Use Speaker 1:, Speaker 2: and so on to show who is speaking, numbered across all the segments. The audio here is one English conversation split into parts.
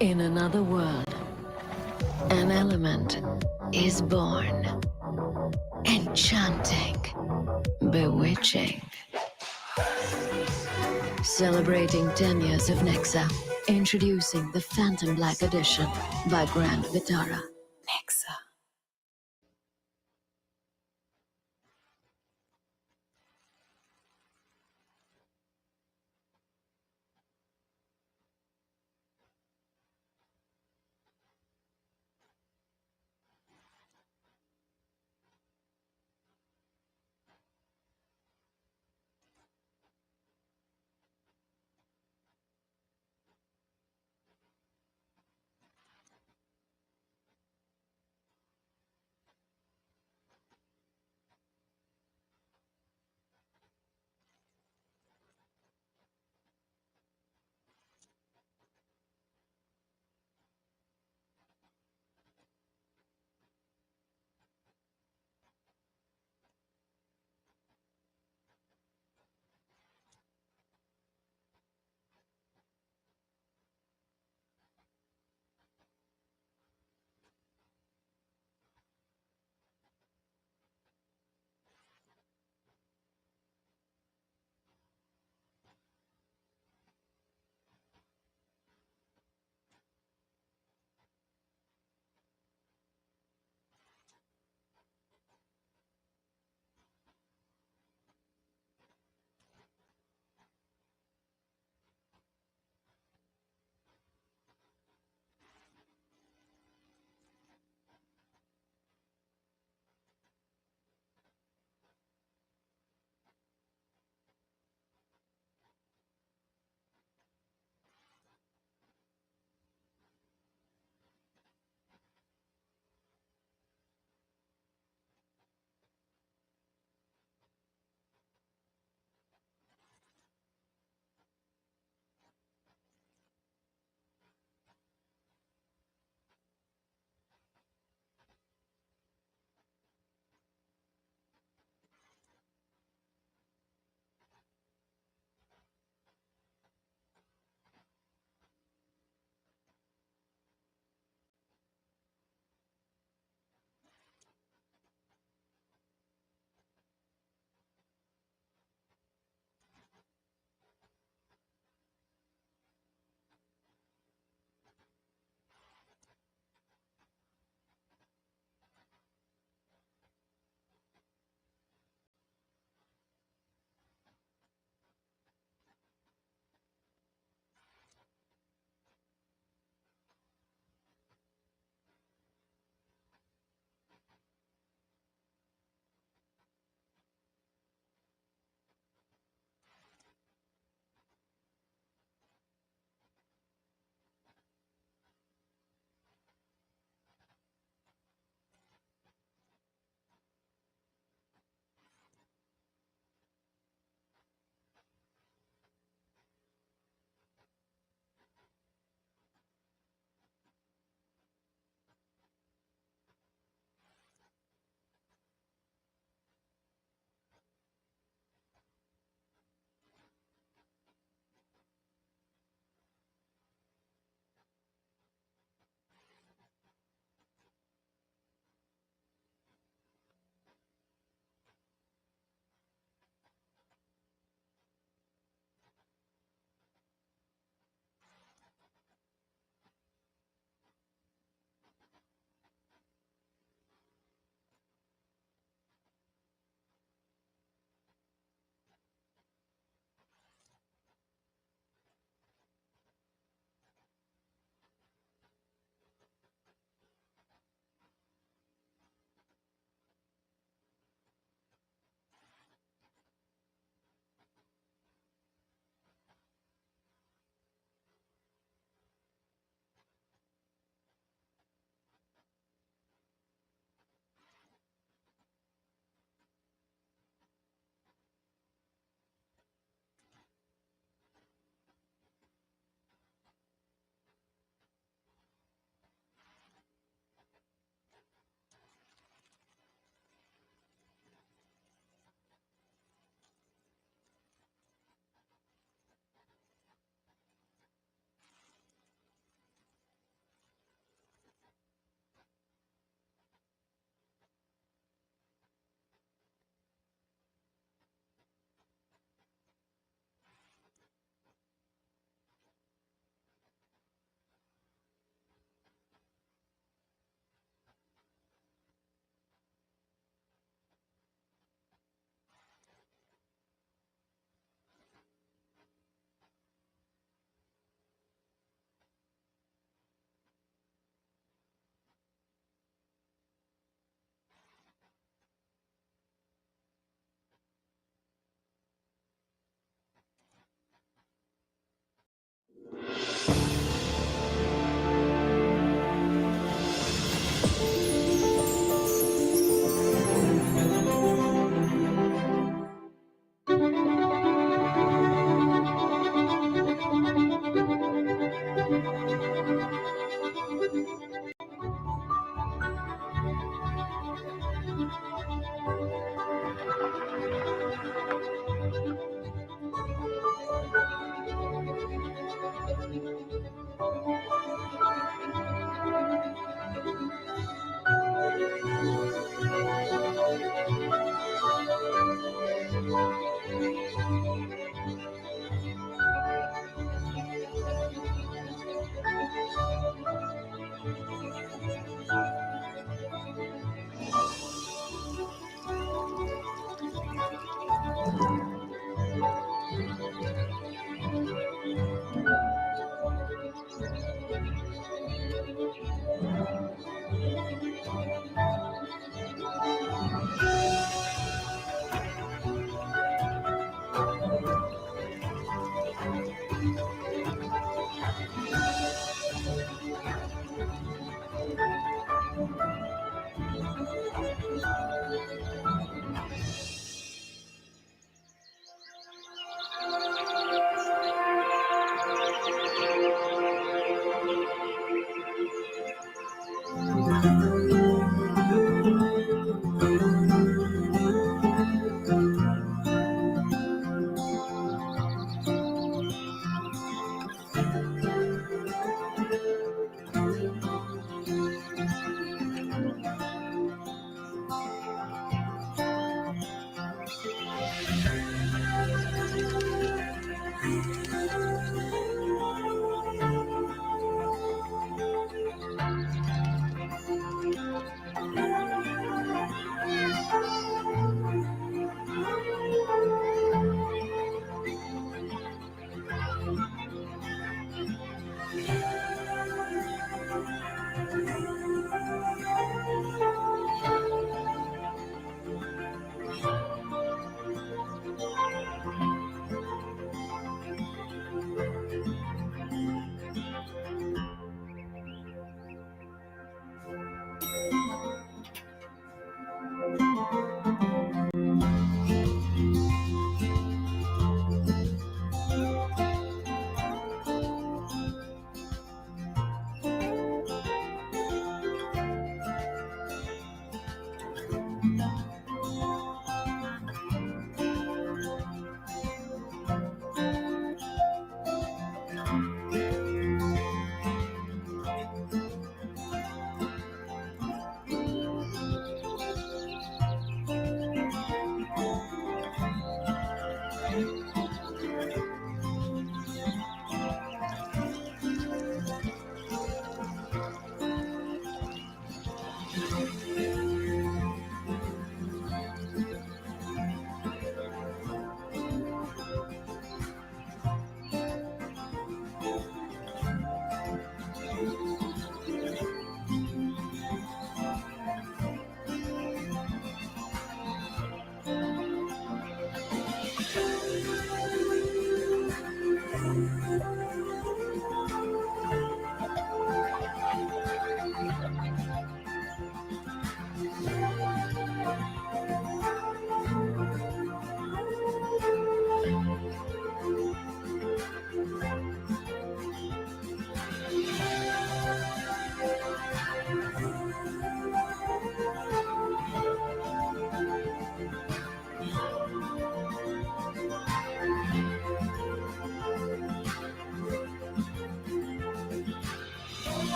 Speaker 1: In another world, an element is born. Enchanting, bewitching. Celebrating 10 years of Nexa. Introducing the Phantom Black Edition by Grand Vitara. Nexa.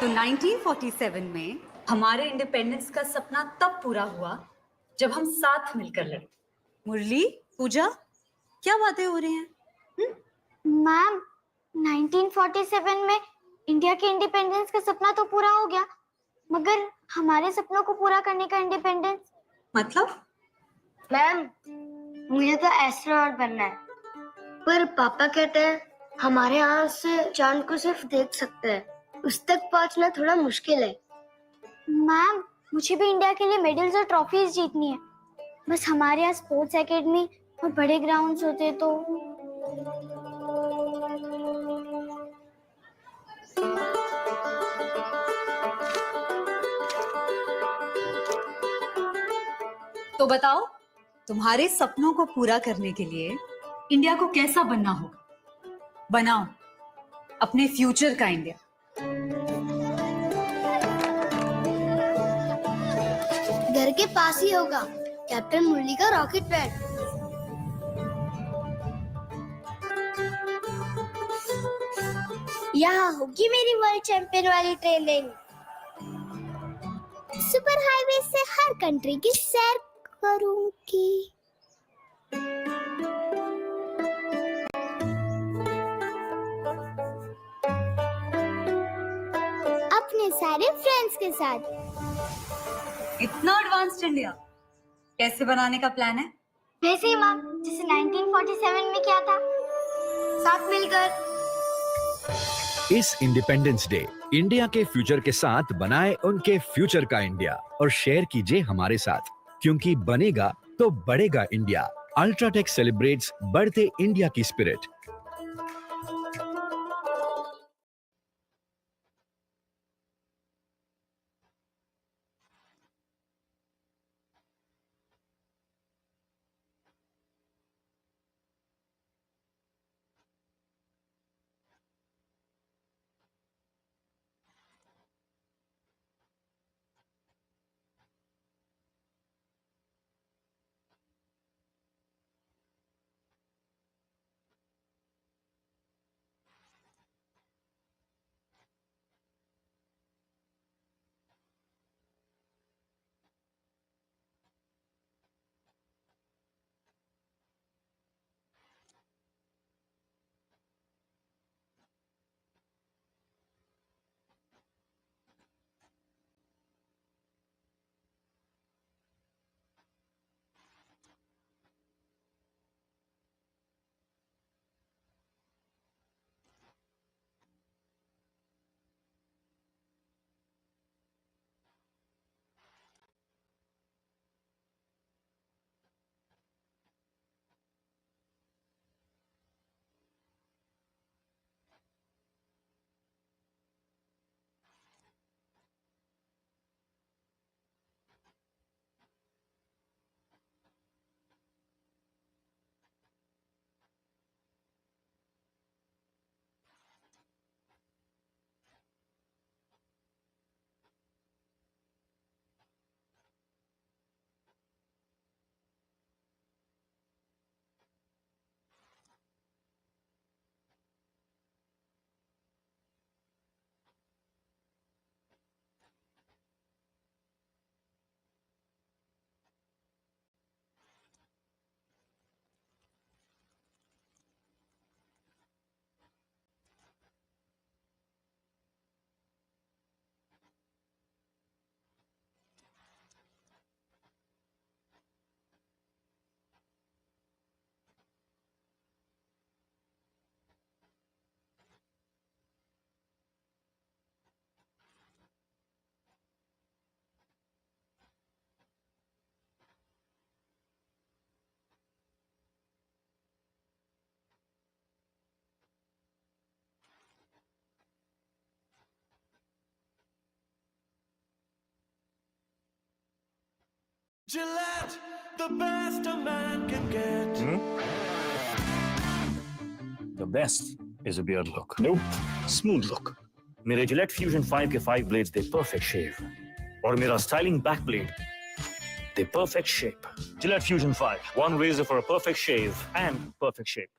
Speaker 2: तो 1947 में हमारे independence का सपना तब पूरा हुआ जब हम साथ मिलकर लड़े। मुरली, पूजा, क्या बातें हो रही हैं?
Speaker 3: मैम, 1947 में इंडिया के इंडिपेंडेंस का सपना तो पूरा हो गया, मगर हमारे सपनों को पूरा करने का इंडिपेंडेंस
Speaker 2: मतलब?
Speaker 3: मैम, मुझे तो एस्ट्रोनॉट बनना है, पर पापा कहते हैं हमारे यहाँ से चांद को सिर्फ देख सकते हैं, उस तक पहुँचना थोड़ा मुश्किल है। मैम, मुझे भी इंडिया के लिए मेडल्स और ट्रॉफीज जीतनी है, बस हमारे यहाँ स्पोर्ट्स एकेडमी और बड़े ग्राउंड्स होते तो।
Speaker 2: तो बताओ, तुम्हारे सपनों को पूरा करने के लिए इंडिया को कैसा बनना होगा? बनाओ अपने फ्यूचर का इंडिया।
Speaker 3: घर के पास ही होगा कैप्टन मुरली का रॉकेट पैड। यहाँ होगी मेरी वर्ल्ड चैंपियन वाली ट्रेनिंग। सुपर हाईवे से हर कंट्री की सैर करूंगी। अपने सारे फ्रेंड्स के साथ।
Speaker 2: इतना एडवांस्ड इंडिया कैसे बनाने का प्लान है?
Speaker 3: वैसे ही मैम, जैसे 1947 में क्या था, साथ मिलकर।
Speaker 4: इस इंडिपेंडेंस डे इंडिया के फ्यूचर के साथ बनाए उनके फ्यूचर का इंडिया और शेयर कीजिए हमारे साथ, क्योंकि बनेगा तो बढ़ेगा इंडिया। अल्ट्राटेक सेलिब्रेट्स बढ़ते इंडिया की spirit.
Speaker 5: Gillette, the best a man can get.
Speaker 6: The best is a beard look. Nope. Smooth look. मेरे Gillette Fusion 5 के 5 blades they perfect shave. और मेरा styling back blade they perfect shape. Gillette Fusion 5, one razor for a perfect shave and perfect shape.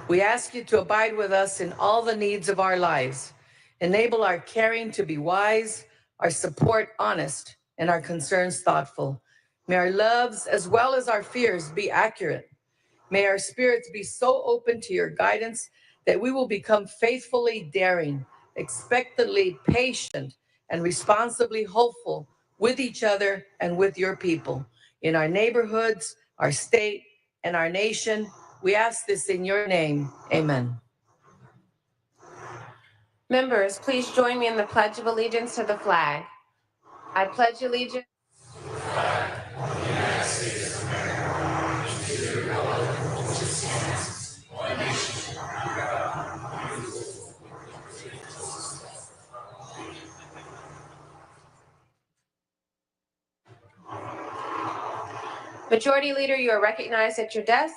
Speaker 7: We ask you to abide with us in all the needs of our lives. Enable our caring to be wise, our support honest, and our concerns thoughtful. May our loves as well as our fears be accurate. May our spirits be so open to your guidance that we will become faithfully daring, expectantly patient, and responsibly hopeful with each other and with your people. In our neighborhoods, our state, and our nation, we ask this in your name. Amen.
Speaker 8: Members, please join me in the Pledge of Allegiance to the flag. I pledge allegiance. Majority Leader, you are recognized at your desk.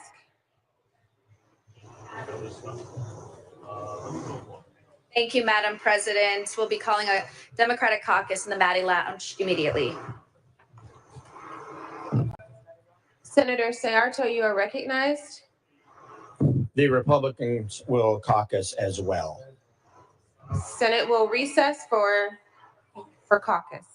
Speaker 8: Thank you, Madam President. We'll be calling a Democratic caucus in the Maddie Lounge immediately. Senator Sayarto, you are recognized.
Speaker 9: The Republicans will caucus as well.
Speaker 8: Senate will recess for caucus.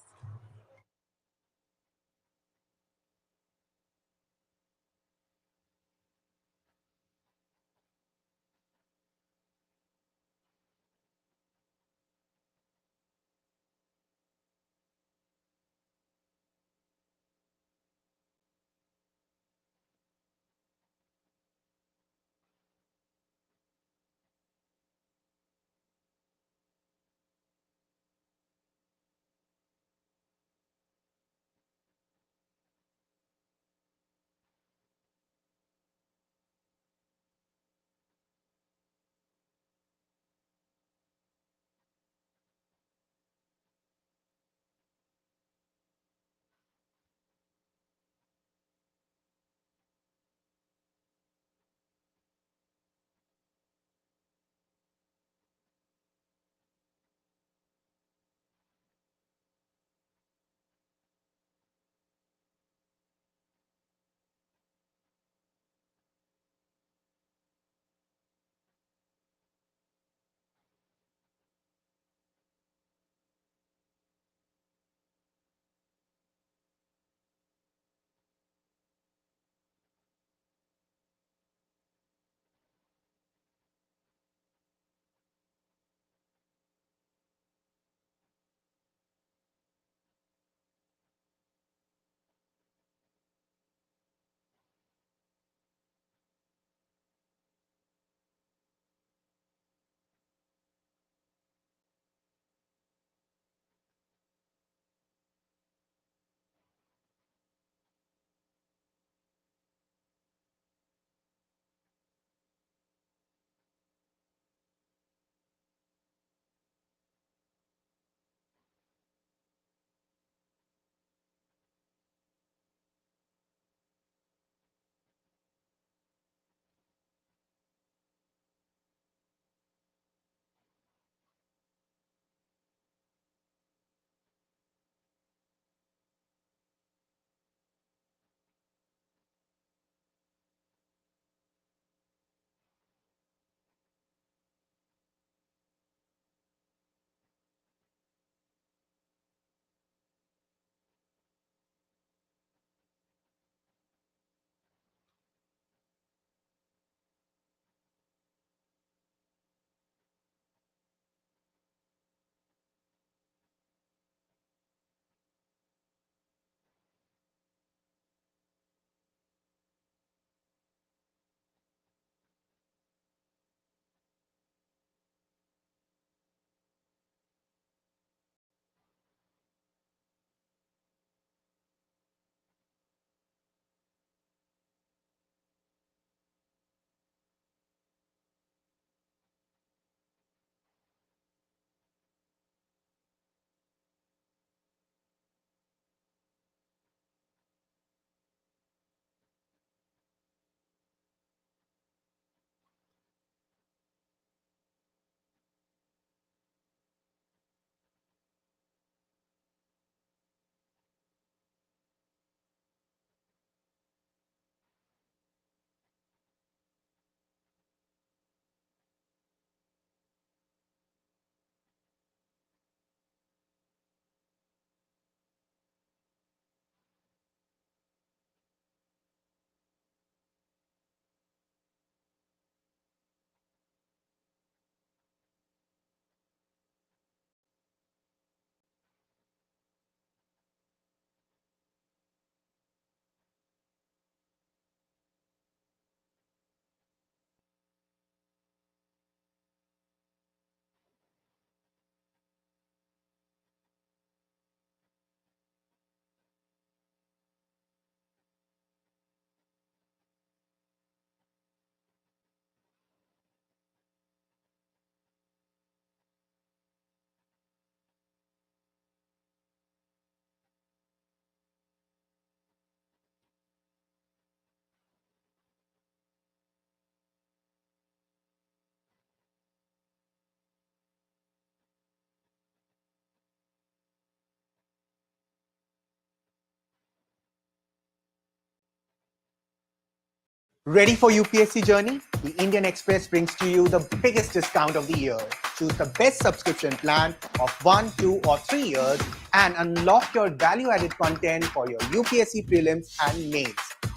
Speaker 10: Ready for UPSC journey? The Indian Express brings to you the biggest discount of the year. Choose the best subscription plan of 1, 2 or 3 years and unlock your value-added content for your UPSC prelims and mains.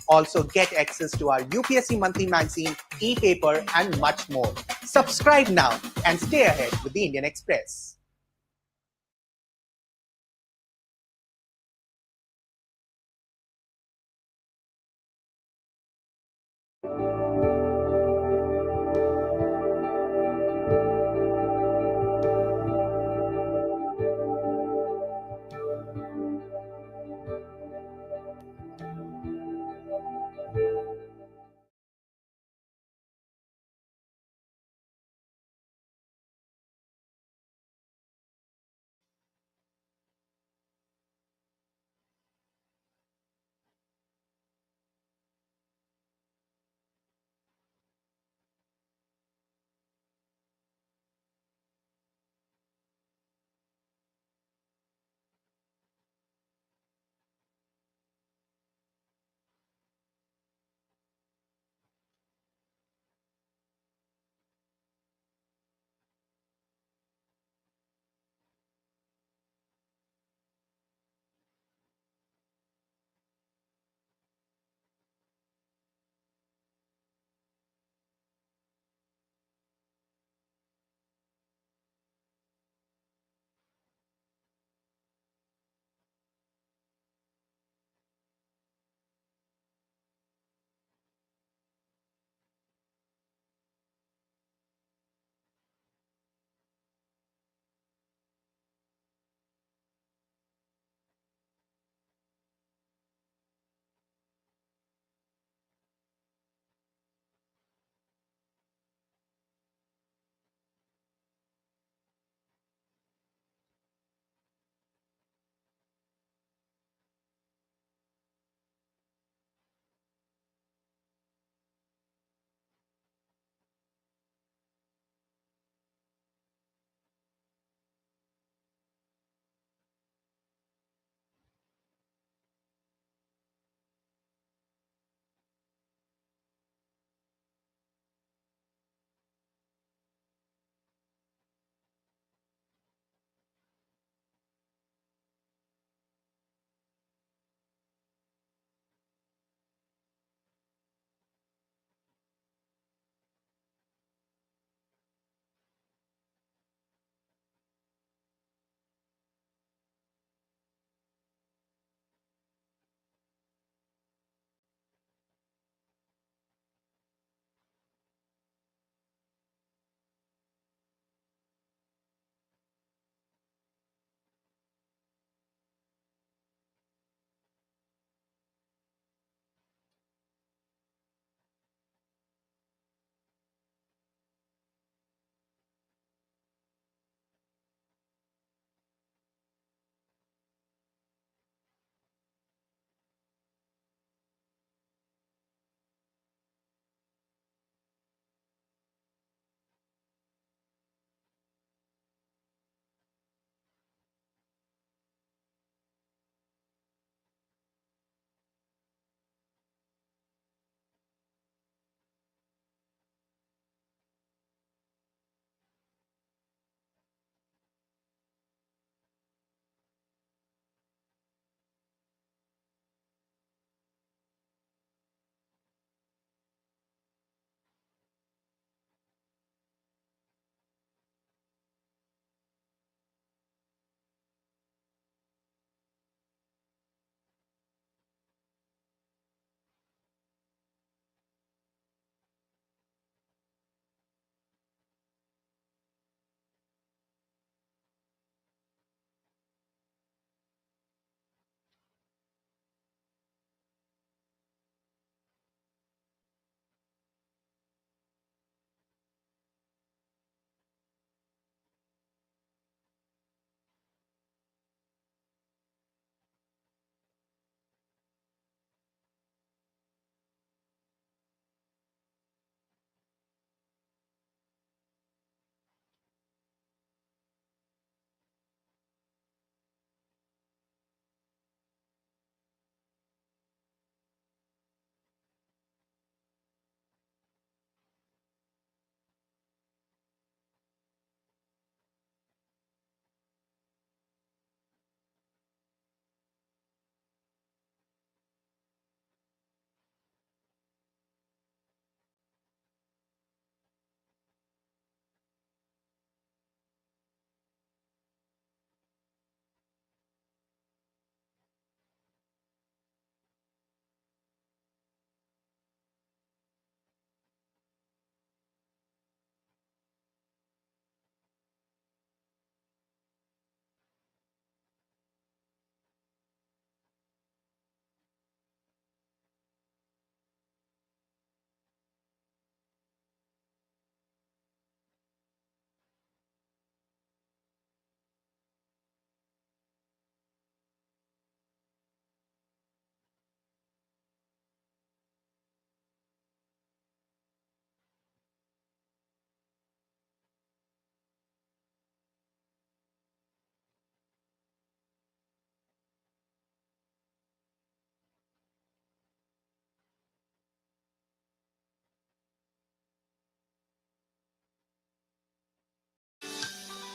Speaker 10: Also get access to our UPSC monthly magazine, e-paper and much more. Subscribe now and stay ahead with the Indian Express.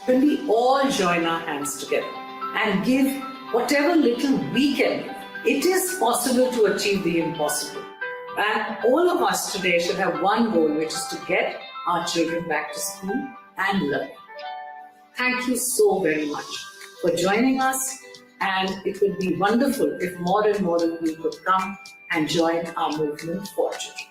Speaker 11: when we all join our hands together and give whatever little we can give, it is possible to achieve the impossible. And all of us today should have one goal, which is to get our children back to school and learning. Thank you so very much for joining us, and it would be wonderful if more and more of you could come and join our movement for children.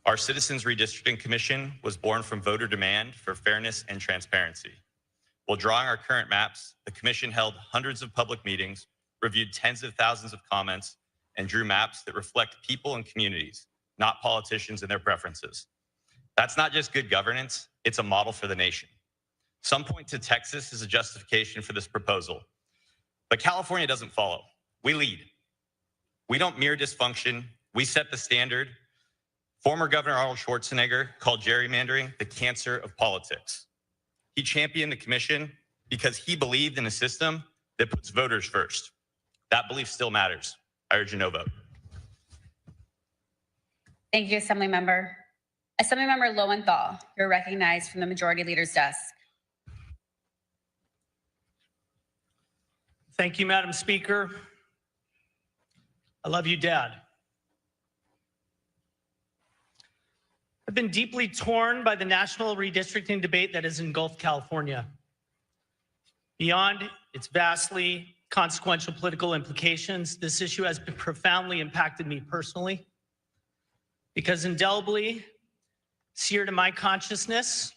Speaker 12: Our Citizens Redistricting Commission was born from voter demand for fairness and transparency. While drawing our current maps, the commission held hundreds of public meetings, reviewed tens of thousands of comments, and drew maps that reflect people and communities, not politicians and their preferences. That's not just good governance, it's a model for the nation. Some point to Texas as a justification for this proposal, but California doesn't follow. We lead. We don't mirror dysfunction, we set the standard. Former Governor Arnold Schwarzenegger called gerrymandering the cancer of politics. He championed the commission because he believed in a system that puts voters first. That belief still matters. I urge a no vote.
Speaker 13: Thank you, Assemblymember. Assemblymember Lowenthal, you're recognized from the Majority Leader's desk.
Speaker 14: Thank you, Madam Speaker. I love you, Dad. I've been deeply torn by the national redistricting debate that has engulfed California. Beyond its vastly consequential political implications, this issue has been profoundly impacted me personally, because indelibly seared in my consciousness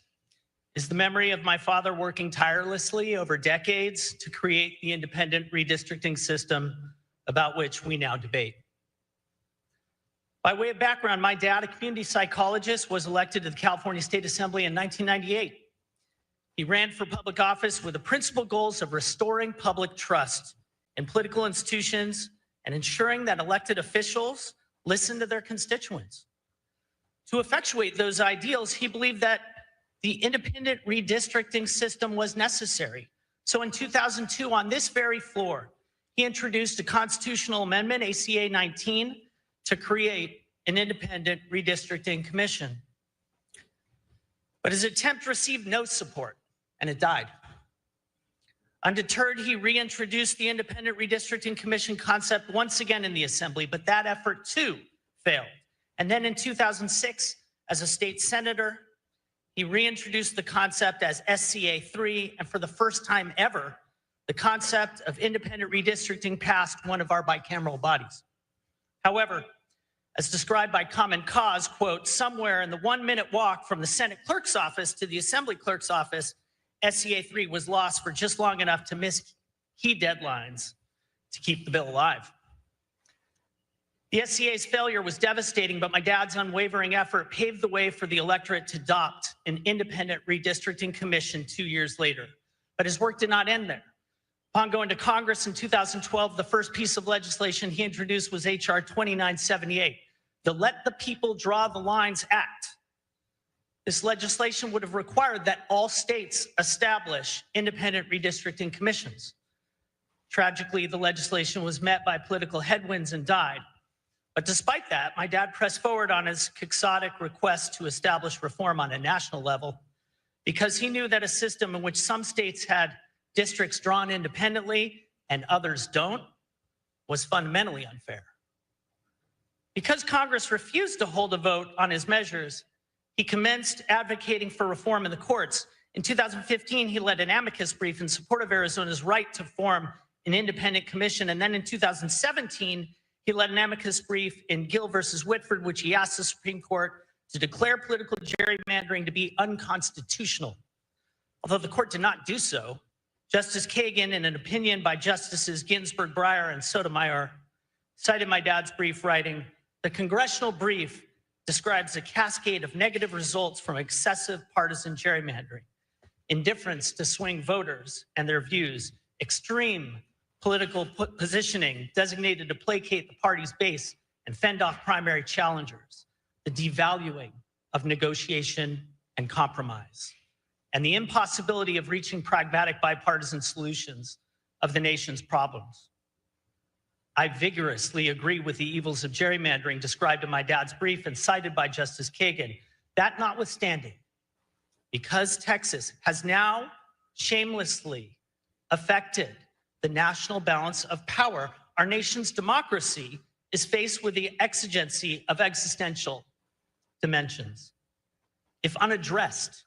Speaker 14: is the memory of my father working tirelessly over decades to create the independent redistricting system about which we now debate. By way of background, my dad, a community psychologist, was elected to the California State Assembly in 1998. He ran for public office with the principal goals of restoring public trust in political institutions and ensuring that elected officials listen to their constituents. To effectuate those ideals, he believed that the independent redistricting system was necessary. So in 2002, on this very floor, he introduced a constitutional amendment, ACA 19, to create an independent redistricting commission. But his attempt received no support, and it died. Undeterred, he reintroduced the independent redistricting commission concept once again in the Assembly, but that effort too failed. And then in 2006, as a state senator, he reintroduced the concept as SCA 3, and for the first time ever, the concept of independent redistricting passed one of our bicameral bodies. However, as described by Common Cause, quote, somewhere in the 1-minute walk from the Senate clerk's office to the Assembly clerk's office, SCA 3 was lost for just long enough to miss key deadlines to keep the bill alive. The SCA's failure was devastating, but my dad's unwavering effort paved the way for the electorate to adopt an independent redistricting commission 2 years later. But his work did not end there. Upon going to Congress in 2012, the first piece of legislation he introduced was H.R. 2978, the Let the People Draw the Lines Act. This legislation would have required that all states establish independent redistricting commissions. Tragically, the legislation was met by political headwinds and died. But despite that, my dad pressed forward on his quixotic request to establish reform on a national level because he knew that a system in which some states had districts drawn independently and others don't was fundamentally unfair. Because Congress refused to hold a vote on his measures, he commenced advocating for reform in the courts. In 2015, he led an amicus brief in support of Arizona's right to form an independent commission. And then in 2017, he led an amicus brief in Gill versus Whitford, which he asked the Supreme Court to declare political gerrymandering to be unconstitutional. Although the court did not do so, Justice Kagan, in an opinion by Justices Ginsburg, Breyer, and Sotomayor, cited my dad's brief, writing, "The congressional brief describes a cascade of negative results from excessive partisan gerrymandering, indifference to swing voters and their views, extreme political positioning designated to placate the party's base and fend off primary challengers, the devaluing of negotiation and compromise, and the impossibility of reaching pragmatic bipartisan solutions of the nation's problems." I vigorously agree with the evils of gerrymandering described in my dad's brief and cited by Justice Kagan. That notwithstanding, because Texas has now shamelessly affected the national balance of power, our nation's democracy is faced with the exigency of existential dimensions. If unaddressed,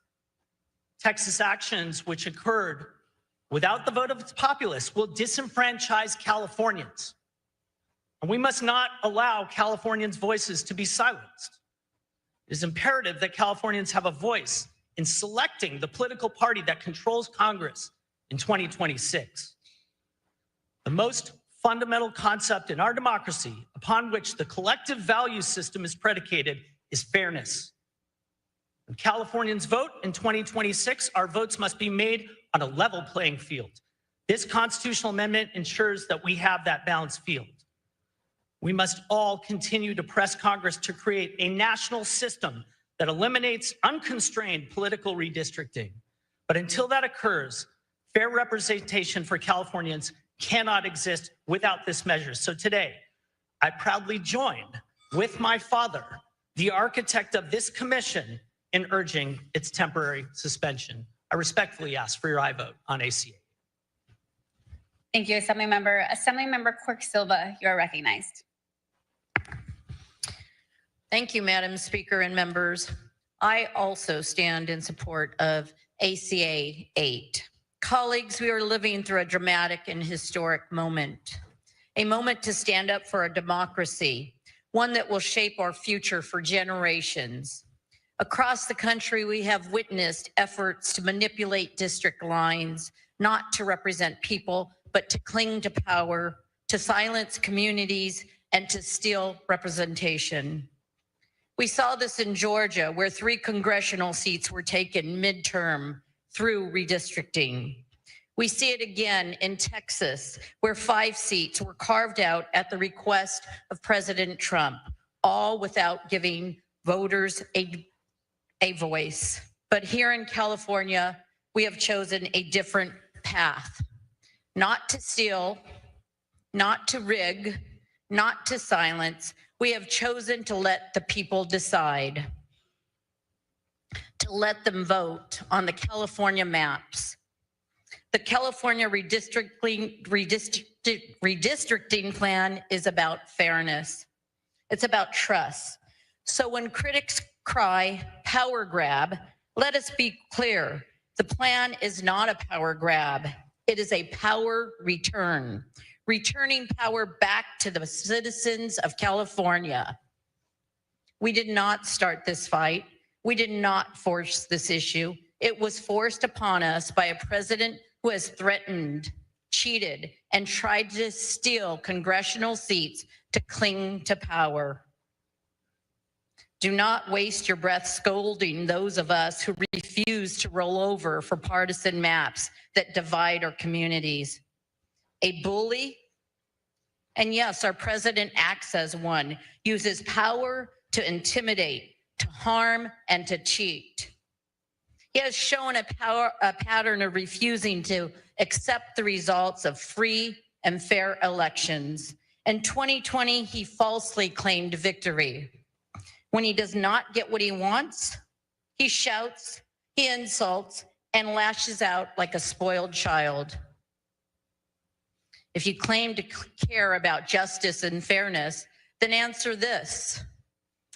Speaker 14: Texas actions which occurred without the vote of its populace will disenfranchise Californians. And we must not allow Californians' voices to be silenced. It is imperative that Californians have a voice in selecting the political party that controls Congress in 2026. The most fundamental concept in our democracy upon which the collective value system is predicated is fairness. When Californians vote in 2026, our votes must be made on a level playing field. This constitutional amendment ensures that we have that balanced field. We must all continue to press Congress to create a national system that eliminates unconstrained political redistricting. But until that occurs, fair representation for Californians cannot exist without this measure. So today, I proudly join with my father, the architect of this commission, in urging its temporary suspension. I respectfully ask for your aye vote on ACA.
Speaker 13: Thank you, Assemblymember. Assemblymember Quirk Silva, you are recognized.
Speaker 15: Thank you, Madam Speaker and members. I also stand in support of ACA 8. Colleagues, we are living through a dramatic and historic moment, a moment to stand up for our democracy, one that will shape our future for generations. Across the country, we have witnessed efforts to manipulate district lines, not to represent people, but to cling to power, to silence communities, and to steal representation. We saw this in Georgia, where 3 congressional seats were taken midterm through redistricting. We see it again in Texas, where 5 seats were carved out at the request of President Trump, all without giving voters a voice. But here in California, we have chosen a different path. Not to steal, not to rig, not to silence. We have chosen to let the people decide, to let them vote on the California maps. The California redistricting plan is about fairness. It's about trust. So when critics cry power grab, let us be clear. The plan is not a power grab. It is a power return, returning power back to the citizens of California. We did not start this fight. We did not force this issue. It was forced upon us by a president who has threatened, cheated, and tried to steal congressional seats to cling to power. Do not waste your breath scolding those of us who refuse to roll over for partisan maps that divide our communities. A bully, and yes, our president acts as one, uses power to intimidate, to harm, and to cheat. He has shown a pattern of refusing to accept the results of free and fair elections. In 2020, he falsely claimed victory. When he does not get what he wants, he shouts, he insults, and lashes out like a spoiled child. If you claim to care about justice and fairness, then answer this.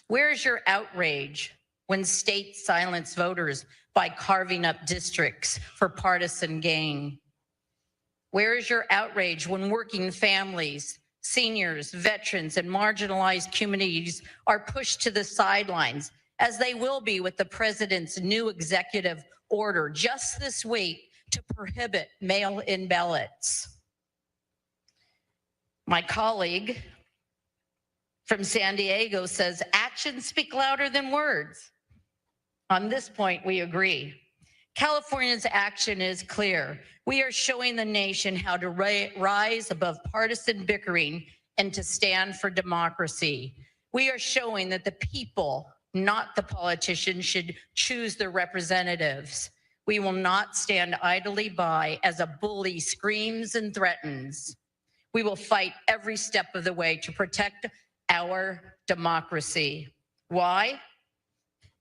Speaker 15: Where's your outrage when states silence voters by carving up districts for partisan gain? Where is your outrage when working families, seniors, veterans, and marginalized communities are pushed to the sidelines, as they will be with the president's new executive order just this week to prohibit mail-in ballots? My colleague from San Diego says actions speak louder than words. On this point, we agree. California's action is clear. We are showing the nation how to rise above partisan bickering and to stand for democracy. We are showing that the people, not the politicians, should choose their representatives. We will not stand idly by as a bully screams and threatens. We will fight every step of the way to protect our democracy. Why?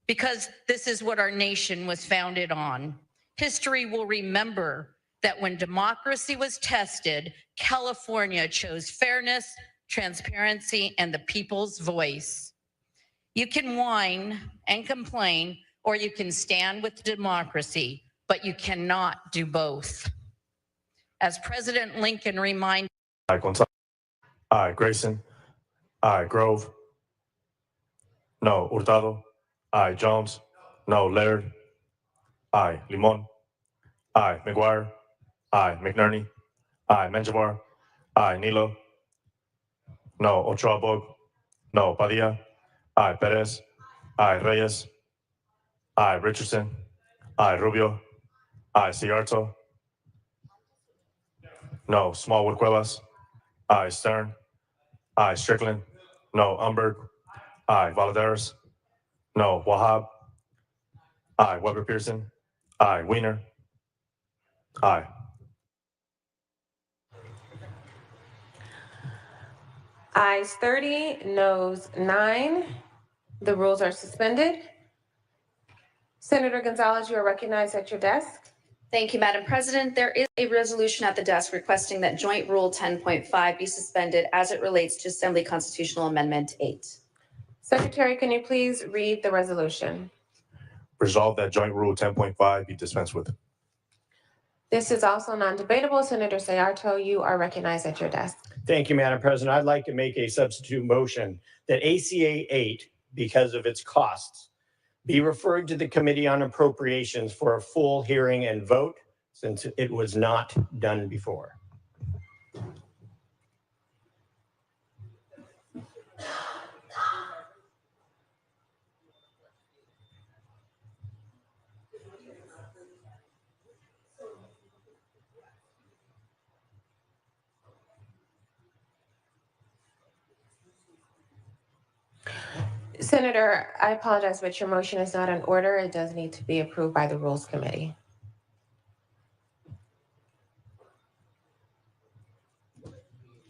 Speaker 15: Because this is what our nation was founded on. History will remember that when democracy was tested, California chose fairness, transparency, and the people's voice. You can whine and complain, or you can stand with democracy, but you cannot do both. As President Lincoln reminded—
Speaker 16: Aye, Gonzalez. Aye, Grayson. Aye, Grove. No, Hurtado.
Speaker 6: Aye, Jones. No, Laird. Aye, Limon. Aye, McGuire. Aye, McNerney. Aye, Menjivar. Aye, Nilo. No, Ochoa Bog. No, Padilla. Aye, Perez. Aye, Reyes. Aye, Richardson. Aye, Rubio. Aye, Ciarto. No, Smallwood Cuevas. Aye, Stern. Aye, Strickland. No, Umberg. Aye, Valadares. No, Wahab. Aye, Weber Pearson. Aye, Wiener. Aye.
Speaker 16: Ayes 30, noes 9. The rules are suspended. Senator Gonzalez, you are recognized at your desk.
Speaker 8: Thank you, Madam President. There is a resolution at the desk requesting that Joint Rule 10.5 be suspended as it relates to Assembly Constitutional Amendment 8.
Speaker 16: Secretary, can you please read the resolution?
Speaker 6: Resolve that Joint Rule 10.5 be dispensed with.
Speaker 16: This is also non-debatable. Senator Ciarto, you are recognized at your desk.
Speaker 9: Thank you, Madam President. I'd like to make a substitute motion that ACA 8, because of its costs, be referred to the Committee on Appropriations for a full hearing and vote, since it was not done before.
Speaker 16: Senator, I apologize, but your motion is not in order. It does need to be approved by the Rules Committee.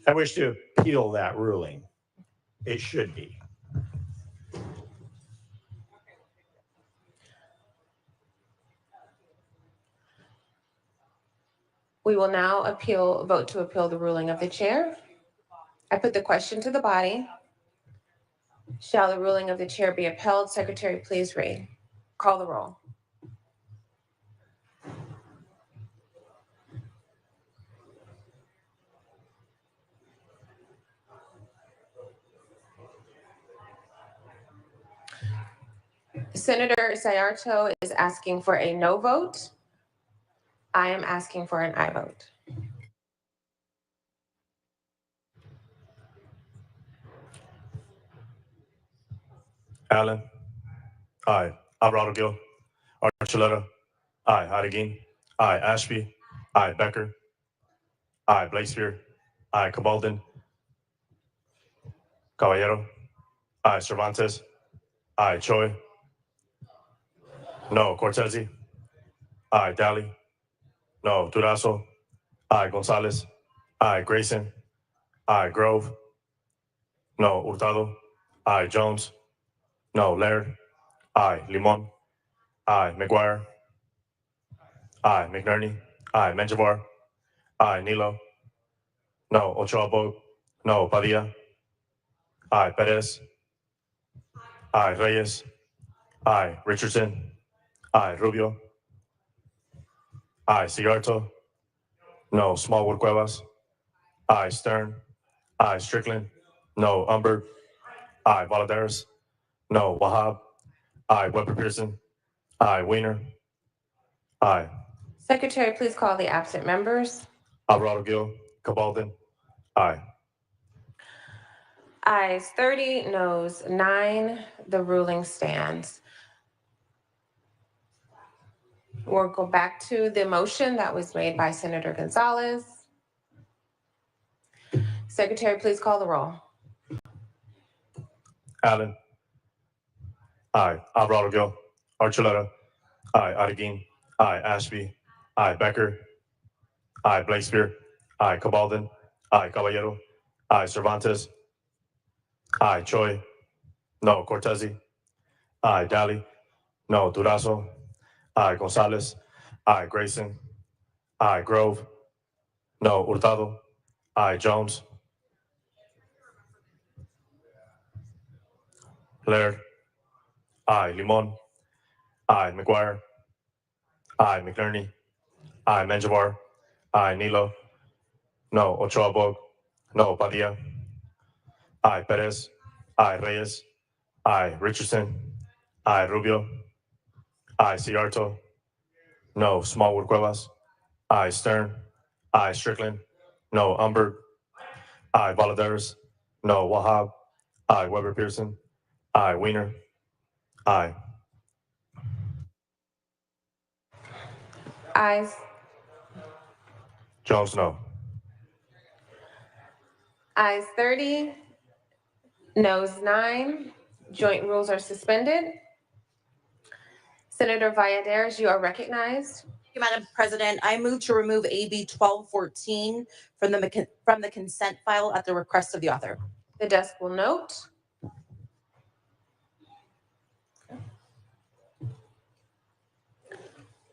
Speaker 9: I wish to appeal that ruling. It should be.
Speaker 16: We will now vote to appeal the ruling of the chair. I put the question to the body. Shall the ruling of the chair be upheld? Secretary, please read. Call the roll. Senator Ciarto is asking for a no vote. I am asking for an aye vote.
Speaker 6: Allen. Aye. Alvarado Gil. Archuleta. Aye. Harrigan. Aye. Ashby. Aye. Becker. Aye. Blakespear. Aye. Cabaldon. Caballero. Aye. Cervantes. Aye. Choi. No. Cortese. Aye. Daly. No. Durazo. Aye. Gonzalez. Aye. Grayson. Aye. Grove. No. Hurtado. Aye. Jones. No. Laird. Aye. Limon. Aye. McGuire. Aye. McNerney. Aye. Menjivar. Aye. Nilo. No. Ochoa Bog. No. Padilla. Aye. Perez. Aye. Reyes. Aye. Richardson. Aye. Rubio. Aye. Ciarto. No. Smallwood Cuevas. Aye. Stern. Aye. Strickland. No. Umberg. Aye. Valadares. No. Wahab. Aye. Weber Pearson. Aye. Wiener. Aye.
Speaker 16: Secretary, please call the absent members.
Speaker 6: Alvarado Gil. Cabaldon. Aye.
Speaker 16: Ayes 30, noes 9. The ruling stands. We'll go back to the motion that was made by Senator Gonzalez. Secretary, please call the roll.
Speaker 6: Allen. Aye. Alvarado Gil. Archuleta. Aye. Harrigan. Aye. Ashby. Aye. Becker. Aye. Blakespear. Aye. Cabaldon. Aye. Caballero. Aye. Cervantes. Aye. Choi. No. Cortese. Aye. Daly. No. Durazo. Aye. Gonzalez. Aye. Grayson. Aye. Grove. No. Hurtado. Aye. Jones. Laird. Aye. Limon. Aye. McGuire. Aye. McNerney. Aye. Menjivar. Aye. Nilo. No. Ochoa Bog. No. Padilla. Aye. Perez. Aye. Reyes. Aye. Richardson.
Speaker 17: Aye, Rubio. Aye, Ciarto. No, Smallwood Cuevas. Aye, Stern. Aye, Strickland. No, Umberg. Aye, Valadares. No, Wahab. Aye, Weber Pearson. Aye, Weiner. Aye.
Speaker 16: Ayes.
Speaker 17: Jones, no.
Speaker 16: Ayes 30, noes 9. Joint rules are suspended. Senator Valladares, you are recognized.
Speaker 18: Thank you, Madam President. I move to remove AB 1214 from the consent file at the request of the author.
Speaker 16: The desk will note.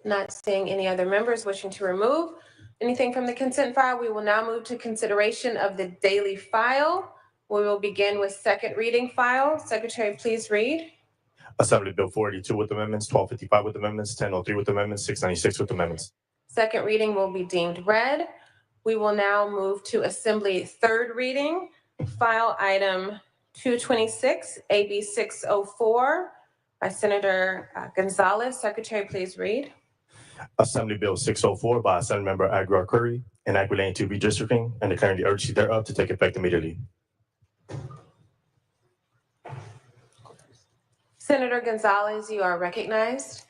Speaker 16: Not seeing any other members wishing to remove anything from the consent file, we will now move to consideration of the daily file. We will begin with second reading file. Secretary, please read.
Speaker 17: Assembly Bill 482 with amendments, 1255 with amendments, 1003 with amendments, 696 with amendments.
Speaker 16: Second reading will be deemed read. We will now move to Assembly third reading, file item 226, AB 604 by Senator Gonzalez. Secretary, please read.
Speaker 17: Assembly Bill 604 by Assemblymember Aguilar Curry, enacting to redistricting and declaring the urgency thereof to take effect immediately.
Speaker 16: Senator Gonzalez, you are recognized.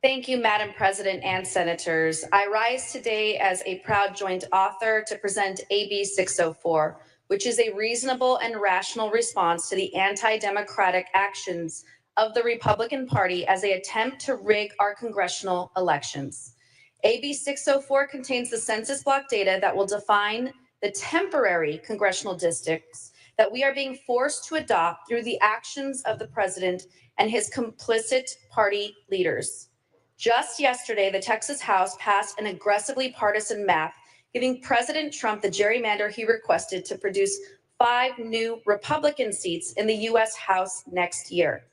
Speaker 8: Thank you, Madam President and Senators. I rise today as a proud joint author to present AB 604, which is a reasonable and rational response to the anti-democratic actions of the Republican Party as they attempt to rig our congressional elections. AB 604 contains the census block data that will define the temporary congressional districts that we are being forced to adopt through the actions of the president and his complicit party leaders. Just yesterday, the Texas House passed an aggressively partisan map, giving President Trump the gerrymander he requested to produce 5 new Republican seats in the U.S. House next year.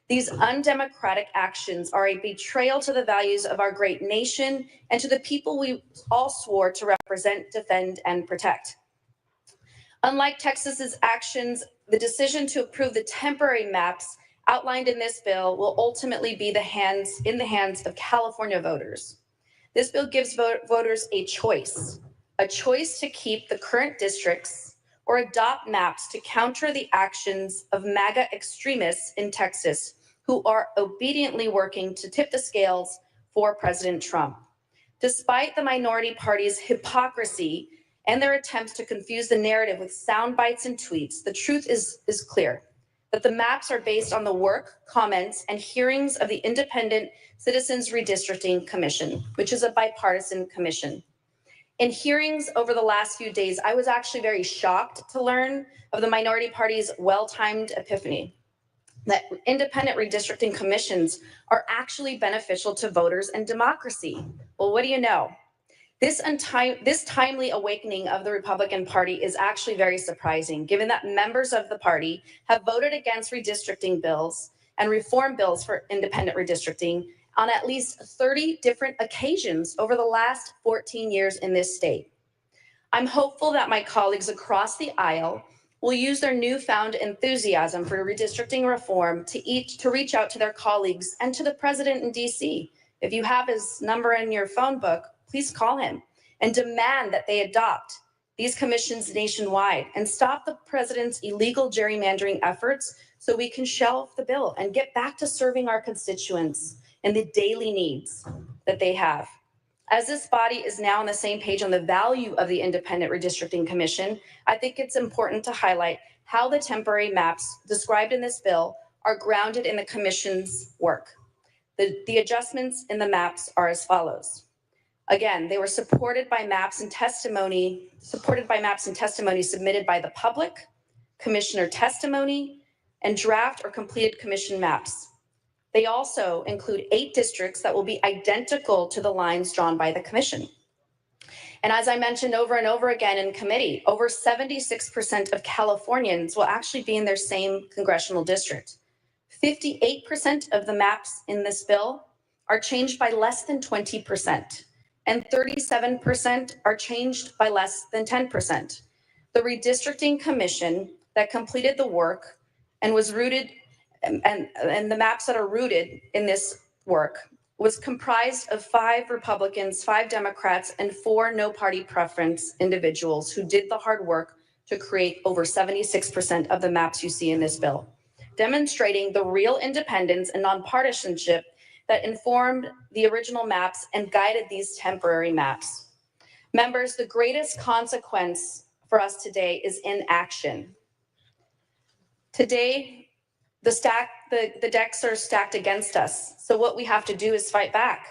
Speaker 8: These undemocratic actions are a betrayal to the values of our great nation and to the people we all swore to represent, defend, and protect. Unlike Texas's actions, the decision to approve the temporary maps outlined in this bill will ultimately be in the hands of California voters. This bill gives voters a choice to keep the current districts or adopt maps to counter the actions of MAGA extremists in Texas who are obediently working to tip the scales for President Trump. Despite the minority party's hypocrisy and their attempts to confuse the narrative with sound bites and tweets, the truth is clear, that the maps are based on the work, comments, and hearings of the Independent Citizens Redistricting Commission, which is a bipartisan commission. In hearings over the last few days, I was actually very shocked to learn of the minority party's well-timed epiphany, that independent redistricting commissions are actually beneficial to voters and democracy. Well, what do you know? This timely awakening of the Republican Party is actually very surprising, given that members of the party have voted against redistricting bills and reform bills for independent redistricting on at least 30 different occasions over the last 14 years in this state. I'm hopeful that my colleagues across the aisle will use their newfound enthusiasm for redistricting reform to reach out to their colleagues and to the president in DC. If you have his number in your phone book, please call him and demand that they adopt these commissions nationwide and stop the president's illegal gerrymandering efforts so we can shelve the bill and get back to serving our constituents and the daily needs that they have. As this body is now on the same page on the value of the Independent Redistricting Commission, I think it's important to highlight how the temporary maps described in this bill are grounded in the commission's work. The adjustments in the maps are as follows. Again, they were supported by maps and testimony submitted by the public, commissioner testimony, and draft or completed commission maps. They also include 8 districts that will be identical to the lines drawn by the commission. And as I mentioned over and over again in committee, over 76% of Californians will actually be in their same congressional district. 58% of the maps in this bill are changed by less than 20%, and 37% are changed by less than 10%. The Redistricting Commission that completed the work and was rooted and the maps that are rooted in this work was comprised of 5 Republicans, 5 Democrats, and 4 no party preference individuals who did the hard work to create over 76% of the maps you see in this bill, demonstrating the real independence and nonpartisanship that informed the original maps and guided these temporary maps. Members, the greatest consequence for us today is inaction. Today, the decks are stacked against us. So what we have to do is fight back.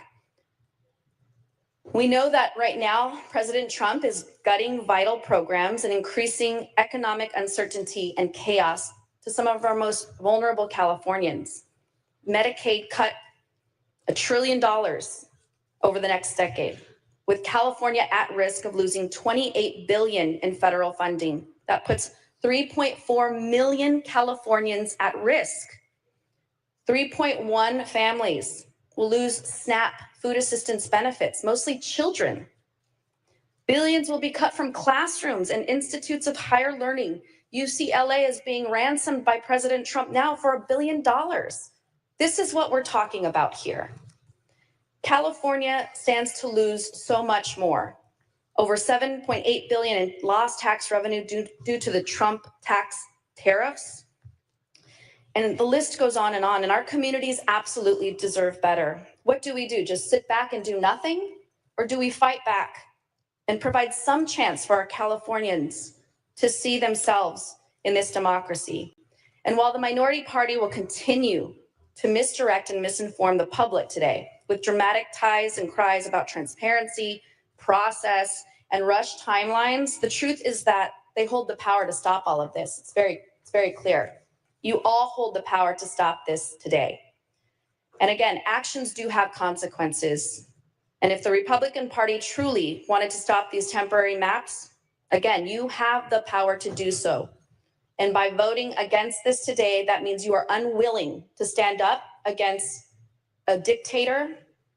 Speaker 8: We know that right now, President Trump is gutting vital programs and increasing economic uncertainty and chaos to some of our most vulnerable Californians. Medicaid cut $1 trillion over the next decade, with California at risk of losing $28 billion in federal funding. That puts 3.4 million Californians at risk. 3.1 families will lose SNAP food assistance benefits, mostly children. Billions will be cut from classrooms and institutes of higher learning. UCLA is being ransomed by President Trump now for $1 billion. This is what we're talking about here. California stands to lose so much more. Over $7.8 billion in lost tax revenue due to the Trump tax tariffs. And the list goes on, and our communities absolutely deserve better. What do we do? Just sit back and do nothing? Or do we fight back and provide some chance for our Californians to see themselves in this democracy? And while the minority party will continue to misdirect and misinform the public today with dramatic ties and cries about transparency, process, and rushed timelines, the truth is that they hold the power to stop all of this. It's very clear. You all hold the power to stop this today. And again, actions do have consequences. And if the Republican Party truly wanted to stop these temporary maps, again, you have the power to do so. And by voting against this today, that means you are unwilling to stand up against a dictator,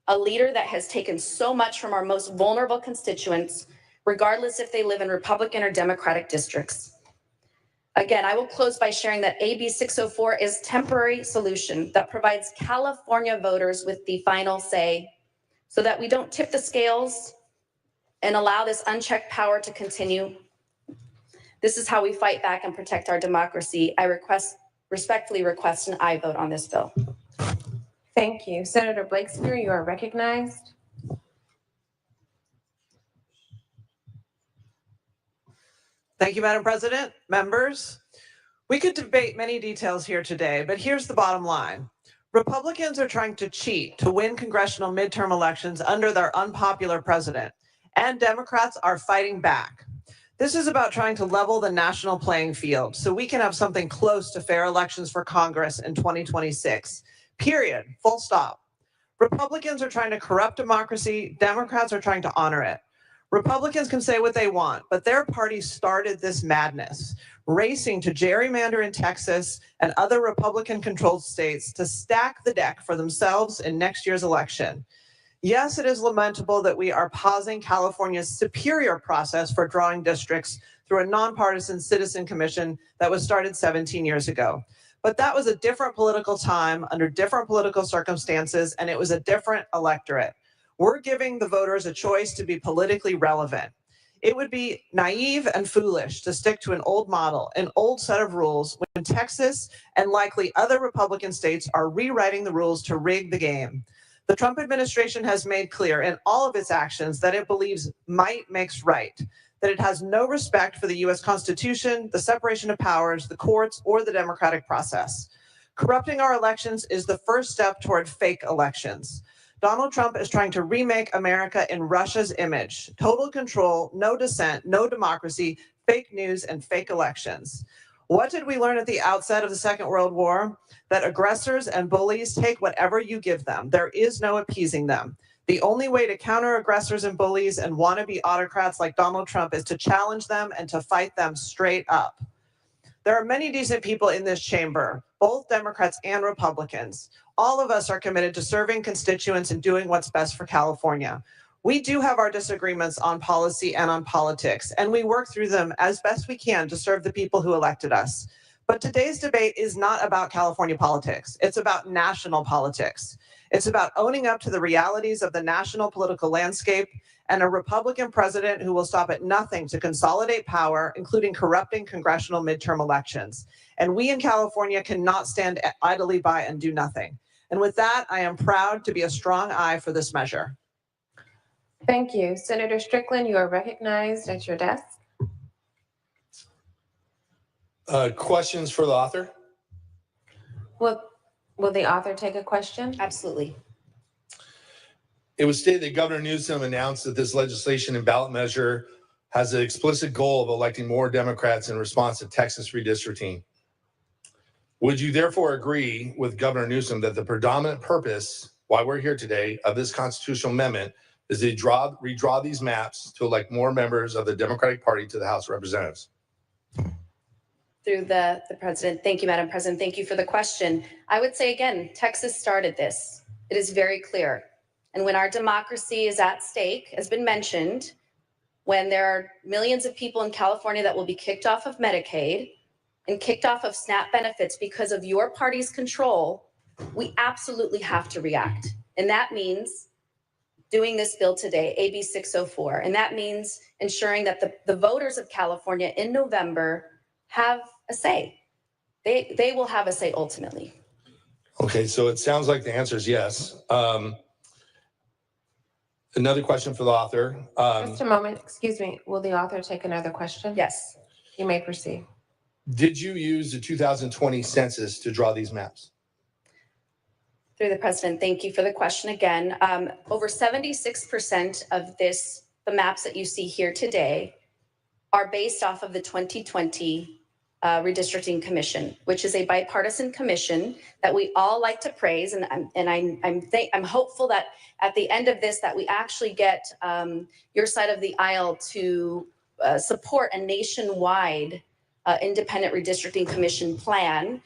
Speaker 8: a leader that has taken so much from our most vulnerable constituents, regardless if they live in Republican or Democratic districts. Again, I will close by sharing that AB 604 is a temporary solution that provides California voters with the final say so that we don't tip the scales and allow this unchecked power to continue. This is how we fight back and protect our democracy. I respectfully request an aye vote on this bill.
Speaker 16: Thank you. Senator Blakespear, you are recognized.
Speaker 19: Thank you, Madam President. Members, we could debate many details here today, but here's the bottom line. Republicans are trying to cheat to win congressional midterm elections under their unpopular president, and Democrats are fighting back. This is about trying to level the national playing field so we can have something close to fair elections for Congress in 2026. Period. Full stop. Republicans are trying to corrupt democracy. Democrats are trying to honor it. Republicans can say what they want, but their party started this madness, racing to gerrymander in Texas and other Republican-controlled states to stack the deck for themselves in next year's election. Yes, it is lamentable that we are pausing California's superior process for drawing districts through a nonpartisan citizen commission that was started 17 years ago. But that was a different political time under different political circumstances, and it was a different electorate. We're giving the voters a choice to be politically relevant. It would be naive and foolish to stick to an old model, an old set of rules, when Texas and likely other Republican states are rewriting the rules to rig the game. The Trump administration has made clear in all of its actions that it believes might makes right, that it has no respect for the US Constitution, the separation of powers, the courts, or the democratic process. Corrupting our elections is the first step toward fake elections. Donald Trump is trying to remake America in Russia's image. Total control, no dissent, no democracy, fake news, and fake elections. What did we learn at the outset of the Second World War? That aggressors and bullies take whatever you give them. There is no appeasing them. The only way to counter aggressors and bullies and wannabe autocrats like Donald Trump is to challenge them and to fight them straight up. There are many decent people in this chamber, both Democrats and Republicans. All of us are committed to serving constituents and doing what's best for California. We do have our disagreements on policy and on politics, and we work through them as best we can to serve the people who elected us. But today's debate is not about California politics. It's about national politics. It's about owning up to the realities of the national political landscape and a Republican president who will stop at nothing to consolidate power, including corrupting congressional midterm elections. And we in California cannot stand idly by and do nothing. And with that, I am proud to be a strong aye for this measure.
Speaker 16: Thank you. Senator Strickland, you are recognized at your desk.
Speaker 20: Questions for the author?
Speaker 16: Will the author take a question?
Speaker 8: Absolutely.
Speaker 20: It was stated that Governor Newsom announced that this legislation and ballot measure has an explicit goal of electing more Democrats in response to Texas redistricting. Would you therefore agree with Governor Newsom that the predominant purpose, why we're here today, of this constitutional amendment is to redraw these maps to elect more members of the Democratic Party to the House of Representatives?
Speaker 8: Through the president. Thank you, Madam President. Thank you for the question. I would say again, Texas started this. It is very clear. And when our democracy is at stake, has been mentioned, when there are millions of people in California that will be kicked off of Medicaid and kicked off of SNAP benefits because of your party's control, we absolutely have to react. And that means doing this bill today, AB 604. And that means ensuring that the voters of California in November have a say. They will have a say ultimately.
Speaker 20: Okay, so it sounds like the answer is yes. Another question for the author.
Speaker 16: Just a moment, excuse me. Will the author take another question?
Speaker 8: Yes.
Speaker 16: You may proceed.
Speaker 20: Did you use the 2020 census to draw these maps?
Speaker 8: Through the president, thank you for the question again. Over 76% of the maps that you see here today are based off of the 2020 Redistricting Commission, which is a bipartisan commission that we all like to praise. And I'm hopeful that at the end of this, that we actually get your side of the aisle to support a nationwide independent redistricting commission plan.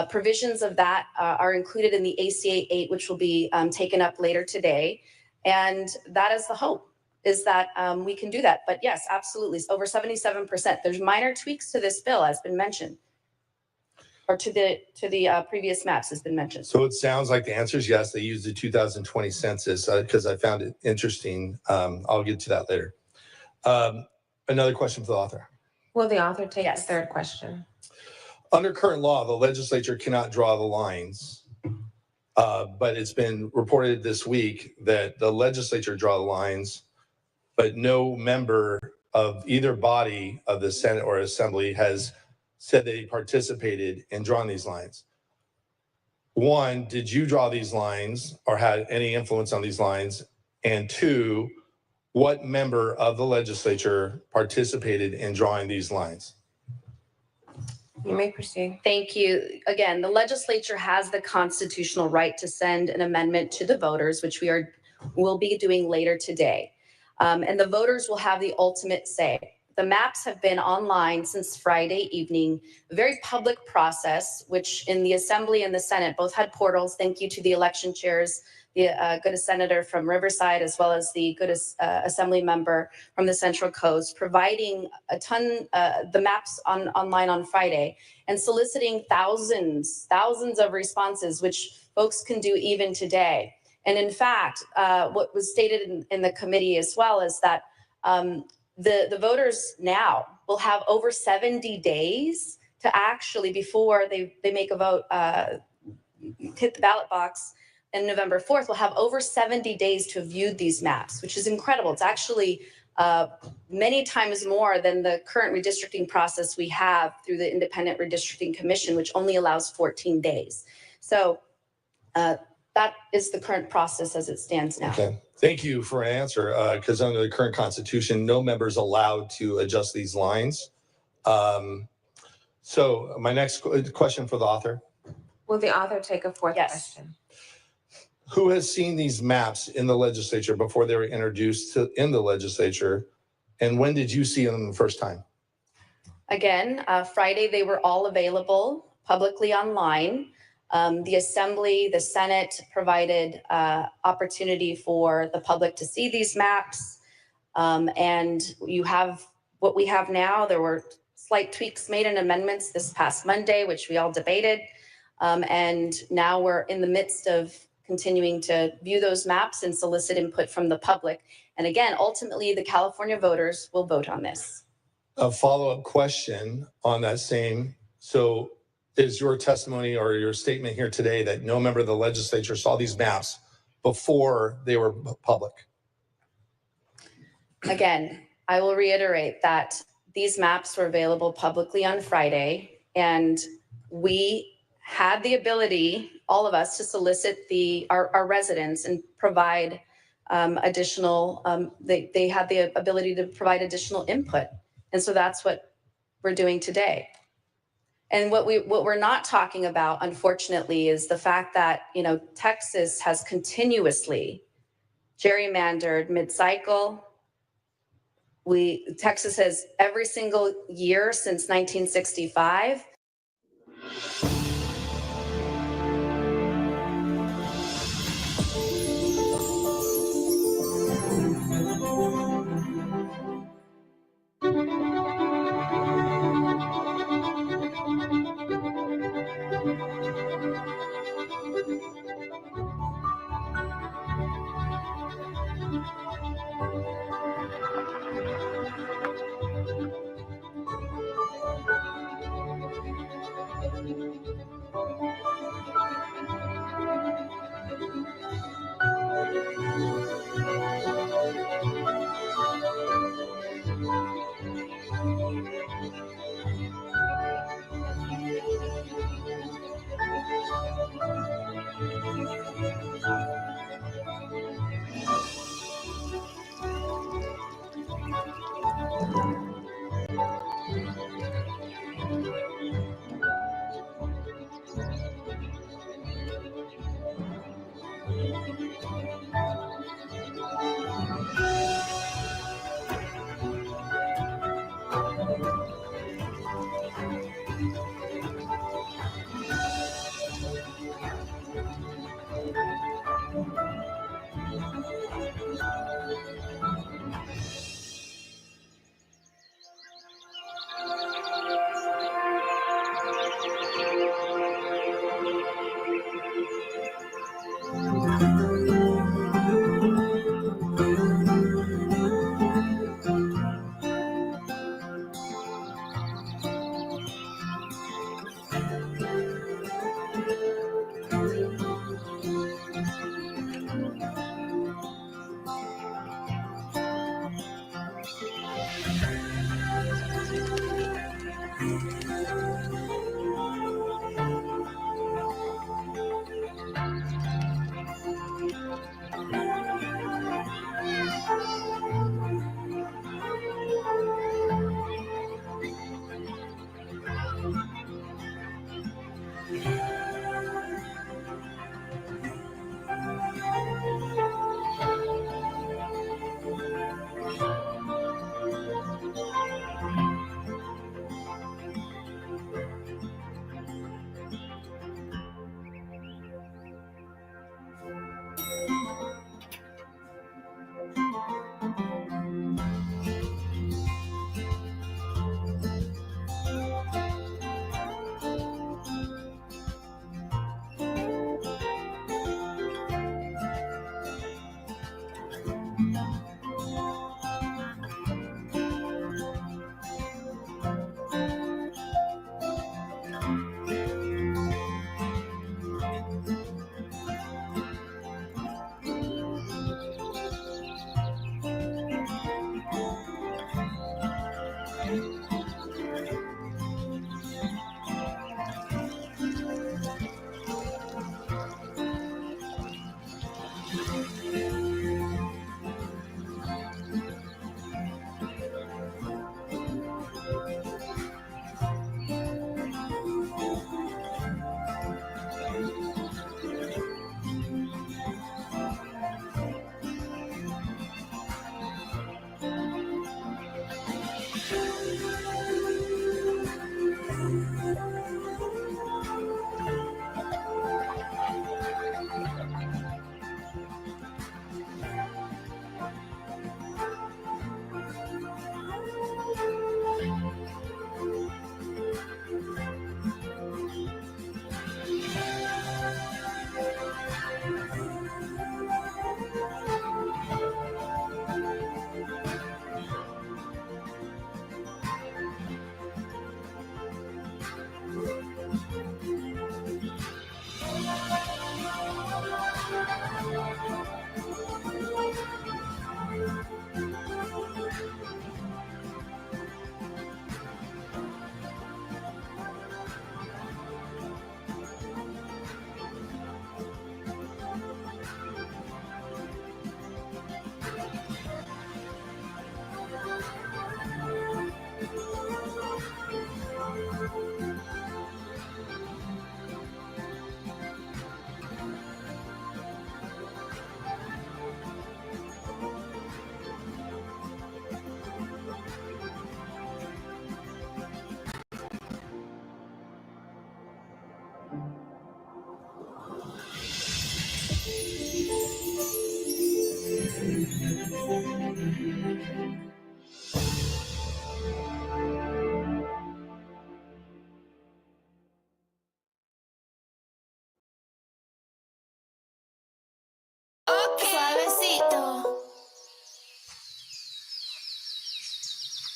Speaker 8: Provisions of that are included in the ACA 8, which will be taken up later today. And that is the hope, is that we can do that. But yes, absolutely, it's over 77%. There's minor tweaks to this bill, as been mentioned, or to the previous maps has been mentioned.
Speaker 20: So it sounds like the answer is yes. They used the 2020 census because I found it interesting. I'll get to that later. Another question for the author.
Speaker 16: Will the author take the third question?
Speaker 20: Under current law, the legislature cannot draw the lines, but it's been reported this week that the legislature draw the lines, but no member of either body of the Senate or Assembly has said that he participated in drawing these lines. One, did you draw these lines or had any influence on these lines? And two, what member of the legislature participated in drawing these lines?
Speaker 16: You may proceed.
Speaker 8: Thank you. Again, the legislature has the constitutional right to send an amendment to the voters, which will be doing later today. And the voters will have the ultimate say. The maps have been online since Friday evening, a very public process, which in the Assembly and the Senate both had portals. Thank you to the election chairs, the good senator from Riverside, as well as the good Assembly member from the Central Coast, providing a ton, the maps online on Friday, and soliciting thousands of responses, which folks can do even today. And in fact, what was stated in the committee as well is that the voters now will have over 70 days to actually, before they make a vote, hit the ballot box on November 4th, will have over 70 days to view these maps, which is incredible. It's actually many times more than the current redistricting process we have through the Independent Redistricting Commission, which only allows 14 days. So that is the current process as it stands now.
Speaker 20: Okay, thank you for an answer. Because under the current Constitution, no member is allowed to adjust these lines. So my next question for the author.
Speaker 16: Will the author take a fourth question?
Speaker 20: Who has seen these maps in the legislature before they were introduced in the legislature? And when did you see them the first time?
Speaker 8: Again, Friday, they were all available publicly online. The Assembly, the Senate provided opportunity for the public to see these maps. And you have what we have now. There were slight tweaks made and amendments this past Monday, which we all debated. And now we're in the midst of continuing to view those maps and solicit input from the public. And again, ultimately, the California voters will vote on this.
Speaker 20: A follow-up question on that same. So is your testimony or your statement here today that no member of the legislature saw these maps before they were public?
Speaker 8: Again, I will reiterate that these maps were available publicly on Friday, and we had the ability, all of us, to solicit our residents and provide additional, they had the ability to provide additional input. And so that's what we're doing today. And what we're not talking about, unfortunately, is the fact that, you know, Texas has continuously gerrymandered mid-cycle. Texas has every single year since 1965.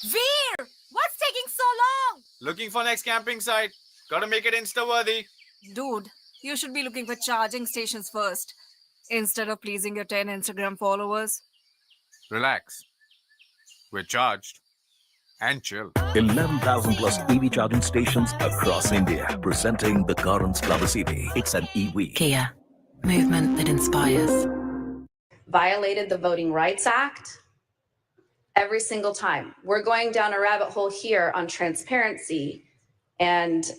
Speaker 21: Veer! What's taking so long?
Speaker 22: Looking for next camping site. Gotta make it Insta-worthy.
Speaker 21: Dude, you should be looking for charging stations first, instead of pleasing your 10 Instagram followers.
Speaker 22: Relax. We're charged. And chill.
Speaker 23: 11,000 plus EV charging stations across India, presenting the Gardens Club City. It's an e-week.
Speaker 1: Kia, movement that inspires.
Speaker 8: Violated the Voting Rights Act every single time. We're going down a rabbit hole here on transparency and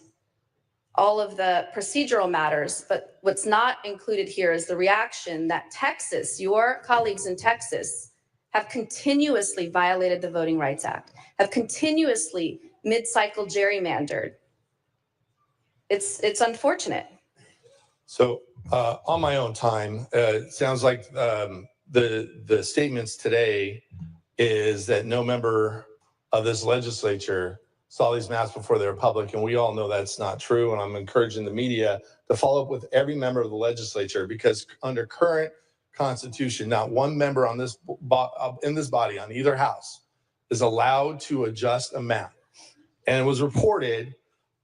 Speaker 8: all of the procedural matters, but what's not included here is the reaction that Texas, your colleagues in Texas, have continuously violated the Voting Rights Act, have continuously mid-cycle gerrymandered. It's unfortunate.
Speaker 20: So on my own time, it sounds like the statements today is that no member of this legislature saw these maps before they were public, and we all know that's not true. And I'm encouraging the media to follow up with every member of the legislature, because under current Constitution, not one member on this in this body on either house is allowed to adjust a map. And it was reported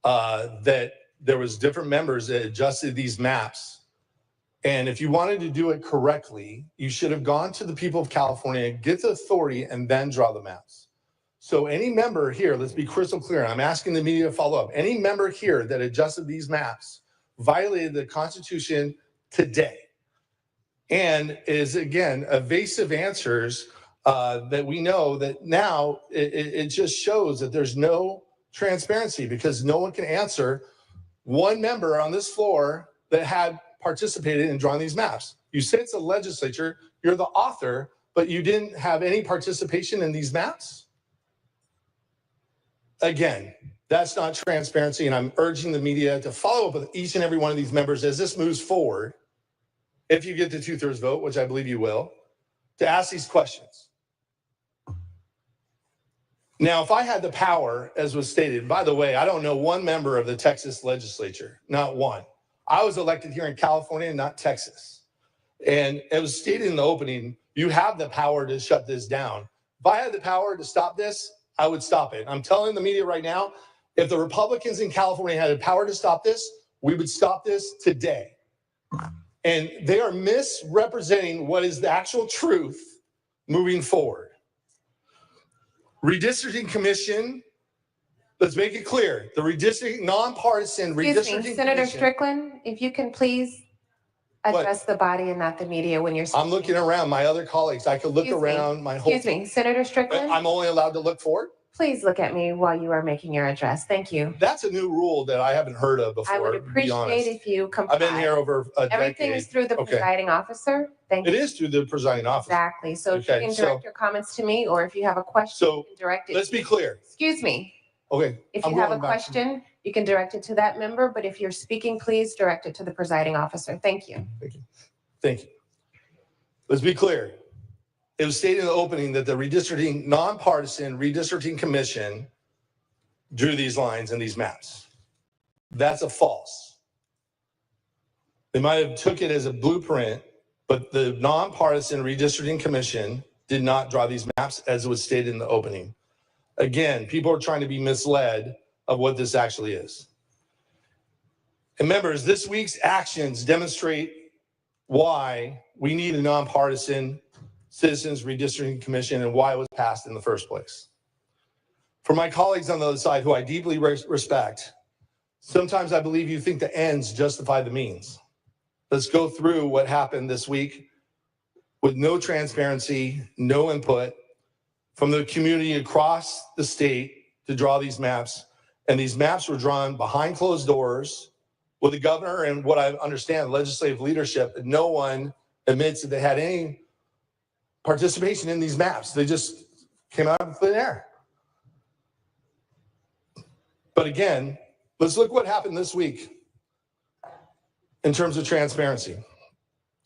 Speaker 20: that there was different members that adjusted these maps. And if you wanted to do it correctly, you should have gone to the people of California, get the authority, and then draw the maps. So any member here, let's be crystal clear, and I'm asking the media to follow up, any member here that adjusted these maps violated the Constitution today, and is, again, evasive answers that we know that now it just shows that there's no transparency, because no one can answer one member on this floor that had participated in drawing these maps. You say it's a legislature, you're the author, but you didn't have any participation in these maps? Again, that's not transparency, and I'm urging the media to follow up with each and every one of these members as this moves forward, if you get the 2/3 vote, which I believe you will, to ask these questions. Now, if I had the power, as was stated, by the way, I don't know one member of the Texas legislature, not one. I was elected here in California, not Texas. And it was stated in the opening, you have the power to shut this down. If I had the power to stop this, I would stop it. I'm telling the media right now, if the Republicans in California had the power to stop this, we would stop this today. And they are misrepresenting what is the actual truth moving forward. Redistricting Commission, let's make it clear, the redistricting, nonpartisan redistricting
Speaker 16: Senator
Speaker 20: Commission.
Speaker 16: Strickland, if you can please address the body and not the media when you're speaking.
Speaker 20: I'm looking around my other colleagues. I could look around my whole.
Speaker 16: Excuse me, Senator Strickland.
Speaker 20: I'm only allowed to look forward?
Speaker 16: Please look at me while you are making your address. Thank you.
Speaker 20: That's a new rule that I haven't heard of before.
Speaker 16: I would
Speaker 20: to be honest.
Speaker 16: appreciate if you comply.
Speaker 20: I've been here over a decade.
Speaker 16: Everything is through the
Speaker 20: Okay.
Speaker 16: presiding officer. Thank you.
Speaker 20: It is through the presiding officer.
Speaker 16: Exactly. So if you
Speaker 20: Okay,
Speaker 16: can
Speaker 20: so-
Speaker 16: direct your comments to me, or if you have a question, you can direct it.
Speaker 20: Let's be clear.
Speaker 16: Excuse me.
Speaker 20: Okay.
Speaker 16: If
Speaker 20: I'm
Speaker 16: you have a
Speaker 20: going back.
Speaker 16: question, you can direct it to that member, but if you're speaking, please direct it to the presiding officer. Thank you.
Speaker 20: Thank you. Let's be clear. It was stated in the opening that the redistricting, nonpartisan redistricting commission drew these lines and these maps. That's a false. They might have took it as a blueprint, but the nonpartisan redistricting commission did not draw these maps as it was stated in the opening. Again, people are trying to be misled of what this actually is. And members, this week's actions demonstrate why we need a nonpartisan Citizens Redistricting Commission and why it was passed in the first place. For my colleagues on the other side, who I deeply respect, sometimes I believe you think the ends justify the means. Let's go through what happened this week with no transparency, no input from the community across the state to draw these maps. And these maps were drawn behind closed doors with the governor and, what I understand, legislative leadership. And no one admits that they had any participation in these maps. They just came out of thin air. But again, let's look what happened this week in terms of transparency.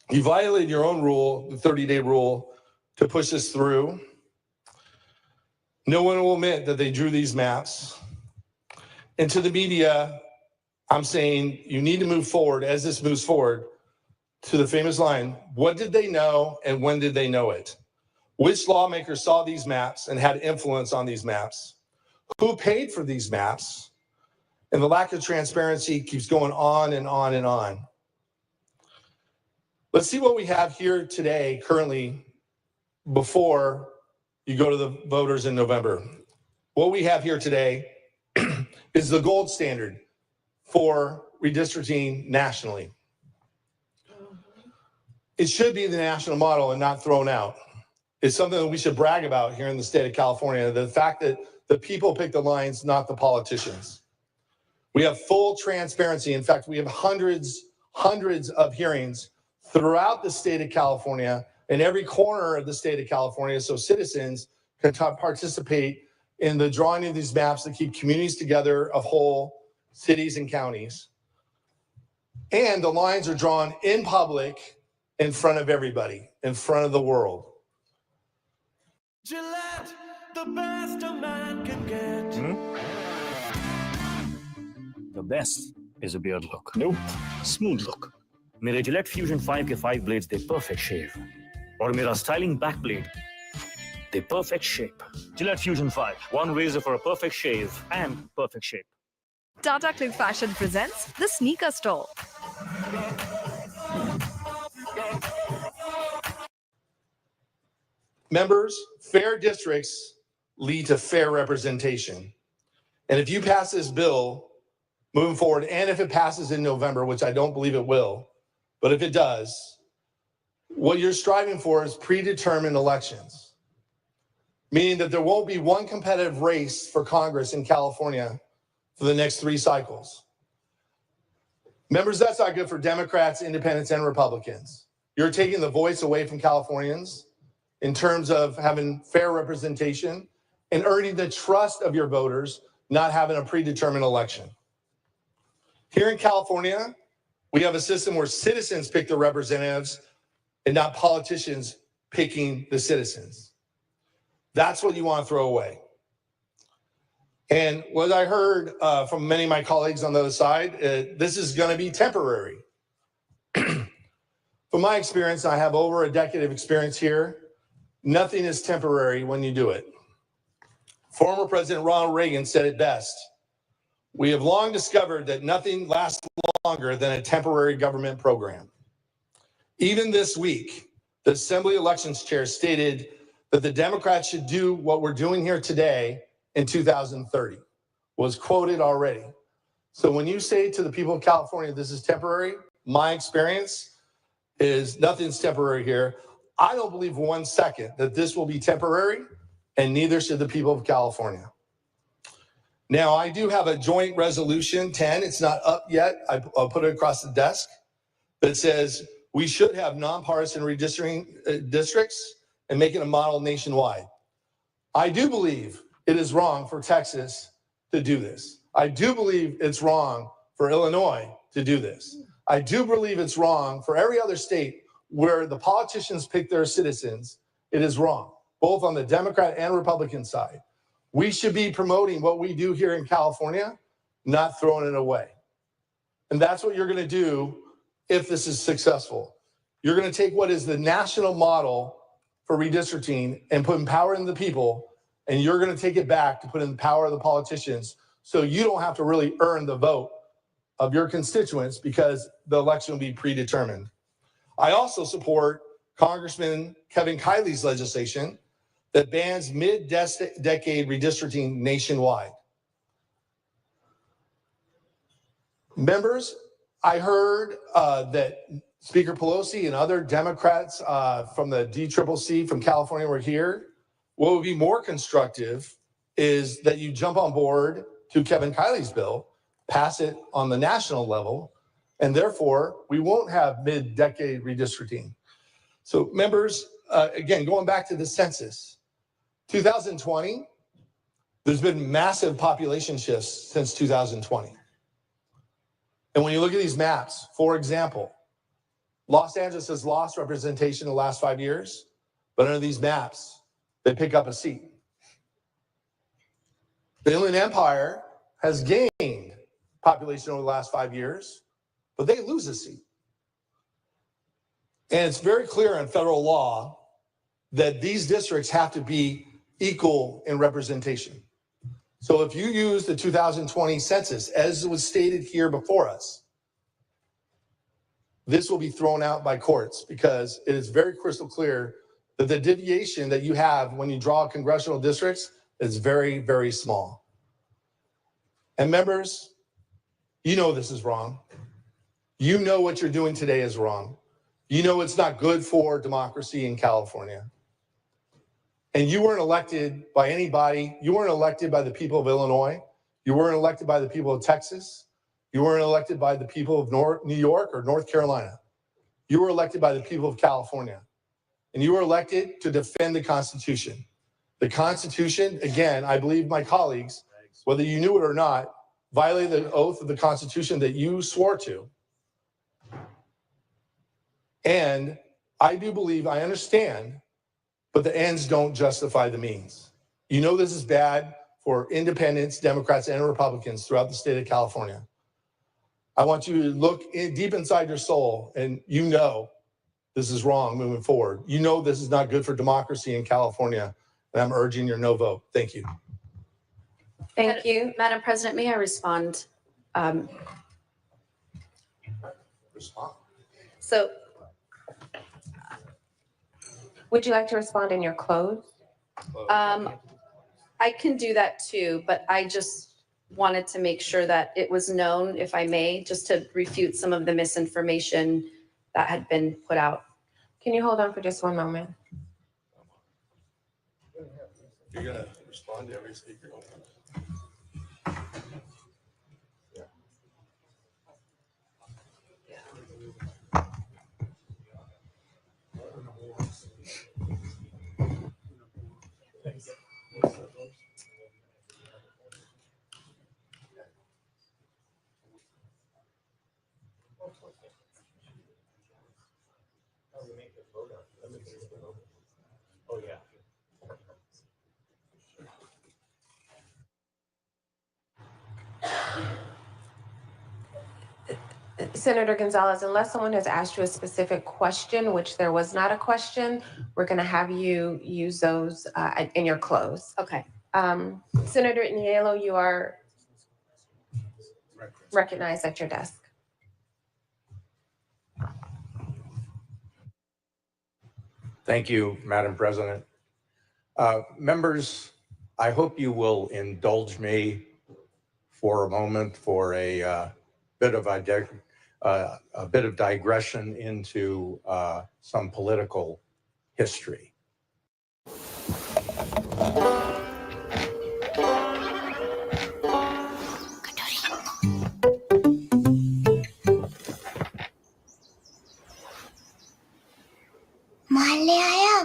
Speaker 20: You violated your own rule, the 30-day rule, to push this through. No one will admit that they drew these maps. And to the media, I'm saying you need to move forward as this moves forward to the famous line, what did they know and when did they know it? Which lawmakers saw these maps and had influence on these maps? Who paid for these maps? And the lack of transparency keeps going on and on and on. Let's see what we have here today, currently, before you go to the voters in November. What we have here today is the gold standard for redistricting nationally. It should be the national model and not thrown out. It's something that we should brag about here in the state of California, the fact that the people pick the lines, not the politicians. We have full transparency. In fact, we have hundreds of hearings throughout the state of California, in every corner of the state of California, so citizens can participate in the drawing of these maps that keep communities together of whole cities and counties. And the lines are drawn in public, in front of everybody, in front of the world.
Speaker 5: Gillette, the best a man can get.
Speaker 6: The best is a beard look. Nope. Smooth look. मेरे Gillette Fusion 5 के 5 blades they perfect shave. और मेरा styling back blade they perfect shape. Gillette Fusion 5, one razor for a perfect shave and perfect shape.
Speaker 21: Tata Click Fashion presents the Sneaker Store.
Speaker 20: Members, fair districts lead to fair representation. And if you pass this bill moving forward, and if it passes in November, which I don't believe it will, but if it does, what you're striving for is predetermined elections, meaning that there won't be one competitive race for Congress in California for the next 3 cycles. Members, that's not good for Democrats, independents, and Republicans. You're taking the voice away from Californians in terms of having fair representation and earning the trust of your voters, not having a predetermined election. Here in California, we have a system where citizens pick the representatives and not politicians picking the citizens. That's what you want to throw away. And what I heard from many of my colleagues on the other side, this is going to be temporary. From my experience, I have over a decade of experience here. Nothing is temporary when you do it. Former President Ronald Reagan said it best. We have long discovered that nothing lasts longer than a temporary government program. Even this week, the Assembly Elections Chair stated that the Democrats should do what we're doing here today in 2030, was quoted already. So when you say to the people of California, this is temporary, my experience is nothing's temporary here. I don't believe 1 second that this will be temporary, and neither should the people of California. Now, I do have a joint resolution 10. It's not up yet. I'll put it across the desk that says we should have nonpartisan redistricting districts and make it a model nationwide. I do believe it is wrong for Texas to do this. I do believe it's wrong for Illinois to do this. I do believe it's wrong for every other state where the politicians pick their citizens. It is wrong, both on the Democrat and Republican side. We should be promoting what we do here in California, not throwing it away. And that's what you're going to do if this is successful. You're going to take what is the national model for redistricting and put power in the people, and you're going to take it back to put in the power of the politicians so you don't have to really earn the vote of your constituents because the election will be predetermined. I also support Congressman Kevin Kiley's legislation that bans mid-decade redistricting nationwide. Members, I heard that Speaker Pelosi and other Democrats from the DCCC from California were here. What would be more constructive is that you jump on board to Kevin Kiley's bill, pass it on the national level, and therefore we won't have mid-decade redistricting. So members, again, going back to the census, 2020, there's been massive population shifts since 2020. And when you look at these maps, for example, Los Angeles has lost representation in the last 5 years, but under these maps, they pick up a seat. The Inland Empire has gained population over the last 5 years, but they lose a seat. And it's very clear in federal law that these districts have to be equal in representation. So if you use the 2020 census, as was stated here before us, this will be thrown out by courts because it is very crystal clear that the deviation that you have when you draw congressional districts is very, very small. And members, you know this is wrong. You know what you're doing today is wrong. You know it's not good for democracy in California. And you weren't elected by anybody. You weren't elected by the people of Illinois. You weren't elected by the people of Texas. You weren't elected by the people of New York or North Carolina. You were elected by the people of California. And you were elected to defend the Constitution. The Constitution, again, I believe my colleagues, whether you knew it or not, violated the oath of the Constitution that you swore to. And I do believe, I understand, but the ends don't justify the means. You know this is bad for independents, Democrats, and Republicans throughout the state of California. I want you to look deep inside your soul, and you know this is wrong moving forward. You know this is not good for democracy in California, and I'm urging your no vote. Thank you.
Speaker 16: Thank you.
Speaker 8: Madam President, may I respond? So,
Speaker 16: Would you like to respond in your close?
Speaker 8: I can do that too, but I just wanted to make sure that it was known, if I may, just to refute some of the misinformation that had been put out.
Speaker 16: Can you hold on for just one moment?
Speaker 20: You're going to respond to every speaker? Oh, yeah.
Speaker 16: Senator Gonzalez, unless someone has asked you a specific question, which there was not a question, we're going to have you use those in your close.
Speaker 8: Okay.
Speaker 16: Senator Nielo, you are recognized at your desk.
Speaker 9: Thank you, Madam President. Members, I hope you will indulge me for a moment for a bit of digression into some political history.
Speaker 2: माल ले आया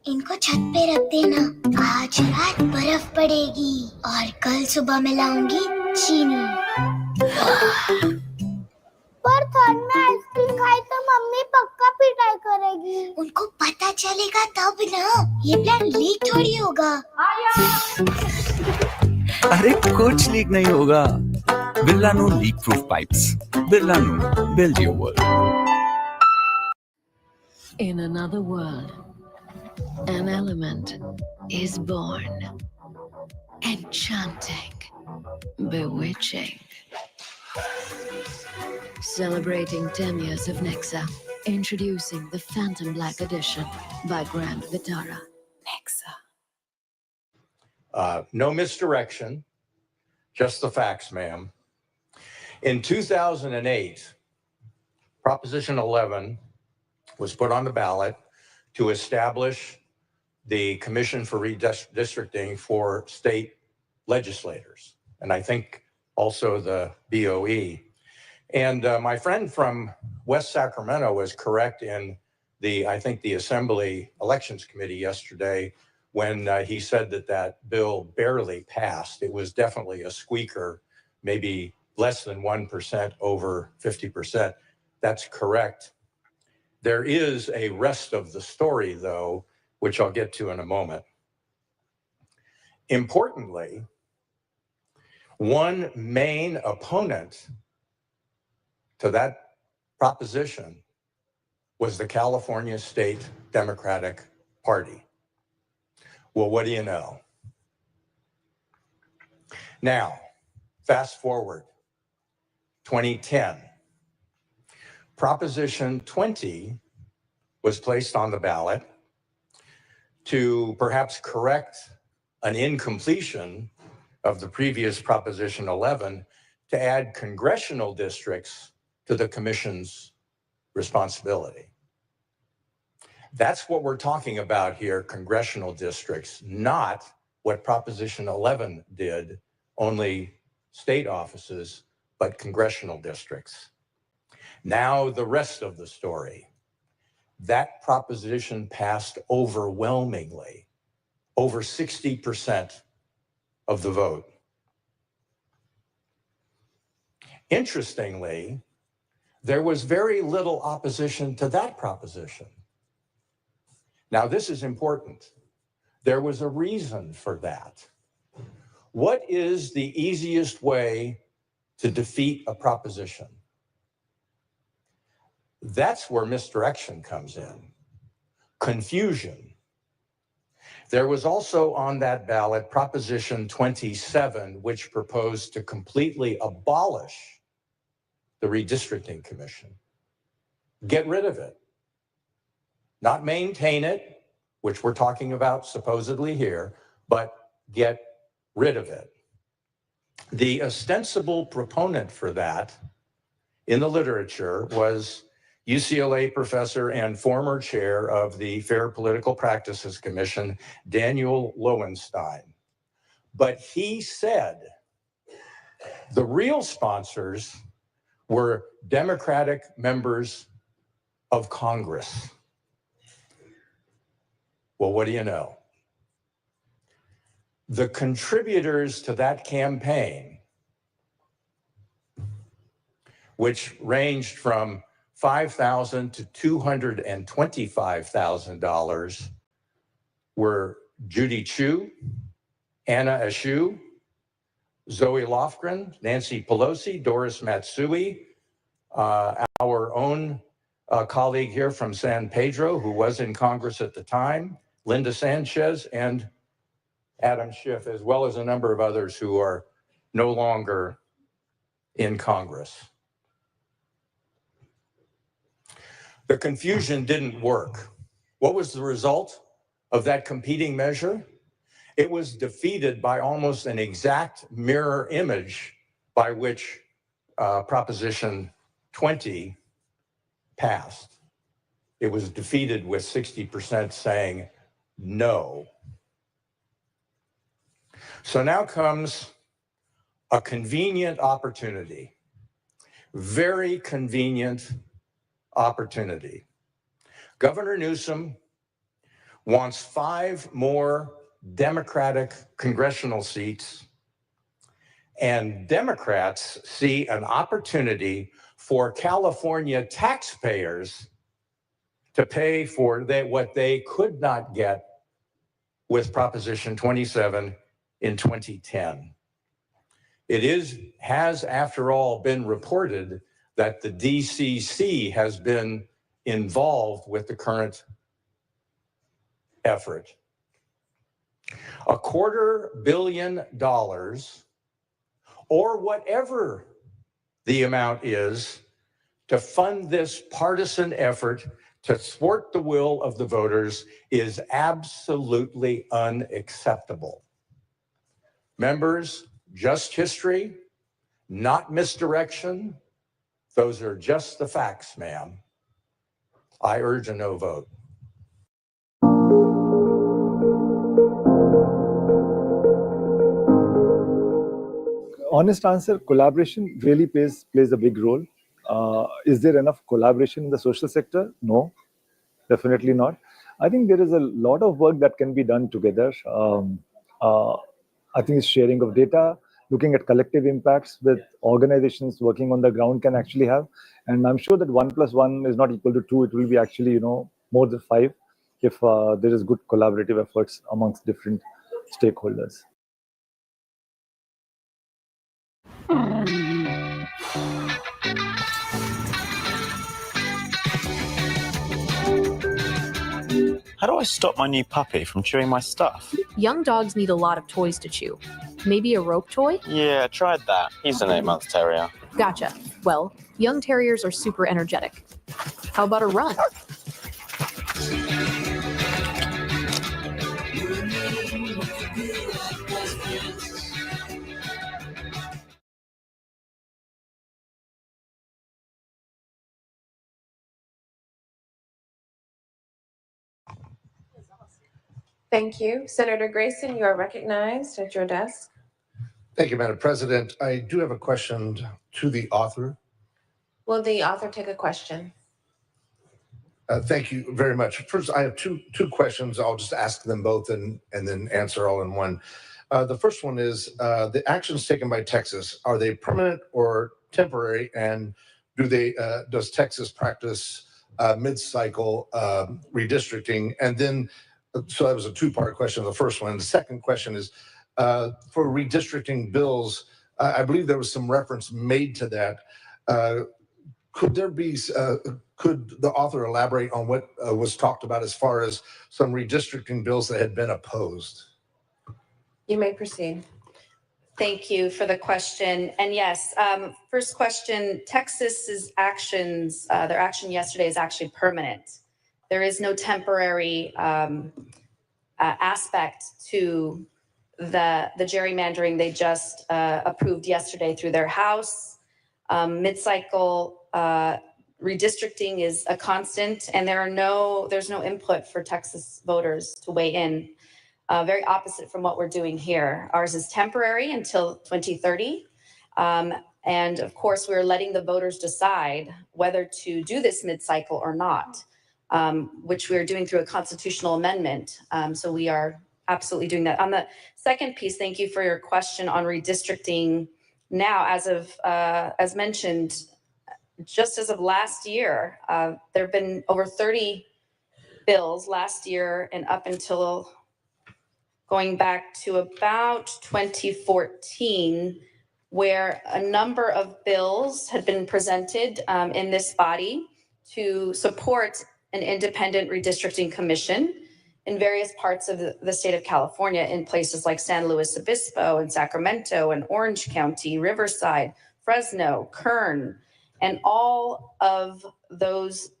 Speaker 2: इनको छत पे रख देना आज रात बर्फ पड़ेगी और कल सुबह मैं लाऊंगी चीनी पर ठंड में आइसक्रीम खाई तो मम्मी पक्का पिटाई करेगी उनको पता चलेगा तब ना ये प्लान लीक थोड़ी होगा
Speaker 23: अरे कुछ लीक नहीं होगा BirlaNu leak proof pipes BirlaNu build your world
Speaker 1: In another world, an element is born. Enchanting, bewitching. Celebrating 10 years of Nexa, introducing the Phantom Black Edition by Grand Vitara. Nexa.
Speaker 9: No misdirection, just the facts, ma'am. In 2008, Proposition 11 was put on the ballot to establish the Commission for Redistricting for state legislators, and I think also the BOE. And my friend from West Sacramento was correct in I think the Assembly Elections Committee yesterday when he said that bill barely passed. It was definitely a squeaker, maybe less than 1% over 50%. That's correct. There is a rest of the story, though, which I'll get to in a moment. Importantly, one main opponent to that proposition was the California State Democratic Party. Well, what do you know? Now, fast forward, 2010. Proposition 20 was placed on the ballot to perhaps correct an incompletion of the previous Proposition 11 to add congressional districts to the commission's responsibility. That's what we're talking about here, congressional districts, not what Proposition 11 did, only state offices, but congressional districts. Now the rest of the story. That proposition passed overwhelmingly, over 60% of the vote. Interestingly, there was very little opposition to that proposition. Now, this is important. There was a reason for that. What is the easiest way to defeat a proposition? That's where misdirection comes in. Confusion. There was also on that ballot Proposition 27, which proposed to completely abolish the Redistricting Commission. Get rid of it. Not maintain it, which we're talking about supposedly here, but get rid of it. The ostensible proponent for that in the literature was UCLA professor and former chair of the Fair Political Practices Commission, Daniel Lowenstein. But he said the real sponsors were Democratic members of Congress. Well, what do you know? The contributors to that campaign, which ranged from $5,000 to $225,000, were Judy Chu, Anna Eshoo, Zoe Lofgren, Nancy Pelosi, Doris Matsui, our own colleague here from San Pedro, who was in Congress at the time, Linda Sanchez, and Adam Schiff, as well as a number of others who are no longer in Congress. The confusion didn't work. What was the result of that competing measure? It was defeated by almost an exact mirror image by which Proposition 20 passed. It was defeated with 60% saying no. So now comes a convenient opportunity, very convenient opportunity. Governor Newsom wants 5 more Democratic congressional seats, and Democrats see an opportunity for California taxpayers to pay for what they could not get with Proposition 27 in 2010. It has, after all, been reported that the DCC has been involved with the current effort. $250 million, or whatever the amount is, to fund this partisan effort to thwart the will of the voters is absolutely unacceptable. Members, just history, not misdirection. Those are just the facts, ma'am. I urge a no vote.
Speaker 3: Honest answer, collaboration really plays a big role. Is there enough collaboration in the social sector? No, definitely not. I think there is a lot of work that can be done together. I think it's sharing of data, looking at collective impacts with organizations working on the ground can actually have. And I'm sure that 1 + 1 is not equal to 2. It will be actually, more than 5 if there is good collaborative efforts amongst different stakeholders.
Speaker 4: How do I stop my new puppy from chewing my stuff?
Speaker 7: Young dogs need a lot of toys to chew. Maybe a rope toy?
Speaker 4: Yeah, I tried that. He's an 8-month terrier.
Speaker 7: Gotcha. Well, young terriers are super energetic. How about a run?
Speaker 16: Thank you. Senator Grayson, you are recognized at your desk.
Speaker 20: Thank you, Madam President. I do have a question to the author.
Speaker 16: Will the author take a question?
Speaker 20: Thank you very much. First, I have two questions. I'll just ask them both and then answer all in one. The first one is the actions taken by Texas, are they permanent or temporary? And does Texas practice mid-cycle redistricting? And then, so that was a two-part question, the first one. The second question is, for redistricting bills, I believe there was some reference made to that. Could the author elaborate on what was talked about as far as some redistricting bills that had been opposed?
Speaker 16: You may proceed.
Speaker 8: Thank you for the question. And yes, first question, Texas's actions, their action yesterday is actually permanent. There is no temporary aspect to the gerrymandering they just approved yesterday through their House. Mid-cycle redistricting is a constant, and there's no input for Texas voters to weigh in. Very opposite from what we're doing here. Ours is temporary until 2030. And of course, we're letting the voters decide whether to do this mid-cycle or not, which we are doing through a constitutional amendment. So we are absolutely doing that. On the second piece, thank you for your question on redistricting. Now, as mentioned, just as of last year, there have been over 30 bills last year and up until going back to about 2014, where a number of bills had been presented in this body to support an independent redistricting commission in various parts of the state of California, in places like San Luis Obispo and Sacramento and Orange County, Riverside, Fresno, Kern, and all of those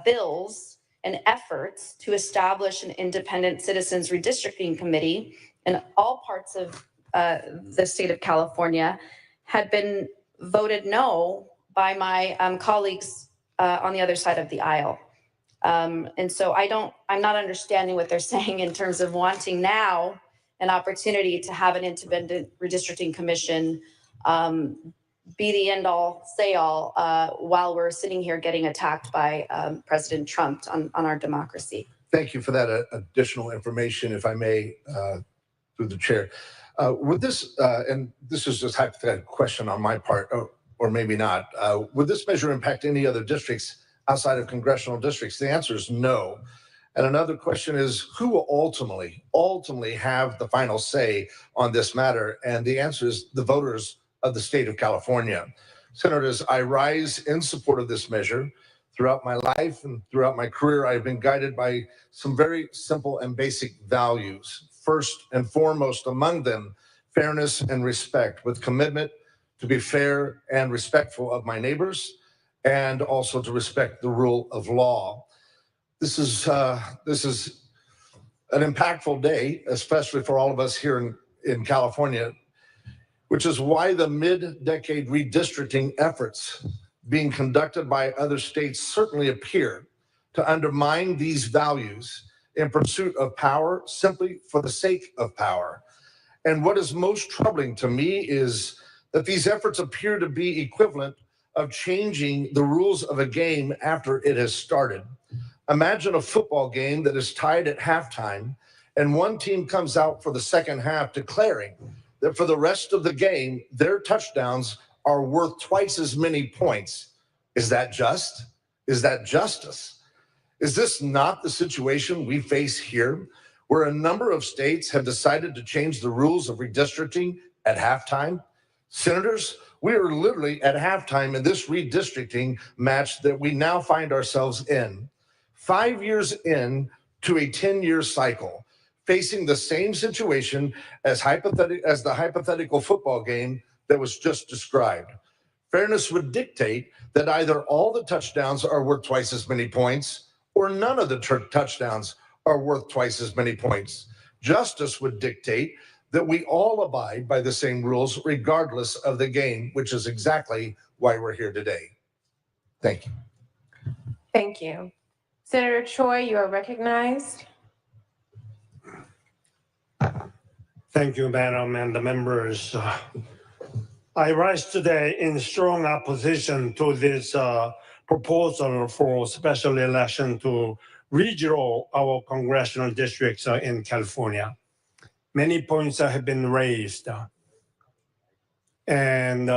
Speaker 8: bills and efforts to establish an independent citizens redistricting committee in all parts of the state of California had been voted no by my colleagues on the other side of the aisle. And so I'm not understanding what they're saying in terms of wanting now an opportunity to have an independent redistricting commission be the end all, say all, while we're sitting here getting attacked by President Trump on our democracy.
Speaker 20: Thank you for that additional information, if I may, through the chair. Would this, and this is just a hypothetical question on my part, or maybe not, would this measure impact any other districts outside of congressional districts? The answer is no. And another question is, who will ultimately have the final say on this matter? And the answer is the voters of the state of California. Senators, I rise in support of this measure. Throughout my life and throughout my career, I've been guided by some very simple and basic values. First and foremost among them, fairness and respect, with commitment to be fair and respectful of my neighbors, and also to respect the rule of law. This is an impactful day, especially for all of us here in California, which is why the mid-decade redistricting efforts being conducted by other states certainly appear to undermine these values in pursuit of power simply for the sake of power. And what is most troubling to me is that these efforts appear to be equivalent of changing the rules of a game after it has started. Imagine a football game that is tied at halftime, and one team comes out for the second half declaring that for the rest of the game, their touchdowns are worth twice as many points. Is that just? Is that justice? Is this not the situation we face here, where a number of states have decided to change the rules of redistricting at halftime? Senators, we are literally at halftime in this redistricting match that we now find ourselves in. 5 years in to a 10-year cycle, facing the same situation as the hypothetical football game that was just described. Fairness would dictate that either all the touchdowns are worth twice as many points or none of the touchdowns are worth twice as many points. Justice would dictate that we all abide by the same rules regardless of the game, which is exactly why we're here today. Thank you.
Speaker 16: Thank you. Senator Choi, you are recognized.
Speaker 10: Thank you, Madam, and the members. I rise today in strong opposition to this proposal for special election to redraw our congressional districts in California. Many points have been raised. And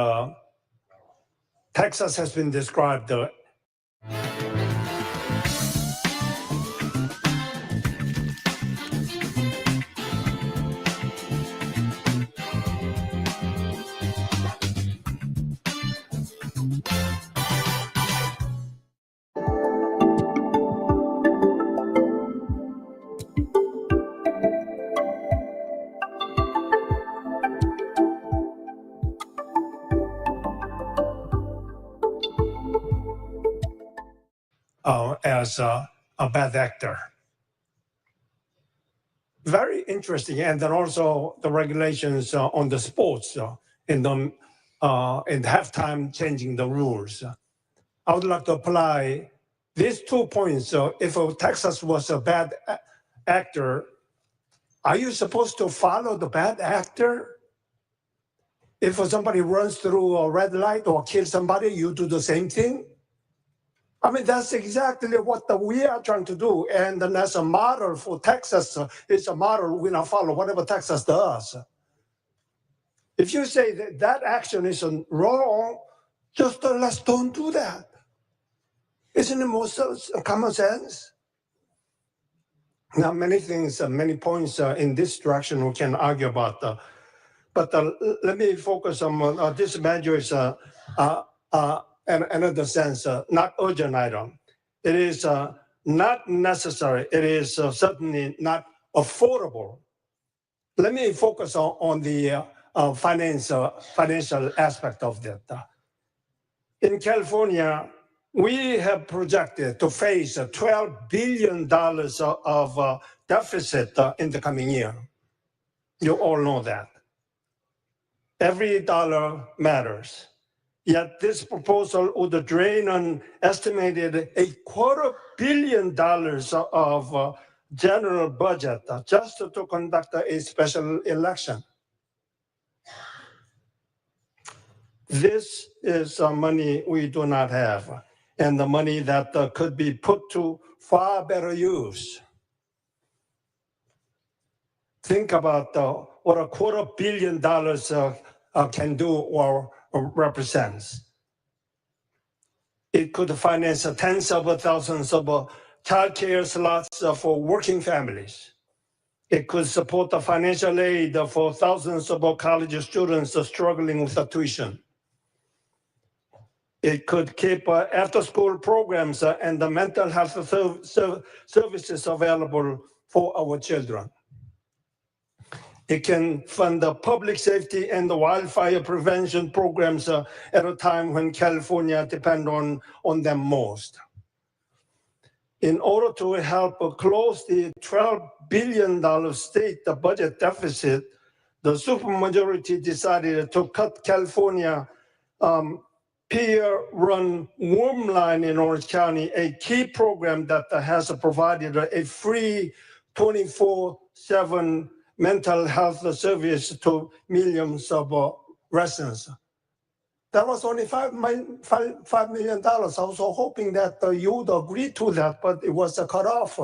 Speaker 10: Texas has been described as a bad actor. Very interesting, and then also the regulations on the sports in halftime changing the rules. I would like to apply these 2 points. If Texas was a bad actor, are you supposed to follow the bad actor? If somebody runs through a red light or kills somebody, you do the same thing? I mean, that's exactly what we are trying to do. And then as a model for Texas, it's a model we're going to follow, whatever Texas does. If you say that action is wrong, just let's don't do that. Isn't it more common sense? Now, many things, many points in this direction we can argue about. But let me focus on this measure is in another sense, not urgent item. It is not necessary. It is certainly not affordable. Let me focus on the financial aspect of that. In California, we have projected to face $12 billion of deficit in the coming year. You all know that. Every dollar matters. Yet this proposal would drain an estimated $250 million of general budget just to conduct a special election. This is money we do not have, and the money that could be put to far better use. Think about what $250 million can do or represents. It could finance tens of thousands of child care slots for working families. It could support the financial aid for thousands of college students struggling with the tuition. It could keep after-school programs and the mental health services available for our children. It can fund the public safety and the wildfire prevention programs at a time when California depends on them most. In order to help close the $12 billion state budget deficit, the supermajority decided to cut California peer-run Womb Line in Orange County, a key program that has provided a free 24/7 mental health service to millions of residents. That was only $5 million. I was hoping that you would agree to that, but it was cut off.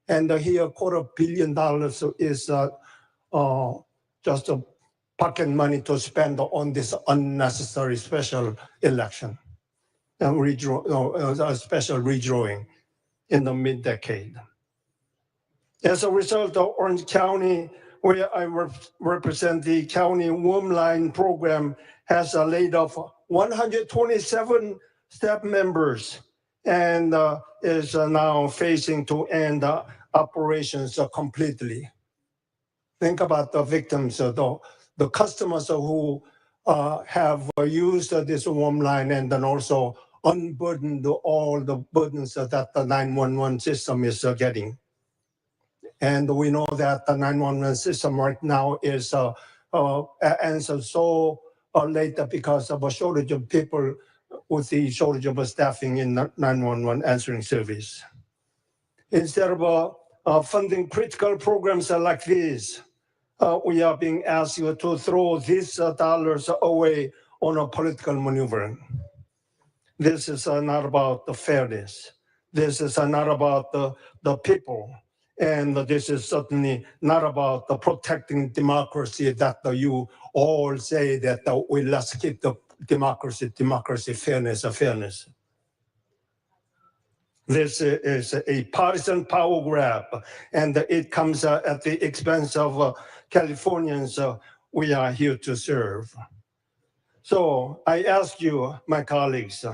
Speaker 10: And here, $250 million is just pocket money to spend on this unnecessary special election and a special redrawing in the mid-decade. As a result, Orange County, where I represent the county Womb Line program, has laid off 127 staff members and is now facing to end operations completely. Think about the victims, the customers who have used this warm line and then also unburdened all the burdens that the 911 system is getting. And we know that the 911 system right now is answered so late because of a shortage of people with the shortage of staffing in 911 answering service. Instead of funding critical programs like these, we are being asked to throw these dollars away on a political maneuver. This is not about the fairness. This is not about the people. And this is certainly not about the protecting democracy that you all say that we let's keep the democracy, fairness. This is a partisan power grab, and it comes at the expense of Californians we are here to serve. So I ask you, my colleagues,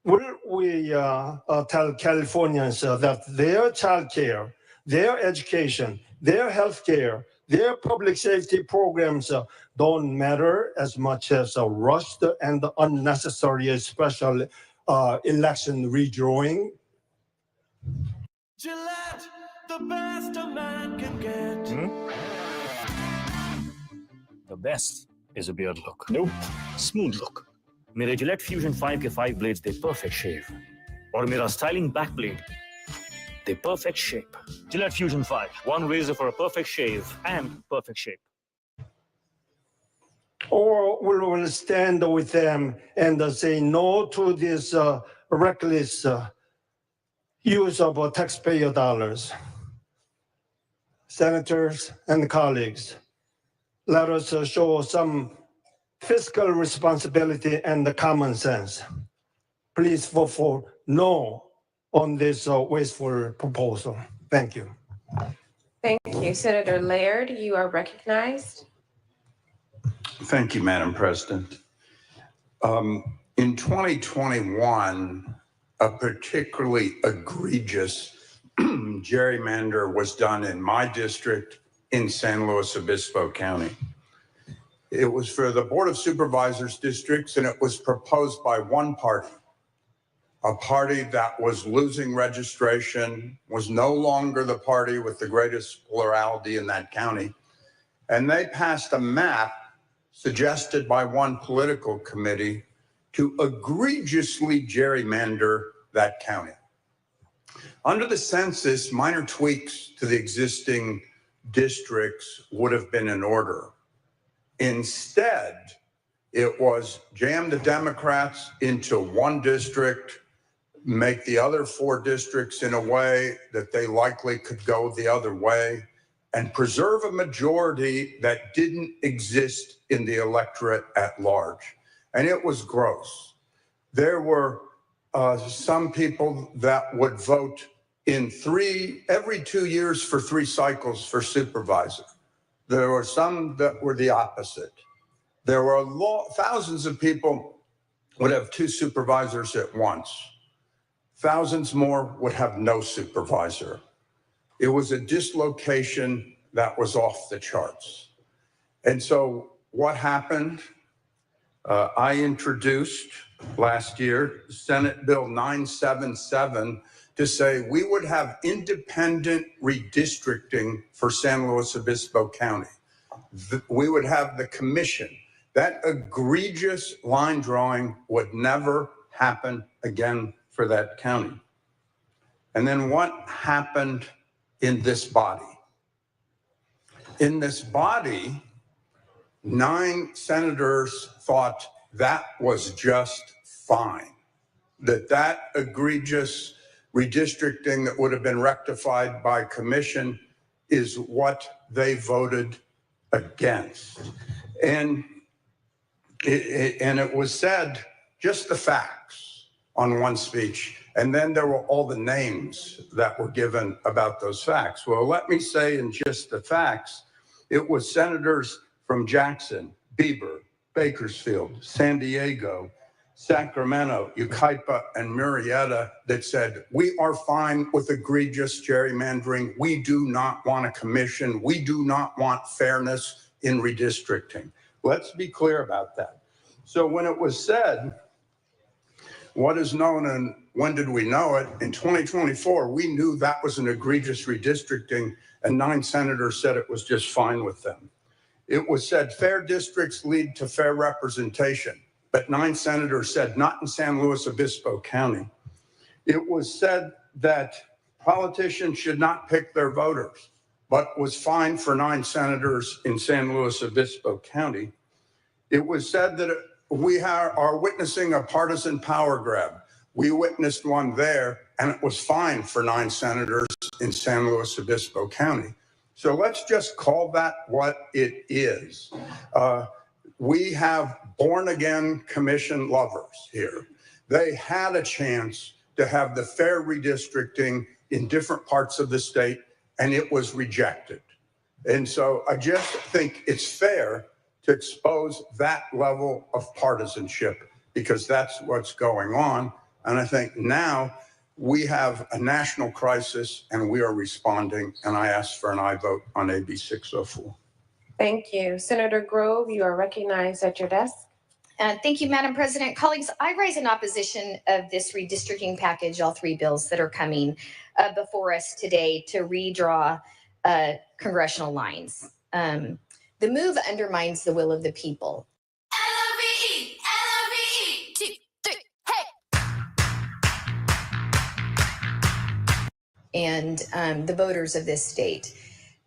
Speaker 10: will we tell Californians that their child care, their education, their health care, their public safety programs don't matter as much as a rushed and unnecessary special election redrawing?
Speaker 5: Gillette, the best a man can get.
Speaker 6: The best is a beard look. Nope. Smooth look. मेरे Gillette Fusion 5 के 5 blades they perfect shave. और मेरा styling back blade they perfect shape. Gillette Fusion 5, one razor for a perfect shave and perfect shape.
Speaker 10: Or we will stand with them and say no to this reckless use of taxpayer dollars. Senators and colleagues, let us show some fiscal responsibility and common sense. Please vote for no on this wasteful proposal. Thank you.
Speaker 16: Thank you. Senator Laird, you are recognized.
Speaker 11: Thank you, Madam President. In 2021, a particularly egregious gerrymander was done in my district in San Luis Obispo County. It was for the Board of Supervisors districts, and it was proposed by one party, a party that was losing registration, was no longer the party with the greatest plurality in that county. And they passed a map suggested by one political committee to egregiously gerrymander that county. Under the census, minor tweaks to the existing districts would have been in order. Instead, it was jam the Democrats into one district, make the other 4 districts in a way that they likely could go the other way, and preserve a majority that didn't exist in the electorate at large. And it was gross. There were some people that would vote in every 2 years for 3 cycles for supervisor. There were some that were the opposite. There were thousands of people would have 2 supervisors at once. Thousands more would have no supervisor. It was a dislocation that was off the charts. And so what happened? I introduced last year Senate Bill 977 to say we would have independent redistricting for San Luis Obispo County. We would have the commission. That egregious line drawing would never happen again for that county. And then what happened in this body? In this body, 9 senators thought that was just fine, that egregious redistricting that would have been rectified by commission is what they voted against. And it was said, just the facts on one speech. And then there were all the names that were given about those facts. Well, let me say in just the facts, it was senators from Jackson, Beaver, Bakersfield, San Diego, Sacramento, Yucaipa, and Murrieta that said, we are fine with egregious gerrymandering. We do not want a commission. We do not want fairness in redistricting. Let's be clear about that. So when it was said, what is known and when did we know it? In 2024, we knew that was an egregious redistricting, and 9 senators said it was just fine with them. It was said fair districts lead to fair representation, but 9 senators said not in San Luis Obispo County. It was said that politicians should not pick their voters, but was fine for 9 senators in San Luis Obispo County. It was said that we are witnessing a partisan power grab. We witnessed one there, and it was fine for 9 senators in San Luis Obispo County. So let's just call that what it is. We have born-again commission lovers here. They had a chance to have the fair redistricting in different parts of the state, and it was rejected. And so I just think it's fair to expose that level of partisanship, because that's what's going on. And I think now we have a national crisis and we are responding, and I ask for an aye vote on AB 604.
Speaker 16: Thank you. Senator Grove, you are recognized at your desk.
Speaker 12: Thank you, Madam President. Colleagues, I rise in opposition of this redistricting package, all 3 bills that are coming before us today to redraw congressional lines. The move undermines the will of the people.
Speaker 13: LRVE, LRVE, 2, 3, hey!
Speaker 12: And the voters of this state.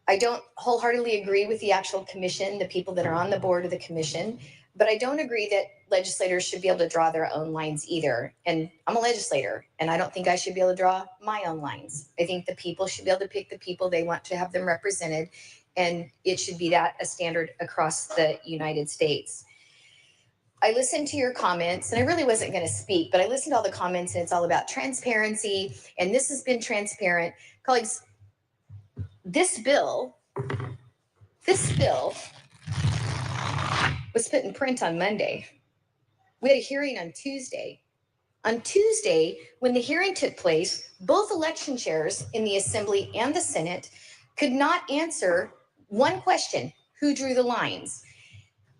Speaker 12: I don't wholeheartedly agree with the actual commission, the people that are on the board of the commission, but I don't agree that legislators should be able to draw their own lines either. And I'm a legislator, and I don't think I should be able to draw my own lines. I think the people should be able to pick the people they want to have them represented, and it should be that a standard across the United States. I listened to your comments, and I really wasn't going to speak, but I listened to all the comments, and it's all about transparency, and this has been transparent. Colleagues, this bill was put in print on Monday. We had a hearing on Tuesday. On Tuesday, when the hearing took place, both election chairs in the Assembly and the Senate could not answer one question: who drew the lines?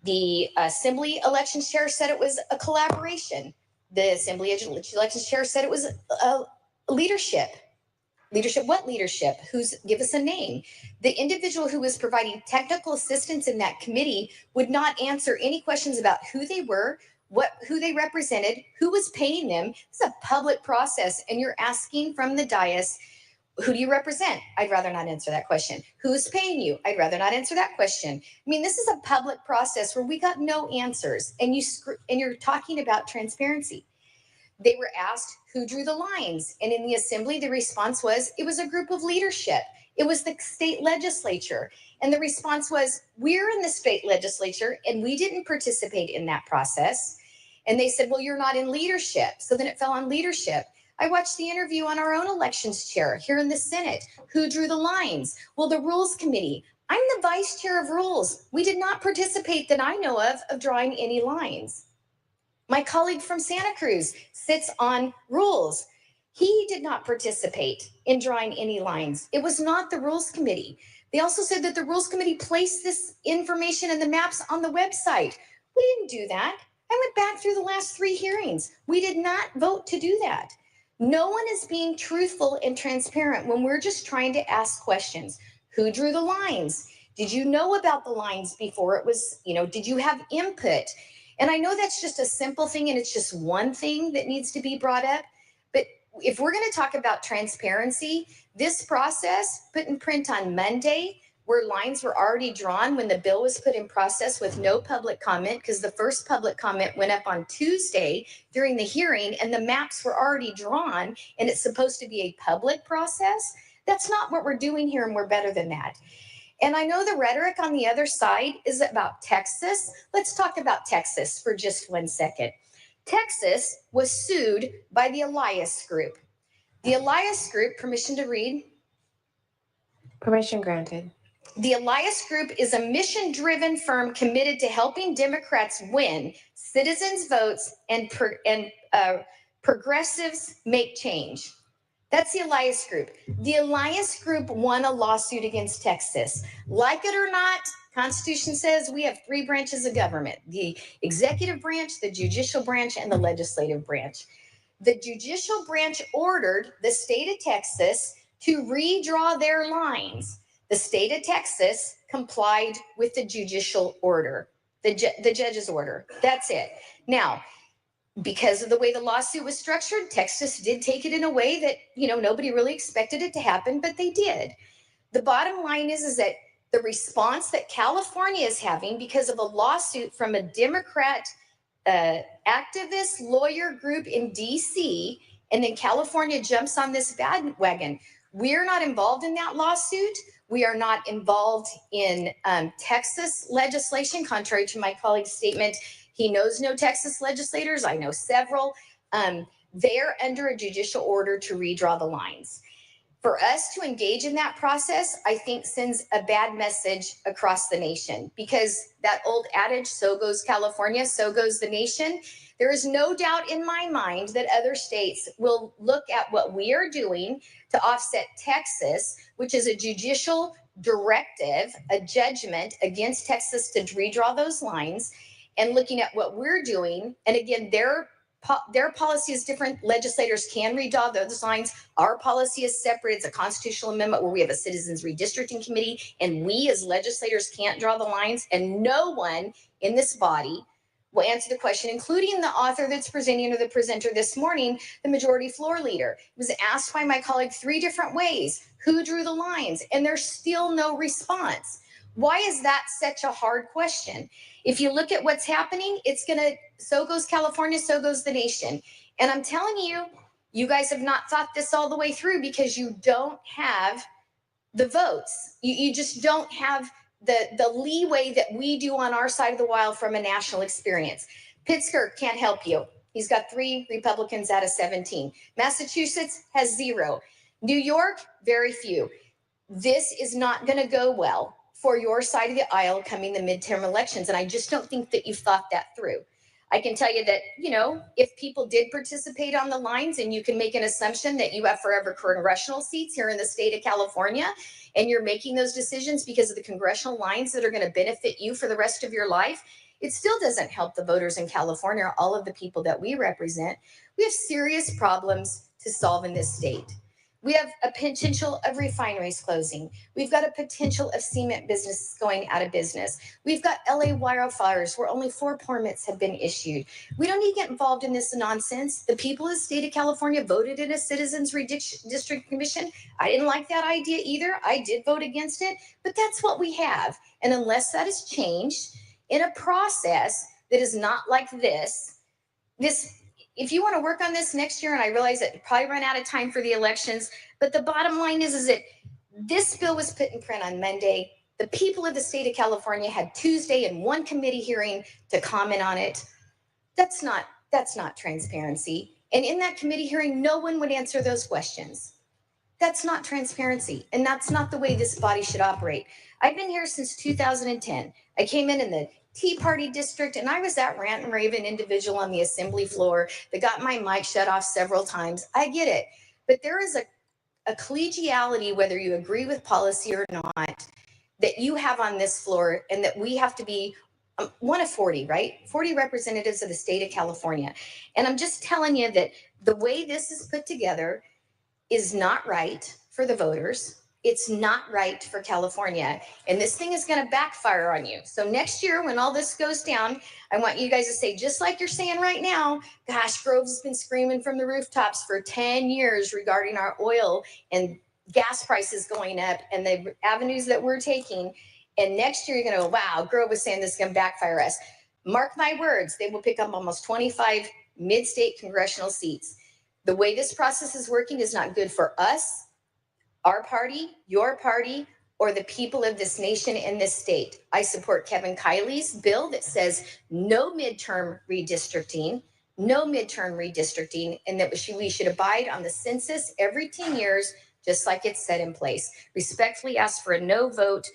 Speaker 12: The Assembly elections chair said it was a collaboration. The Assembly elections chair said it was a leadership. Leadership, what leadership? Give us a name. The individual who was providing technical assistance in that committee would not answer any questions about who they were, who they represented, who was paying them. It's a public process, and you're asking from the dais, who do you represent? I'd rather not answer that question. Who's paying you? I'd rather not answer that question. I mean, this is a public process where we got no answers, and you're talking about transparency. They were asked who drew the lines, and in the Assembly, the response was it was a group of leadership. It was the state legislature, and the response was we're in the state legislature, and we didn't participate in that process. And they said, well, you're not in leadership. So then it fell on leadership. I watched the interview on our own elections chair here in the Senate. Who drew the lines? Well, the Rules Committee. I'm the vice chair of Rules. We did not participate that I know of drawing any lines. My colleague from Santa Cruz sits on Rules. He did not participate in drawing any lines. It was not the Rules Committee. They also said that the Rules Committee placed this information and the maps on the website. We didn't do that. I went back through the last 3 hearings. We did not vote to do that. No one is being truthful and transparent when we're just trying to ask questions. Who drew the lines? Did you know about the lines before it was, did you have input? And I know that's just a simple thing, and it's just one thing that needs to be brought up. But if we're going to talk about transparency, this process put in print on Monday, where lines were already drawn when the bill was put in process with no public comment, because the first public comment went up on Tuesday during the hearing, and the maps were already drawn, and it's supposed to be a public process. That's not what we're doing here, and we're better than that. And I know the rhetoric on the other side is about Texas. Let's talk about Texas for just 1 second. Texas was sued by the Elias Group. The Elias Group, permission to read?
Speaker 16: Permission granted.
Speaker 12: The Elias Group is a mission-driven firm committed to helping Democrats win citizens' votes and progressives make change. That's the Elias Group. The Elias Group won a lawsuit against Texas. Like it or not, Constitution says we have 3 branches of government: the executive branch, the judicial branch, and the legislative branch. The judicial branch ordered the state of Texas to redraw their lines. The state of Texas complied with the judicial order, the judge's order. That's it. Now, because of the way the lawsuit was structured, Texas did take it in a way that, nobody really expected it to happen, but they did. The bottom line is that the response that California is having because of a lawsuit from a Democrat activist lawyer group in DC, and then California jumps on this bandwagon. We're not involved in that lawsuit. We are not involved in Texas legislation, contrary to my colleague's statement. He knows no Texas legislators. I know several. They're under a judicial order to redraw the lines. For us to engage in that process, I think sends a bad message across the nation, because that old adage, so goes California, so goes the nation. There is no doubt in my mind that other states will look at what we are doing to offset Texas, which is a judicial directive, a judgment against Texas to redraw those lines, and looking at what we're doing. And again, their policy is different. Legislators can redraw those lines. Our policy is separate. It's a constitutional amendment where we have a citizens redistricting committee, and we as legislators can't draw the lines, and no one in this body will answer the question, including the author that's presenting or the presenter this morning, the majority floor leader. It was asked by my colleague 3 different ways, who drew the lines, and there's still no response. Why is that such a hard question? If you look at what's happening, so goes California, so goes the nation. And I'm telling you, you guys have not thought this all the way through, because you don't have the votes. You just don't have the leeway that we do on our side of the aisle from a national experience. Pittsburgh can't help you. He's got 3 Republicans out of 17. Massachusetts has 0. New York, very few. This is not going to go well for your side of the aisle coming the midterm elections. And I just don't think that you've thought that through. I can tell you that, if people did participate on the lines, and you can make an assumption that you have forever congressional seats here in the state of California, and you're making those decisions because of the congressional lines that are going to benefit you for the rest of your life, it still doesn't help the voters in California, or all of the people that we represent. We have serious problems to solve in this state. We have a potential of refineries closing. We've got a potential of cement businesses going out of business. We've got LA wildfires where only 4 permits have been issued. We don't need to get involved in this nonsense. The people of the state of California voted in a citizens redistricting commission. I didn't like that idea either. I did vote against it, but that's what we have. And unless that is changed in a process that is not like this, if you want to work on this next year, and I realize that you probably run out of time for the elections, but the bottom line is that this bill was put in print on Monday. The people of the state of California had Tuesday and 1 committee hearing to comment on it. That's not transparency. And in that committee hearing, no one would answer those questions. That's not transparency. And that's not the way this body should operate. I've been here since 2010. I came in the Tea Party district, and I was that rant and raving individual on the assembly floor that got my mic shut off several times. I get it. But there is a collegiality, whether you agree with policy or not, that you have on this floor, and that we have to be one of 40, right? 40 representatives of the state of California. And I'm just telling you that the way this is put together is not right for the voters. It's not right for California. And this thing is going to backfire on you. So next year, when all this goes down, I want you guys to say, just like you're saying right now, gosh, Groves has been screaming from the rooftops for 10 years regarding our oil and gas prices going up and the avenues that we're taking. And next year, you're going to go, wow, Grove was saying this is going to backfire us. Mark my words, they will pick up almost 25 mid-state congressional seats. The way this process is working is not good for us, our party, your party, or the people of this nation and this state. I support Kevin Kiley's bill that says no midterm redistricting, and that we should abide on the census every 10 years, just like it's set in place. Respectfully ask for a no vote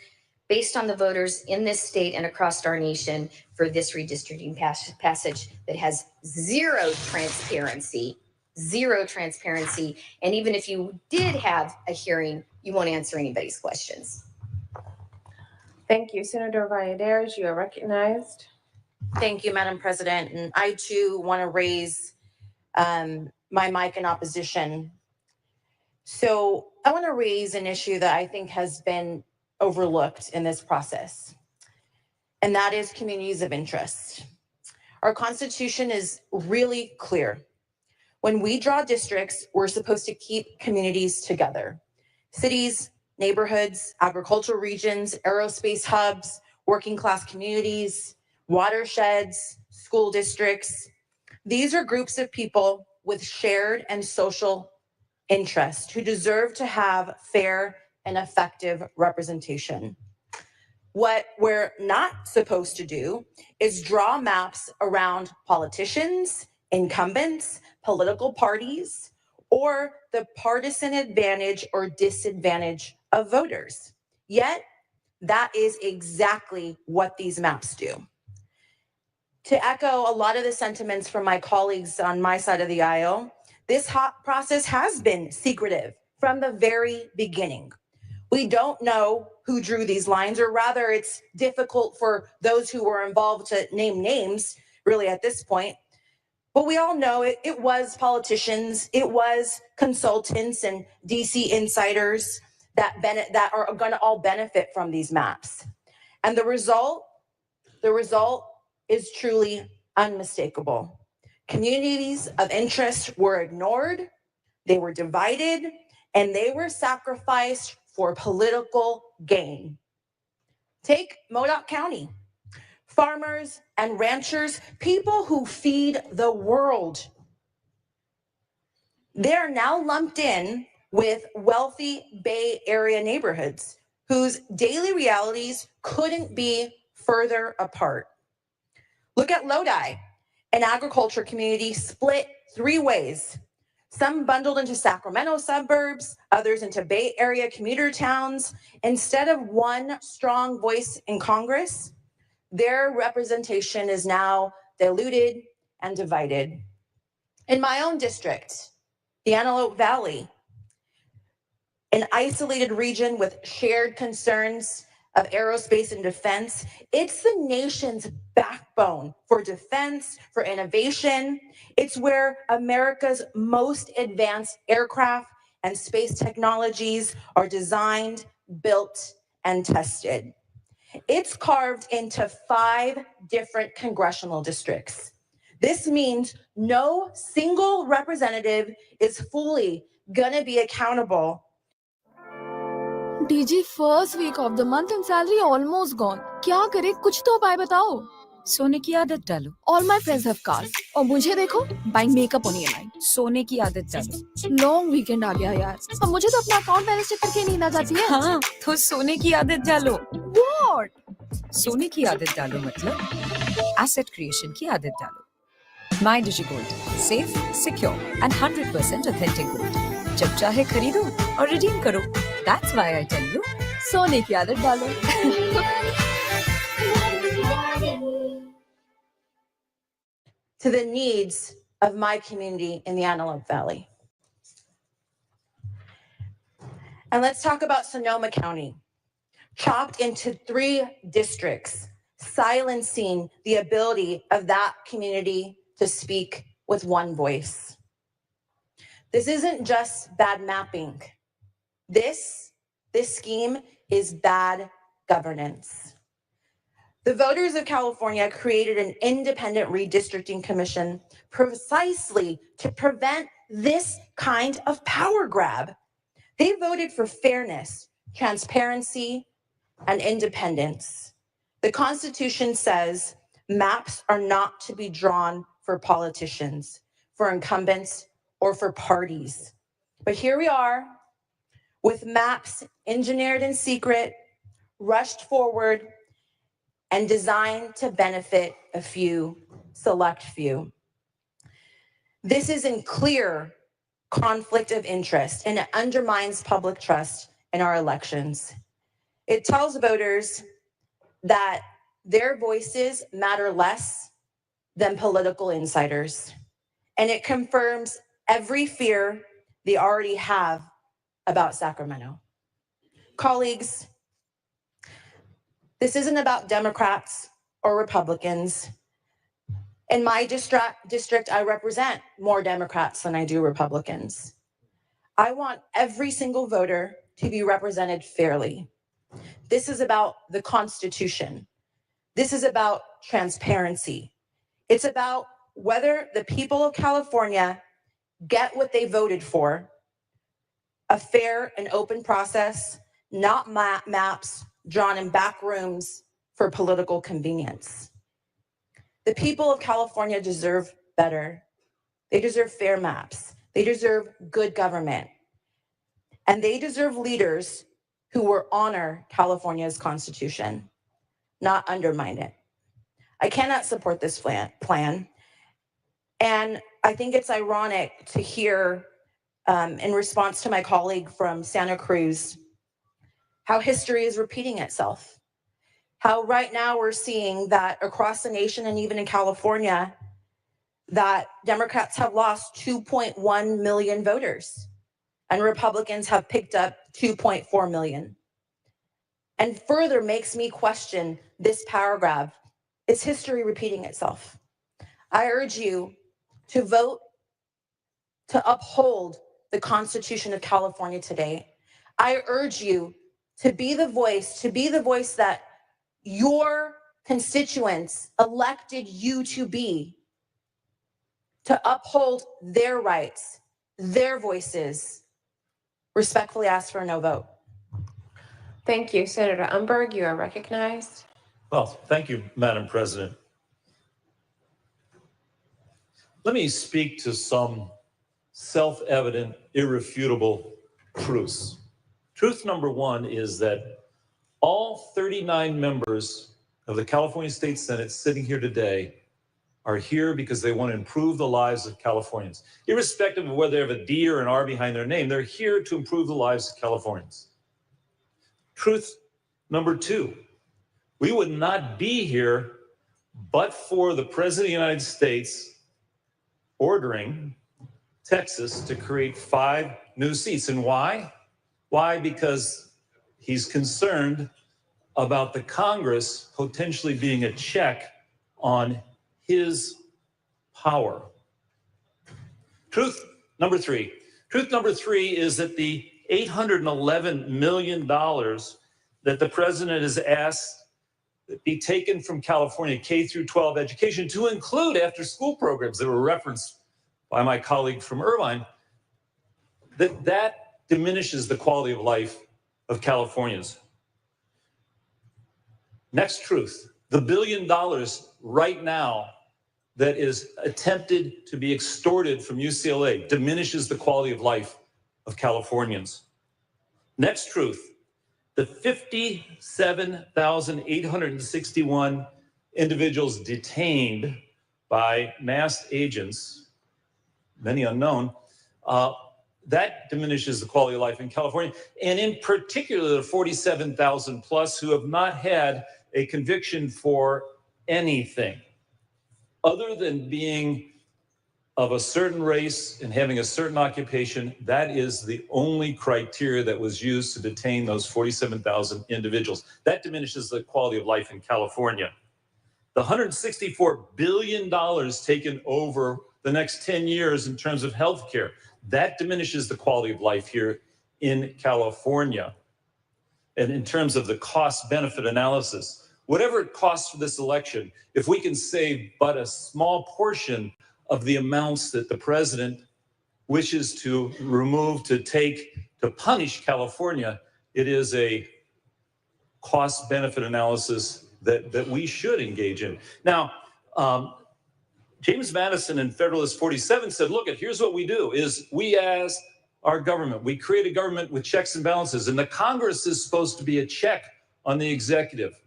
Speaker 12: based on the voters in this state and across our nation for this redistricting passage that has zero transparency. And even if you did have a hearing, you won't answer anybody's questions.
Speaker 16: Thank you. Senator Valladares, you are recognized.
Speaker 14: Thank you, Madam President. And I too want to raise my mic in opposition. So I want to raise an issue that I think has been overlooked in this process, and that is communities of interest. Our Constitution is really clear. When we draw districts, we're supposed to keep communities together. Cities, neighborhoods, agricultural regions, aerospace hubs, working class communities, watersheds, school districts. These are groups of people with shared and social interest who deserve to have fair and effective representation. What we're not supposed to do is draw maps around politicians, incumbents, political parties, or the partisan advantage or disadvantage of voters. Yet, that is exactly what these maps do. To echo a lot of the sentiments from my colleagues on my side of the aisle, this process has been secretive from the very beginning. We don't know who drew these lines, or rather it's difficult for those who were involved to name names really at this point. But we all know it was politicians, it was consultants and DC insiders that are going to all benefit from these maps. And the result is truly unmistakable. Communities of interest were ignored, they were divided, and they were sacrificed for political gain. Take Modoc County. Farmers and ranchers, people who feed the world. They're now lumped in with wealthy Bay Area neighborhoods whose daily realities couldn't be further apart. Look at Lodi, an agriculture community split 3 ways. Some bundled into Sacramento suburbs, others into Bay Area commuter towns. Instead of one strong voice in Congress, their representation is now diluted and divided. In my own district, the Antelope Valley, an isolated region with shared concerns of aerospace and defense, it's the nation's backbone for defense, for innovation. It's where America's most advanced aircraft and space technologies are designed, built, and tested. It's carved into 5 different congressional districts. This means no single representative is fully gonna be accountable.
Speaker 15: DG, first week of the month and salary almost gone. क्या करे, कुछ तो उपाय बताओ। सोने की आदत डालो। All my friends have cars. और मुझे देखो, buying makeup on EMI. सोने की आदत डालो। Long weekend आ गया यार। अब मुझे तो अपना account balance check करके नींद आ जाती है। हाँ, तो सोने की आदत डालो। What? सोने की आदत डालो मतलब asset creation की आदत डालो। My DigiGold, safe, secure, and 100% authentic gold. जब चाहे खरीदो और redeem करो. That's why I tell you, सोने की आदत डालो.
Speaker 12: To the needs of my community in the Antelope Valley. And let's talk about Sonoma County, chopped into 3 districts, silencing the ability of that community to speak with one voice. This isn't just bad mapping. This scheme is bad governance. The voters of California created an independent redistricting commission precisely to prevent this kind of power grab. They voted for fairness, transparency, and independence. The Constitution says maps are not to be drawn for politicians, for incumbents, or for parties. But here we are, with maps engineered in secret, rushed forward, and designed to benefit a few, select few. This is in clear conflict of interest, and it undermines public trust in our elections.
Speaker 14: It tells voters that their voices matter less than political insiders. And it confirms every fear they already have about Sacramento. Colleagues, this isn't about Democrats or Republicans. In my district, I represent more Democrats than I do Republicans. I want every single voter to be represented fairly. This is about the Constitution. This is about transparency. It's about whether the people of California get what they voted for, a fair and open process, not maps drawn in back rooms for political convenience. The people of California deserve better. They deserve fair maps. They deserve good government. And they deserve leaders who will honor California's Constitution, not undermine it. I cannot support this plan. And I think it's ironic to hear, in response to my colleague from Santa Cruz, how history is repeating itself. How right now we're seeing that across the nation and even in California, that Democrats have lost 2.1 million voters and Republicans have picked up 2.4 million. And further makes me question this power grab. Is history repeating itself? I urge you to vote to uphold the Constitution of California today. I urge you to be the voice that your constituents elected you to be, to uphold their rights, their voices. Respectfully ask for a no vote.
Speaker 16: Thank you. Senator Umberg, you are recognized.
Speaker 17: Well, thank you, Madam President. Let me speak to some self-evident, irrefutable truths. Truth number one is that all 39 members of the California State Senate sitting here today are here because they want to improve the lives of Californians. Irrespective of whether they have a D or an R behind their name, they're here to improve the lives of Californians. Truth number two, we would not be here but for the President of the United States ordering Texas to create 5 new seats. And why? Why? Because he's concerned about the Congress potentially being a check on his power. Truth number three is that the $811 million that the president has asked be taken from California K through 12 education to include after school programs that were referenced by my colleague from Irvine, that diminishes the quality of life of Californians. Next truth, the $1 billion right now that is attempted to be extorted from UCLA diminishes the quality of life of Californians. Next truth, the 57,861 individuals detained by masked agents, many unknown, that diminishes the quality of life in California. And in particular, the 47,000 plus who have not had a conviction for anything other than being of a certain race and having a certain occupation. That is the only criteria that was used to detain those 47,000 individuals. That diminishes the quality of life in California. The $164 billion taken over the next 10 years in terms of health care, that diminishes the quality of life here in California. And in terms of the cost-benefit analysis, whatever it costs for this election, if we can save but a small portion of the amounts that the president wishes to remove to punish California, it is a cost-benefit analysis that we should engage in. Now, James Madison in Federalist 47 said, look, here's what we do, is we as our government, we create a government with checks and balances, and the Congress is supposed to be a check on the executive.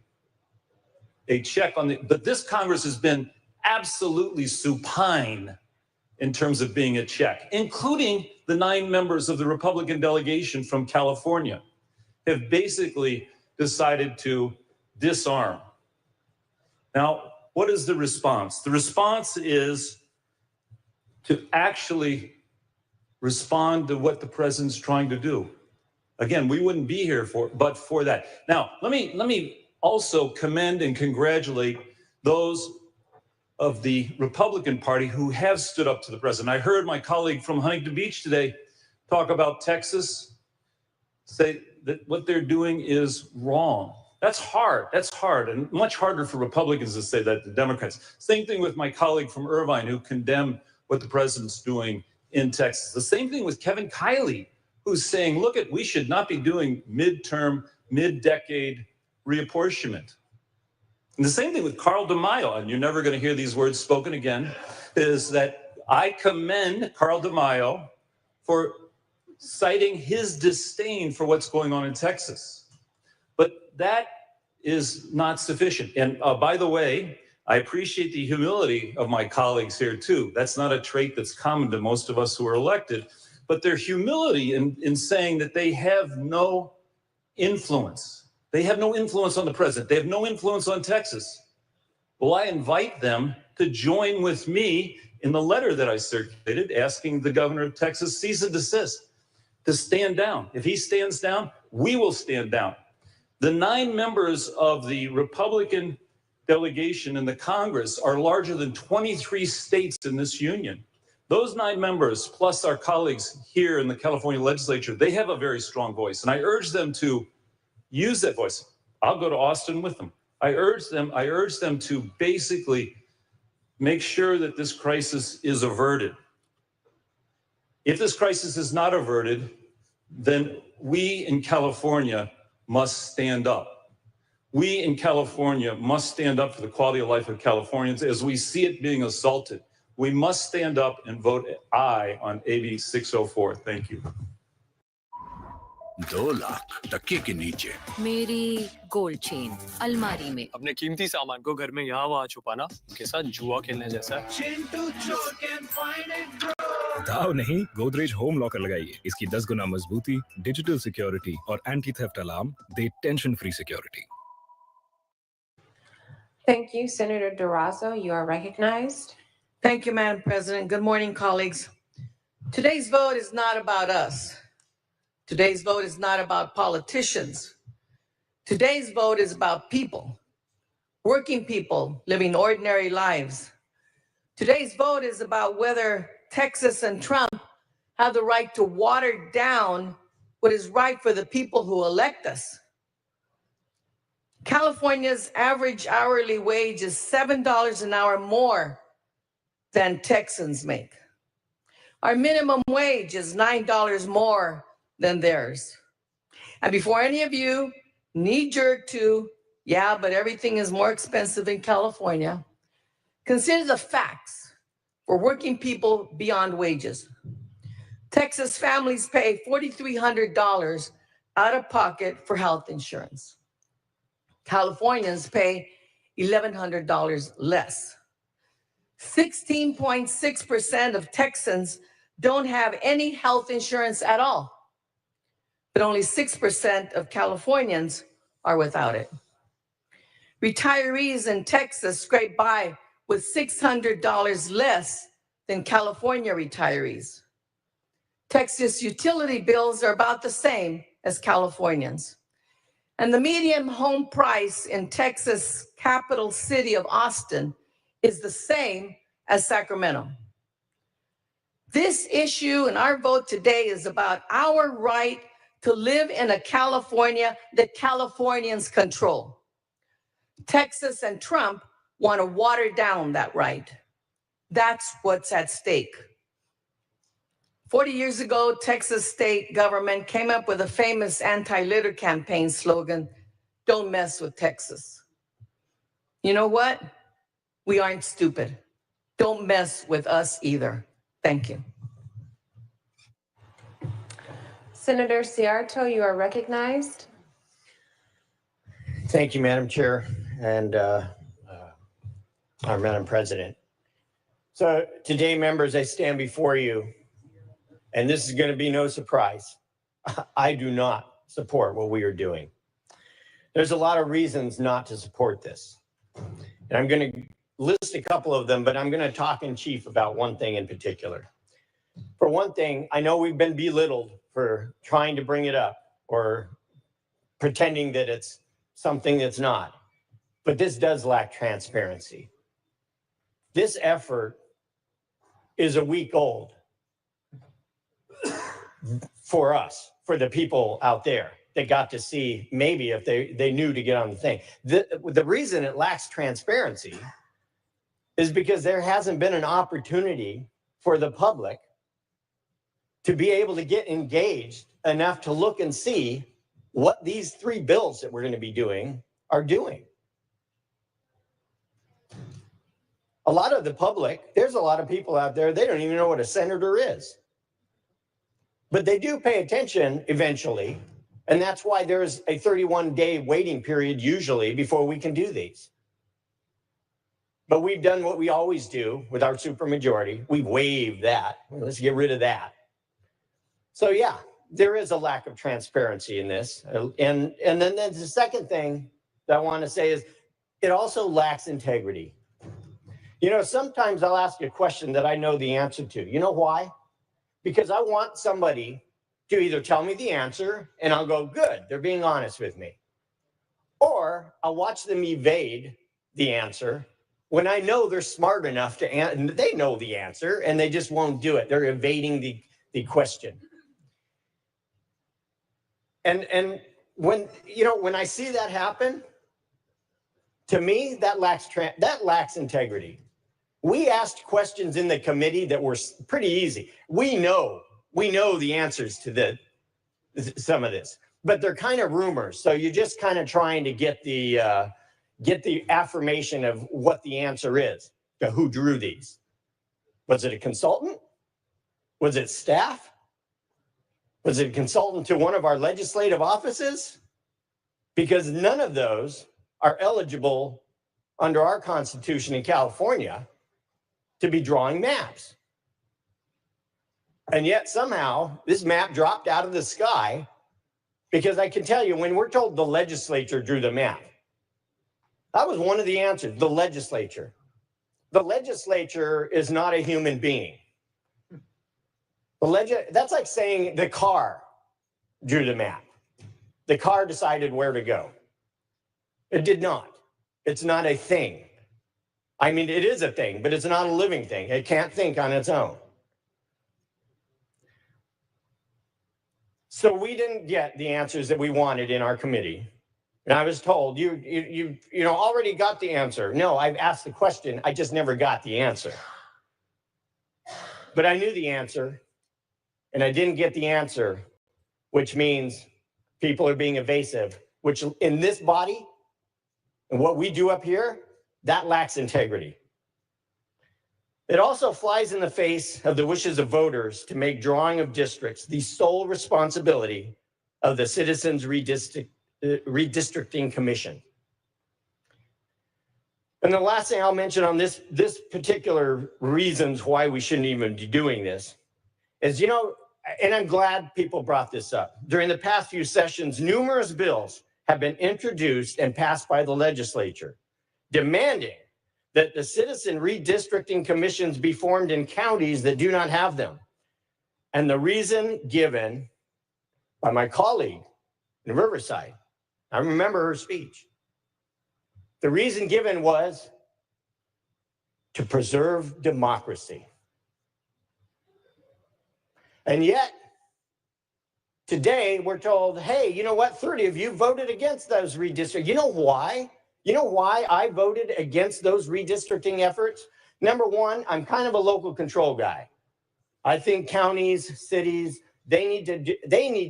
Speaker 17: But this Congress has been absolutely supine in terms of being a check, including the 9 members of the Republican delegation from California have basically decided to disarm. Now, what is the response? The response is to actually respond to what the president's trying to do. Again, we wouldn't be here but for that. Now, let me also commend and congratulate those of the Republican Party who have stood up to the president. I heard my colleague from Huntington Beach today talk about Texas, say that what they're doing is wrong. That's hard. That's hard, and much harder for Republicans to say that than Democrats. Same thing with my colleague from Irvine who condemned what the president's doing in Texas. The same thing with Kevin Kiley, who's saying, look, we should not be doing midterm, mid-decade reapportionment. And the same thing with Carl DeMaio, and you're never going to hear these words spoken again, is that I commend Carl DeMaio for citing his disdain for what's going on in Texas. But that is not sufficient. And by the way, I appreciate the humility of my colleagues here too. That's not a trait that's common to most of us who are elected, but their humility in saying that they have no influence. They have no influence on the president. They have no influence on Texas. Well, I invite them to join with me in the letter that I circulated asking the governor of Texas, cease and desist, to stand down. If he stands down, we will stand down. The 9 members of the Republican delegation in the Congress are larger than 23 states in this union. Those 9 members, plus our colleagues here in the California legislature, they have a very strong voice. And I urge them to use that voice. I'll go to Austin with them. I urge them to basically make sure that this crisis is averted. If this crisis is not averted, then we in California must stand up. We in California must stand up for the quality of life of Californians as we see it being assaulted. We must stand up and vote aye on AB 604. Thank you.
Speaker 23: 2 lakh टक्के के नीचे
Speaker 15: मेरी gold chain अलमारी में।
Speaker 18: अपने कीमती सामान को घर में यहाँ वहाँ छुपाना उनके साथ जुआ खेलने जैसा है।
Speaker 23: दाव नहीं, गोदरेज होम लॉकर लगाइए। इसकी 10 गुना मजबूती, डिजिटल सिक्योरिटी और anti theft alarm they tension free security.
Speaker 16: Thank you, Senator Durazo. You are recognized.
Speaker 19: Thank you, Madam President. Good morning, colleagues. Today's vote is not about us. Today's vote is not about politicians. Today's vote is about people, working people living ordinary lives. Today's vote is about whether Texas and Trump have the right to water down what is right for the people who elect us. California's average hourly wage is $7 an hour more than Texans make. Our minimum wage is $9 more than theirs. And before any of you knee-jerk to, yeah, but everything is more expensive in California, consider the facts for working people beyond wages. Texas families pay $4,300 out of pocket for health insurance. Californians pay $1,100 less. 16.6% of Texans don't have any health insurance at all, but only 6% of Californians are without it. Retirees in Texas scrape by with $600 less than California retirees. Texas utility bills are about the same as Californians. And the median home price in Texas' capital city of Austin is the same as Sacramento. This issue and our vote today is about our right to live in a California that Californians control. Texas and Trump want to water down that right. That's what's at stake. 40 years ago, Texas state government came up with a famous anti-litter campaign slogan, "Don't mess with Texas." You know what? We aren't stupid. Don't mess with us either. Thank you.
Speaker 16: Senator Ciarto, you are recognized.
Speaker 9: Thank you, Madam Chair and our Madam President. So today, members, I stand before you, and this is going to be no surprise. I do not support what we are doing. There's a lot of reasons not to support this. And I'm going to list a couple of them, but I'm going to talk in chief about one thing in particular. For one thing, I know we've been belittled for trying to bring it up or pretending that it's something that's not. But this does lack transparency. This effort is a week old for us, for the people out there that got to see maybe if they knew to get on the thing. The reason it lacks transparency is because there hasn't been an opportunity for the public to be able to get engaged enough to look and see what these three bills that we're going to be doing are doing. A lot of the public, there's a lot of people out there, they don't even know what a senator is. But they do pay attention eventually, and that's why there's a 31-day waiting period usually before we can do these. But we've done what we always do with our supermajority. We've waived that. Let's get rid of that. So yeah, there is a lack of transparency in this. And then the second thing that I want to say is it also lacks integrity. You know, sometimes I'll ask a question that I know the answer to. You know why? Because I want somebody to either tell me the answer and I'll go, good, they're being honest with me. Or I'll watch them evade the answer when I know they're smart enough to answer. They know the answer and they just won't do it. They're evading the question. And when, you know, when I see that happen, to me, that lacks integrity. We asked questions in the committee that were pretty easy. We know the answers to some of this, but they're kind of rumors. So you're just kind of trying to get the affirmation of what the answer is to who drew these. Was it a consultant? Was it staff? Was it a consultant to one of our legislative offices? Because none of those are eligible under our Constitution in California to be drawing maps. And yet somehow this map dropped out of the sky, because I can tell you, when we're told the legislature drew the map, that was one of the answers, the legislature. The legislature is not a human being. That's like saying the car drew the map. The car decided where to go. It did not. It's not a thing. I mean, it is a thing, but it's not a living thing. It can't think on its own. So we didn't get the answers that we wanted in our committee. And I was told, you already got the answer. No, I've asked the question. I just never got the answer. But I knew the answer, and I didn't get the answer, which means people are being evasive, which in this body and what we do up here, that lacks integrity. It also flies in the face of the wishes of voters to make drawing of districts the sole responsibility of the Citizens Redistricting Commission. And the last thing I'll mention on this particular reasons why we shouldn't even be doing this is, you know, and I'm glad people brought this up. During the past few sessions, numerous bills have been introduced and passed by the legislature, demanding that the citizen redistricting commissions be formed in counties that do not have them. And the reason given by my colleague in Riverside, I remember her speech. The reason given was to preserve democracy. And yet, today we're told, hey, you know what? 30 of you voted against those redistricting. You know why? You know why I voted against those redistricting efforts? Number one, I'm kind of a local control guy. I think counties, cities, they need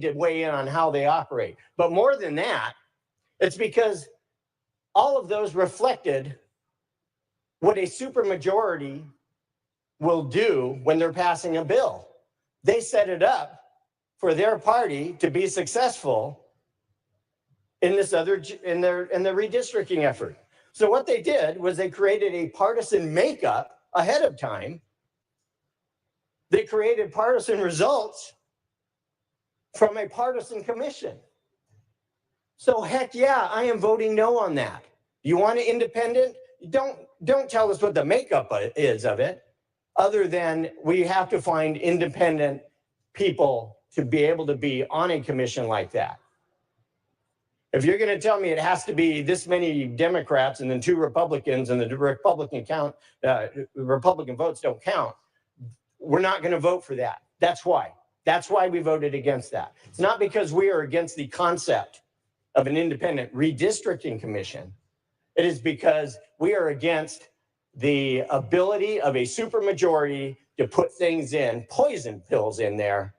Speaker 9: to weigh in on how they operate. But more than that, it's because all of those reflected what a supermajority will do when they're passing a bill. They set it up for their party to be successful in this in the redistricting effort. So what they did was they created a partisan makeup ahead of time. They created partisan results from a partisan commission. So heck yeah, I am voting no on that. You want an independent? Don't tell us what the makeup is of it, other than we have to find independent people to be able to be on a commission like that. If you're going to tell me it has to be this many Democrats and then 2 Republicans and the Republican votes don't count, we're not going to vote for that. That's why. That's why we voted against that. It's not because we are against the concept of an independent redistricting commission. It is because we are against the ability of a supermajority to put things in, poison pills in there,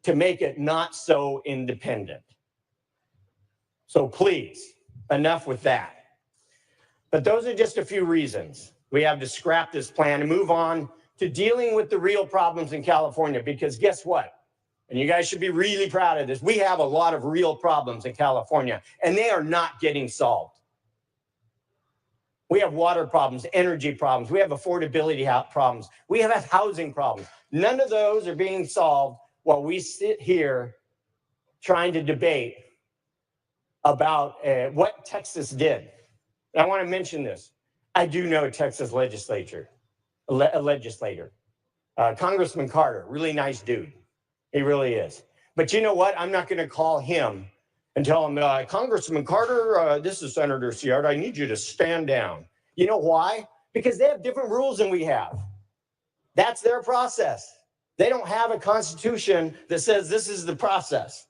Speaker 9: to make it not so independent. So please, enough with that. But those are just a few reasons we have to scrap this plan and move on to dealing with the real problems in California, because guess what? And you guys should be really proud of this. We have a lot of real problems in California, and they are not getting solved. We have water problems, energy problems. We have affordability problems. We have housing problems. None of those are being solved while we sit here trying to debate about what Texas did. And I want to mention this. I do know a Texas legislator, Congressman Carter, really nice dude. He really is. But you know what? I'm not going to call him and tell him, Congressman Carter, this is Senator Ciard, I need you to stand down. You know why? Because they have different rules than we have. That's their process. They don't have a constitution that says this is the process.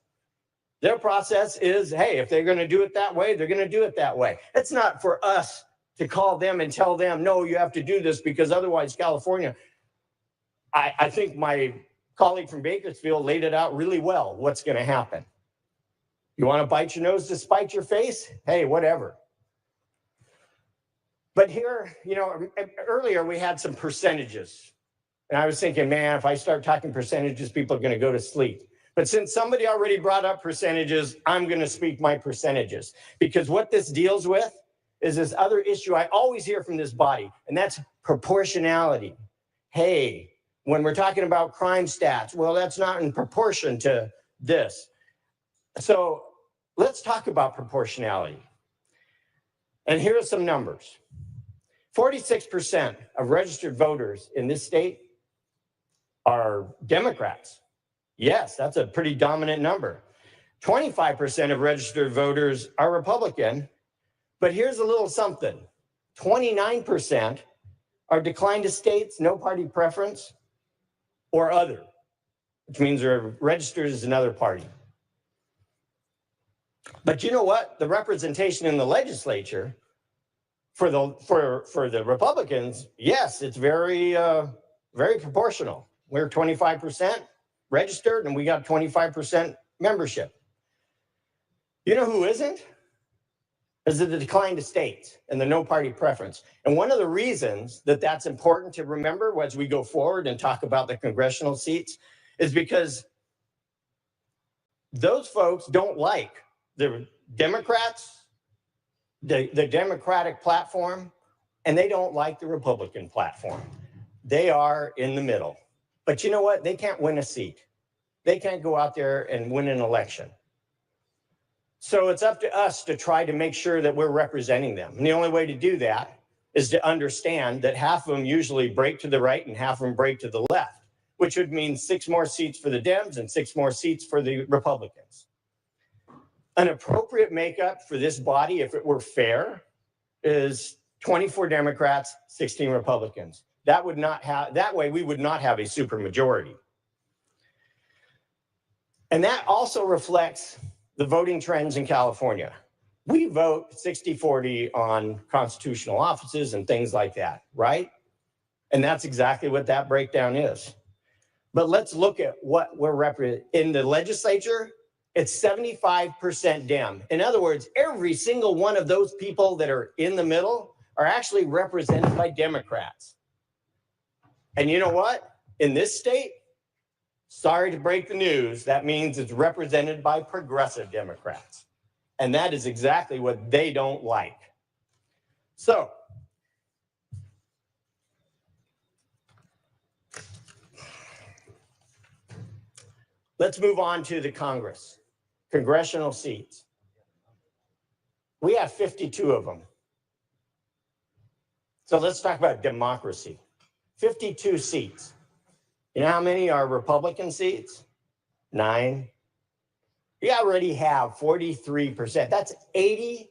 Speaker 9: Their process is, hey, if they're going to do it that way, they're going to do it that way. It's not for us to call them and tell them, no, you have to do this because otherwise California. I think my colleague from Bakersfield laid it out really well, what's going to happen. You want to bite your nose to spite your face? Hey, whatever. But here, earlier we had some percentages. And I was thinking, man, if I start talking percentages, people are going to go to sleep. But since somebody already brought up percentages, I'm going to speak my percentages. Because what this deals with is this other issue I always hear from this body, and that's proportionality. Hey, when we're talking about crime stats, well, that's not in proportion to this. So let's talk about proportionality. And here are some numbers. 46% of registered voters in this state are Democrats. Yes, that's a pretty dominant number. 25% of registered voters are Republican. But here's a little something. 29% are declined to states, no party preference, or other, which means they're registered as another party. But you know what? The representation in the legislature for the Republicans, yes, it's very proportional. We're 25% registered, and we got 25% membership. You know who isn't? Is the decline to states and the no party preference. And one of the reasons that that's important to remember as we go forward and talk about the congressional seats is because those folks don't like the Democrats, the Democratic platform, and they don't like the Republican platform. They are in the middle. But you know what? They can't win a seat. They can't go out there and win an election. So it's up to us to try to make sure that we're representing them. And the only way to do that is to understand that half of them usually break to the right and half of them break to the left, which would mean 6 more seats for the Dems and 6 more seats for the Republicans. An appropriate makeup for this body, if it were fair, is 24 Democrats, 16 Republicans. That way we would not have a supermajority. And that also reflects the voting trends in California. We vote 60-40 on constitutional offices and things like that, right? And that's exactly what that breakdown is. But let's look at what we're representing. In the legislature, it's 75% Dem. In other words, every single one of those people that are in the middle are actually represented by Democrats. And you know what? In this state, sorry to break the news, that means it's represented by progressive Democrats. And that is exactly what they don't like. So, let's move on to the Congress, congressional seats. We have 52 of them. So let's talk about democracy. 52 seats. You know how many are Republican seats? 9. You already have 43%. That's 83%.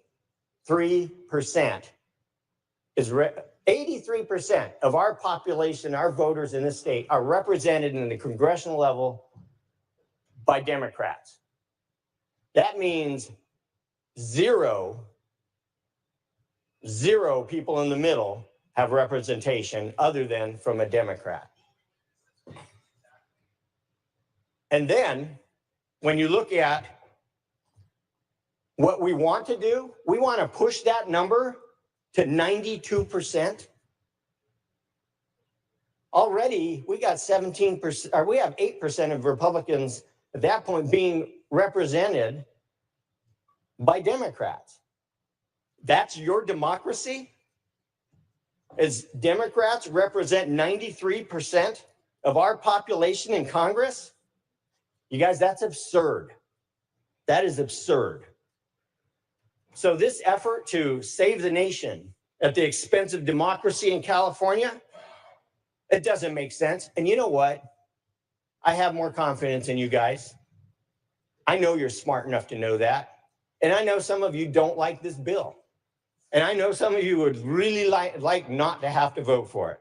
Speaker 9: 83% of our population, our voters in this state, are represented in the congressional level by Democrats. That means zero people in the middle have representation other than from a Democrat. And then when you look at what we want to do, we want to push that number to 92%. Already we got 17%, or we have 8% of Republicans at that point being represented by Democrats. That's your democracy? As Democrats represent 93% of our population in Congress? You guys, that's absurd. That is absurd. So this effort to save the nation at the expense of democracy in California, it doesn't make sense. And you know what? I have more confidence in you guys. I know you're smart enough to know that. And I know some of you don't like this bill. And I know some of you would really like not to have to vote for it.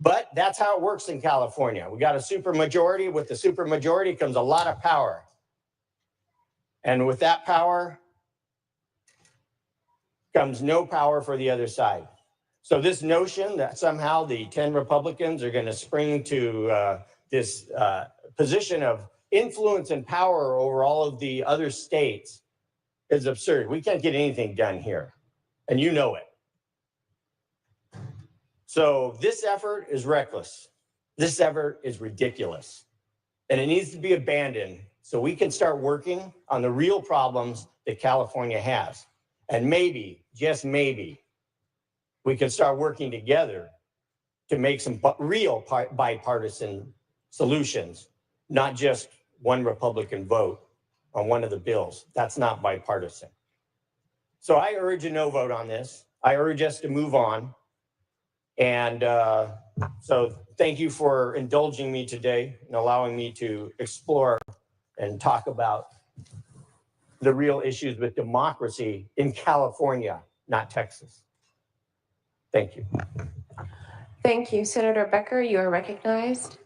Speaker 9: But that's how it works in California. We got a supermajority. With the supermajority comes a lot of power. And with that power comes no power for the other side. So this notion that somehow the 10 Republicans are going to spring to this position of influence and power over all of the other states is absurd. We can't get anything done here, and you know it. So this effort is reckless. This effort is ridiculous, and it needs to be abandoned so we can start working on the real problems that California has. And maybe, just maybe, we can start working together to make some real bipartisan solutions, not just one Republican vote on one of the bills. That's not bipartisan. So I urge a no vote on this. I urge us to move on. And so thank you for indulging me today and allowing me to explore and talk about the real issues with democracy in California, not Texas. Thank you.
Speaker 16: Thank you. Senator Becker, you are recognized.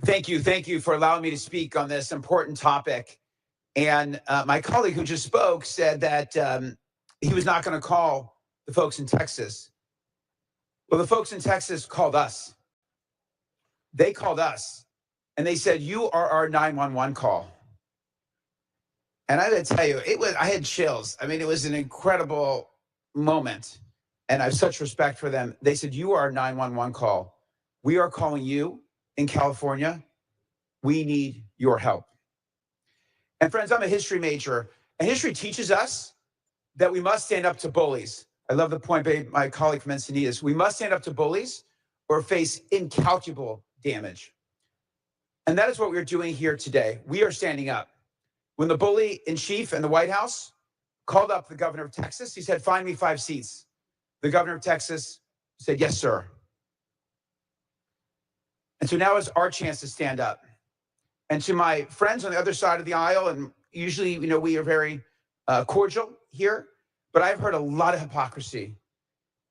Speaker 2: Thank you. Thank you for allowing me to speak on this important topic. And my colleague who just spoke said that he was not going to call the folks in Texas. Well, the folks in Texas called us. They called us and they said, you are our 911 call. And I got to tell you, I had chills. I mean, it was an incredible moment. And I have such respect for them. They said, you are our 911 call. We are calling you in California. We need your help. And friends, I'm a history major, and history teaches us that we must stand up to bullies. I love the point made by my colleague from Encinitas. We must stand up to bullies or face incalculable damage. And that is what we're doing here today. We are standing up. When the bully in chief in the White House called up the governor of Texas, he said, find me 5 seats. The governor of Texas said, yes, sir. And so now is our chance to stand up. And to my friends on the other side of the aisle, and usually, you know, we are very cordial here, but I've heard a lot of hypocrisy.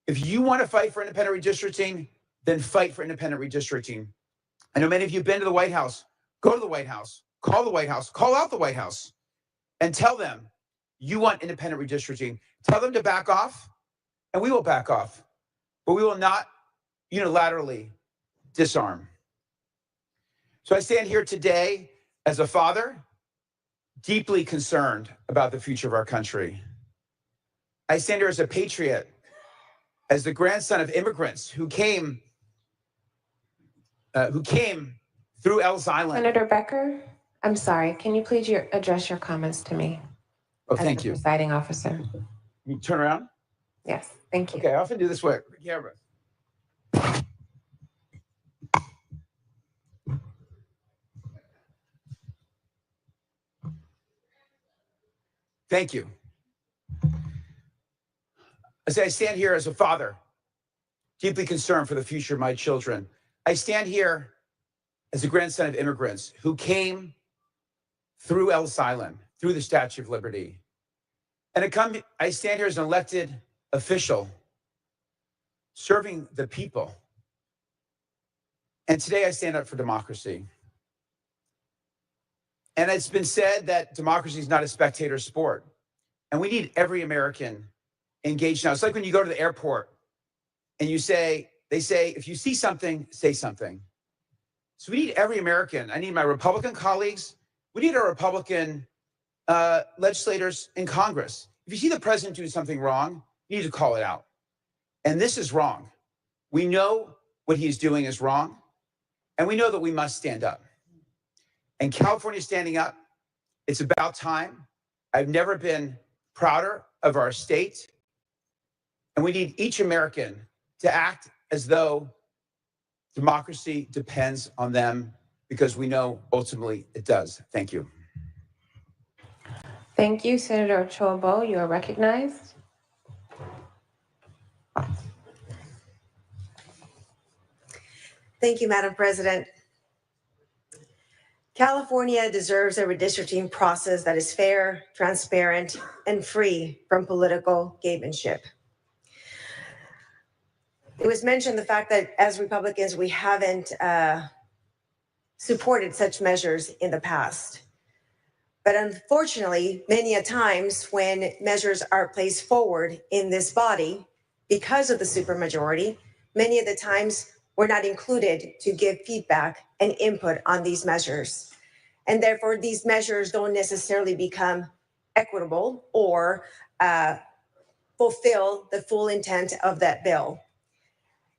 Speaker 2: If you want to fight for independent redistricting, then fight for independent redistricting. I know many of you have been to the White House. Go to the White House, call the White House, call out the White House, and tell them you want independent redistricting. Tell them to back off, and we will back off. But we will not unilaterally disarm. So I stand here today as a father, deeply concerned about the future of our country. I stand here as a patriot, as the grandson of immigrants who came through Ellis Island.
Speaker 16: Senator Becker, I'm sorry. Can you please address your comments to me?
Speaker 2: Oh, thank you.
Speaker 16: Presiding officer.
Speaker 2: You turn around?
Speaker 16: Yes, thank you.
Speaker 2: Okay, I often do this way. Camera. Thank you. As I stand here as a father, deeply concerned for the future of my children, I stand here as a grandson of immigrants who came through Ellis Island, through the Statue of Liberty. And I stand here as an elected official serving the people. And today I stand up for democracy. And it's been said that democracy is not a spectator sport. And we need every American engaged now. It's like when you go to the airport and they say, if you see something, say something. So we need every American. I need my Republican colleagues. We need our Republican legislators in Congress. If you see the president doing something wrong, you need to call it out. And this is wrong. We know what he's doing is wrong. And we know that we must stand up. And California is standing up. It's about time. I've never been prouder of our state. And we need each American to act as though democracy depends on them, because we know ultimately it does. Thank you.
Speaker 16: Thank you, Senator Ochoa-Bo. You are recognized.
Speaker 1: Thank you, Madam President. California deserves a redistricting process that is fair, transparent, and free from political gamemanship. It was mentioned the fact that as Republicans, we haven't supported such measures in the past. But unfortunately, many a times when measures are placed forward in this body, because of the supermajority, many of the times we're not included to give feedback and input on these measures. And therefore, these measures don't necessarily become equitable or fulfill the full intent of that bill.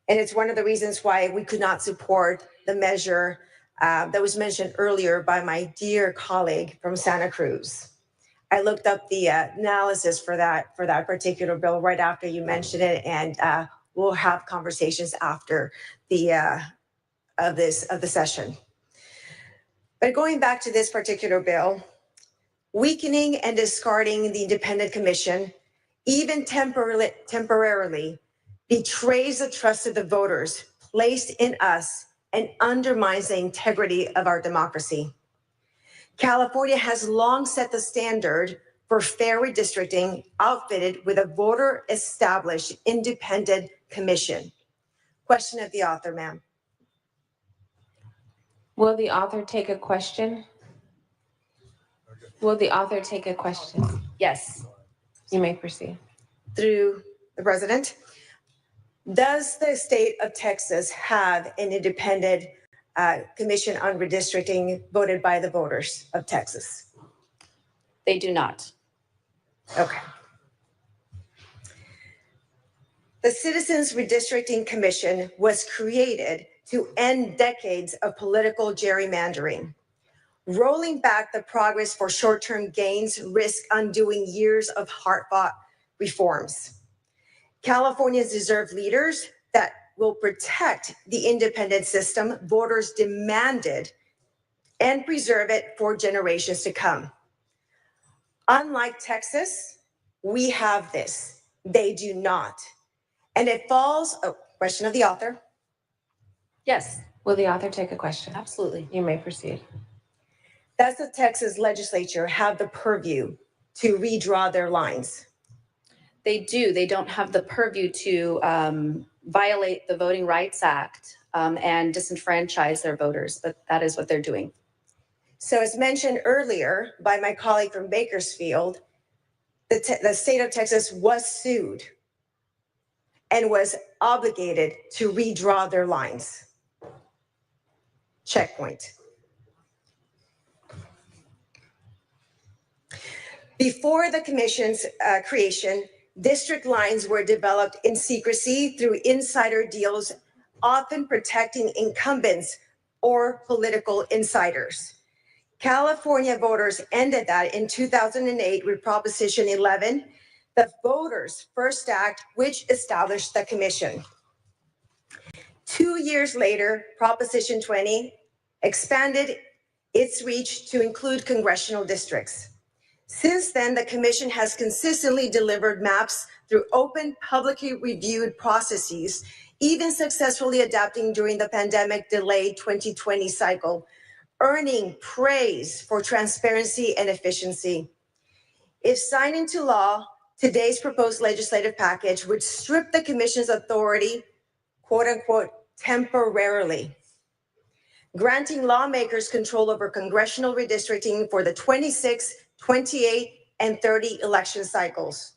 Speaker 1: And it's one of the reasons why we could not support the measure that was mentioned earlier by my dear colleague from Santa Cruz. I looked up the analysis for that particular bill right after you mentioned it, and we'll have conversations after the session. But going back to this particular bill, weakening and discarding the independent commission, even temporarily, betrays the trust of the voters placed in us and undermines the integrity of our democracy. California has long set the standard for fair redistricting, outfitted with a voter-established independent commission. Question of the author, ma'am.
Speaker 16: Will the author take a question? Will the author take a question?
Speaker 8: Yes.
Speaker 16: You may proceed.
Speaker 1: Through the president. Does the state of Texas have an independent commission on redistricting voted by the voters of Texas?
Speaker 8: They do not.
Speaker 1: Okay. The Citizens Redistricting Commission was created to end decades of political gerrymandering. Rolling back the progress for short-term gains risk undoing years of hard-fought reforms. Californians deserve leaders that will protect the independent system voters demanded and preserve it for generations to come. Unlike Texas, we have this. They do not. And it falls, question of the author.
Speaker 8: Yes.
Speaker 16: Will the author take a question?
Speaker 8: Absolutely.
Speaker 16: You may proceed.
Speaker 1: Does the Texas legislature have the purview to redraw their lines?
Speaker 8: They do. They don't have the purview to violate the Voting Rights Act and disenfranchise their voters, but that is what they're doing.
Speaker 1: So as mentioned earlier by my colleague from Bakersfield, the state of Texas was sued and was obligated to redraw their lines. Checkpoint. Before the commission's creation, district lines were developed in secrecy through insider deals, often protecting incumbents or political insiders. California voters ended that in 2008 with Proposition 11, the Voters' First Act, which established the commission. 2 years later, Proposition 20 expanded its reach to include congressional districts. Since then, the Commission has consistently delivered maps through open, publicly reviewed processes, even successfully adapting during the pandemic delayed 2020 cycle, earning praise for transparency and efficiency. If signed into law, today's proposed legislative package would strip the Commission's authority, quote unquote, temporarily, granting lawmakers control over congressional redistricting for the 26, 28, and 30 election cycles.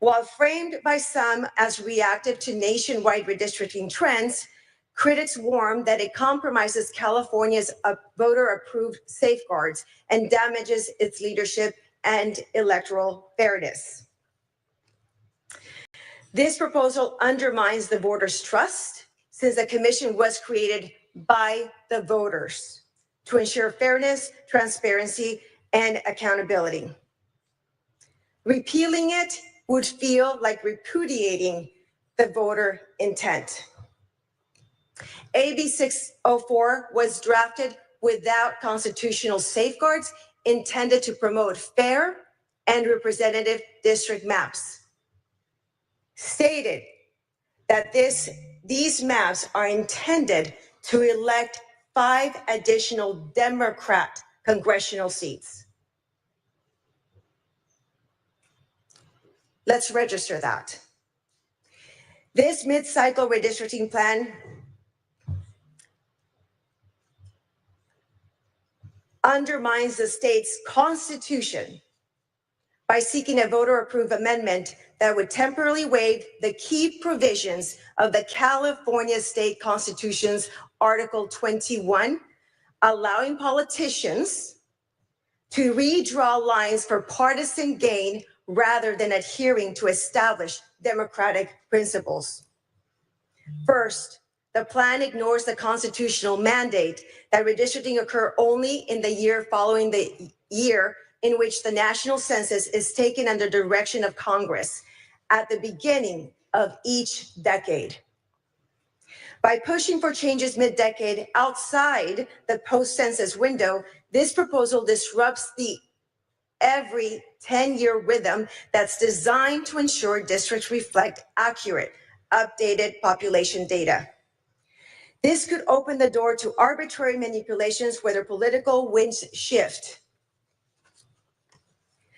Speaker 1: While framed by some as reactive to nationwide redistricting trends, critics warn that it compromises California's voter-approved safeguards and damages its leadership and electoral fairness. This proposal undermines the voters' trust, since the Commission was created by the voters to ensure fairness, transparency, and accountability. Repealing it would feel like repudiating the voter intent. AB 604 was drafted without constitutional safeguards intended to promote fair and representative district maps. Stated that these maps are intended to elect 5 additional Democrat congressional seats. Let's register that. This mid-cycle redistricting plan undermines the state's constitution by seeking a voter-approved amendment that would temporarily waive the key provisions of the California State Constitution's Article 21, allowing politicians to redraw lines for partisan gain rather than adhering to established democratic principles. First, the plan ignores the constitutional mandate that redistricting occur only in the year following the year in which the national census is taken under direction of Congress at the beginning of each decade. By pushing for changes mid-decade outside the post-census window, this proposal disrupts the every 10-year rhythm that's designed to ensure districts reflect accurate, updated population data. This could open the door to arbitrary manipulations whether political winds shift.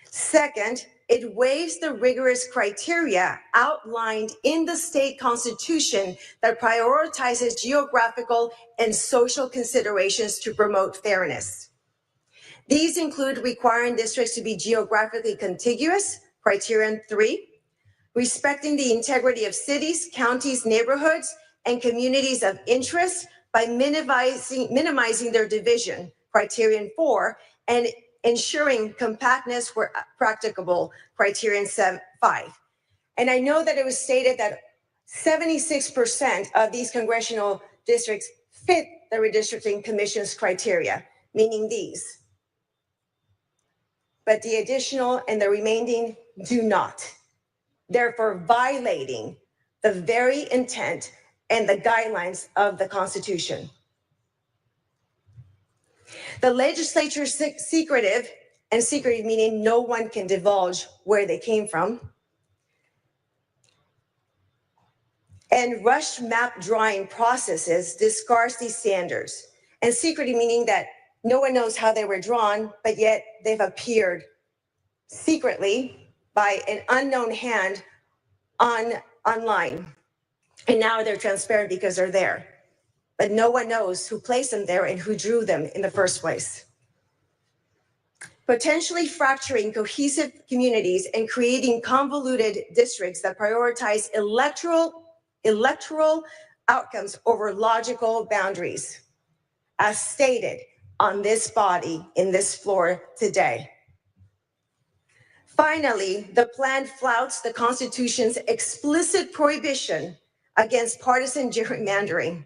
Speaker 1: Second, it waives the rigorous criteria outlined in the state constitution that prioritizes geographical and social considerations to promote fairness. These include requiring districts to be geographically contiguous, criterion 3, respecting the integrity of cities, counties, neighborhoods, and communities of interest by minimizing their division, criterion 4, and ensuring compactness where practicable, criterion 5. And I know that it was stated that 76% of these congressional districts fit the Redistricting Commission's criteria, meaning these. But the additional and the remaining do not, therefore violating the very intent and the guidelines of the Constitution. The legislature's secretive, and secretive meaning no one can divulge where they came from, and rushed map drawing processes discards these standards. And secretive meaning that no one knows how they were drawn, but yet they've appeared secretly by an unknown hand online. And now they're transparent because they're there. But no one knows who placed them there and who drew them in the first place. Potentially fracturing cohesive communities and creating convoluted districts that prioritize electoral outcomes over logical boundaries, as stated on this body in this floor today. Finally, the plan flouts the Constitution's explicit prohibition against partisan gerrymandering,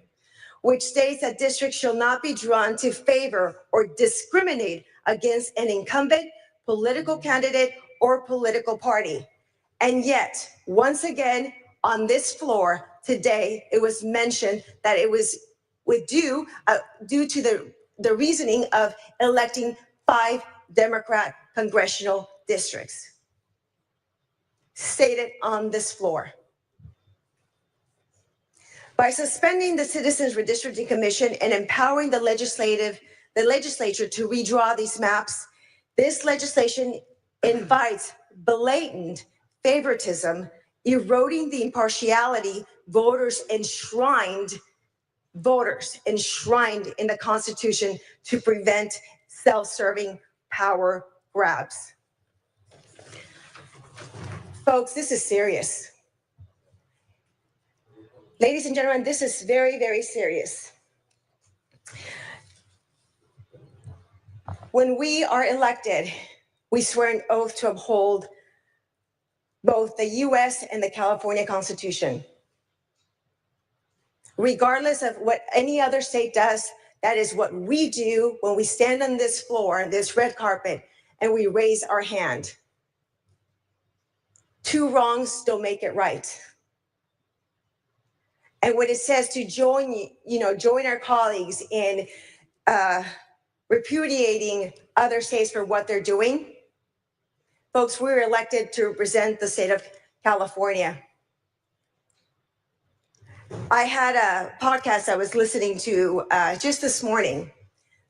Speaker 1: which states that districts shall not be drawn to favor or discriminate against an incumbent, political candidate, or political party. And yet, once again, on this floor today, it was mentioned that it was due to the reasoning of electing 5 Democrat congressional districts. Stated on this floor. By suspending the Citizens Redistricting Commission and empowering the legislature to redraw these maps, this legislation invites blatant favoritism, eroding the impartiality voters enshrined in the Constitution to prevent self-serving power grabs. Folks, this is serious. Ladies and gentlemen, this is very, very serious. When we are elected, we swear an oath to uphold both the US and the California Constitution. Regardless of what any other state does, that is what we do when we stand on this floor, this red carpet, and we raise our hand. Two wrongs don't make it right. And when it says to join our colleagues in repudiating other states for what they're doing, folks, we're elected to represent the state of California. I had a podcast I was listening to just this morning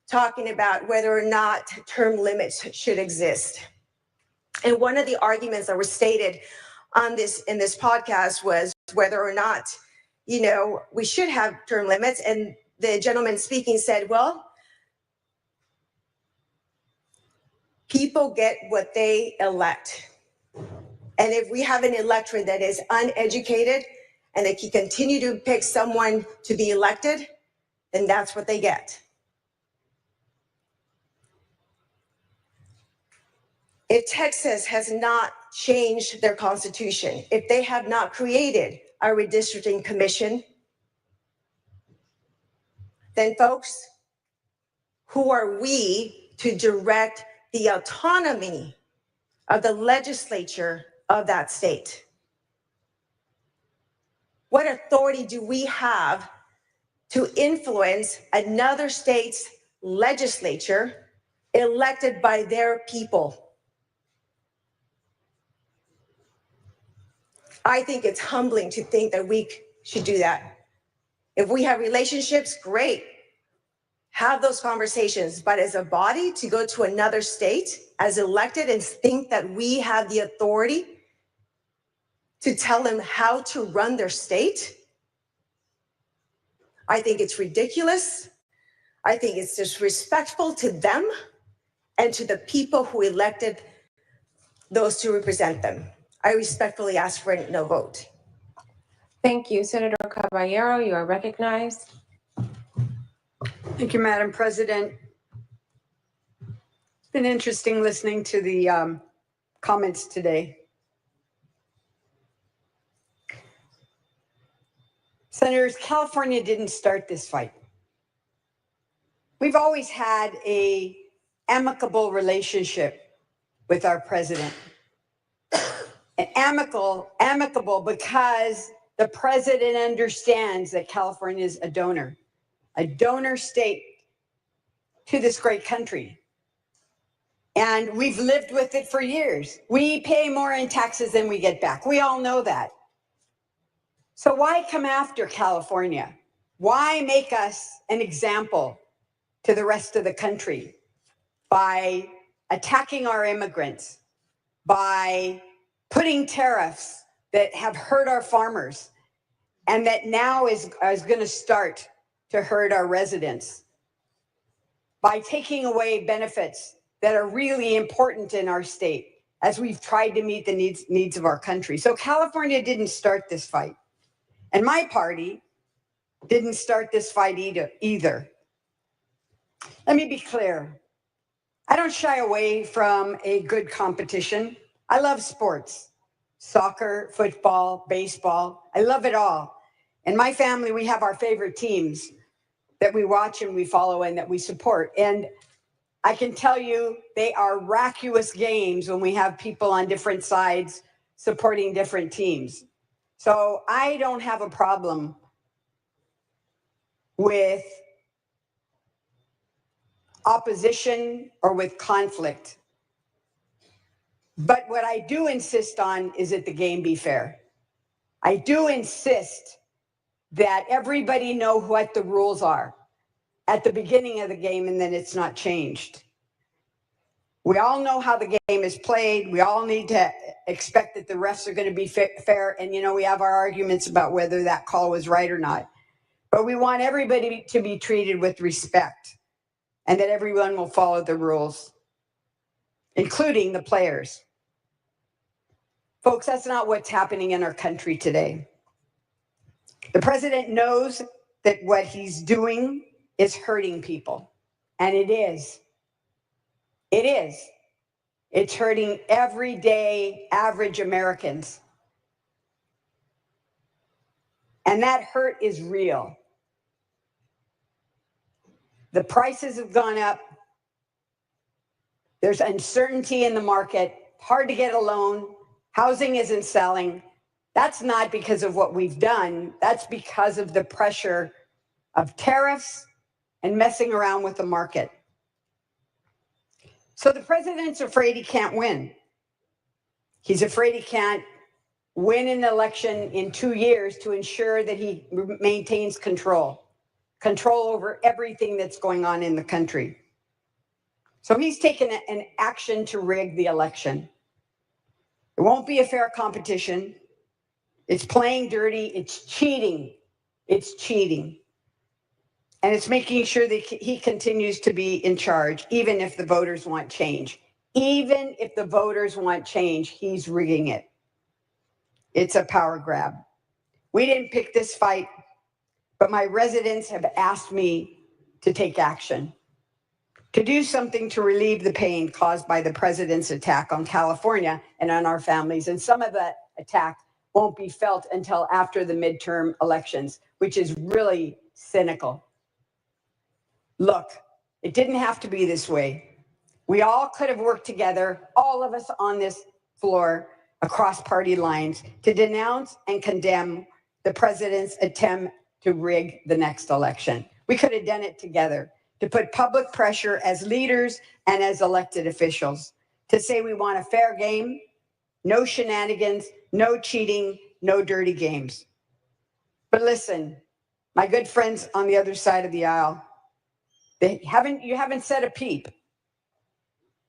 Speaker 1: talking about whether or not term limits should exist. And one of the arguments that were stated in this podcast was whether or not, we should have term limits. And the gentleman speaking said, well, people get what they elect. And if we have an electorate that is uneducated and they can continue to pick someone to be elected, then that's what they get. If Texas has not changed their constitution, if they have not created a redistricting commission, then folks, who are we to direct the autonomy of the legislature of that state? What authority do we have to influence another state's legislature elected by their people? I think it's humbling to think that we should do that. If we have relationships, great. Have those conversations. But as a body, to go to another state as elected and think that we have the authority to tell them how to run their state, I think it's ridiculous. I think it's disrespectful to them and to the people who elected those to represent them. I respectfully ask for a no vote.
Speaker 16: Thank you. Senator Caballero, you are recognized.
Speaker 3: Thank you, Madam President. It's been interesting listening to the comments today. Senators, California didn't start this fight. We've always had an amicable relationship with our president. And amicable because the president understands that California is a donor state to this great country. And we've lived with it for years. We pay more in taxes than we get back. We all know that. So why come after California? Why make us an example to the rest of the country by attacking our immigrants, by putting tariffs that have hurt our farmers and that now is going to start to hurt our residents, by taking away benefits that are really important in our state as we've tried to meet the needs of our country. So California didn't start this fight. And my party didn't start this fight either. Let me be clear. I don't shy away from a good competition. I love sports, soccer, football, baseball. I love it all. In my family, we have our favorite teams that we watch and we follow and that we support. And I can tell you they are raucous games when we have people on different sides supporting different teams. So I don't have a problem with opposition or with conflict. But what I do insist on is that the game be fair. I do insist that everybody know what the rules are at the beginning of the game, and then it's not changed. We all know how the game is played. We all need to expect that the refs are going to be fair. And, we have our arguments about whether that call was right or not. But we want everybody to be treated with respect and that everyone will follow the rules, including the players. Folks, that's not what's happening in our country today. The president knows that what he's doing is hurting people. And it is. It is. It's hurting everyday average Americans. And that hurt is real. The prices have gone up. There's uncertainty in the market, hard to get a loan. Housing isn't selling. That's not because of what we've done. That's because of the pressure of tariffs and messing around with the market. So the president's afraid he can't win. He's afraid he can't win an election in 2 years to ensure that he maintains control over everything that's going on in the country. So he's taken an action to rig the election. It won't be a fair competition. It's playing dirty. It's cheating. It's cheating. And it's making sure that he continues to be in charge, even if the voters want change. Even if the voters want change, he's rigging it. It's a power grab. We didn't pick this fight, but my residents have asked me to take action, to do something to relieve the pain caused by the president's attack on California and on our families. And some of that attack won't be felt until after the midterm elections, which is really cynical. Look, it didn't have to be this way. We all could have worked together, all of us on this floor, across party lines, to denounce and condemn the president's attempt to rig the next election. We could have done it together, to put public pressure as leaders and as elected officials, to say we want a fair game, no shenanigans, no cheating, no dirty games. But listen, my good friends on the other side of the aisle, you haven't said a peep.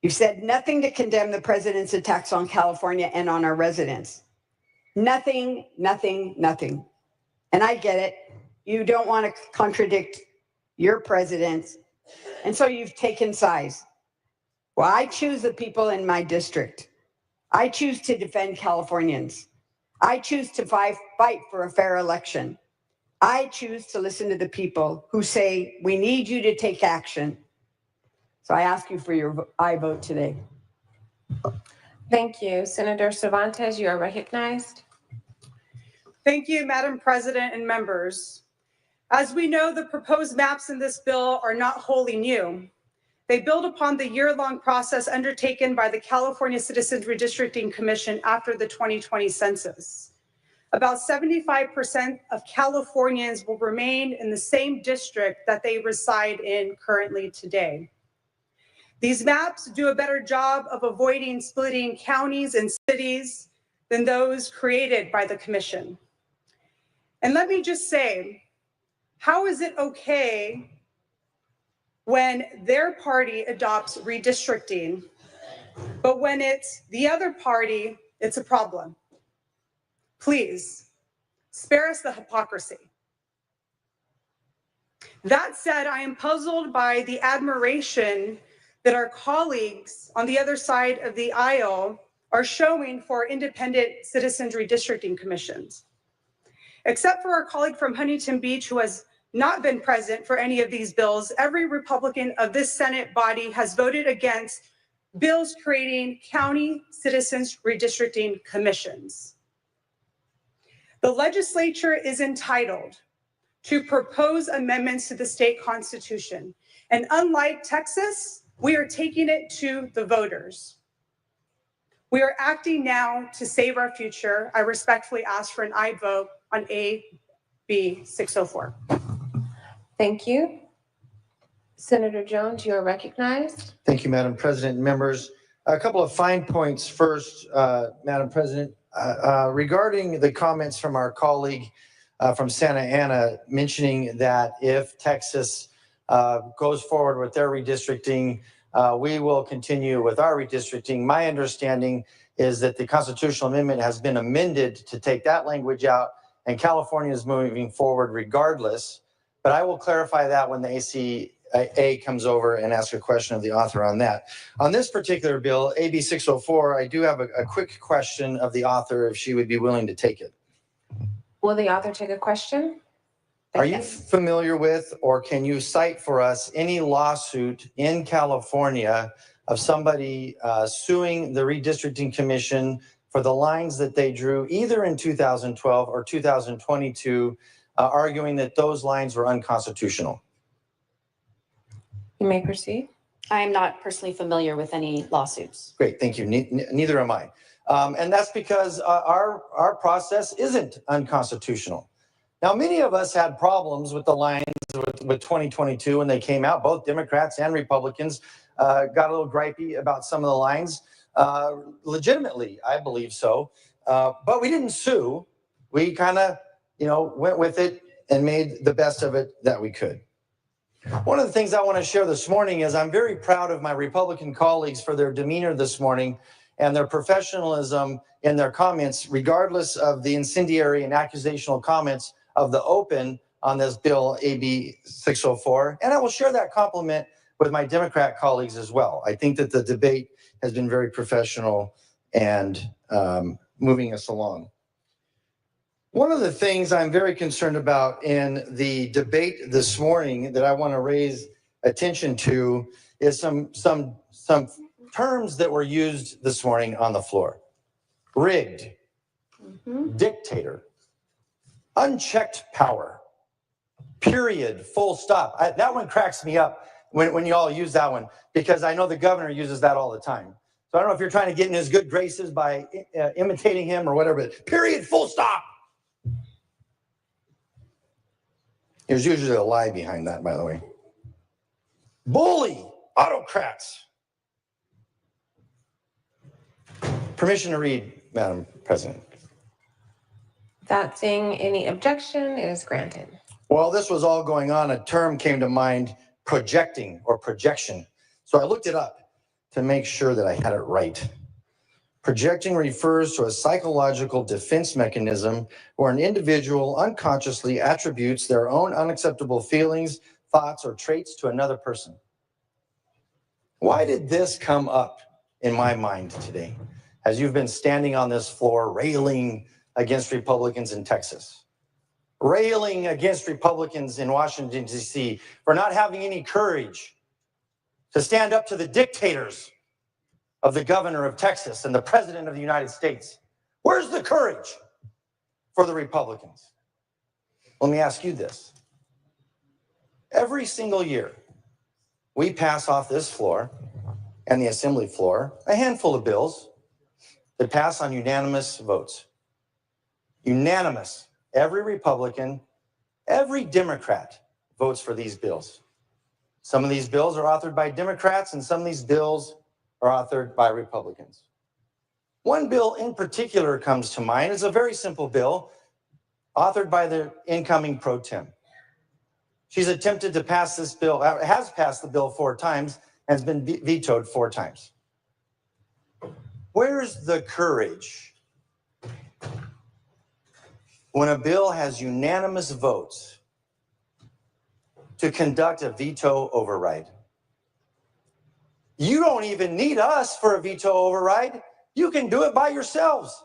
Speaker 3: You've said nothing to condemn the president's attacks on California and on our residents. Nothing, nothing, nothing. And I get it. You don't want to contradict your presidents. And so you've taken sides. Well, I choose the people in my district. I choose to defend Californians. I choose to fight for a fair election. I choose to listen to the people who say, we need you to take action. So I ask you for your aye vote today.
Speaker 16: Thank you. Senator Cervantes, you are recognized.
Speaker 4: Thank you, Madam President and members. As we know, the proposed maps in this bill are not wholly new. They build upon the year-long process undertaken by the California Citizens Redistricting Commission after the 2020 census. About 75% of Californians will remain in the same district that they reside in currently today. These maps do a better job of avoiding splitting counties and cities than those created by the commission. And let me just say, how is it okay when their party adopts redistricting, but when it's the other party, it's a problem? Please, spare us the hypocrisy. That said, I am puzzled by the admiration that our colleagues on the other side of the aisle are showing for independent citizens redistricting commissions. Except for our colleague from Huntington Beach, who has not been present for any of these bills, every Republican of this Senate body has voted against bills creating county citizens redistricting commissions. The legislature is entitled to propose amendments to the state constitution. And unlike Texas, we are taking it to the voters. We are acting now to save our future. I respectfully ask for an aye vote on AB 604.
Speaker 16: Thank you. Senator Jones, you are recognized.
Speaker 21: Thank you, Madam President. Members,
Speaker 7: A couple of fine points first, Madam President, regarding the comments from our colleague from Santa Ana mentioning that if Texas goes forward with their redistricting, we will continue with our redistricting. My understanding is that the constitutional amendment has been amended to take that language out, and California is moving forward regardless. But I will clarify that when the ACA comes over and ask a question of the author on that. On this particular bill, AB 604, I do have a quick question of the author if she would be willing to take it.
Speaker 16: Will the author take a question?
Speaker 7: Are you familiar with, or can you cite for us any lawsuit in California of somebody suing the Redistricting Commission for the lines that they drew either in 2012 or 2022, arguing that those lines were unconstitutional?
Speaker 16: You may proceed.
Speaker 8: I am not personally familiar with any lawsuits.
Speaker 7: Great, thank you. Neither am I. And that's because our process isn't unconstitutional. Now, many of us had problems with the lines with 2022 when they came out. Both Democrats and Republicans got a little gripey about some of the lines. Legitimately, I believe so. But we didn't sue. We kind of, went with it and made the best of it that we could. One of the things I want to share this morning is I'm very proud of my Republican colleagues for their demeanor this morning and their professionalism in their comments, regardless of the incendiary and accusational comments of the open on this bill, AB 604. And I will share that compliment with my Democrat colleagues as well. I think that the debate has been very professional and moving us along. One of the things I'm very concerned about in the debate this morning that I want to raise attention to is some terms that were used this morning on the floor. Rigged, dictator, unchecked power, period, full stop. That one cracks me up when you all use that one, because I know the governor uses that all the time. So I don't know if you're trying to get in his good graces by imitating him or whatever, but period, full stop. There's usually a lie behind that, by the way. Bully, autocrats. Permission to read, Madam President.
Speaker 16: Without seeing any objection, it is granted.
Speaker 7: While this was all going on, a term came to mind, projecting or projection. So I looked it up to make sure that I had it right. Projecting refers to a psychological defense mechanism where an individual unconsciously attributes their own unacceptable feelings, thoughts, or traits to another person. Why did this come up in my mind today as you've been standing on this floor railing against Republicans in Texas, railing against Republicans in Washington, D.C. for not having any courage to stand up to the dictators of the governor of Texas and the president of the United States? Where's the courage for the Republicans? Let me ask you this. Every single year, we pass off this floor and the assembly floor a handful of bills that pass on unanimous votes. Unanimous. Every Republican, every Democrat votes for these bills. Some of these bills are authored by Democrats, and some of these bills are authored by Republicans. One bill in particular comes to mind. It's a very simple bill authored by the incoming pro tem. She's attempted to pass this bill, has passed the bill 4 times, and has been vetoed 4 times. Where's the courage when a bill has unanimous votes to conduct a veto override? You don't even need us for a veto override. You can do it by yourselves.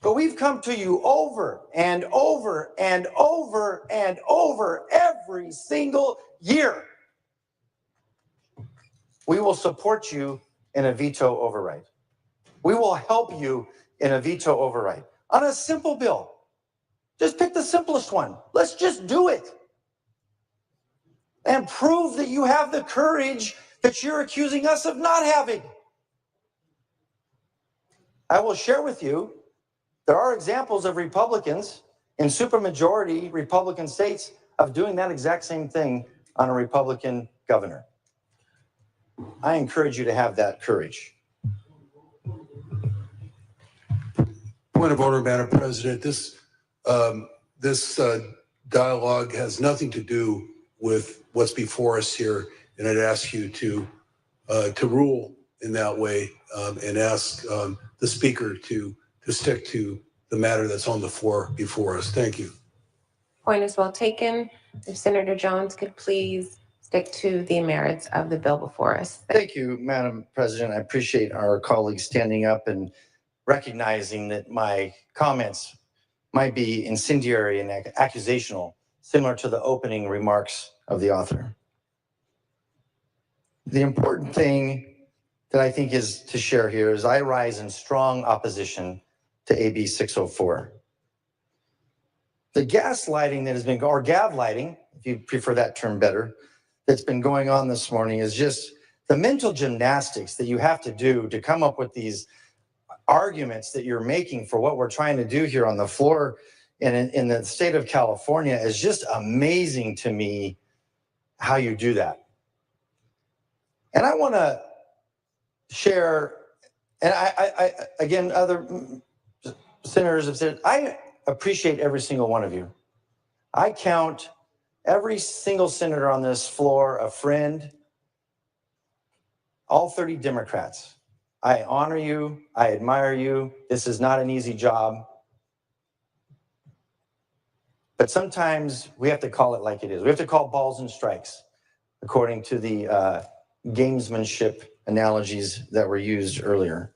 Speaker 7: But we've come to you over and over and over and over every single year. We will support you in a veto override. We will help you in a veto override on a simple bill. Just pick the simplest one. Let's just do it. And prove that you have the courage that you're accusing us of not having. I will share with you, there are examples of Republicans in supermajority Republican states of doing that exact same thing on a Republican governor. I encourage you to have that courage.
Speaker 20: Point of order, Madam President. This dialogue has nothing to do with what's before us here, and I'd ask you to rule in that way and ask the Speaker to stick to the matter that's on the floor before us. Thank you.
Speaker 16: Point is well taken. If Senator Jones could please stick to the merits of the bill before us.
Speaker 7: Thank you, Madam President. I appreciate our colleagues standing up and recognizing that my comments might be incendiary and accusational, similar to the opening remarks of the author. The important thing that I think is to share here is I rise in strong opposition to AB 604. The gaslighting that has been, or gavlighting, if you prefer that term better, that's been going on this morning is just the mental gymnastics that you have to do to come up with these arguments that you're making for what we're trying to do here on the floor in the state of California is just amazing to me how you do that. And I want to share, and I again, other senators have said, I appreciate every single one of you. I count every single senator on this floor a friend, all 30 Democrats. I honor you. I admire you. This is not an easy job. But sometimes we have to call it like it is. We have to call balls and strikes, according to the gamesmanship analogies that were used earlier.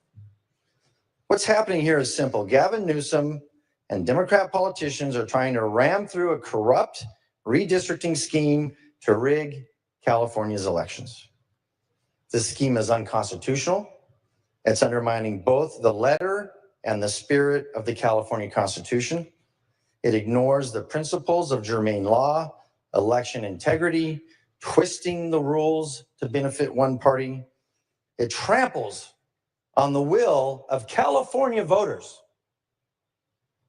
Speaker 7: What's happening here is simple. Gavin Newsom and Democrat politicians are trying to ram through a corrupt redistricting scheme to rig California's elections. This scheme is unconstitutional. It's undermining both the letter and the spirit of the California Constitution. It ignores the principles of germane law, election integrity, twisting the rules to benefit one party. It tramples on the will of California voters.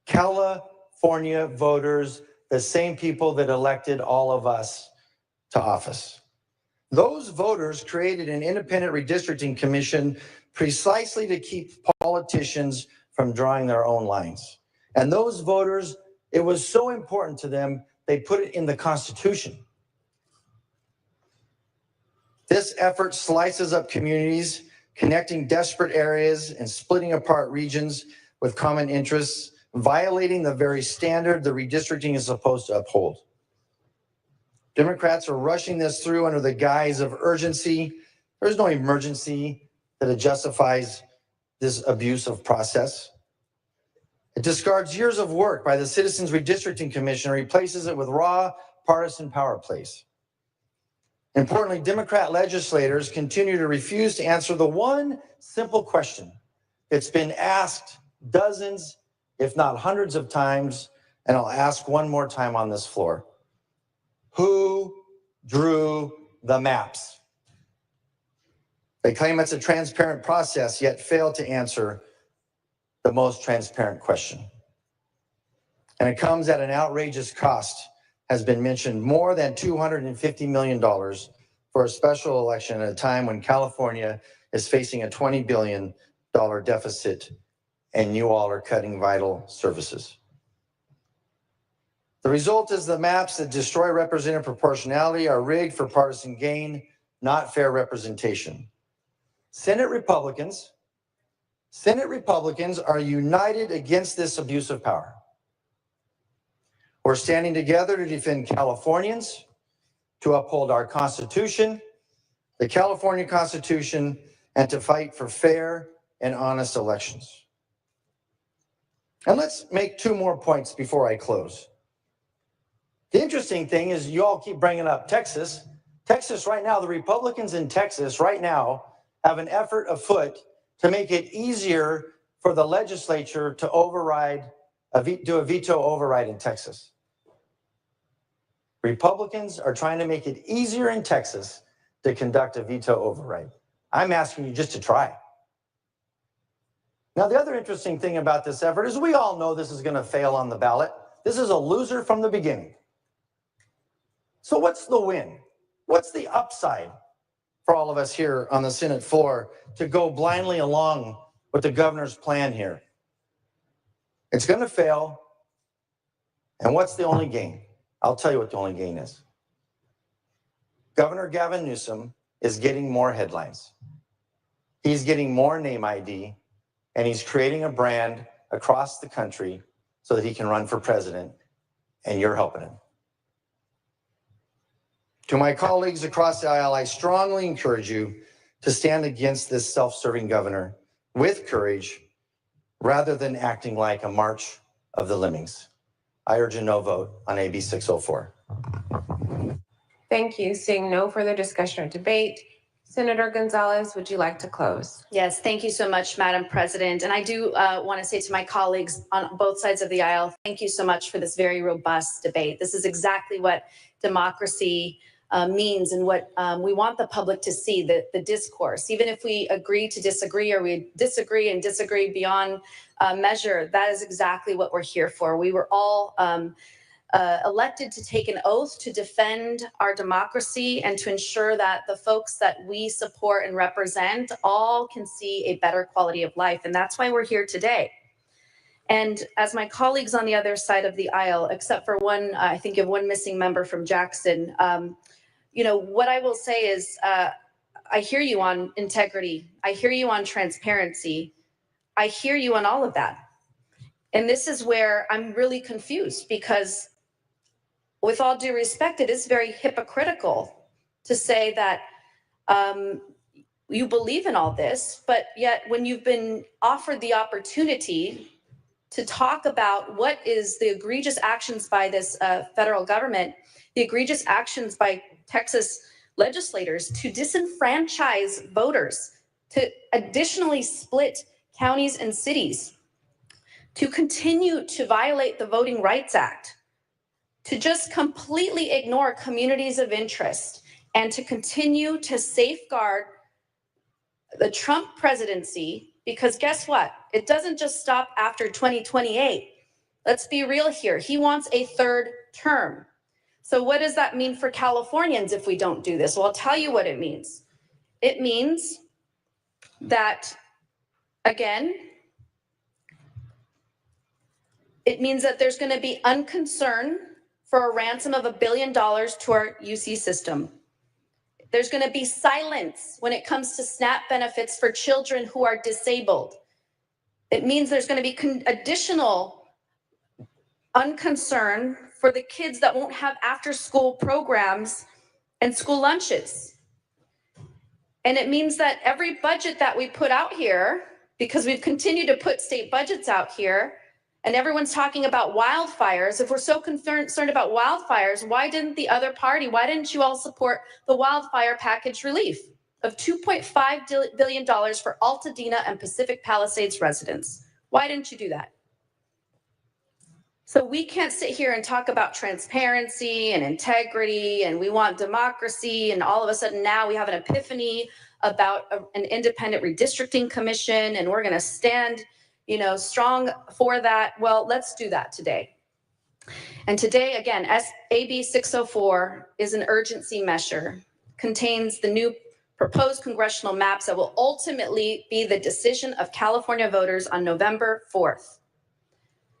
Speaker 7: California voters, the same people that elected all of us to office. Those voters created an independent redistricting commission precisely to keep politicians from drawing their own lines. And those voters, it was so important to them, they put it in the Constitution. This effort slices up communities, connecting desperate areas and splitting apart regions with common interests, violating the very standard the redistricting is supposed to uphold. Democrats are rushing this through under the guise of urgency. There's no emergency that justifies this abuse of process. It discards years of work by the Citizens Redistricting Commission and replaces it with raw partisan power plays. Importantly, Democrat legislators continue to refuse to answer the one simple question. It's been asked dozens, if not hundreds of times, and I'll ask one more time on this floor. Who drew the maps? They claim it's a transparent process, yet fail to answer the most transparent question. And it comes at an outrageous cost, has been mentioned, more than $250 million for a special election at a time when California is facing a $20 billion deficit and you all are cutting vital services. The result is the maps that destroy representative proportionality are rigged for partisan gain, not fair representation. Senate Republicans are united against this abuse of power. We're standing together to defend Californians, to uphold our Constitution, the California Constitution, and to fight for fair and honest elections. And let's make two more points before I close. The interesting thing is you all keep bringing up Texas. Texas right now, the Republicans in Texas right now have an effort afoot to make it easier for the legislature to override, do a veto override in Texas. Republicans are trying to make it easier in Texas to conduct a veto override. I'm asking you just to try. Now, the other interesting thing about this effort is we all know this is going to fail on the ballot. This is a loser from the beginning. So what's the win? What's the upside for all of us here on the Senate floor to go blindly along with the governor's plan here. It's going to fail. And what's the only gain? I'll tell you what the only gain is. Governor Gavin Newsom is getting more headlines. He's getting more name ID, and he's creating a brand across the country so that he can run for president, and you're helping him. To my colleagues across the aisle, I strongly encourage you to stand against this self-serving governor with courage rather than acting like a march of the lemmings. I urge a no vote on AB 604.
Speaker 16: Thank you. Seeing no further discussion or debate, Senator Gonzalez, would you like to close?
Speaker 8: Yes, thank you so much, Madam President. And I do want to say to my colleagues on both sides of the aisle, thank you so much for this very robust debate. This is exactly what democracy means and what we want the public to see, the discourse. Even if we agree to disagree or we disagree and disagree beyond measure, that is exactly what we're here for. We were all elected to take an oath to defend our democracy and to ensure that the folks that we support and represent all can see a better quality of life. And that's why we're here today. And as my colleagues on the other side of the aisle, except for one, I think of one missing member from Jackson, you know, what I will say is I hear you on integrity. I hear you on transparency. I hear you on all of that. And this is where I'm really confused because with all due respect, it is very hypocritical to say that you believe in all this, but yet when you've been offered the opportunity to talk about what is the egregious actions by this federal government, the egregious actions by Texas legislators to disenfranchise voters, to additionally split counties and cities, to continue to violate the Voting Rights Act, to just completely ignore communities of interest, and to continue to safeguard the Trump presidency, because guess what? It doesn't just stop after 2028. Let's be real here. He wants a third term. So what does that mean for Californians if we don't do this? Well, I'll tell you what it means. It means that, again, it means that there's going to be unconcern for a ransom of $1 billion to our UC system. There's going to be silence when it comes to SNAP benefits for children who are disabled. It means there's going to be additional unconcern for the kids that won't have after-school programs and school lunches. And it means that every budget that we put out here, because we've continued to put state budgets out here, and everyone's talking about wildfires. If we're so concerned about wildfires, why didn't the other party, why didn't you all support the wildfire package relief of $2.5 billion for Altadena and Pacific Palisades residents? Why didn't you do that? So we can't sit here and talk about transparency and integrity and we want democracy, and all of a sudden now we have an epiphany about an independent redistricting commission and we're going to stand, you know, strong for that. Well, let's do that today. And today, again, AB 604 is an urgency measure, contains the new proposed congressional maps that will ultimately be the decision of California voters on November 4th.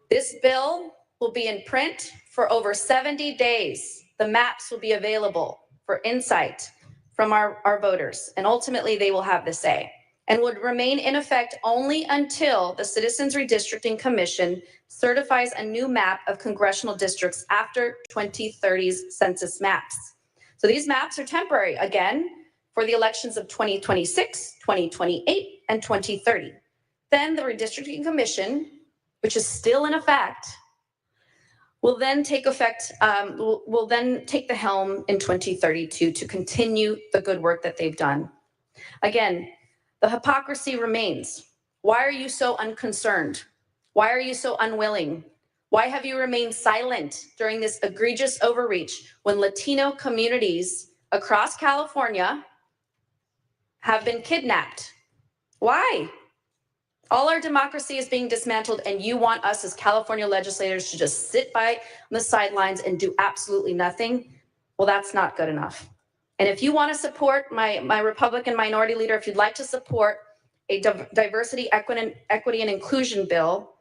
Speaker 8: This bill will be in print for over 70 days. The maps will be available for insight from our voters, and ultimately they will have the say, and would remain in effect only until the Citizens Redistricting Commission certifies a new map of congressional districts after 2030's census maps. So these maps are temporary, again, for the elections of 2026, 2028, and 2030. Then the Redistricting Commission, which is still in effect, will then take will then take the helm in 2032 to continue the good work that they've done. Again, the hypocrisy remains. Why are you so unconcerned? Why are you so unwilling? Why have you remained silent during this egregious overreach when Latino communities across California have been kidnapped? Why? All our democracy is being dismantled, and you want us as California legislators to just sit by on the sidelines and do absolutely nothing? Well, that's not good enough. And if you want to support my Republican minority leader, if you'd like to support a diversity, equity, and inclusion bill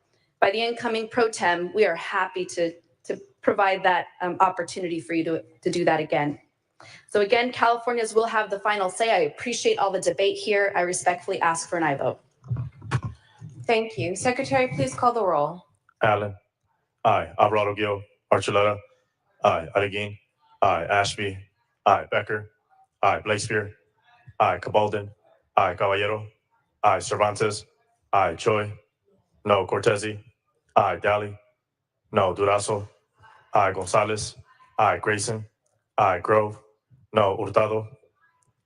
Speaker 8: by the incoming pro tem, we are happy to provide that opportunity for you to do that again. So again, Californians will have the final say. I appreciate all the debate here. I respectfully ask for an aye vote.
Speaker 16: Thank you. Secretary, please call the roll.
Speaker 5: Allen. Aye. Alvarado Gil. Archuleta. Aye. Adeguin. Aye. Ashby. Aye. Becker. Aye. Blakespear. Aye. Cabalden. Aye. Caballero. Aye. Cervantes. Aye. Choi. No. Cortezi. Aye. Daly. No. Durazo. Aye. Gonzalez. Aye. Grayson. Aye. Grove. No. Hurtado.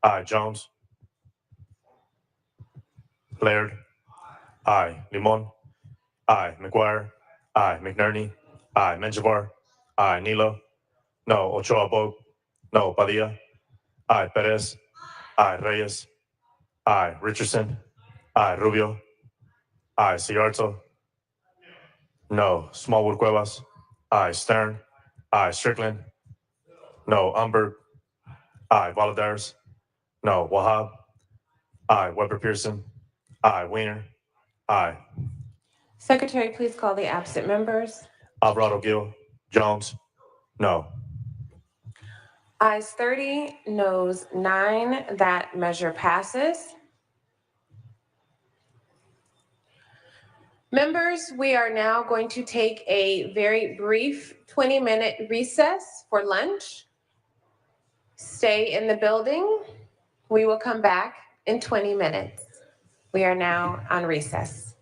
Speaker 5: Aye. Jones. Laird. Aye. Limon. Aye. McGuire. Aye. McNerney. Aye. Menjivar. Aye. Nilo. No. Ochoa Bog. No. Padilla. Aye. Perez. Aye. Reyes. Aye. Richardson. Aye. Rubio. Aye. Ciarto. No. Smallwood Cuevas. Aye. Stern. Aye. Strickland. No. Umberg. Aye. Valadares. No. Wahab. Aye. Weber Pearson. Aye. Weiner. Aye.
Speaker 16: Secretary, please call the absent members.
Speaker 5: Alvarado Gil. Jones. No.
Speaker 16: Ayes 30, noes 9. That measure passes. Members, we are now going to take a very brief 20-minute recess for lunch. Stay in the building. We will come back in 20 minutes. We are now on recess.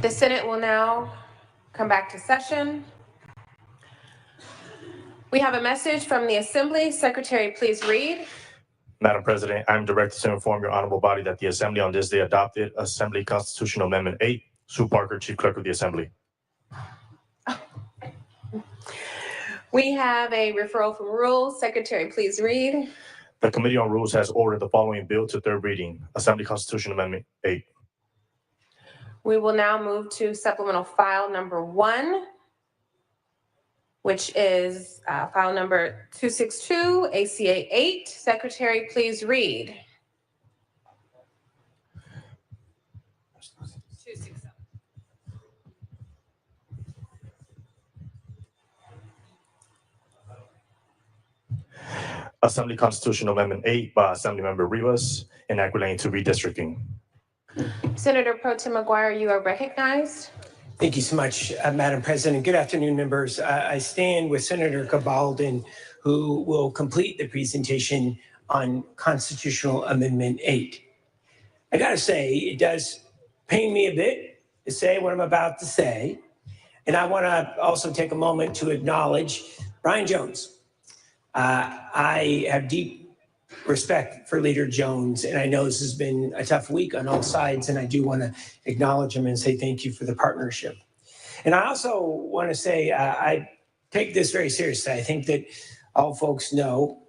Speaker 16: The Senate will now come back to session. We have a message from the Assembly. Secretary, please read.
Speaker 5: Madam President, I'm directed to inform your honorable body that the Assembly on this day adopted Assembly Constitutional Amendment 8. Sue Parker, Chief Clerk of the Assembly.
Speaker 16: We have a referral from Rules. Secretary, please read.
Speaker 5: The Committee on Rules has ordered the following bill to third reading, Assembly Constitutional Amendment 8.
Speaker 16: We will now move to supplemental file number 1, which is file number 262, ACA 8. Secretary, please read. 267.
Speaker 5: Assembly Constitutional Amendment 8 by Assemblymember Rivas, enact relating to redistricting.
Speaker 16: Senator Pro Tem McGuire, you are recognized.
Speaker 6: Thank you so much, Madam President. Good afternoon, members. I stand with Senator Cabaldon, who will complete the presentation on Constitutional Amendment 8. I gotta say, it does pain me a bit to say what I'm about to say. And I wanna also take a moment to acknowledge Brian Jones. I have deep respect for Leader Jones, and I know this has been a tough week on all sides, and I do want to acknowledge him and say thank you for the partnership. And I also want to say I take this very seriously. I think that all folks know,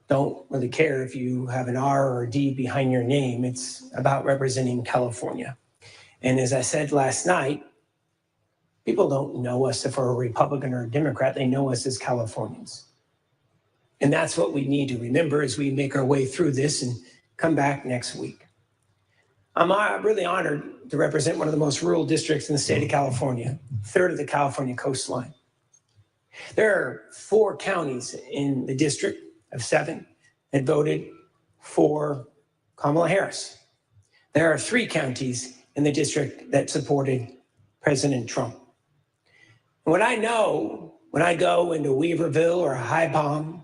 Speaker 6: don't really care if you have an R or a D behind your name. It's about representing California. And as I said last night, people don't know us if we're a Republican or a Democrat. They know us as Californians. And that's what we need to remember as we make our way through this and come back next week. I'm really honored to represent one of the most rural districts in the state of California, a third of the California coastline. There are 4 counties in the district of 7 that voted for Kamala Harris. There are 3 counties in the district that supported President Trump. And what I know when I go into Weaverville or High Palm,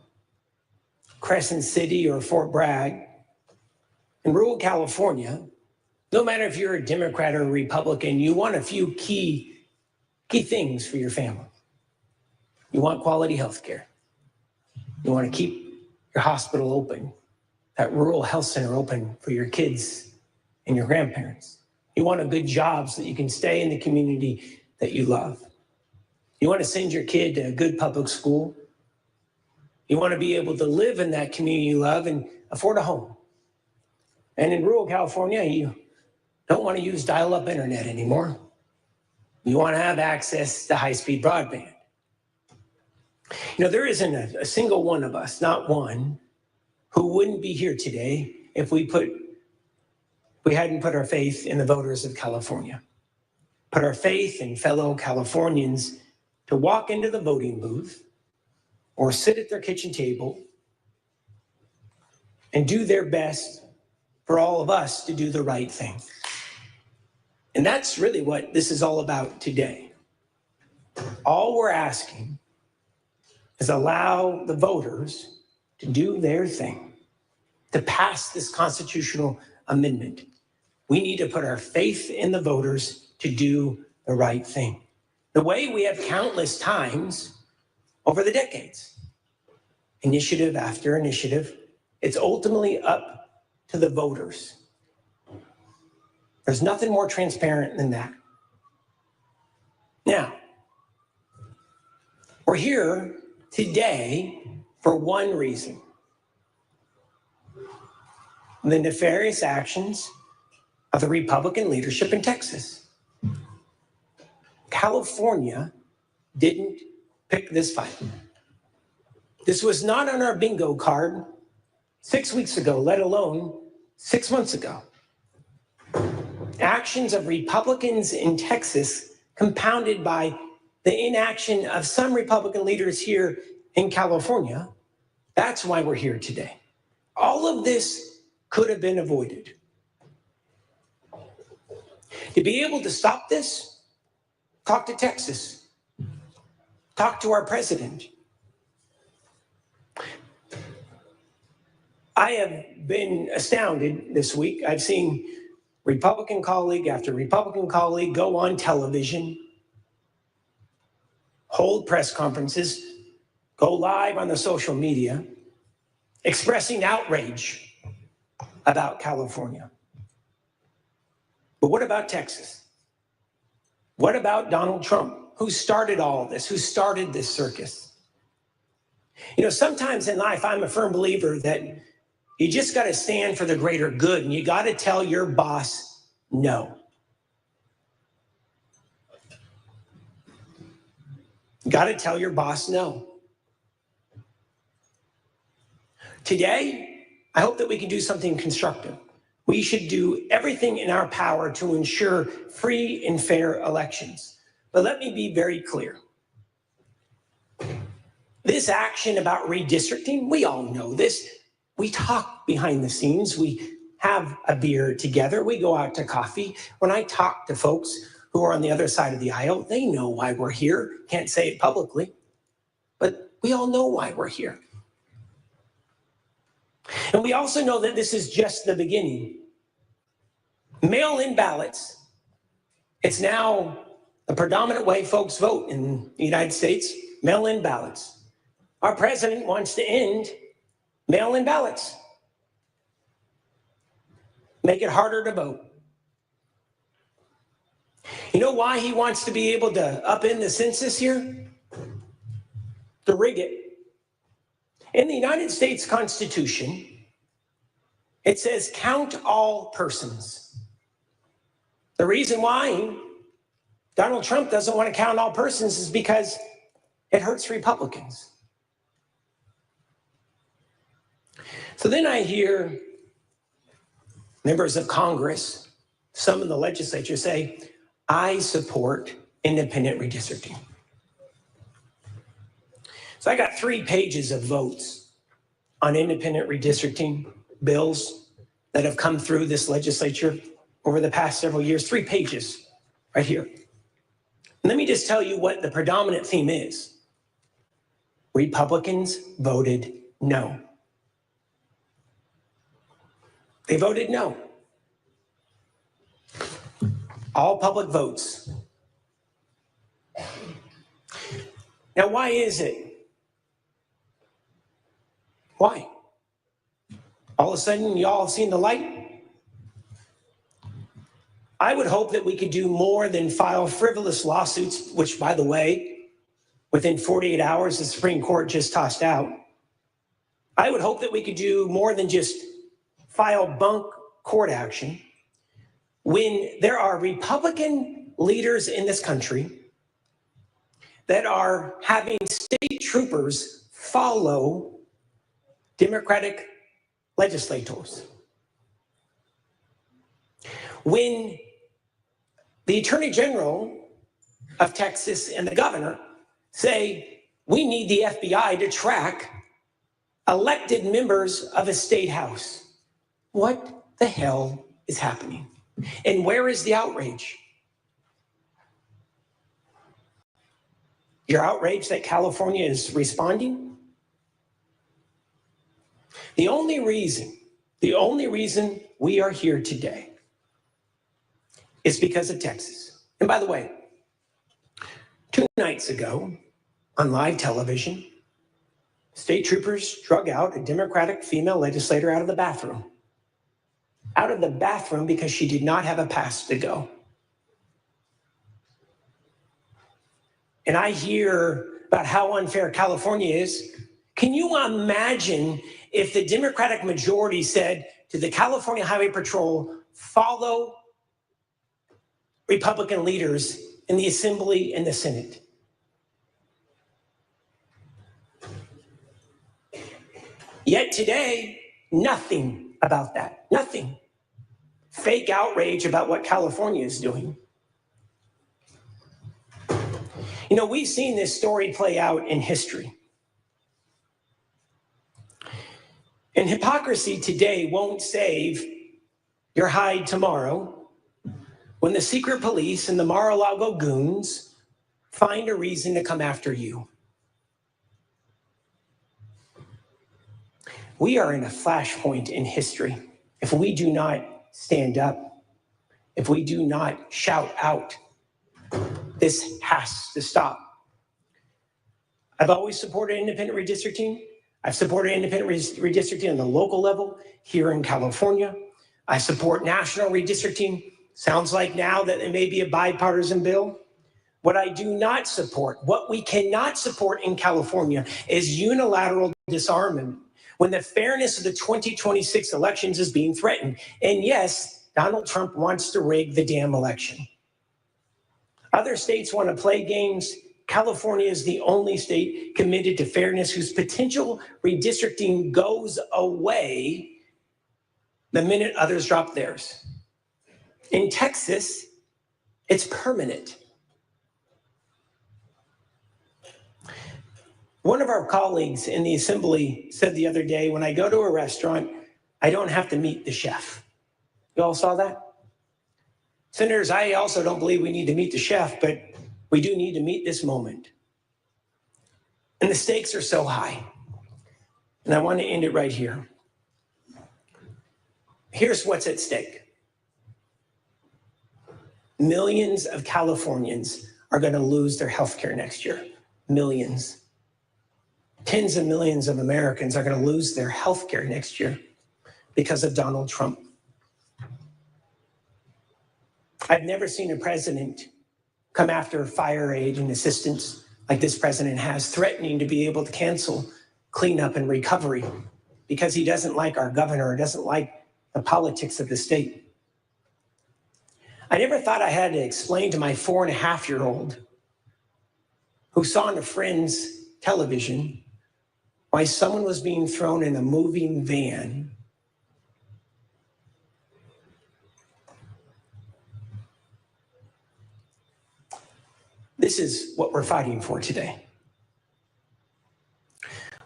Speaker 6: Crescent City or Fort Bragg, in rural California, no matter if you're a Democrat or a Republican, you want a few key things for your family. You want quality health care. You want to keep your hospital open, that rural health center open for your kids and your grandparents. You want a good job so that you can stay in the community that you love. You want to send your kid to a good public school. You want to be able to live in that community you love and afford a home. And in rural California, you don't want to use dial-up internet anymore. You want to have access to high-speed broadband. You know, there isn't a single one of us, not one, who wouldn't be here today if we hadn't put our faith in the voters of California. Put our faith in fellow Californians to walk into the voting booth or sit at their kitchen table and do their best for all of us to do the right thing. And that's really what this is all about today. All we're asking is allow the voters to do their thing, to pass this constitutional amendment. We need to put our faith in the voters to do the right thing. The way we have countless times over the decades, initiative after initiative, it's ultimately up to the voters. There's nothing more transparent than that. Now, we're here today for one reason: the nefarious actions of the Republican leadership in Texas. California didn't pick this fight. This was not on our bingo card 6 weeks ago, let alone 6 months ago. Actions of Republicans in Texas, compounded by the inaction of some Republican leaders here in California, that's why we're here today. All of this could have been avoided. To be able to stop this, talk to Texas, talk to our president. I have been astounded this week. I've seen Republican colleague after Republican colleague go on television, hold press conferences, go live on the social media, expressing outrage about California. But what about Texas? What about Donald Trump? Who started all this? Who started this circus? You know, sometimes in life, I'm a firm believer that you just got to stand for the greater good, and you got to tell your boss no. You got to tell your boss no. Today, I hope that we can do something constructive. We should do everything in our power to ensure free and fair elections. But let me be very clear. This action about redistricting, we all know this. We talk behind the scenes. We have a beer together. We go out to coffee. When I talk to folks who are on the other side of the aisle, they know why we're here. Can't say it publicly, but we all know why we're here. And we also know that this is just the beginning. Mail-in ballots, it's now the predominant way folks vote in the United States, mail-in ballots. Our president wants to end mail-in ballots. Make it harder to vote. You know why he wants to be able to upend the census here? To rig it. In the United States Constitution, it says count all persons. The reason why Donald Trump doesn't want to count all persons is because it hurts Republicans. So then I hear members of Congress, some in the legislature say, I support independent redistricting. So I got 3 pages of votes on independent redistricting bills that have come through this legislature over the past several years, 3 pages right here. And let me just tell you what the predominant theme is. Republicans voted no. They voted no. All public votes. Now, why is it? Why? All of a sudden, y'all have seen the light? I would hope that we could do more than file frivolous lawsuits, which, by the way, within 48 hours, the Supreme Court just tossed out. I would hope that we could do more than just file bunk court action when there are Republican leaders in this country that are having state troopers follow Democratic legislators. When the Attorney General of Texas and the governor say, we need the FBI to track elected members of a state house. What the hell is happening? And where is the outrage? You're outraged that California is responding? The only reason we are here today is because of Texas. And by the way, 2 nights ago on live television, state troopers drug out a Democratic female legislator out of the bathroom. Out of the bathroom because she did not have a pass to go. And I hear about how unfair California is. Can you imagine if the Democratic majority said to the California Highway Patrol, follow Republican leaders in the Assembly and the Senate? Yet today, nothing about that, nothing. Fake outrage about what California is doing. You know, we've seen this story play out in history. And hypocrisy today won't save your hide tomorrow when the secret police and the Mar-a-Lago goons find a reason to come after you. We are in a flashpoint in history if we do not stand up if we do not shout out, this has to stop. I've always supported independent redistricting. I've supported independent redistricting on the local level here in California. I support national redistricting. Sounds like now that it may be a bipartisan bill. What I do not support, what we cannot support in California is unilateral disarmament when the fairness of the 2026 elections is being threatened. And yes, Donald Trump wants to rig the damn election. Other states want to play games. California is the only state committed to fairness whose potential redistricting goes away the minute others drop theirs. In Texas, it's permanent. One of our colleagues in the assembly said the other day, when I go to a restaurant, I don't have to meet the chef. You all saw that? Senators, I also don't believe we need to meet the chef, but we do need to meet this moment. And the stakes are so high. And I want to end it right here. Here's what's at stake. Millions of Californians are going to lose their health care next year. Millions. Tens of millions of Americans are going to lose their health care next year because of Donald Trump. I've never seen a president come after fire aid and assistance like this president has, threatening to be able to cancel cleanup and recovery because he doesn't like our governor or doesn't like the politics of the state. I never thought I had to explain to my 4.5-year-old who saw on a friend's television why someone was being thrown in a moving van. This is what we're fighting for today.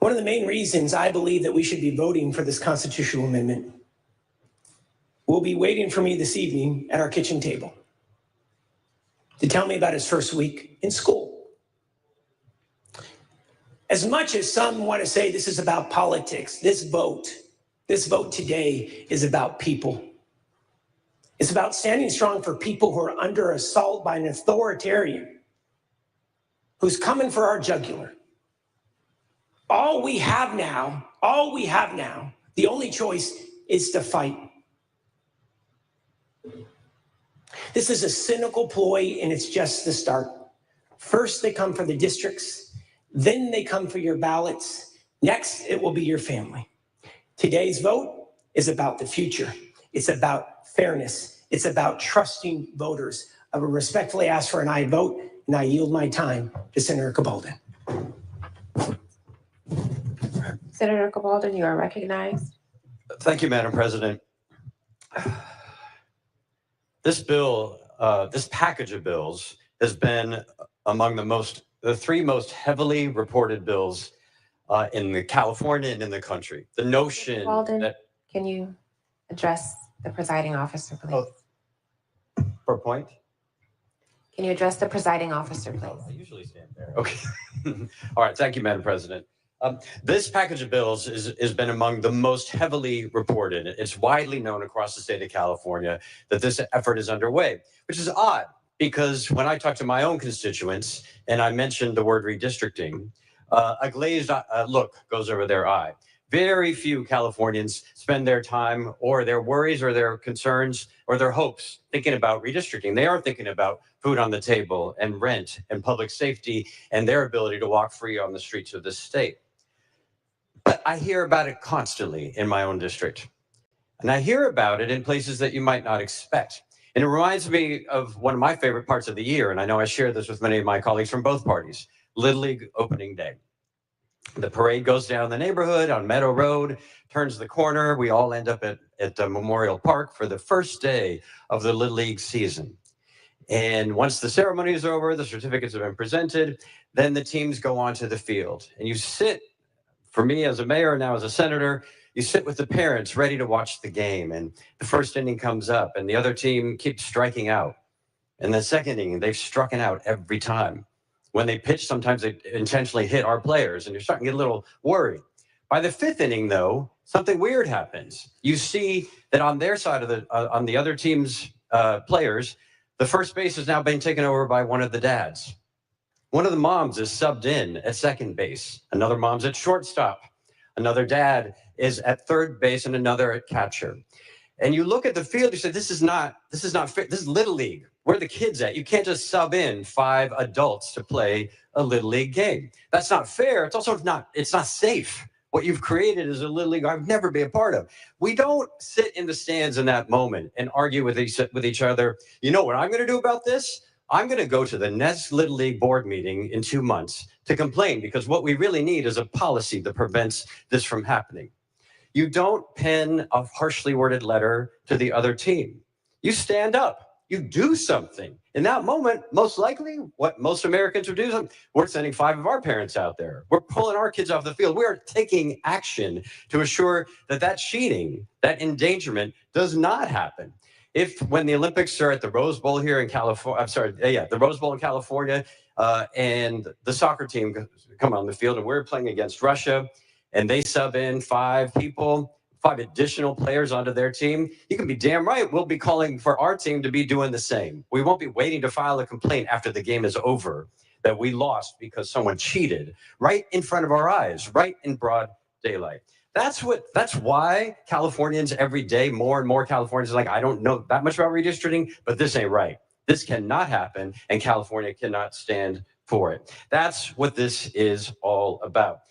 Speaker 6: One of the main reasons I believe that we should be voting for this constitutional amendment will be waiting for me this evening at our kitchen table to tell me about his first week in school. As much as some want to say this is about politics, this vote today is about people. It's about standing strong for people who are under assault by an authoritarian who's coming for our jugular. All we have now, the only choice is to fight. This is a cynical ploy, and it's just the start. First, they come for the districts. Then they come for your ballots. Next, it will be your family. Today's vote is about the future. It's about fairness. It's about trusting voters. I will respectfully ask for an aye vote, and I yield my time to Senator Cabaldon.
Speaker 16: Senator Cabaldon, you are recognized.
Speaker 10: Thank you, Madam President. This bill, this package of bills has been among the three most heavily reported bills in California and in the country. The notion
Speaker 16: Cabaldon,
Speaker 10: that...
Speaker 16: Can you address the presiding officer, please?
Speaker 10: Oh, for a point?
Speaker 16: Can you address the presiding officer, please?
Speaker 10: I usually stand there. Okay. All right. Thank you, Madam President. This package of bills has been among the most heavily reported. It's widely known across the state of California that this effort is underway, which is odd because when I talk to my own constituents and I mentioned the word redistricting, a glazed look goes over their eye. Very few Californians spend their time or their worries or their concerns or their hopes thinking about redistricting. They are thinking about food on the table and rent and public safety and their ability to walk free on the streets of this state. But I hear about it constantly in my own district. And I hear about it in places that you might not expect. And it reminds me of one of my favorite parts of the year. And I know I share this with many of my colleagues from both parties, Little League opening day. The parade goes down the neighborhood on Meadow Road, turns the corner. We all end up at Memorial Park for the first day of the Little League season. And once the ceremony is over, the certificates have been presented, then the teams go onto the field. And you sit, for me as a mayor and now as a senator, you sit with the parents ready to watch the game. And the first inning comes up and the other team keeps striking out. And the second inning, they've struck out every time. When they pitch, sometimes they intentionally hit our players and you're starting to get a little worried. By the fifth inning, though, something weird happens. You see that on their side of on the other team's players, the first base is now being taken over by one of the dads. One of the moms is subbed in at second base. Another mom's at shortstop. Another dad is at third base and another at catcher. And you look at the field, you say, this is not fair. This is Little League. Where are the kids at? You can't just sub in 5 adults to play a Little League game. That's not fair. It's also not safe. What you've created is a Little League I've never been a part of. We don't sit in the stands in that moment and argue with each other. You know what I'm going to do about this? I'm going to go to the next Little League board meeting in 2 months to complain, because what we really need is a policy that prevents this from happening. You don't pen a harshly worded letter to the other team. You stand up. You do something. In that moment, most likely, what most Americans are doing, we're sending 5 of our parents out there. We're pulling our kids off the field. We are taking action to assure that cheating, that endangerment does not happen. If when the Olympics are at the Rose Bowl here in California, the Rose Bowl in California, and the soccer team come on the field and we're playing against Russia, and they sub in 5 additional players onto their team, you can be damn right we'll be calling for our team to be doing the same. We won't be waiting to file a complaint after the game is over that we lost because someone cheated right in front of our eyes, right in broad daylight. That's why Californians every day, more and more Californians are like, I don't know that much about redistricting, but this ain't right. This cannot happen, and California cannot stand for it. That's what this is all about.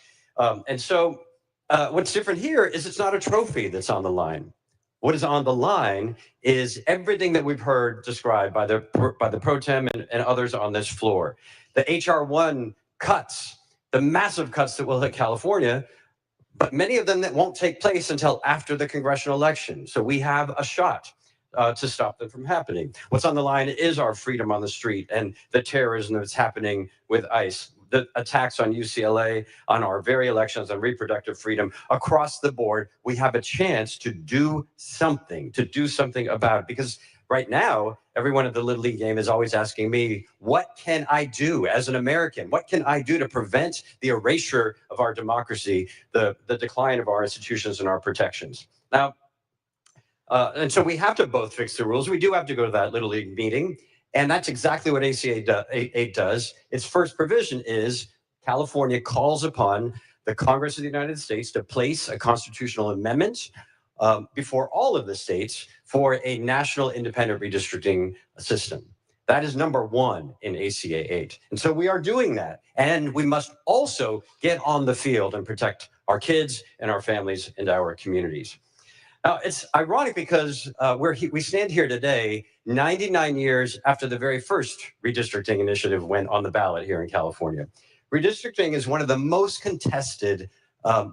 Speaker 10: And so what's different here is it's not a trophy that's on the line. What is on the line is everything that we've heard described by the pro tem and others on this floor. The HR1 cuts, the massive cuts that will hit California, but many of them that won't take place until after the congressional election. So we have a shot to stop them from happening. What's on the line is our freedom on the street and the terrorism that's happening with ICE. The attacks on UCLA, on our very elections, on reproductive freedom, across the board, we have a chance to do something about it. Because right now, everyone at the Little League game is always asking me, what can I do as an American? What can I do to prevent the erasure of our democracy, the decline of our institutions and our protections? Now, and so we have to both fix the rules. We do have to go to that Little League meeting. And that's exactly what ACA 8 does. Its first provision is California calls upon the Congress of the United States to place a constitutional amendment before all of the states for a national independent redistricting system. That is number 1 in ACA 8. And so we are doing that. And we must also get on the field and protect our kids and our families and our communities. Now, it's ironic because we stand here today, 99 years after the very first redistricting initiative went on the ballot here in California. Redistricting is one of the most contested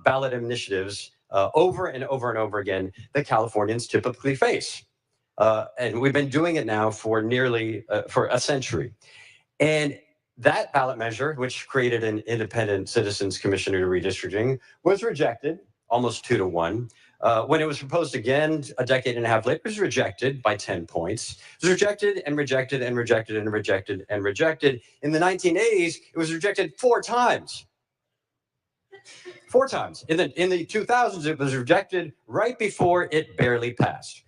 Speaker 10: ballot initiatives over and over and over again that Californians typically face. And we've been doing it now for nearly for a century. And that ballot measure, which created an independent citizens commission to redistricting, was rejected almost 2-1. When it was proposed again a decade and a half later, it was rejected by 10 points. It was rejected and rejected and rejected and rejected and rejected. In the 1980s, it was rejected 4 times. 4 times. In the 2000s, it was rejected right before it barely passed.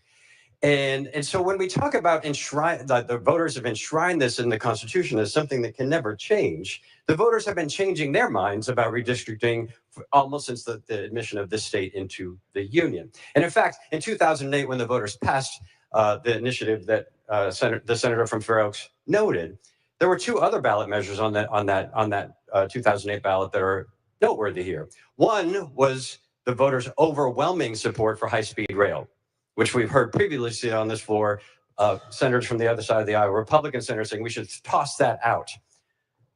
Speaker 10: And so when we talk about the voters have enshrined this in the Constitution as something that can never change, the voters have been changing their minds about redistricting almost since the admission of this state into the Union. And in fact, in 2008, when the voters passed the initiative that the senator from Fair Oaks noted, there were 2 other ballot measures on that 2008 ballot that are noteworthy here. One was the voters' overwhelming support for high-speed rail, which we've heard previously on this floor, senators from the other side of the aisle, Republican senators saying we should toss that out.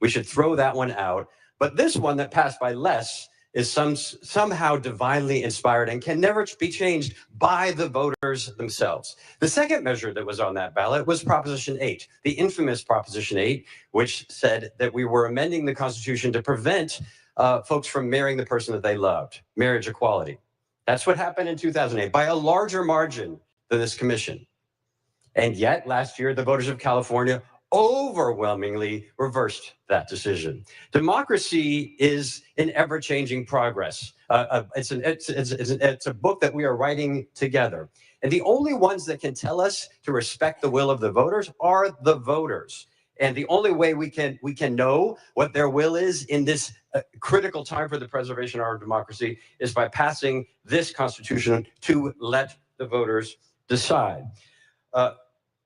Speaker 10: We should throw that one out. But this one that passed by less is somehow divinely inspired and can never be changed by the voters themselves. The second measure that was on that ballot was Proposition 8, the infamous Proposition 8, which said that we were amending the Constitution to prevent folks from marrying the person that they loved, marriage equality. That's what happened in 2008 by a larger margin than this commission. And yet last year, the voters of California overwhelmingly reversed that decision. Democracy is an ever-changing progress. It's a book that we are writing together. And the only ones that can tell us to respect the will of the voters are the voters. And the only way we can know what their will is in this critical time for the preservation of our democracy is by passing this Constitution to let the voters decide. I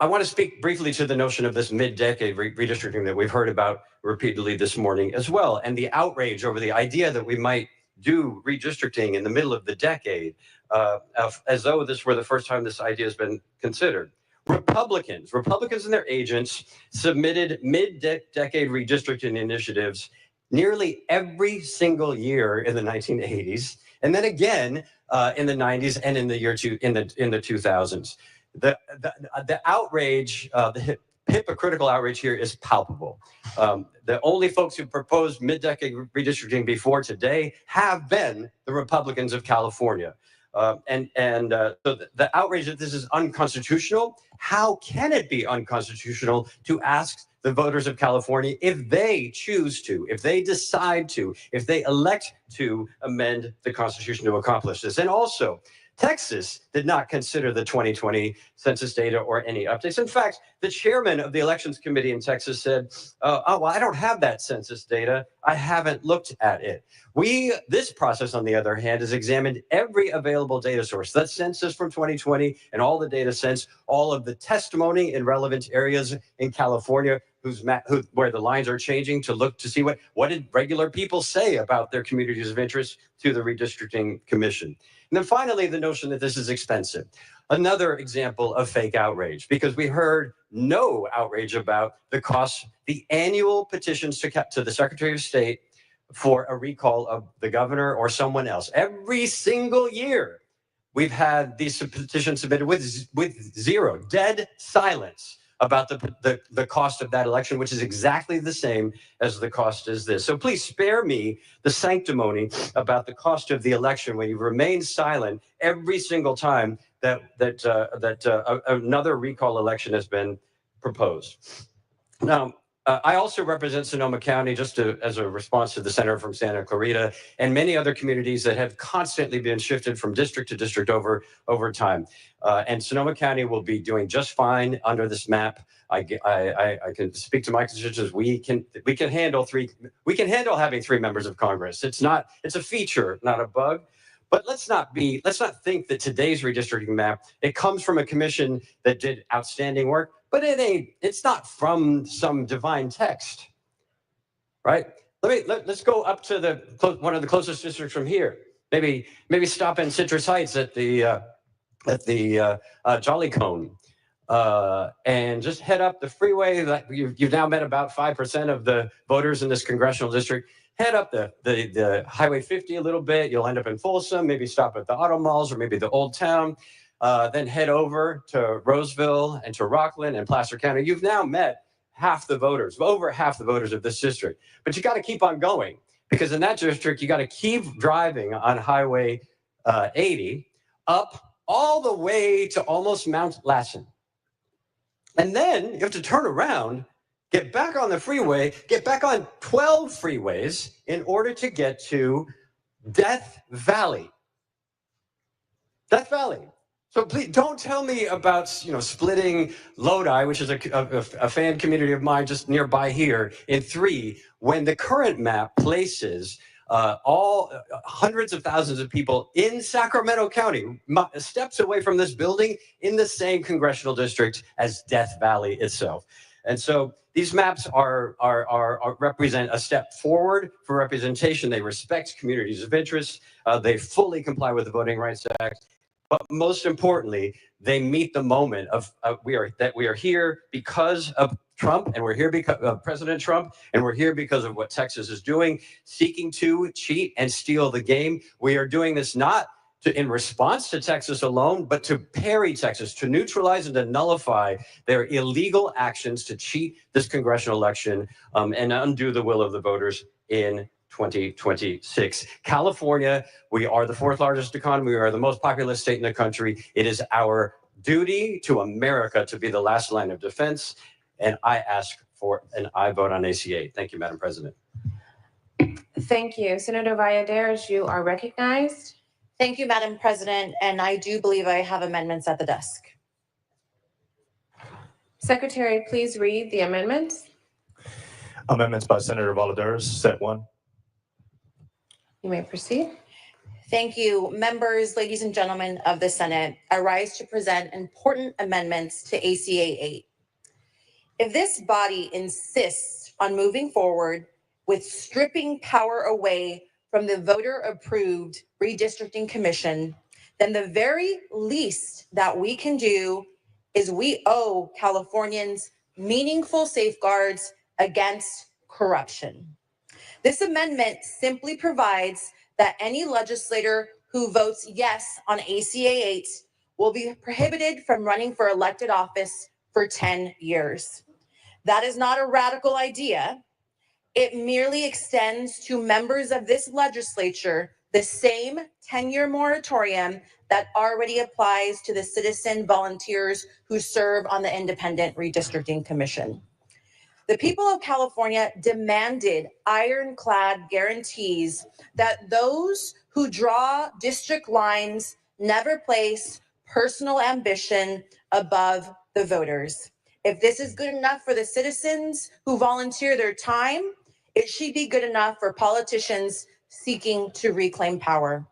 Speaker 10: want to speak briefly to the notion of this mid-decade redistricting that we've heard about repeatedly this morning as well, and the outrage over the idea that we might do redistricting in the middle of the decade, as though this were the first time this idea has been considered. Republicans and their agents submitted mid-decade redistricting initiatives nearly every single year in the 1980s, and then again in the 90s and in the in the 2000s. The outrage, the hypocritical outrage here is palpable. The only folks who proposed mid-decade redistricting before today have been the Republicans of California. So the outrage that this is unconstitutional, how can it be unconstitutional to ask the voters of California if they choose to, if they decide to, if they elect to amend the Constitution to accomplish this? And also, Texas did not consider the 2020 census data or any updates. In fact, the chairman of the elections committee in Texas said, oh, well, I don't have that census data. I haven't looked at it. This process, on the other hand, has examined every available data source, the census from 2020 and all the data since, all of the testimony in relevant areas in California where the lines are changing to look to see what did regular people say about their communities of interest to the Redistricting Commission. And then finally, the notion that this is expensive. Another example of fake outrage, because we heard no outrage about the cost, the annual petitions to the Secretary of State for a recall of the governor or someone else. Every single year, we've had these petitions submitted with zero, dead silence about the cost of that election, which is exactly the same as the cost as this. So please spare me the sanctimony about the cost of the election when you remain silent every single time that another recall election has been proposed. Now, I also represent Sonoma County as a response to the senator from Santa Clarita and many other communities that have constantly been shifted from district to district over time. And Sonoma County will be doing just fine under this map. I can speak to my constituents. We can handle having 3 members of Congress. It's a feature, not a bug. But let's not think that today's redistricting map, it comes from a commission that did outstanding work, but it's not from some divine text, right? Let's go up to one of the closest districts from here. Maybe stop in Citrus Heights at the Jolly Cone, and just head up the freeway. That you've now met about 5% of the voters in this congressional district. Head up the Highway 50 a little bit. You'll end up in Folsom. Maybe stop at the auto malls or maybe the Old Town. Then head over to Roseville and to Rockland and Placer County. You've now met over half the voters of this district. But you got to keep on going, because in that district, you got to keep driving on Highway 80 up all the way to almost Mount Lassen. And then you have to turn around, get back on the freeway, get back on 12 freeways in order to get to Death Valley. Death Valley. So please don't tell me about splitting Lodi, which is a fan community of mine just nearby here, in 3, when the current map places all hundreds of thousands of people in Sacramento County, steps away from this building, in the same congressional district as Death Valley itself. And so these maps represent a step forward for representation. They respect communities of interest. They fully comply with the Voting Rights Act. But most importantly, they meet the moment we are here because of Trump, and we're here because of President Trump, and we're here because of what Texas is doing, seeking to cheat and steal the game. We are doing this not in response to Texas alone, but to parry Texas, to neutralize and to nullify their illegal actions to cheat this congressional election and undo the will of the voters in 2026. California, we are the 4th largest economy. We are the most populous state in the country. It is our duty to America to be the last line of defense. And I ask for an aye vote on AC-8. Thank you, Madam President.
Speaker 16: Thank you. Senator Valladares, you are recognized.
Speaker 14: Thank you, Madam President, and I do believe I have amendments at the desk.
Speaker 16: Secretary, please read the amendments.
Speaker 5: Amendments by Senator Valladares, set 1.
Speaker 16: You may proceed.
Speaker 14: Thank you, members, ladies and gentlemen of the Senate. I rise to present important amendments to ACA 8. If this body insists on moving forward with stripping power away from the voter-approved Redistricting Commission, then the very least that we can do is we owe Californians meaningful safeguards against corruption. This amendment simply provides that any legislator who votes yes on ACA 8 will be prohibited from running for elected office for 10 years. That is not a radical idea. It merely extends to members of this legislature the same 10-year moratorium that already applies to the citizen volunteers who serve on the Independent Redistricting Commission. The people of California demanded ironclad guarantees that those who draw district lines never place personal ambition above the voters. If this is good enough for the citizens who volunteer their time, it should be good enough for politicians seeking to reclaim power.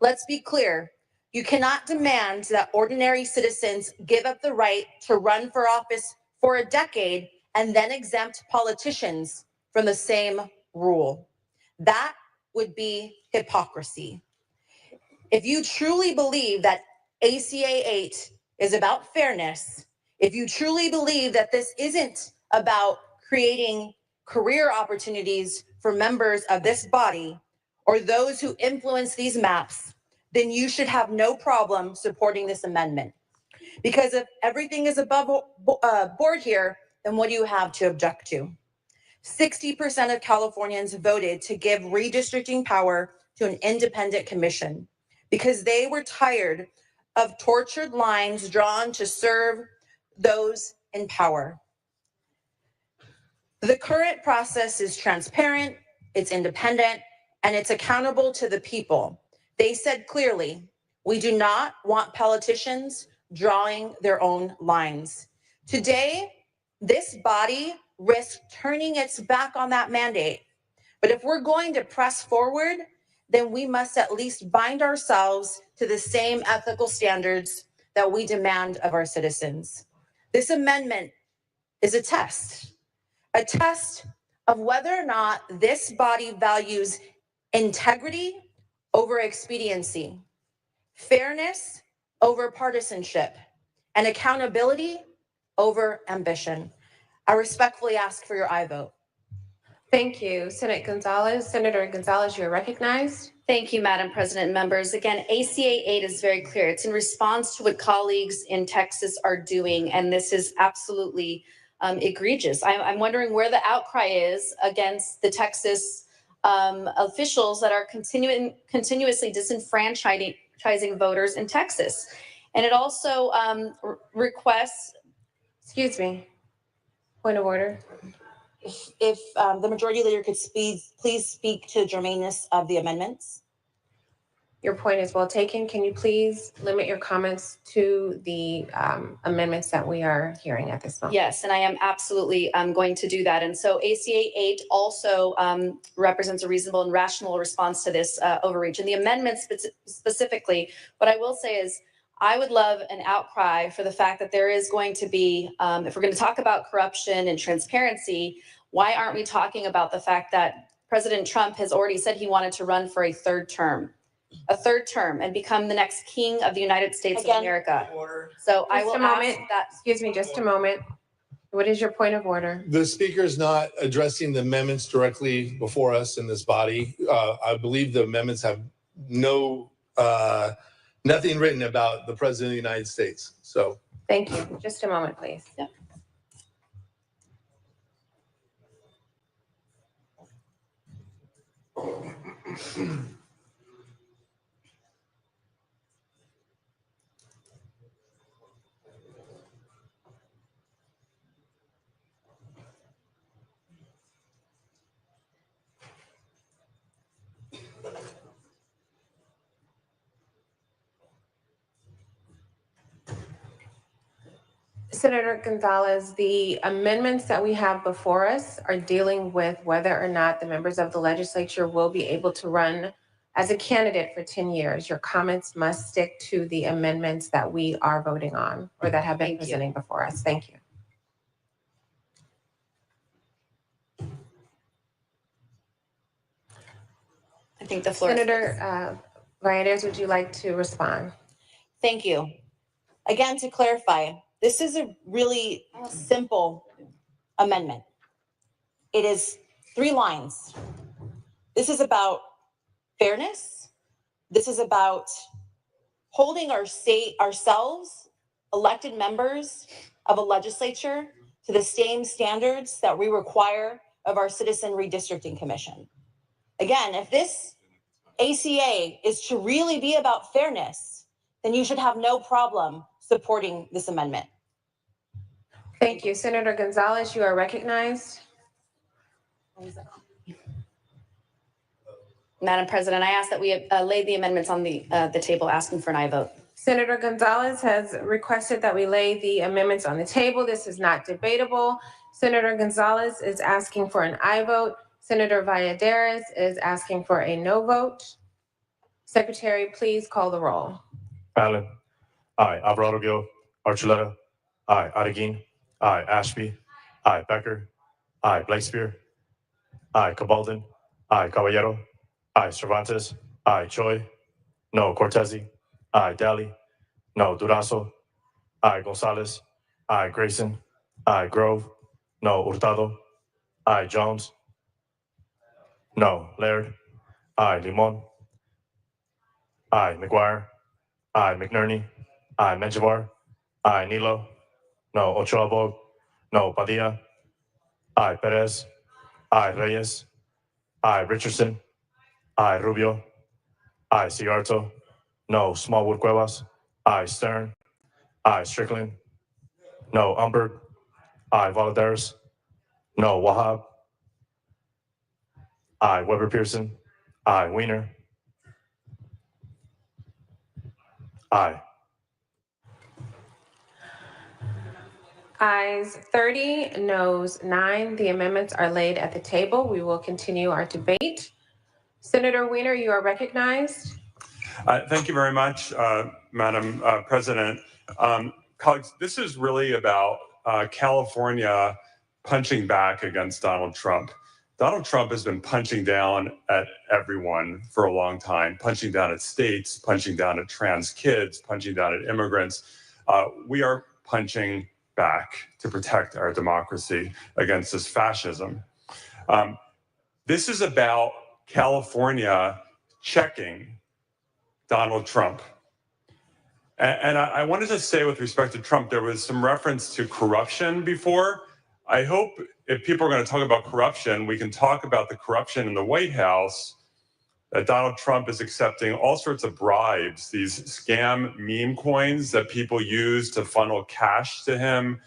Speaker 14: Let's be clear. You cannot demand that ordinary citizens give up the right to run for office for a decade and then exempt politicians from the same rule. That would be hypocrisy. If you truly believe that ACA 8 is about fairness, if you truly believe that this isn't about creating career opportunities for members of this body or those who influence these maps, then you should have no problem supporting this amendment. Because if everything is above board here, then what do you have to object to? 60% of Californians voted to give redistricting power to an independent commission because they were tired of tortured lines drawn to serve those in power. The current process is transparent, it's independent, and it's accountable to the people. They said clearly, we do not want politicians drawing their own lines. Today, this body risks turning its back on that mandate. But if we're going to press forward, then we must at least bind ourselves to the same ethical standards that we demand of our citizens. This amendment is a test of whether or not this body values integrity over expediency, fairness over partisanship, and accountability over ambition. I respectfully ask for your aye vote.
Speaker 16: Thank you. Senator Gonzalez, you're recognized.
Speaker 8: Thank you, Madam President and members. Again, ACA 8 is very clear. It's in response to what colleagues in Texas are doing, and this is absolutely egregious. I'm wondering where the outcry is against the Texas officials that are continuously disenfranchising voters in Texas. And it also requests,
Speaker 16: excuse me, point of order.
Speaker 14: If the majority leader could please speak to the germaneness of the amendments.
Speaker 16: Your point is well taken. Can you please limit your comments to the amendments that we are hearing at this moment?
Speaker 8: Yes, and I am absolutely going to do that. And so ACA 8 also represents a reasonable and rational response to this overreach. And the amendments specifically, what I will say is I would love an outcry for the fact that there is going to be, if we're going to talk about corruption and transparency, why aren't we talking about the fact that President Trump has already said he wanted to run for a third term and become the next king of the United States of America. So I will ask that.
Speaker 16: Excuse me, just a moment. What is your point of order?
Speaker 20: The speaker is not addressing the amendments directly before us in this body. I believe the amendments have nothing written about the president of the United States. So
Speaker 16: thank you. Just a moment, please.
Speaker 8: Yeah.
Speaker 16: Senator Gonzalez, the amendments that we have before us are dealing with whether or not the members of the legislature will be able to run as a candidate for 10 years. Your comments must stick to the amendments that we are voting on or that have been presenting before us. Thank you.
Speaker 8: I think the floor.
Speaker 16: Senator Valladares, would you like to respond?
Speaker 14: Thank you. Again, to clarify, this is a really simple amendment. It is 3 lines. This is about fairness. This is about holding ourselves, elected members of a legislature, to the same standards that we require of our Citizen Redistricting Commission. Again, if this ACA is to really be about fairness, then you should have no problem supporting this amendment.
Speaker 16: Thank you. Senator Gonzalez, you are recognized.
Speaker 8: Madam President, I ask that we lay the amendments on the table, asking for an aye vote.
Speaker 16: Senator Gonzalez has requested that we lay the amendments on the table. This is not debatable. Senator Gonzalez is asking for an aye vote. Senator Valladares is asking for a no vote. Secretary, please call the roll.
Speaker 5: Allen. Aye. Alvarado Gil. Archuleta. Aye. Adeguin. Aye. Ashby. Aye. Becker. Aye. Blakespear. Aye. Cabaldon. Aye. Caballero. Aye. Cervantes. Aye. Choi. No. Cortezi. Aye. Daly. No. Durazo. Aye. Gonzalez. Aye. Grayson. Aye. Grove. No. Hurtado. Aye. Jones. No. Laird. Aye. Limon. Aye. McGuire. Aye. McNerney. Aye. Menjivar. Aye. Nilo. No. Ochoa. No. Padilla. Aye. Perez. Aye. Reyes. Aye. Richardson. Aye. Rubio. Aye. Cigarto. No. Smallwood Cuevas. Aye. Stern. Aye. Strickland. No. Humbert. Aye. Valladares. No. Wahab. Aye. Weber Pearson. Aye. Weiner. Aye.
Speaker 16: Ayes 30, noes 9. The amendments are laid at the table. We will continue our debate. Senator Weiner, you are recognized.
Speaker 11: Thank you very much, Madam President. Colleagues, this is really about California punching back against Donald Trump. Donald Trump has been punching down at everyone for a long time, punching down at states, punching down at trans kids, punching down at immigrants. We are punching back to protect our democracy against this fascism. This is about California checking Donald Trump. And I wanted to say with respect to Trump, there was some reference to corruption before. I hope if people are going to talk about corruption, we can talk about the corruption in the White House, that Donald Trump is accepting all sorts of bribes, these scam meme coins that people use to funnel cash to him,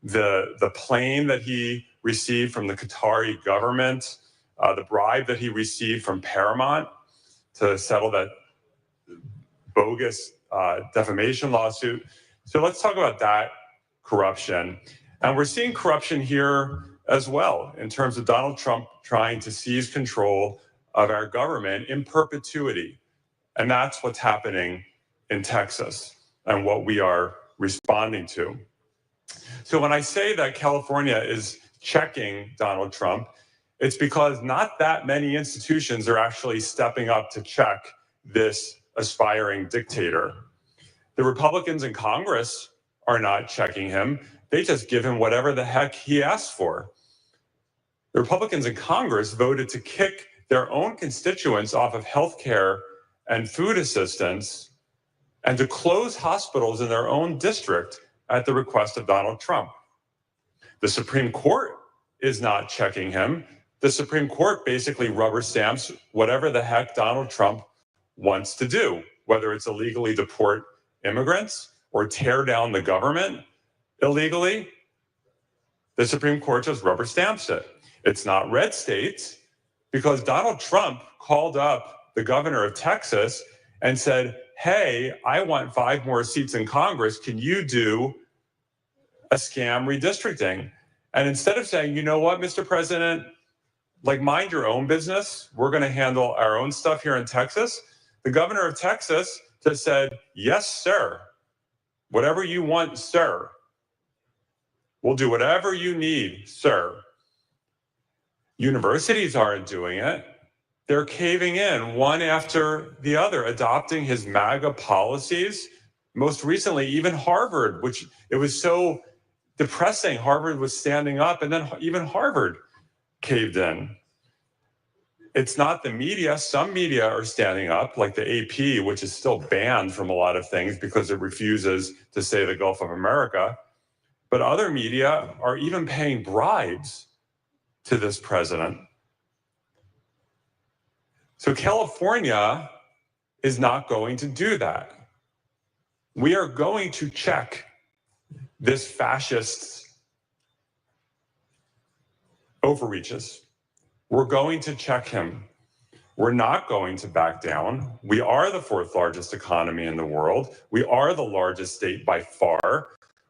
Speaker 11: the plane that he received from the Qatari government, the bribe that he received from Paramount to settle that bogus defamation lawsuit. So let's talk about that corruption. And we're seeing corruption here as well in terms of Donald Trump trying to seize control of our government in perpetuity. And that's what's happening in Texas and what we are responding to. So when I say that California is checking Donald Trump, it's because not that many institutions are actually stepping up to check this aspiring dictator. The Republicans in Congress are not checking him. They just give him whatever the heck he asks for. The Republicans in Congress voted to kick their own constituents off of health care and food assistance and to close hospitals in their own district at the request of Donald Trump. The Supreme Court is not checking him. The Supreme Court basically rubber stamps whatever the heck Donald Trump wants to do, whether it's illegally deport immigrants or tear down the government illegally. The Supreme Court just rubber stamps it. It's not red states because Donald Trump called up the governor of Texas and said, hey, I want 5 more seats in Congress. Can you do a scam redistricting. And instead of saying, you know what, Mr. President, like mind your own business, we're going to handle our own stuff here in Texas, the governor of Texas just said, yes, sir. Whatever you want, sir. We'll do whatever you need, sir. Universities aren't doing it. They're caving in one after the other, adopting his MAGA policies. Most recently, even Harvard, which it was so depressing. Harvard was standing up, and then even Harvard caved in. It's not the media. Some media are standing up, like the AP, which is still banned from a lot of things because it refuses to say the Gulf of America. But other media are even paying bribes to this president. So California is not going to do that. We are going to check this fascist's overreaches. We're going to check him. We're not going to back down. We are the fourth largest economy in the world. We are the largest state by far.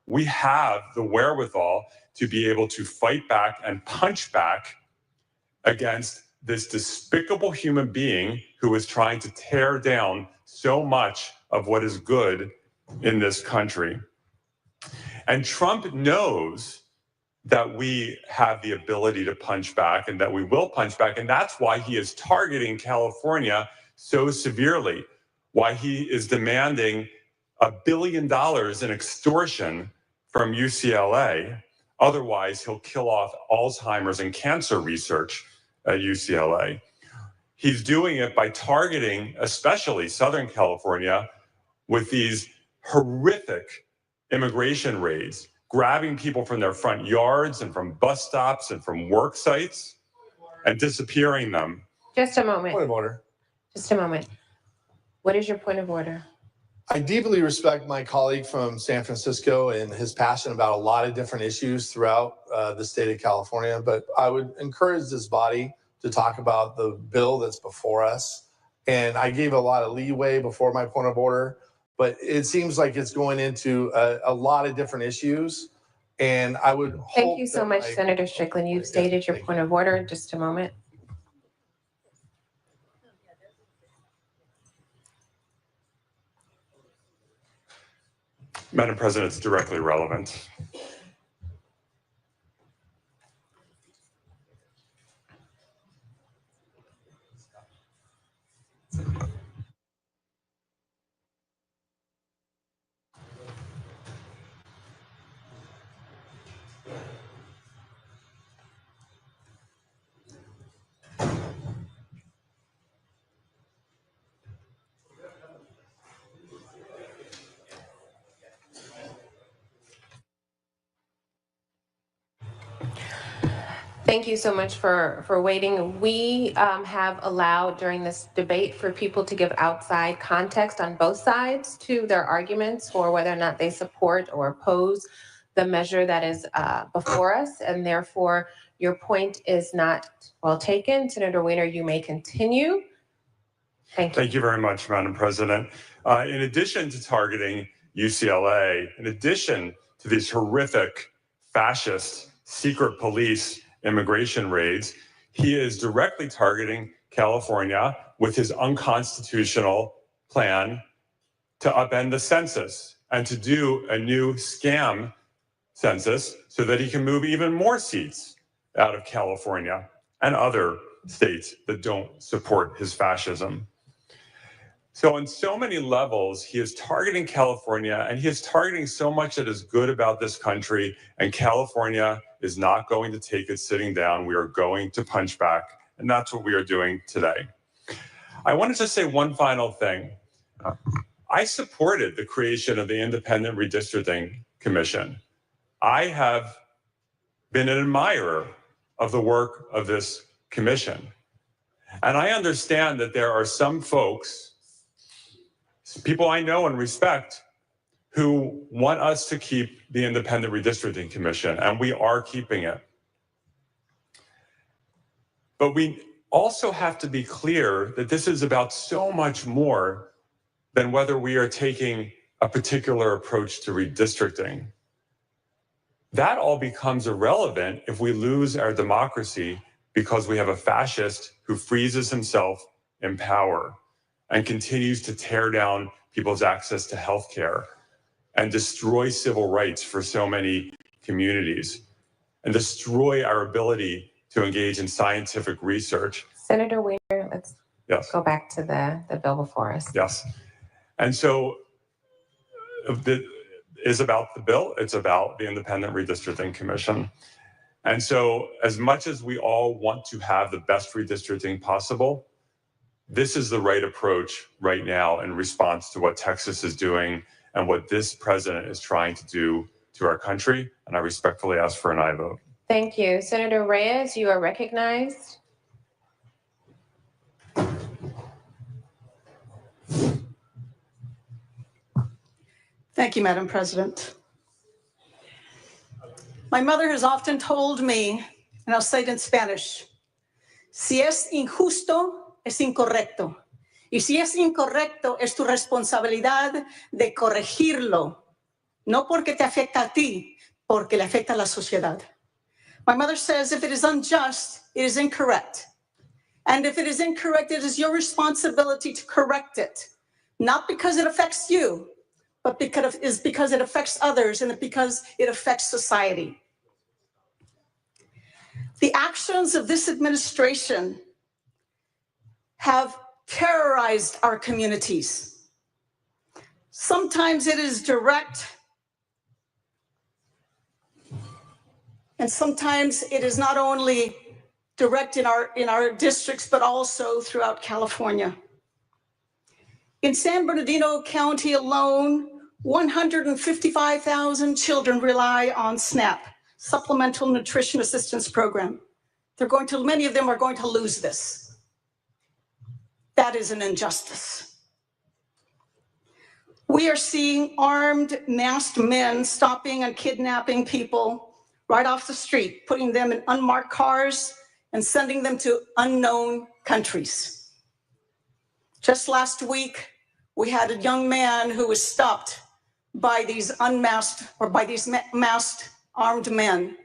Speaker 11: We have the wherewithal to be able to fight back and punch back against this despicable human being who is trying to tear down so much of what is good in this country. And Trump knows that we have the ability to punch back and that we will punch back. And that's why he is targeting California so severely, why he is demanding $1 billion in extortion from UCLA. Otherwise, he'll kill off Alzheimer's and cancer research at UCLA. He's doing it by targeting, especially Southern California, with these horrific immigration raids, grabbing people from their front yards and from bus stops and from work sites and disappearing them.
Speaker 16: Just a moment.
Speaker 13: Point of order.
Speaker 16: Just a moment. What is your point of order?
Speaker 13: I deeply respect my colleague from San Francisco and his passion about a lot of different issues throughout the state of California, but I would encourage this body to talk about the bill that's before us. And I gave a lot of leeway before my point of order, but it seems like it's going into a lot of different issues. And I would
Speaker 16: Thank you so much, Senator Strickland. You've stated your point of order. Just a moment.
Speaker 11: Madam President, it's directly relevant.
Speaker 16: Thank you so much for waiting. We have allowed during this debate for people to give outside context on both sides to their arguments for whether or not they support or oppose the measure that is before us, and therefore your point is not well taken. Senator Weiner, you may continue. Thank you.
Speaker 11: Thank you very much, Madam President. In addition to targeting UCLA, in addition to these horrific fascist secret police immigration raids, he is directly targeting California with his unconstitutional plan to upend the census and to do a new scam census so that he can move even more seats out of California and other states that don't support his fascism. So on so many levels, he is targeting California, and he is targeting so much that is good about this country, and California is not going to take it sitting down. We are going to punch back, and that's what we are doing today. I wanted to say one final thing. I supported the creation of the Independent Redistricting Commission. I have been an admirer of the work of this commission. And I understand that there are some folks, people I know and respect, who want us to keep the Independent Redistricting Commission, and we are keeping it. But we also have to be clear that this is about so much more than whether we are taking a particular approach to redistricting. That all becomes irrelevant if we lose our democracy because we have a fascist who freezes himself in power and continues to tear down people's access to health care and destroy civil rights for so many communities and destroy our ability to engage in scientific research.
Speaker 16: Senator Weiner, let's go back to the bill before us.
Speaker 11: Yes. And so it is about the bill. It's about the Independent Redistricting Commission. And so as much as we all want to have the best redistricting possible, this is the right approach right now in response to what Texas is doing and what this president is trying to do to our country. And I respectfully ask for an aye vote.
Speaker 16: Thank you. Senator Reyes, you are recognized.
Speaker 12: Thank you, Madam President. My mother has often told me, and I'll say it in Spanish, si es injusto, es incorrecto. Y si es incorrecto, es tu responsabilidad de corregirlo. No porque te afecta a ti, porque le afecta a la sociedad. My mother says, if it is unjust, it is incorrect. And if it is incorrect, it is your responsibility to correct it. Not because it affects you, but because it affects others and because it affects society. The actions of this administration have terrorized our communities. Sometimes it is direct, and sometimes it is not only direct in our districts, but also throughout California. In San Bernardino County alone, 155,000 children rely on SNAP, Supplemental Nutrition Assistance Program. Many of them are going to lose this. That is an injustice. We are seeing armed, masked men stopping and kidnapping people right off the street, putting them in unmarked cars and sending them to unknown countries. Just last week, we had a young man who was stopped by these masked armed men.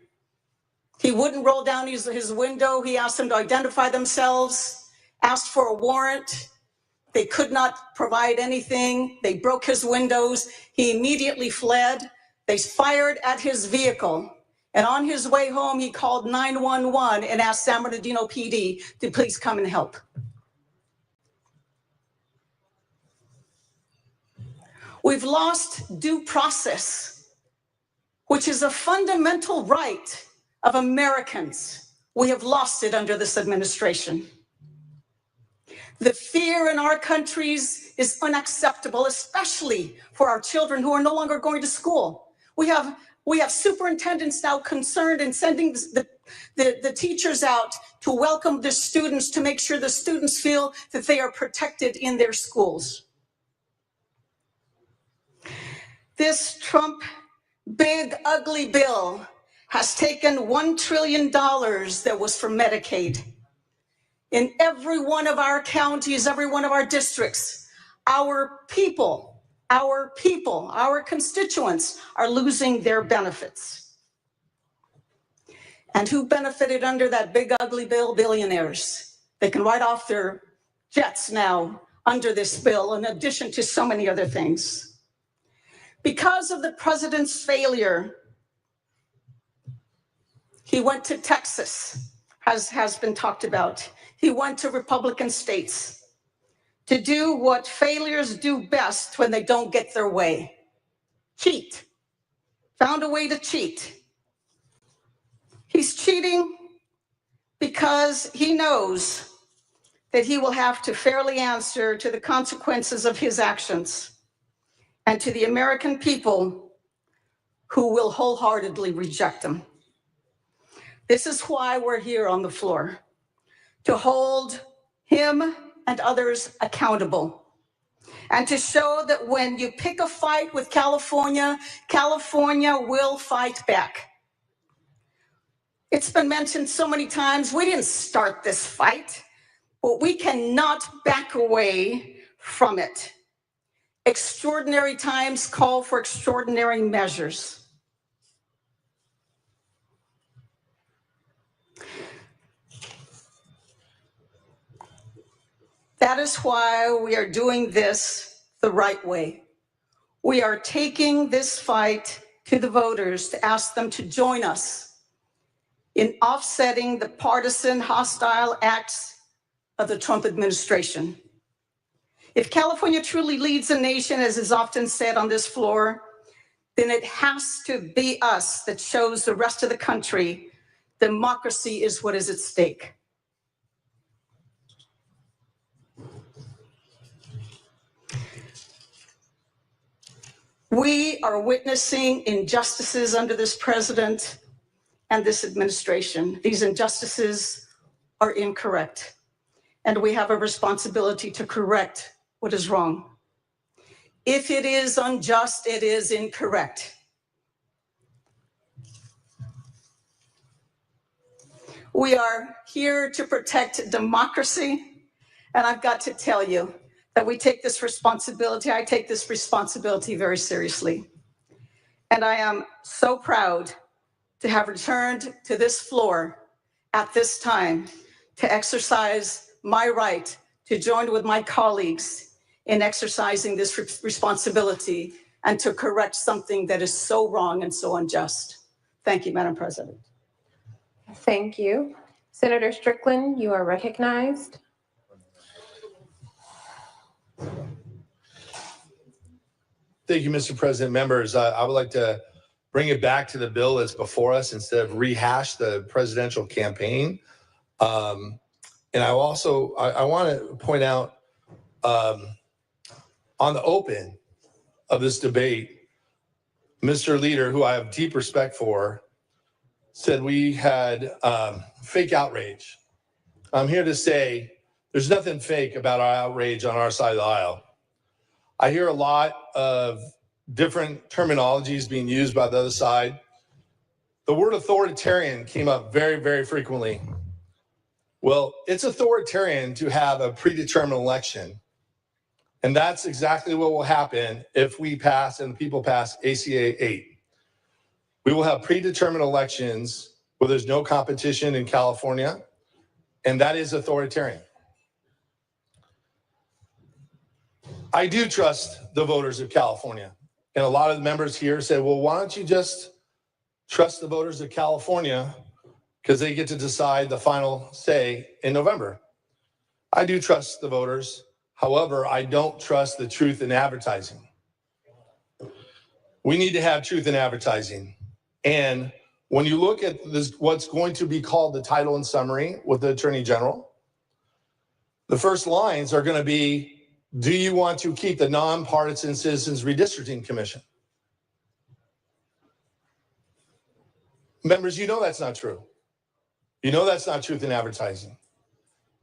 Speaker 12: He wouldn't roll down his window. He asked them to identify themselves, asked for a warrant. They could not provide anything. They broke his windows. He immediately fled. They fired at his vehicle. And on his way home, he called 911 and asked San Bernardino PD to please come and help. We've lost due process, which is a fundamental right of Americans. We have lost it under this administration. The fear in our countries is unacceptable, especially for our children who are no longer going to school. We have superintendents now concerned in sending the teachers out to welcome the students, to make sure the students feel that they are protected in their schools. This Trump big, ugly bill has taken $1 trillion that was for Medicaid. In every one of our counties, every one of our districts, our people, our constituents are losing their benefits. And who benefited under that big, ugly bill? Billionaires. They can write off their jets now under this bill, in addition to so many other things. Because of the president's failure, he went to Texas, as has been talked about. He went to Republican states to do what failures do best when they don't get their way. Cheat. Found a way to cheat. He's cheating because he knows that he will have to fairly answer to the consequences of his actions and to the American people who will wholeheartedly reject him. This is why we're here on the floor, to hold him and others accountable, and to show that when you pick a fight with California, California will fight back. It's been mentioned so many times, we didn't start this fight, but we cannot back away from it. Extraordinary times call for extraordinary measures. That is why we are doing this the right way. We are taking this fight to the voters to ask them to join us in offsetting the partisan hostile acts of the Trump administration. If California truly leads the nation, as is often said on this floor, then it has to be us that shows the rest of the country democracy is what is at stake. We are witnessing injustices under this president and this administration. These injustices are incorrect, and we have a responsibility to correct what is wrong. If it is unjust, it is incorrect. We are here to protect democracy, and I've got to tell you that we take this responsibility, I take this responsibility very seriously. And I am so proud to have returned to this floor at this time to exercise my right to join with my colleagues in exercising this responsibility and to correct something that is so wrong and so unjust. Thank you, Madam President.
Speaker 16: Thank you. Senator Strickland, you are recognized.
Speaker 13: Thank you, Mr. President. Members, I would like to bring it back to the bill that's before us instead of rehash the presidential campaign. And I want to point out on the open of this debate, Mr. Leader, who I have deep respect for, said we had fake outrage. I'm here to say there's nothing fake about our outrage on our side of the aisle. I hear a lot of different terminologies being used by the other side. The word authoritarian came up very, very frequently. Well, it's authoritarian to have a predetermined election. And that's exactly what will happen if we pass and the people pass ACA 8. We will have predetermined elections where there's no competition in California, and that is authoritarian. I do trust the voters of California. And a lot of the members here said, well, why don't you just trust the voters of California because they get to decide the final say in November. I do trust the voters. However, I don't trust the truth in advertising. We need to have truth in advertising. And when you look at this, what's going to be called the title and summary with the Attorney General, the first lines are going to be, do you want to keep the Nonpartisan Citizens Redistricting Commission? Members, you know that's not true. You know that's not truth in advertising.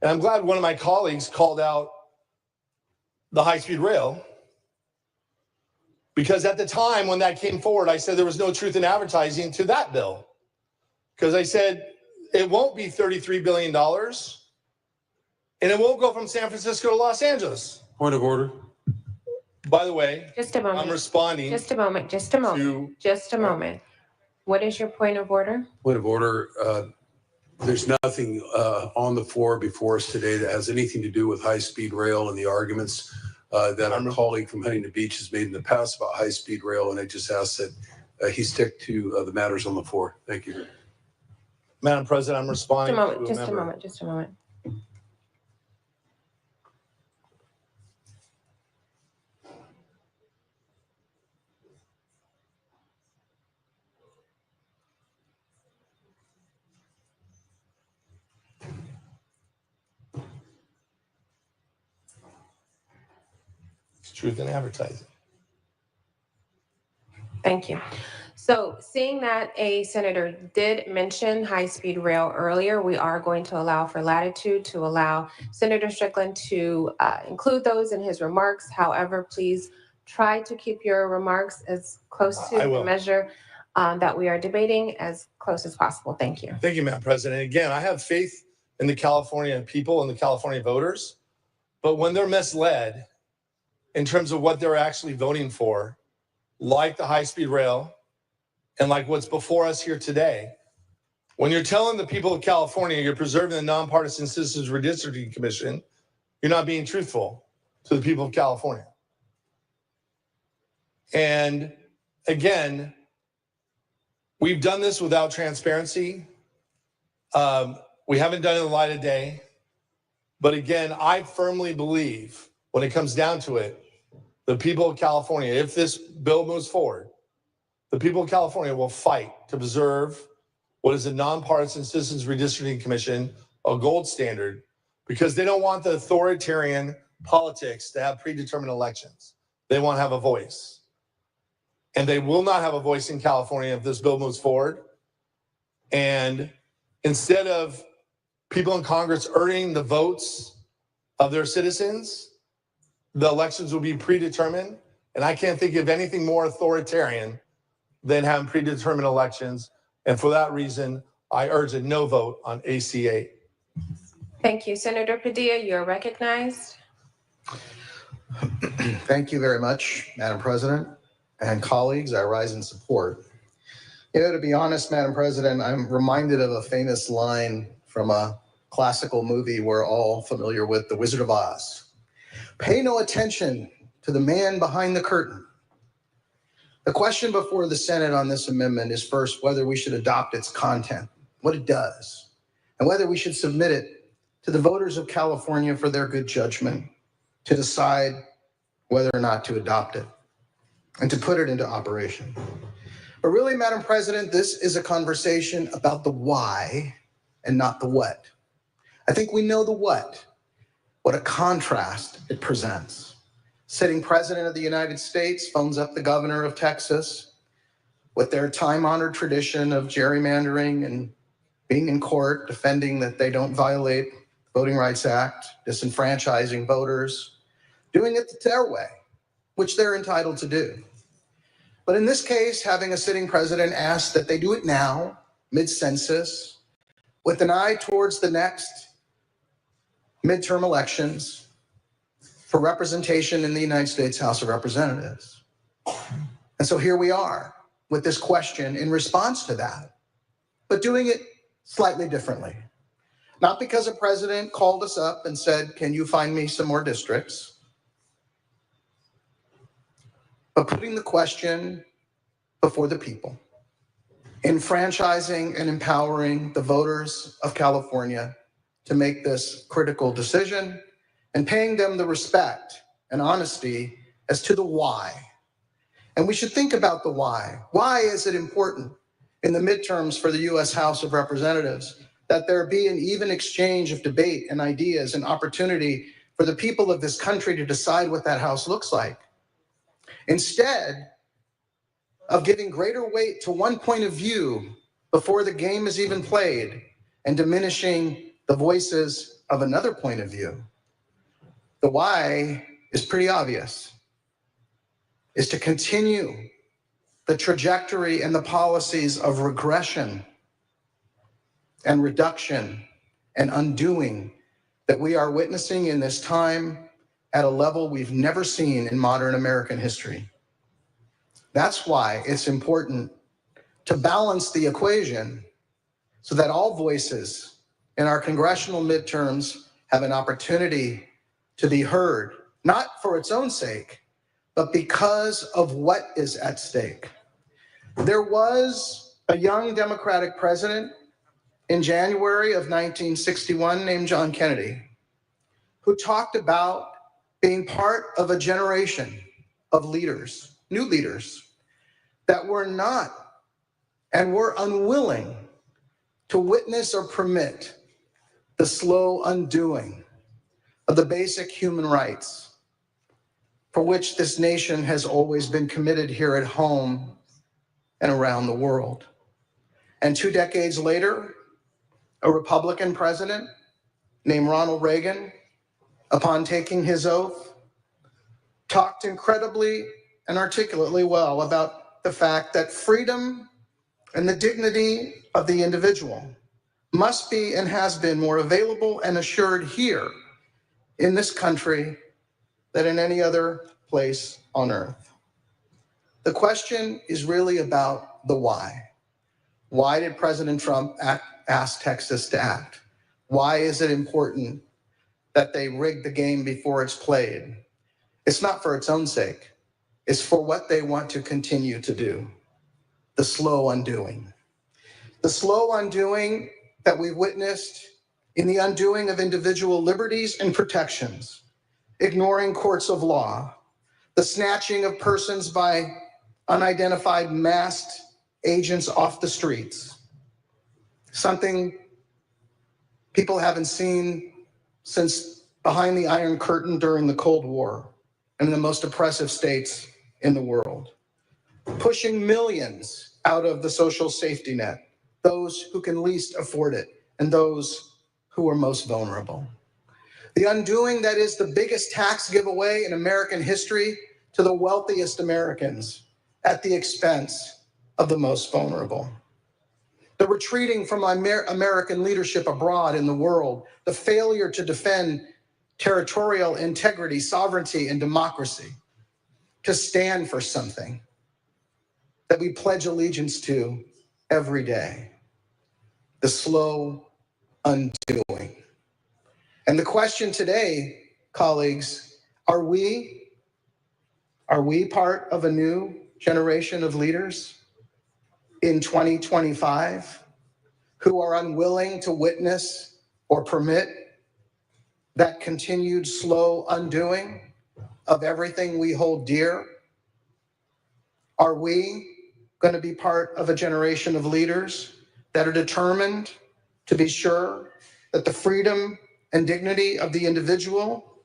Speaker 13: And I'm glad one of my colleagues called out the high-speed rail, because at the time when that came forward, I said there was no truth in advertising to that bill. Because I said it won't be $33 billion, and it won't go from San Francisco to Los Angeles.
Speaker 20: Point of order.
Speaker 16: By the way, just a moment.
Speaker 13: I'm responding.
Speaker 16: Just a moment. Just a moment. Just a moment. What is your point of order?
Speaker 20: Point of order. There's nothing on the floor before us today that has anything to do with high-speed rail and the arguments that our colleague from Huntington Beach has made in the past about high-speed rail. And I just ask that he stick to the matters on the floor. Thank you.
Speaker 13: Madam President, I'm responding.
Speaker 16: Just a moment. Just a moment.
Speaker 13: Truth in advertising.
Speaker 16: Thank you. So seeing that a senator did mention high-speed rail earlier, we are going to allow for latitude to allow Senator Strickland to include those in his remarks. However, please try to keep your remarks as close to the measure that we are debating as close as possible. Thank you.
Speaker 13: Thank you, Madam President. Again, I have faith in the California people and the California voters, but when they're misled in terms of what they're actually voting for, like the high-speed rail and like what's before us here today, when you're telling the people of California you're preserving the Nonpartisan Citizens Redistricting Commission, You're not being truthful to the people of California. And again, we've done this without transparency. We haven't done it in the light of day. But again, I firmly believe when it comes down to it, the people of California, if this bill moves forward, the people of California will fight to preserve what is a nonpartisan Citizens Redistricting Commission, a gold standard, because they don't want the authoritarian politics to have predetermined elections. They want to have a voice. And they will not have a voice in California if this bill moves forward. And instead of people in Congress earning the votes of their citizens, the elections will be predetermined. And I can't think of anything more authoritarian than having predetermined elections. And for that reason, I urge a no vote on AC-8.
Speaker 16: Thank you. Senator Padilla, you're recognized.
Speaker 17: Thank you very much, Madam President and colleagues. I rise in support. You know, to be honest, Madam President, I'm reminded of a famous line from a classical movie we're all familiar with, The Wizard of Oz. Pay no attention to the man behind the curtain. The question before the Senate on this amendment is first whether we should adopt its content, what it does, and whether we should submit it to the voters of California for their good judgment to decide whether or not to adopt it and to put it into operation. But really, Madam President, this is a conversation about the why and not the what. I think we know the what a contrast it presents. Sitting President of the United States phones up the governor of Texas with their time-honored tradition of gerrymandering and being in court defending that they don't violate the Voting Rights Act, disenfranchising voters, doing it their way, which they're entitled to do. But in this case, having a sitting president ask that they do it now, mid-census, with an eye towards the next midterm elections for representation in the United States House of Representatives. And so here we are with this question in response to that, but doing it slightly differently. Not because a president called us up and said, can you find me some more districts? But putting the question before the people, enfranchising and empowering the voters of California to make this critical decision and paying them the respect and honesty as to the why. And we should think about the why. Why is it important in the midterms for the U.S. House of Representatives that there be an even exchange of debate and ideas and opportunity for the people of this country to decide what that House looks like? Instead of giving greater weight to one point of view before the game is even played and diminishing the voices of another point of view, the why is pretty obvious, is to continue the trajectory and the policies of regression and reduction and undoing that we are witnessing in this time at a level we've never seen in modern American history. That's why it's important to balance the equation so that all voices in our congressional midterms have an opportunity to be heard, not for its own sake, but because of what is at stake. There was a young Democratic president in January of 1961 named John Kennedy, who talked about being part of a generation of leaders, new leaders, that were not and were unwilling to witness or permit the slow undoing of the basic human rights for which this nation has always been committed here at home and around the world. And 2 decades later, a Republican president named Ronald Reagan, upon taking his oath, talked incredibly and articulately well about the fact that freedom and the dignity of the individual must be and has been more available and assured here in this country than in any other place on earth. The question is really about the why. Why did President Trump ask Texas to act? Why is it important that they rig the game before it's played. It's not for its own sake. It's for what they want to continue to do. The slow undoing. The slow undoing that we've witnessed in the undoing of individual liberties and protections, ignoring courts of law, the snatching of persons by unidentified masked agents off the streets, something people haven't seen since behind the Iron Curtain during the Cold War and in the most oppressive states in the world, pushing millions out of the social safety net, those who can least afford it and those who are most vulnerable. The undoing that is the biggest tax giveaway in American history to the wealthiest Americans at the expense of the most vulnerable. The retreating from American leadership abroad in the world, the failure to defend territorial integrity, sovereignty, and democracy, to stand for something that we pledge allegiance to every day. The slow undoing. And the question today, colleagues, are we part of a new generation of leaders in 2025 who are unwilling to witness or permit that continued slow undoing of everything we hold dear? Are we going to be part of a generation of leaders that are determined to be sure that the freedom and dignity of the individual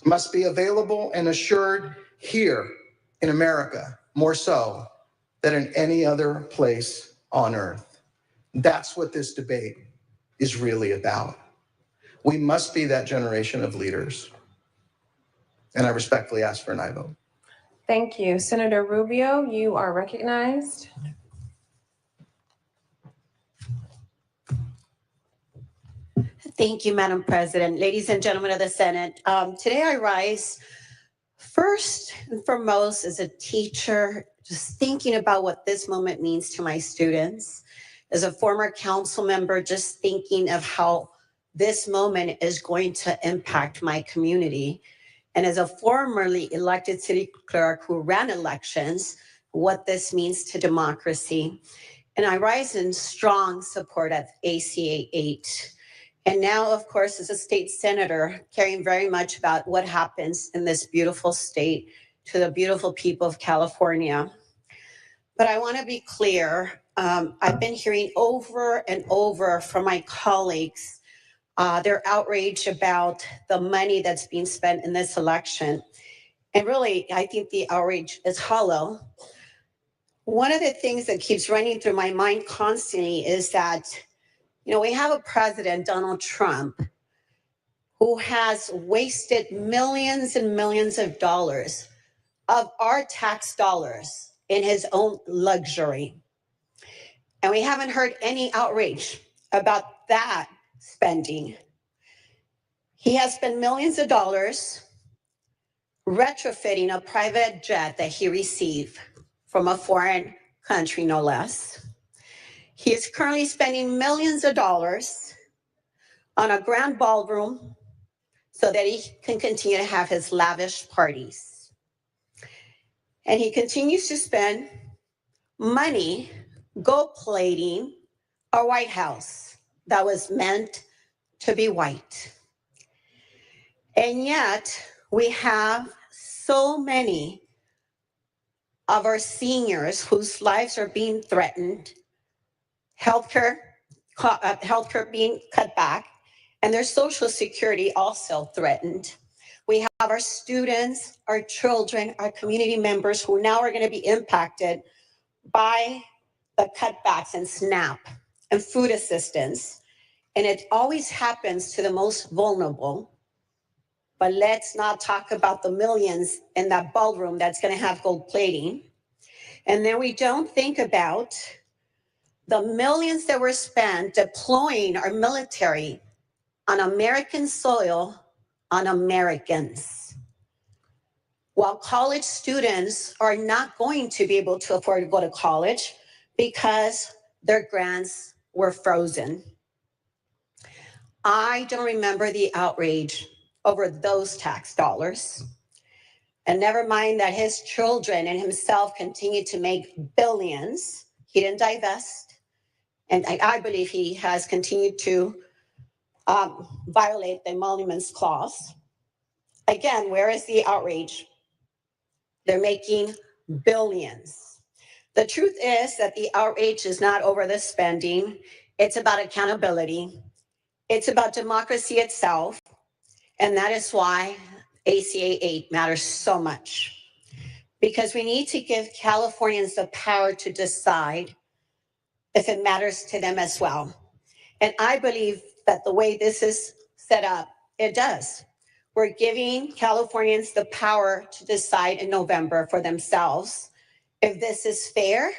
Speaker 17: must be available and assured here in America, more so than in any other place on earth? That's what this debate is really about. We must be that generation of leaders. And I respectfully ask for an aye vote.
Speaker 16: Thank you. Senator Rubio, you are recognized.
Speaker 15: Thank you, Madam President. Ladies and gentlemen of the Senate, today I rise first and foremost as a teacher, just thinking about what this moment means to my students. As a former council member, just thinking of how this moment is going to impact my community. And as a formerly elected city clerk who ran elections, what this means to democracy. And I rise in strong support of ACA 8. And now, of course, as a state senator, caring very much about what happens in this beautiful state to the beautiful people of California. But I want to be clear. I've been hearing over and over from my colleagues their outrage about the money that's being spent in this election. And really, I think the outrage is hollow. One of the things that keeps running through my mind constantly is that, you know, we have a president, Donald Trump, who has wasted millions and millions of dollars of our tax dollars in his own luxury. And we haven't heard any outrage about that spending. He has spent millions of dollars retrofitting a private jet that he received from a foreign country, no less. He is currently spending millions of dollars on a grand ballroom so that he can continue to have his lavish parties. And he continues to spend money gold plating a White House that was meant to be white. And yet we have so many of our seniors whose lives are being threatened, healthcare being cut back, and their Social Security also threatened. We have our students, our children, our community members who now are going to be impacted by the cutbacks in SNAP and food assistance. And it always happens to the most vulnerable. But let's not talk about the millions in that ballroom that's going to have gold plating. And then we don't think about the millions that were spent deploying our military on American soil, on Americans. While college students are not going to be able to afford to go to college because their grants were frozen. I don't remember the outrage over those tax dollars. And never mind that his children and himself continue to make billions. He didn't divest. And I believe he has continued to violate the emoluments clause. Again, where is the outrage? They're making billions. The truth is that the outrage is not over the spending. It's about accountability. It's about democracy itself. And that is why ACA 8 matters so much. Because we need to give Californians the power to decide if it matters to them as well. And I believe that the way this is set up, it does. We're giving Californians the power to decide in November for themselves if this is fair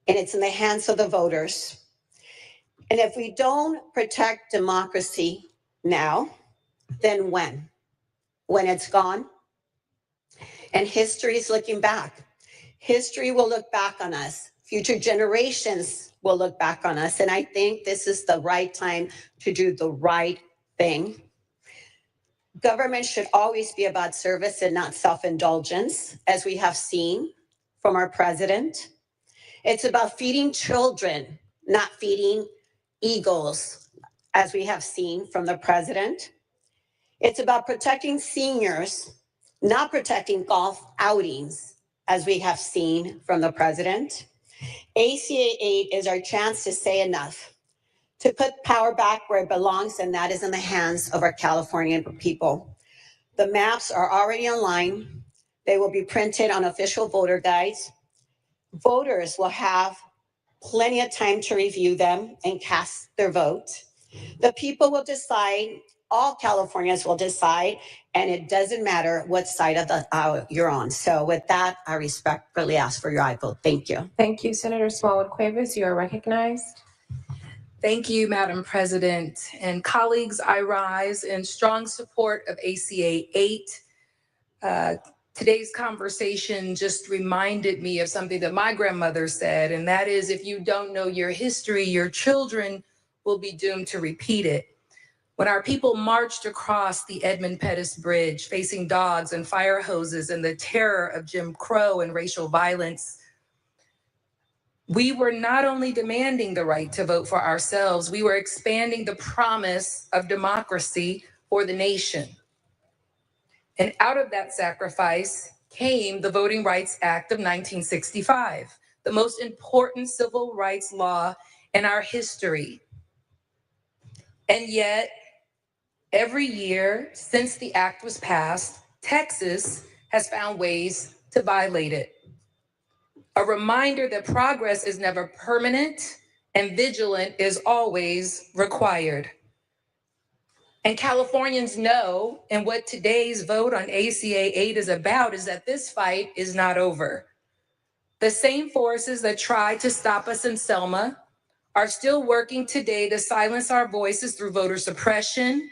Speaker 15: and it's in the hands of the voters. And if we don't protect democracy now, then when? When it's gone? And history is looking back. History will look back on us. Future generations will look back on us. And I think this is the right time to do the right thing. Government should always be about service and not self-indulgence, as we have seen from our president. It's about feeding children, not feeding egos, as we have seen from the president. It's about protecting seniors, not protecting golf outings, as we have seen from the president. ACA 8 is our chance to say enough, to put power back where it belongs, and that is in the hands of our Californian people. The maps are already online. They will be printed on official voter guides. Voters will have plenty of time to review them and cast their vote. The people will decide, all Californians will decide, and it doesn't matter what side of the aisle you're on. So with that, I respectfully ask for your aye vote. Thank you.
Speaker 16: Thank you, Senator Smallwood Cuevas. You are recognized.
Speaker 18: Thank you, Madam President. And colleagues, I rise in strong support of ACA 8. Today's conversation just reminded me of something that my grandmother said, and that is, if you don't know your history, your children will be doomed to repeat it. When our people marched across the Edmund Pettus Bridge, facing dogs and fire hoses and the terror of Jim Crow and racial violence, we were not only demanding the right to vote for ourselves, we were expanding the promise of democracy for the nation. And out of that sacrifice came the Voting Rights Act of 1965, the most important civil rights law in our history. And yet, every year since the act was passed, Texas has found ways to violate it. A reminder that progress is never permanent and vigilant is always required. And Californians know, and what today's vote on ACA 8 is about, is that this fight is not over. The same forces that tried to stop us in Selma are still working today to silence our voices through voter suppression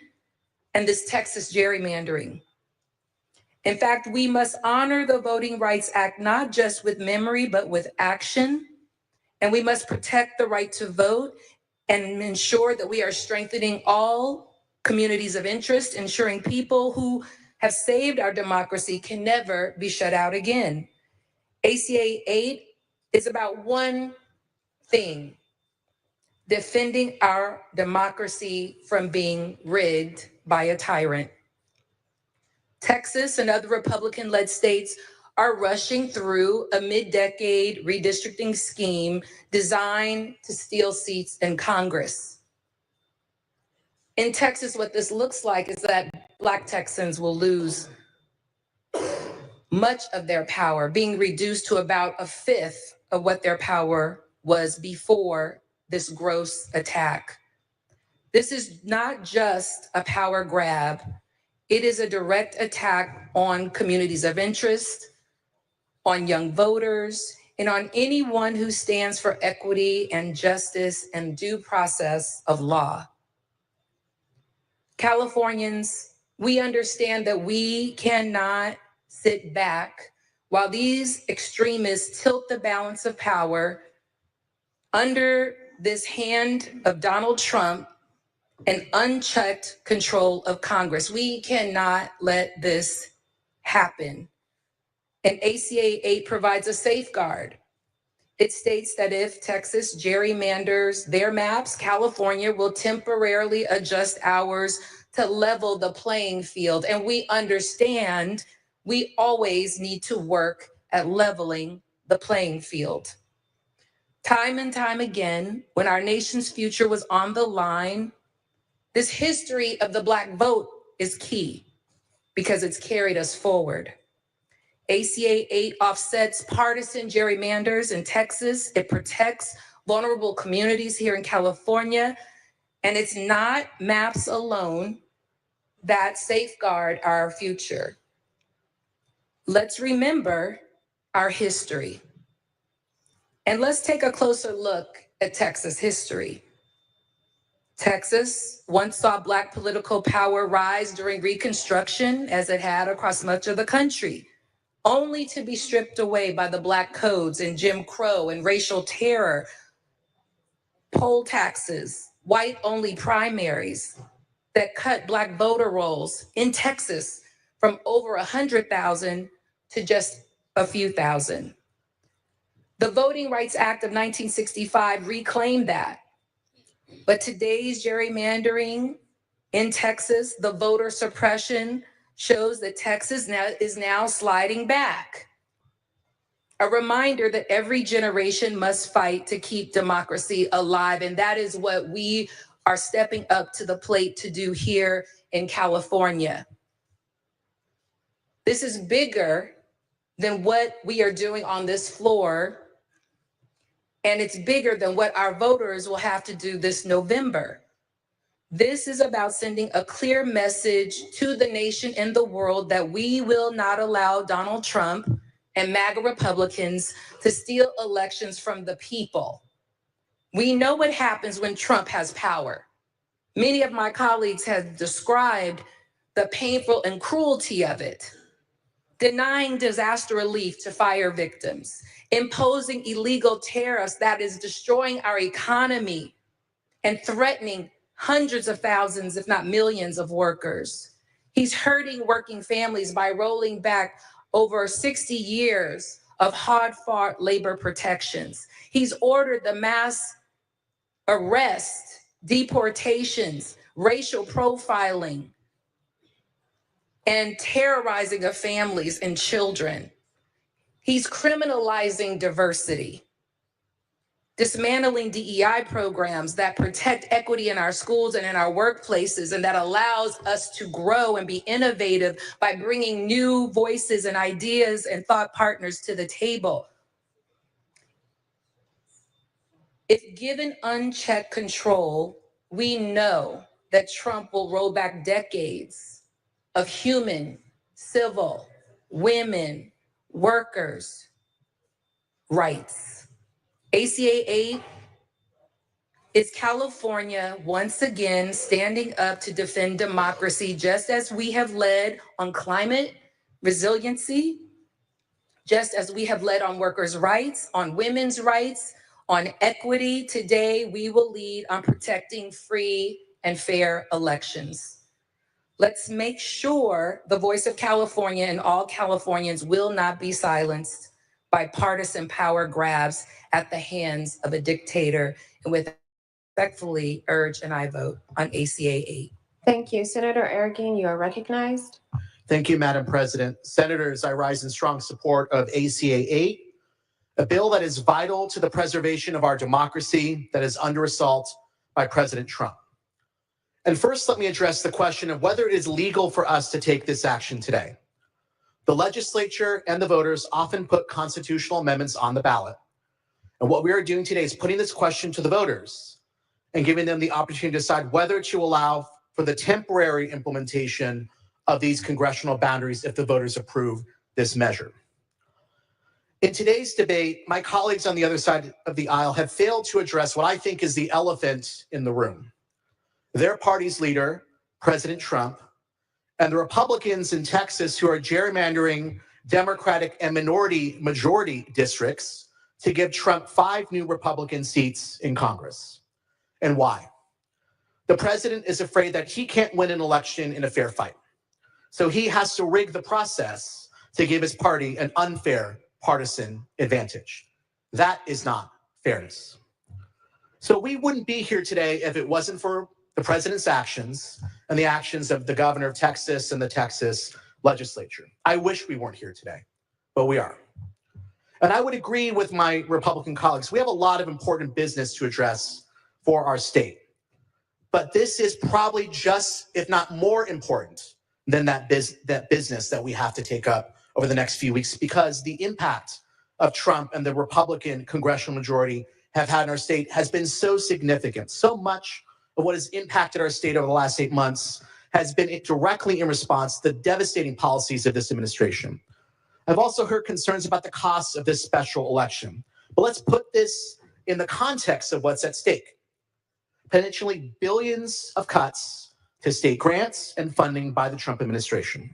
Speaker 18: and this Texas gerrymandering. In fact, we must honor the Voting Rights Act, not just with memory, but with action. And we must protect the right to vote and ensure that we are strengthening all communities of interest, ensuring people who have saved our democracy can never be shut out again. ACA 8 is about one thing: defending our democracy from being rigged by a tyrant. Texas and other Republican-led states are rushing through a mid-decade redistricting scheme designed to steal seats in Congress. In Texas, what this looks like is that Black Texans will lose much of their power, being reduced to about a fifth of what their power was before this gross attack. This is not just a power grab. It is a direct attack on communities of interest, on young voters, and on anyone who stands for equity and justice and due process of law. Californians, we understand that we cannot sit back while these extremists tilt the balance of power under this hand of Donald Trump and unchecked control of Congress. We cannot let this happen. And ACA 8 provides a safeguard. It states that if Texas gerrymanders their maps, California will temporarily adjust ours to level the playing field. And we understand we always need to work at leveling the playing field. Time and time again, when our nation's future was on the line, this history of the Black vote is key because it's carried us forward. ACA 8 offsets partisan gerrymanders in Texas. It protects vulnerable communities here in California. And it's not maps alone that safeguard our future. Let's remember our history. And let's take a closer look at Texas history. Texas once saw Black political power rise during Reconstruction, as it had across much of the country, only to be stripped away by the Black codes and Jim Crow and racial terror, poll taxes, white-only primaries that cut Black voter rolls in Texas from over 100,000 to just a few thousand. The Voting Rights Act of 1965 reclaimed that. But today's gerrymandering in Texas, the voter suppression, shows that Texas is now sliding back. A reminder that every generation must fight to keep democracy alive. And that is what we are stepping up to the plate to do here in California. This is bigger than what we are doing on this floor. And it's bigger than what our voters will have to do this November. This is about sending a clear message to the nation and the world that we will not allow Donald Trump and MAGA Republicans to steal elections from the people. We know what happens when Trump has power. Many of my colleagues have described the painful and cruelty of it. Denying disaster relief to fire victims, imposing illegal tariffs that is destroying our economy and threatening hundreds of thousands, if not millions of workers. He's hurting working families by rolling back over 60 years of hard-fought labor protections. He's ordered the mass arrest, deportations, racial profiling, and terrorizing of families and children. He's criminalizing diversity, dismantling DEI programs that protect equity in our schools and in our workplaces, and that allows us to grow and be innovative by bringing new voices and ideas and thought partners to the table. If given unchecked control, we know that Trump will roll back decades of human, civil, women, workers' rights. ACA 8 is California once again standing up to defend democracy, just as we have led on climate resiliency, just as we have led on workers' rights, on women's rights, on equity. Today, we will lead on protecting free and fair elections. Let's make sure the voice of California and all Californians will not be silenced by partisan power grabs at the hands of a dictator. And with respectfully urge an aye vote on ACA 8.
Speaker 16: Thank you. Senator Arreguín, you are recognized.
Speaker 21: Thank you, Madam President. Senators, I rise in strong support of ACA 8, a bill that is vital to the preservation of our democracy that is under assault by President Trump. And first, let me address the question of whether it is legal for us to take this action today. The legislature and the voters often put constitutional amendments on the ballot. And what we are doing today is putting this question to the voters and giving them the opportunity to decide whether to allow for the temporary implementation of these congressional boundaries if the voters approve this measure. In today's debate, my colleagues on the other side of the aisle have failed to address what I think is the elephant in the room. Their party's leader, President Trump, and the Republicans in Texas who are gerrymandering Democratic and majority districts to give Trump 5 new Republican seats in Congress. And why? The president is afraid that he can't win an election in a fair fight. So he has to rig the process to give his party an unfair partisan advantage. That is not fairness. So we wouldn't be here today if it wasn't for the president's actions and the actions of the governor of Texas and the Texas legislature. I wish we weren't here today, but we are. And I would agree with my Republican colleagues. We have a lot of important business to address for our state. But this is probably just, if not more important than that business that we have to take up over the next few weeks, because the impact of Trump and the Republican congressional majority have had in our state has been so significant. So much of what has impacted our state over the last 8 months has been directly in response to the devastating policies of this administration. I've also heard concerns about the costs of this special election. But let's put this in the context of what's at stake. Potentially billions of cuts to state grants and funding by the Trump administration.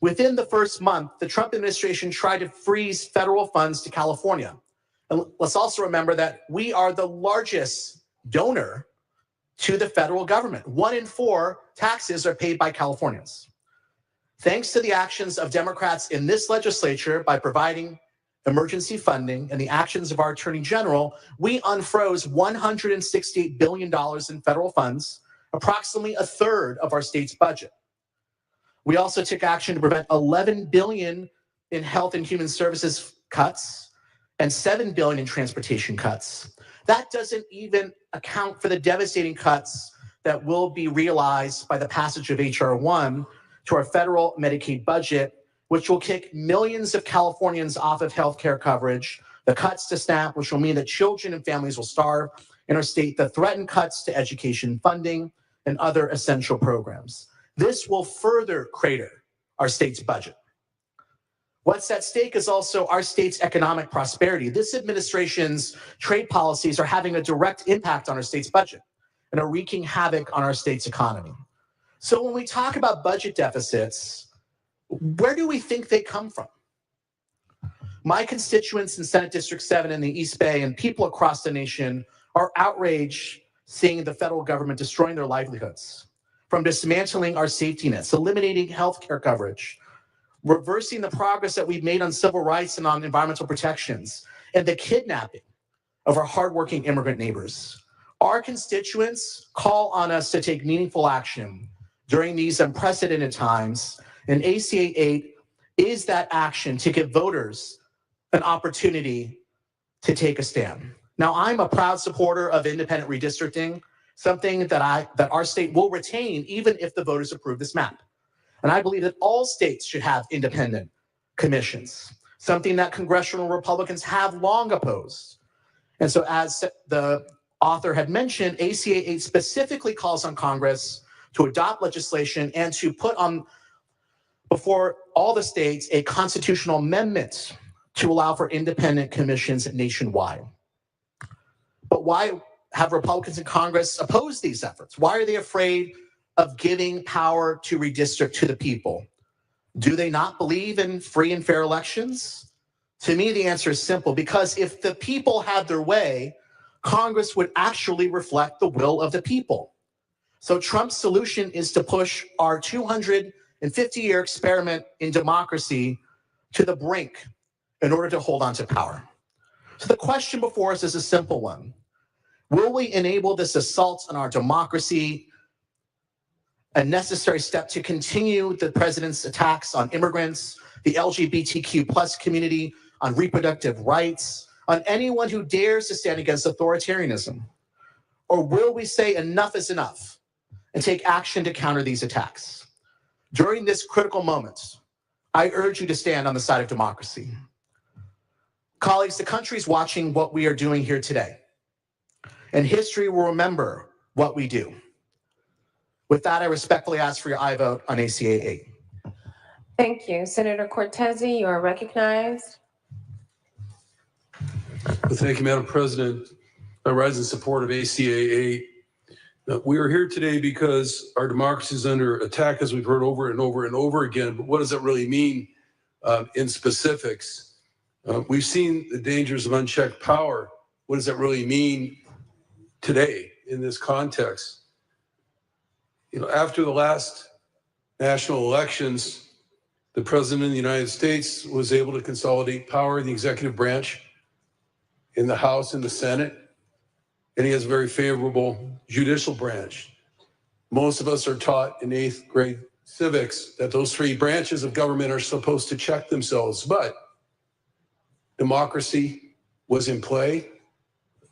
Speaker 21: Within the first month, the Trump administration tried to freeze federal funds to California. And let's also remember that we are the largest donor to the federal government. 1 in 4 taxes are paid by Californians. Thanks to the actions of Democrats in this legislature by providing emergency funding and the actions of our Attorney General, we unfroze $168 billion in federal funds, approximately a third of our state's budget. We also took action to prevent $11 billion in health and human services cuts and $7 billion in transportation cuts. That doesn't even account for the devastating cuts that will be realized by the passage of H.R. 1 to our federal Medicaid budget, which will kick millions of Californians off of health care coverage, the cuts to SNAP, which will mean that children and families will starve in our state, the threatened cuts to education funding and other essential programs. This will further crater our state's budget. What's at stake is also our state's economic prosperity. This administration's trade policies are having a direct impact on our state's budget and are wreaking havoc on our state's economy. So when we talk about budget deficits, where do we think they come from? My constituents in Senate District 7 in the East Bay and people across the nation are outraged seeing the federal government destroying their livelihoods, from dismantling our safety nets, eliminating health care coverage, reversing the progress that we've made on civil rights and on environmental protections, and the kidnapping of our hardworking immigrant neighbors. Our constituents call on us to take meaningful action during these unprecedented times, and ACA 8 is that action to give voters an opportunity to take a stand. Now, I'm a proud supporter of independent redistricting, something that our state will retain even if the voters approve this map. And I believe that all states should have independent commissions, something that congressional Republicans have long opposed. And so as the author had mentioned, ACA 8 specifically calls on Congress to adopt legislation and to put on before all the states a constitutional amendment to allow for independent commissions nationwide. But why have Republicans in Congress opposed these efforts? Why are they afraid of giving power to redistrict to the people? Do they not believe in free and fair elections? To me, the answer is simple, because if the people had their way, Congress would actually reflect the will of the people. So Trump's solution is to push our 250-year experiment in democracy to the brink in order to hold on to power. So the question before us is a simple one. Will we enable this assault on our democracy, a necessary step to continue the president's attacks on immigrants, the LGBTQ plus community, on reproductive rights, on anyone who dares to stand against authoritarianism? Or will we say enough is enough and take action to counter these attacks? During this critical moment, I urge you to stand on the side of democracy. Colleagues, the country's watching what we are doing here today, and history will remember what we do. With that, I respectfully ask for your aye vote on ACA 8.
Speaker 16: Thank you. Senator Cortese, you are recognized.
Speaker 20: Well, thank you, Madam President. I rise in support of ACA 8. Now, we are here today because our democracy is under attack, as we've heard over and over and over again. But what does that really mean in specifics? We've seen the dangers of unchecked power. What does that really mean today in this context? After the last national elections, the President of the United States was able to consolidate power in the executive branch, in the House and the Senate, and he has a very favorable judicial branch. Most of us are taught in 8th grade civics that those three branches of government are supposed to check themselves, but democracy was in play.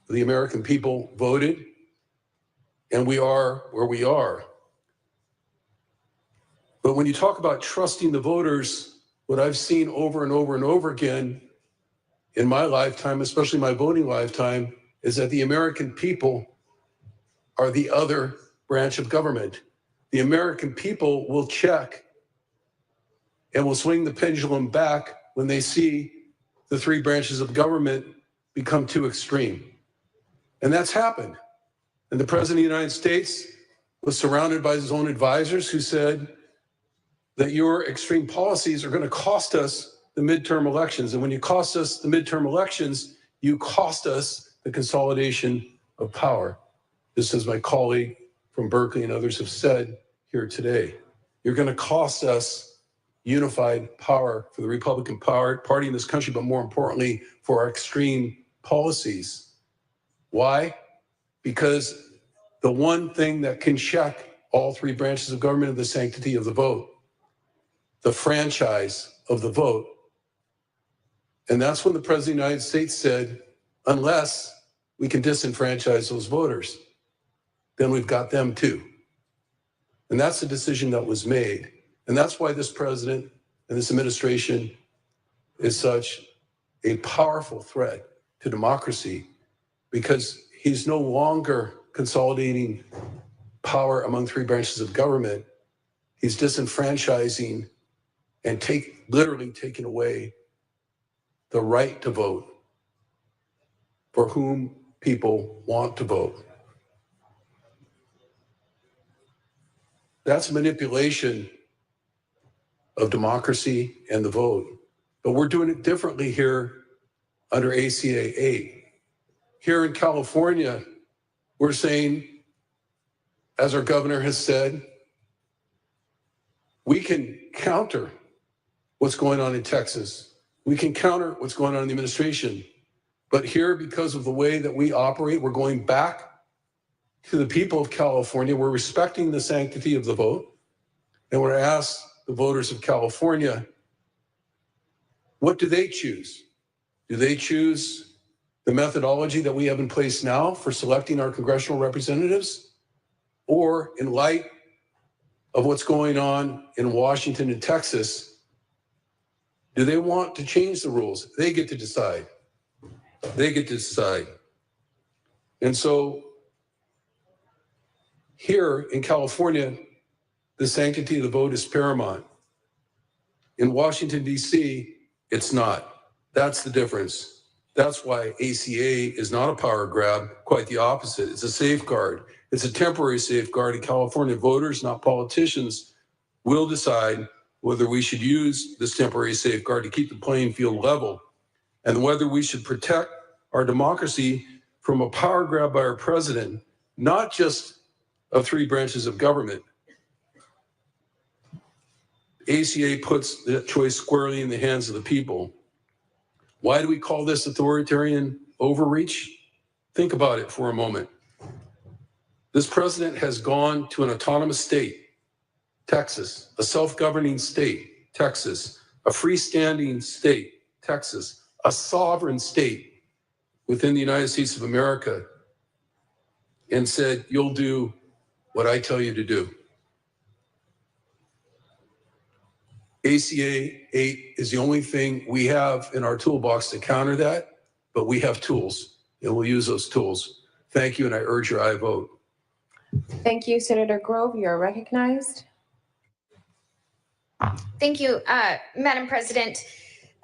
Speaker 20: The American people voted, and we are where we are. But when you talk about trusting the voters, what I've seen over and over and over again in my lifetime, especially my voting lifetime, is that the American people are the other branch of government. The American people will check and will swing the pendulum back when they see the three branches of government become too extreme. And that's happened. And the President of the United States was surrounded by his own advisors who said that your extreme policies are going to cost us the midterm elections. And when you cost us the midterm elections, you cost us the consolidation of power. Just as my colleague from Berkeley and others have said here today, you're going to cost us unified power for the Republican Party in this country, but more importantly, for our extreme policies. Why? Because the one thing that can check all three branches of government is the sanctity of the vote, the franchise of the vote. And that's when the President of the United States said, unless we can disenfranchise those voters, then we've got them too. And that's the decision that was made. And that's why this president and this administration is such a powerful threat to democracy, because he's no longer consolidating power among three branches of government. He's disenfranchising and literally taking away the right to vote for whom people want to vote. That's manipulation of democracy and the vote. But we're doing it differently here under ACA 8. Here in California, we're saying, as our governor has said, we can counter what's going on in Texas. We can counter what's going on in the administration. But here, because of the way that we operate, we're going back to the people of California. We're respecting the sanctity of the vote. And we're going to ask the voters of California, what do they choose? Do they choose the methodology that we have in place now for selecting our congressional representatives? Or in light of what's going on in Washington and Texas, do they want to change the rules? They get to decide. They get to decide. And so here in California, the sanctity of the vote is paramount. In Washington, D.C., it's not. That's the difference. That's why ACA is not a power grab, quite the opposite. It's a safeguard. It's a temporary safeguard, and California voters, not politicians, will decide whether we should use this temporary safeguard to keep the playing field level, and whether we should protect our democracy from a power grab by our president, not just of three branches of government. ACA puts that choice squarely in the hands of the people. Why do we call this authoritarian overreach? Think about it for a moment. This president has gone to an autonomous state, Texas, a self-governing state, Texas, a freestanding state, Texas, a sovereign state within the United States of America, and said, you'll do what I tell you to do. ACA 8 is the only thing we have in our toolbox to counter that, but we have tools, and we'll use those tools. Thank you, and I urge your aye vote.
Speaker 16: Thank you, Senator Grove. You're recognized.
Speaker 19: Thank you, Madam President.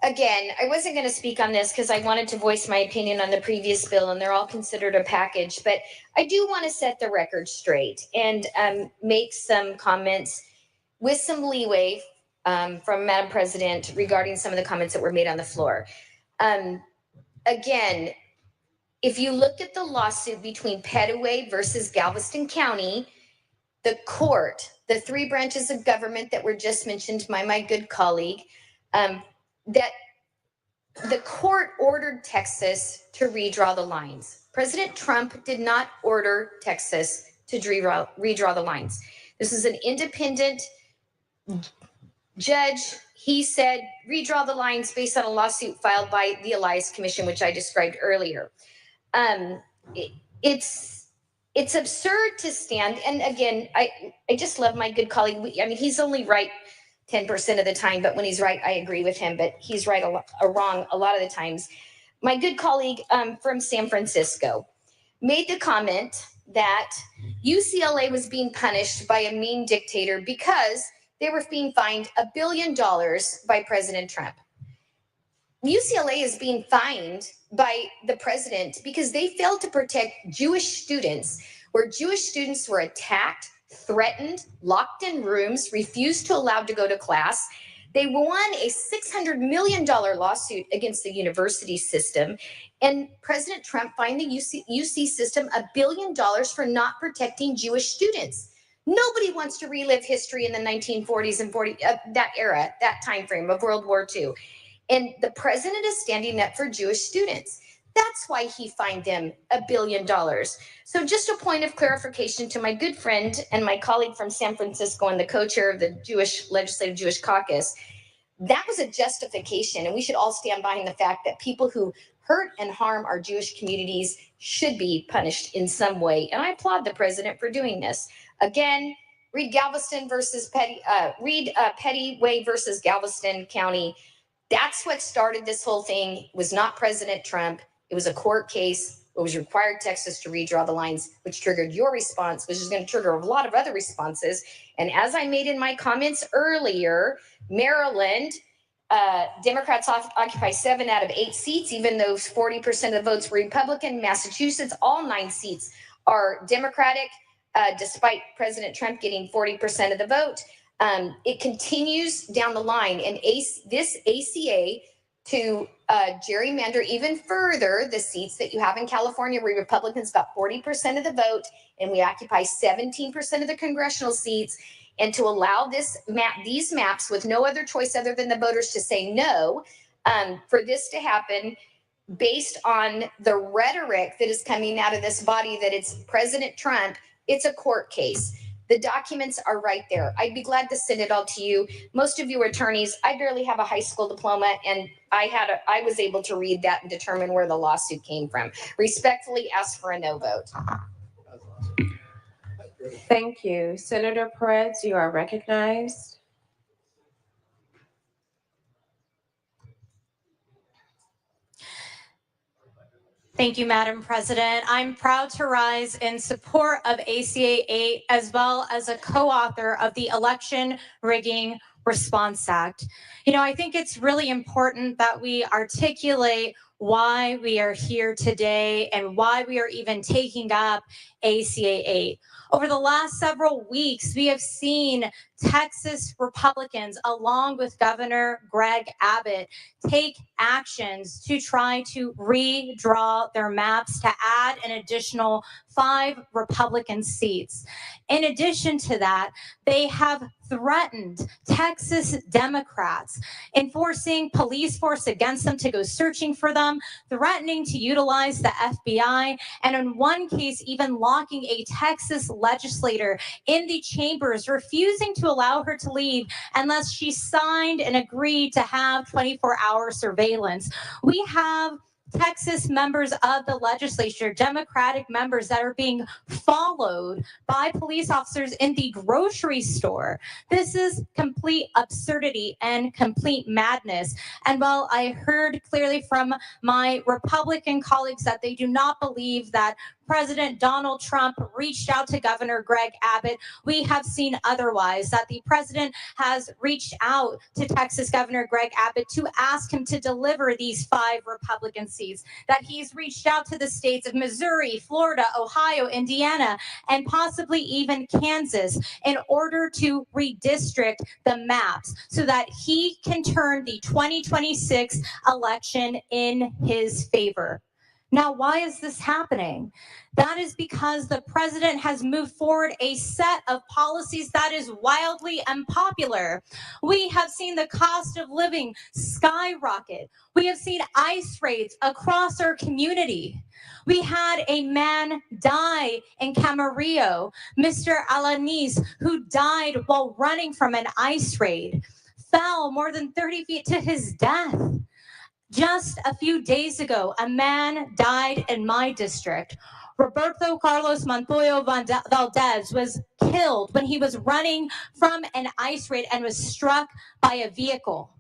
Speaker 19: Again, I wasn't going to speak on this because I wanted to voice my opinion on the previous bill, and they're all considered a package. But I do want to set the record straight and make some comments with some leeway from Madam President regarding some of the comments that were made on the floor. Again, if you look at the lawsuit between Petaway versus Galveston County, the court, the three branches of government that were just mentioned by my good colleague, that the court ordered Texas to redraw the lines. President Trump did not order Texas to redraw the lines. This is an independent judge. He said, redraw the lines based on a lawsuit filed by the Elias Commission, which I described earlier. It's absurd to stand, and again, I just love my good colleague. I mean, he's only right 10% of the time, but when he's right, I agree with him, but he's right or wrong a lot of the times. My good colleague from San Francisco made the comment that UCLA was being punished by a mean dictator because they were being fined $1 billion by President Trump. UCLA is being fined by the president because they failed to protect Jewish students, where Jewish students were attacked, threatened, locked in rooms, refused to allow to go to class. They won a $600 million lawsuit against the university system, and President Trump fined the UC system $1 billion for not protecting Jewish students. Nobody wants to relive history in the 1940s and 40 that era, that time frame of World War II. And the president is standing up for Jewish students. That's why he fined them $1 billion. So just a point of clarification to my good friend and my colleague from San Francisco and the co-chair of the Legislative Jewish Caucus, that was a justification. And we should all stand behind the fact that people who hurt and harm our Jewish communities should be punished in some way. And I applaud the president for doing this. Again, read Galveston versus Pettyway versus Galveston County. That's what started this whole thing. It was not President Trump. It was a court case. It was required Texas to redraw the lines, which triggered your response, which is going to trigger a lot of other responses. And as I made in my comments earlier, Maryland, Democrats occupy 7 out of 8 seats, even though 40% of the votes were Republican. Massachusetts, all 9 seats are Democratic, despite President Trump getting 40% of the vote. It continues down the line, and this ACA to gerrymander even further the seats that you have in California, where Republicans got 40% of the vote, and we occupy 17% of the congressional seats, and to allow these maps with no other choice other than the voters to say no, for this to happen based on the rhetoric that is coming out of this body that it's President Trump, it's a court case. The documents are right there. I'd be glad to send it all to you. Most of you are attorneys. I barely have a high school diploma, and I was able to read that and determine where the lawsuit came from. Respectfully ask for a no vote.
Speaker 16: Thank you. Senator Perez, you are recognized.
Speaker 9: Thank you, Madam President. I'm proud to rise in support of ACA 8, as well as a co-author of the Election Rigging Response Act. You know, I think it's really important that we articulate why we are here today and why we are even taking up ACA 8. Over the last several weeks, we have seen Texas Republicans, along with Governor Greg Abbott, take actions to try to redraw their maps to add an additional 5 Republican seats. In addition to that, they have threatened Texas Democrats, enforcing police force against them to go searching for them, threatening to utilize the FBI, and in one case, even locking a Texas legislator in the chambers, refusing to allow her to leave unless she signed and agreed to have 24-hour surveillance. We have Texas members of the legislature, Democratic members, that are being followed by police officers in the grocery store. This is complete absurdity and complete madness. And while I heard clearly from my Republican colleagues that they do not believe that President Donald Trump reached out to Governor Greg Abbott, we have seen otherwise, that the president has reached out to Texas Governor Greg Abbott to ask him to deliver these 5 Republican seats, that he's reached out to the states of Missouri, Florida, Ohio, Indiana, and possibly even Kansas in order to redistrict the maps so that he can turn the 2026 election in his favor. Now, why is this happening? That is because the president has moved forward a set of policies that is wildly unpopular. We have seen the cost of living skyrocket. We have seen ICE raids across our community. We had a man die in Camarillo, Mr. Alanis, who died while running from an ICE raid, fell more than 30 feet to his death. Just a few days ago, a man died in my district. Roberto Carlos Montoyo Valdez was killed when he was running from an ICE raid and was struck by a vehicle.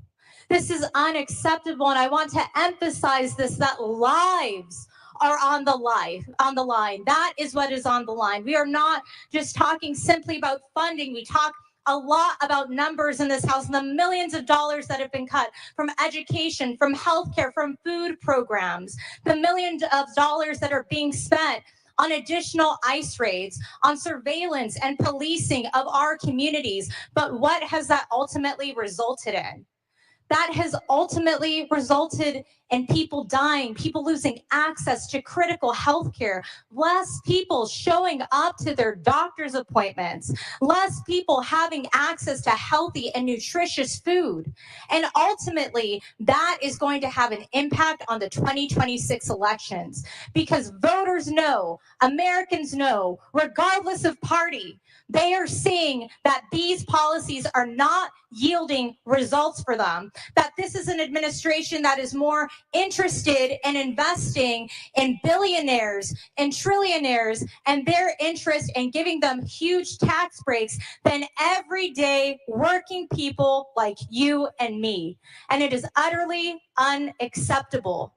Speaker 9: This is unacceptable, and I want to emphasize this, that lives are on the line. That is what is on the line. We are not just talking simply about funding. We talk a lot about numbers in this House and the millions of dollars that have been cut from education, from healthcare, from food programs, the millions of dollars that are being spent on additional ICE raids, on surveillance and policing of our communities. But what has that ultimately resulted in? That has ultimately resulted in people dying, people losing access to critical health care, less people showing up to their doctor's appointments, less people having access to healthy and nutritious food. And ultimately, that is going to have an impact on the 2026 elections, because voters know, Americans know, regardless of party, they are seeing that these policies are not yielding results for them, that this is an administration that is more interested in investing in billionaires and trillionaires and their interest in giving them huge tax breaks than everyday working people like you and me. And it is utterly unacceptable.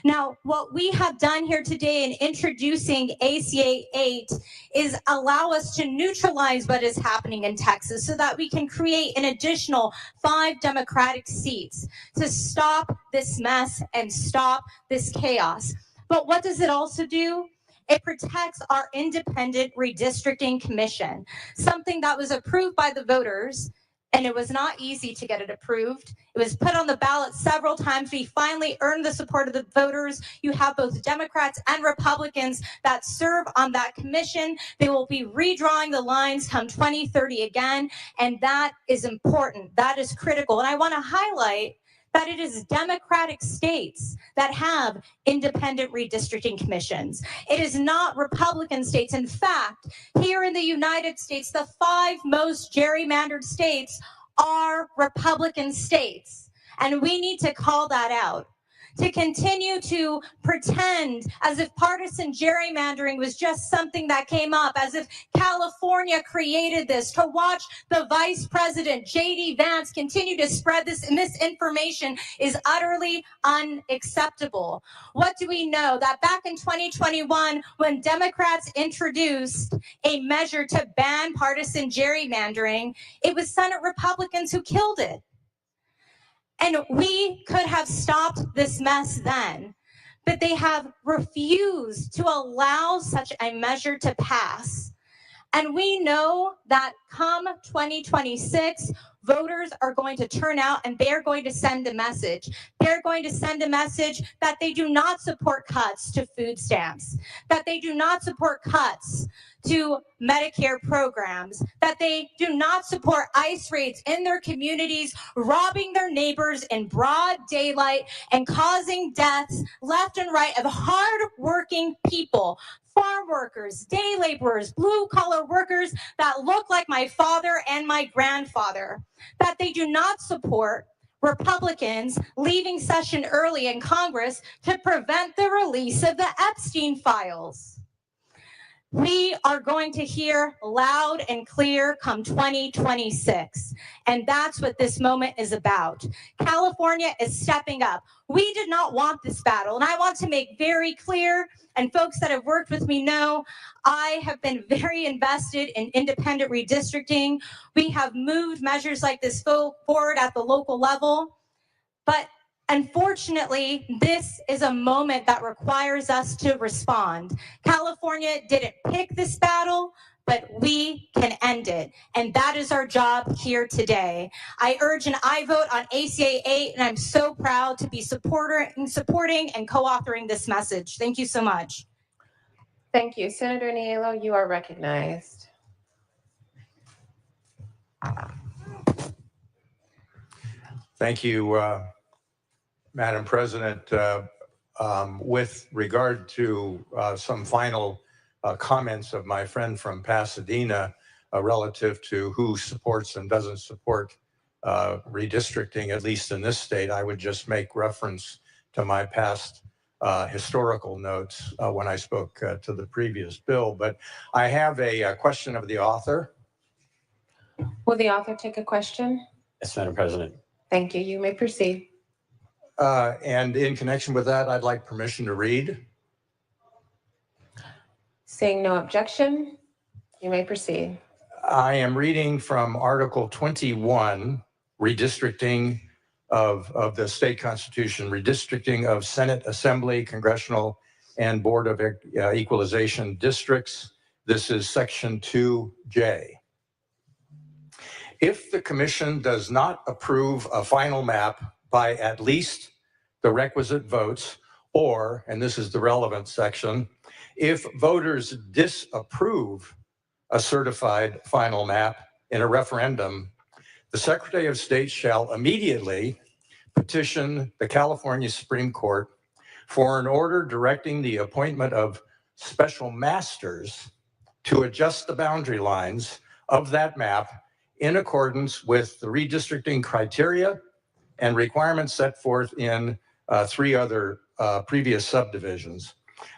Speaker 9: Now, what we have done here today in introducing ACA 8 is allow us to neutralize what is happening in Texas so that we can create an additional 5 Democratic seats to stop this mess and stop this chaos. But what does it also do? It protects our independent redistricting commission, something that was approved by the voters. And it was not easy to get it approved. It was put on the ballot several times. We finally earned the support of the voters. You have both Democrats and Republicans that serve on that commission. They will be redrawing the lines come 2030 again. And that is important. That is critical. And I want to highlight that it is Democratic states that have independent redistricting commissions. It is not Republican states. In fact, here in the United States, the 5 most gerrymandered states are Republican states. And we need to call that out. To continue to pretend as if partisan gerrymandering was just something that came up, as if California created this, to watch the Vice President, J.D. Vance, continue to spread this misinformation is utterly unacceptable. What do we know? That back in 2021, when Democrats introduced a measure to ban partisan gerrymandering, it was Senate Republicans who killed it. And we could have stopped this mess then, but they have refused to allow such a measure to pass. And we know that come 2026, voters are going to turn out and they're going to send a message. They're going to send a message that they do not support cuts to food stamps, that they do not support cuts to Medicare programs, that they do not support ICE raids in their communities, robbing their neighbors in broad daylight and causing deaths left and right of hardworking people, farm workers, day laborers, blue-collar workers that look like my father and my grandfather, that they do not support Republicans leaving session early in Congress to prevent the release of the Epstein files. We are going to hear loud and clear come 2026. And that's what this moment is about. California is stepping up. We did not want this battle. And I want to make very clear, and folks that have worked with me know, I have been very invested in independent redistricting. We have moved measures like this forward at the local level. But unfortunately, this is a moment that requires us to respond. California didn't pick this battle, but we can end it. And that is our job here today. I urge an aye vote on ACA 8, and I'm so proud to be supporting and co-authoring this message. Thank you so much.
Speaker 16: Thank you. Senator Nielo, you are recognized.
Speaker 2: Thank you, Madam President. With regard to some final comments of my friend from Pasadena relative to who supports and doesn't support redistricting, at least in this state, I would just make reference to my past historical notes when I spoke to the previous bill. But I have a question of the author.
Speaker 16: Will the author take a question?
Speaker 10: Yes, Madam President.
Speaker 16: Thank you. You may proceed.
Speaker 2: And in connection with that, I'd like permission to read.
Speaker 16: Seeing no objection, you may proceed.
Speaker 2: I am reading from Article 21, redistricting of the state constitution, redistricting of Senate, Assembly, Congressional, and Board of Equalization districts. This is Section 2J. If the commission does not approve a final map by at least the requisite votes, or, and this is the relevant section, if voters disapprove a certified final map in a referendum, the Secretary of State shall immediately petition the California Supreme Court for an order directing the appointment of special masters to adjust the boundary lines of that map in accordance with the redistricting criteria and requirements set forth in 3 other previous subdivisions.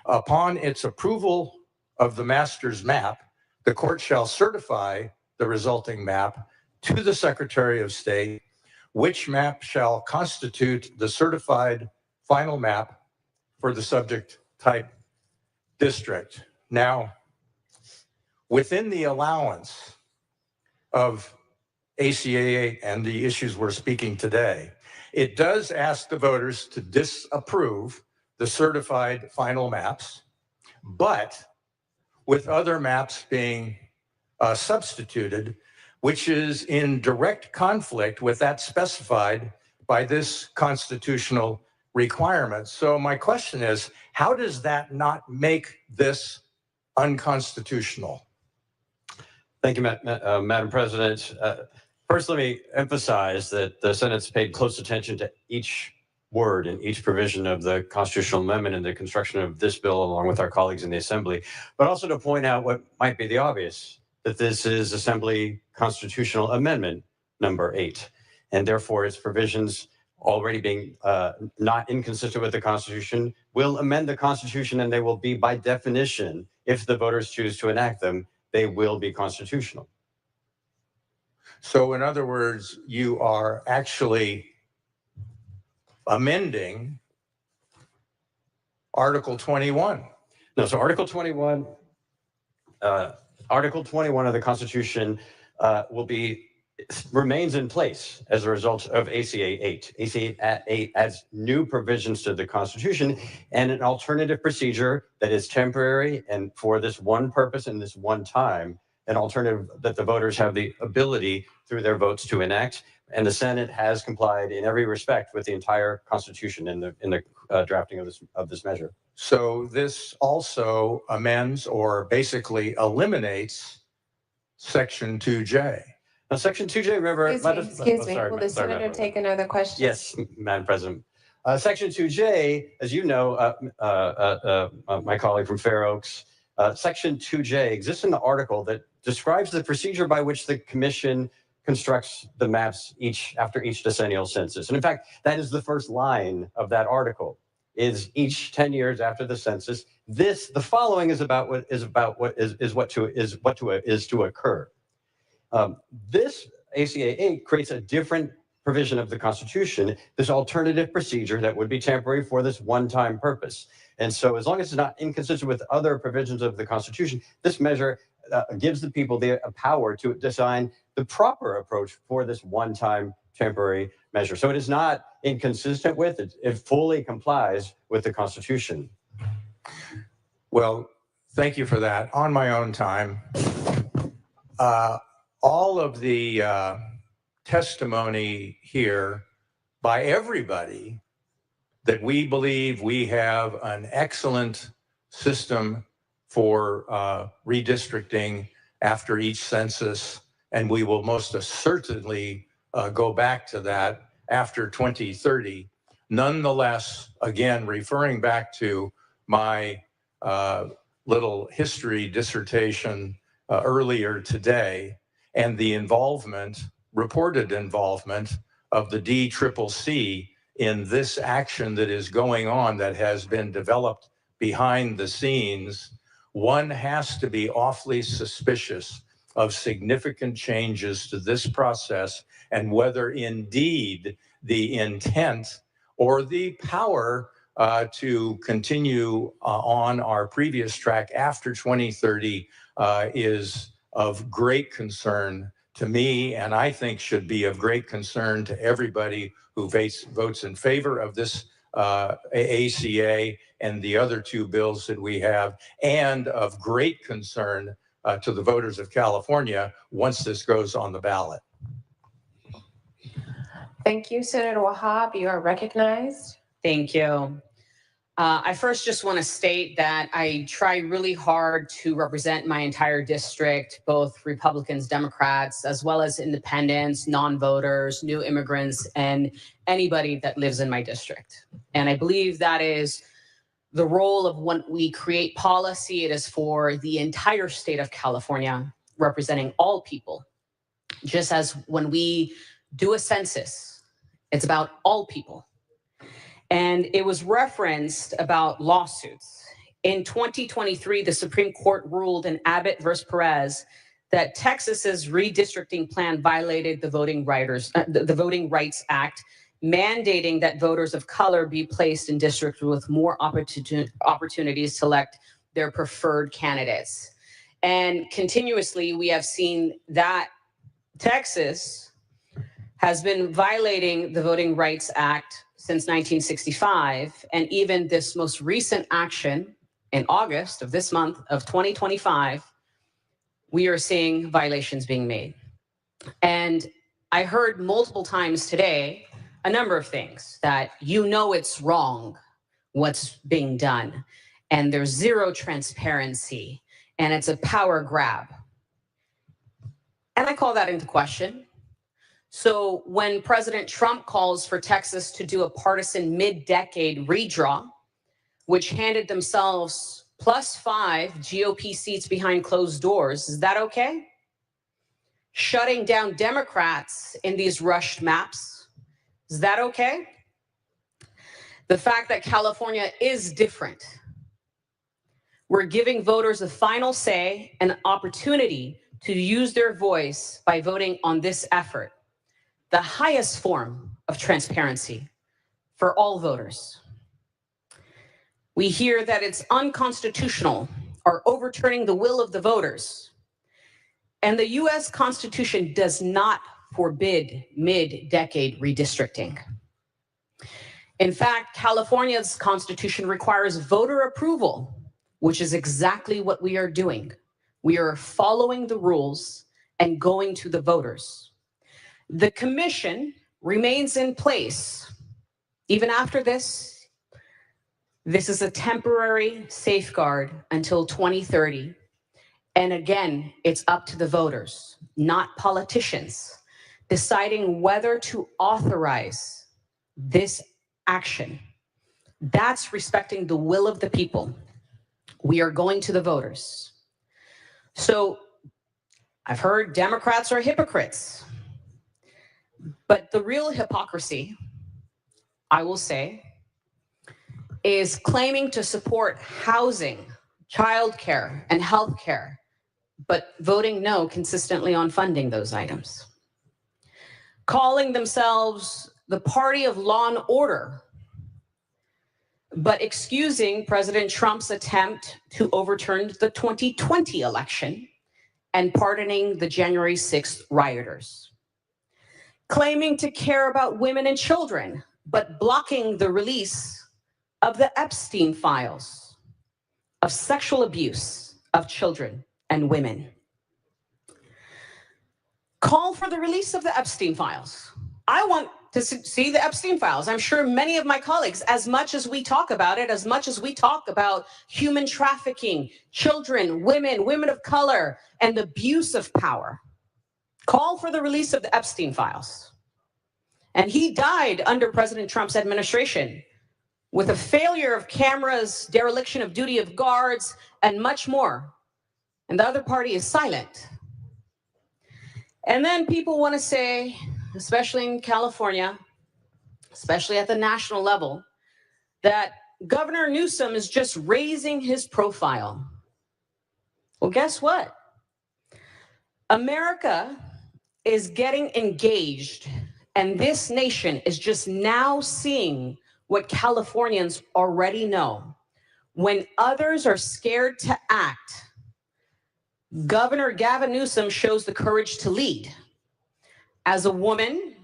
Speaker 2: Upon its approval of the master's map, the court shall certify the resulting map to the Secretary of State, which map shall constitute the certified final map for the subject type district. Now, within the allowance of ACA 8 and the issues we're speaking today, it does ask the voters to disapprove the certified final maps, but with other maps being substituted, which is in direct conflict with that specified by this constitutional requirement. So my question is, how does that not make this unconstitutional?
Speaker 10: Thank you, Madam President. First, let me emphasize that the Senate's paid close attention to each word and each provision of the constitutional amendment in the construction of this bill, along with our colleagues in the Assembly, but also to point out what might be the obvious, that this is Assembly Constitutional Amendment number 8, and therefore its provisions already being not inconsistent with the Constitution will amend the Constitution, and they will be, by definition, if the voters choose to enact them, they will be constitutional.
Speaker 2: So in other words, you are actually amending Article 21.
Speaker 10: No, so Article 21 of the Constitution remains in place as a result of ACA 8. ACA 8 adds new provisions to the Constitution and an alternative procedure that is temporary and for this one purpose and this one time, an alternative that the voters have the ability through their votes to enact. And the Senate has complied in every respect with the entire Constitution in the drafting of this measure.
Speaker 2: So this also amends or basically eliminates Section 2J.
Speaker 10: Now, Section 2J, remember...
Speaker 16: Excuse me. Will the Senator take another question?
Speaker 10: Yes, Madam President. Section 2J, as you know, my colleague from Fair Oaks, Section 2J exists in the article that describes the procedure by which the Commission constructs the maps after each decennial census. And in fact, that is the first line of that article, is each 10 years after the census, the following is what to occur. This ACA 8 creates a different provision of the Constitution, this alternative procedure that would be temporary for this one-time purpose. And so as long as it's not inconsistent with other provisions of the Constitution, this measure gives the people the power to design the proper approach for this one-time temporary measure. So it is not inconsistent with it. It fully complies with the Constitution.
Speaker 2: Well, thank you for that. On my own time, all of the testimony here by everybody that we believe we have an excellent system for redistricting after each census, and we will most certainly go back to that after 2030. Nonetheless, again, referring back to my little history dissertation earlier today, and the involvement, reported involvement of the DCCC in this action that is going on, that has been developed behind the scenes, one has to be awfully suspicious of significant changes to this process and whether indeed the intent or the power to continue on our previous track after 2030 is of great concern to me, and I think should be of great concern to everybody who votes in favor of this ACA and the other two bills that we have, and of great concern to the voters of California once this goes on the ballot.
Speaker 16: Thank you, Senator Wahab. You are recognized.
Speaker 1: Thank you. I first just want to state that I try really hard to represent my entire district, both Republicans, Democrats, as well as independents, non-voters, new immigrants, and anybody that lives in my district. And I believe that is the role of when we create policy. It is for the entire state of California, representing all people. Just as when we do a census, it's about all people. And it was referenced about lawsuits. In 2023, the Supreme Court ruled in Abbott versus Perez that Texas's redistricting plan violated the Voting Rights Act, mandating that voters of color be placed in districts with more opportunities to select their preferred candidates. And continuously, we have seen that Texas has been violating the Voting Rights Act since 1965, and even this most recent action in August of this month of 2025, we are seeing violations being made. And I heard multiple times today a number of things that it's wrong what's being done, and there's zero transparency, and it's a power grab. And I call that into question. So when President Trump calls for Texas to do a partisan mid-decade redraw, which handed themselves +5 GOP seats behind closed doors, is that okay? Shutting down Democrats in these rushed maps, is that okay? The fact that California is different. We're giving voters a final say and opportunity to use their voice by voting on this effort, the highest form of transparency for all voters. We hear that it's unconstitutional or overturning the will of the voters. And the US Constitution does not forbid mid-decade redistricting. In fact, California's Constitution requires voter approval, which is exactly what we are doing. We are following the rules and going to the voters. The commission remains in place. Even after this, this is a temporary safeguard until 2030. And again, it's up to the voters, not politicians, deciding whether to authorize this action. That's respecting the will of the people. We are going to the voters. So I've heard Democrats are hypocrites. But the real hypocrisy, I will say, is claiming to support housing, childcare, and healthcare, but voting no consistently on funding those items. Calling themselves the party of law and order, but excusing President Trump's attempt to overturn the 2020 election and pardoning the January 6th rioters. Claiming to care about women and children, but blocking the release of the Epstein files of sexual abuse of children and women. call for the release of the Epstein files. I want to see the Epstein files. I'm sure many of my colleagues, as much as we talk about it, as much as we talk about human trafficking, children, women of color, and the abuse of power, call for the release of the Epstein files. And he died under President Trump's administration with a failure of cameras, dereliction of duty of guards, and much more. And the other party is silent. And then people want to say, especially in California, especially at the national level, that Governor Newsom is just raising his profile. Well, guess what? America is getting engaged, and this nation is just now seeing what Californians already know. When others are scared to act, Governor Gavin Newsom shows the courage to lead. As a woman,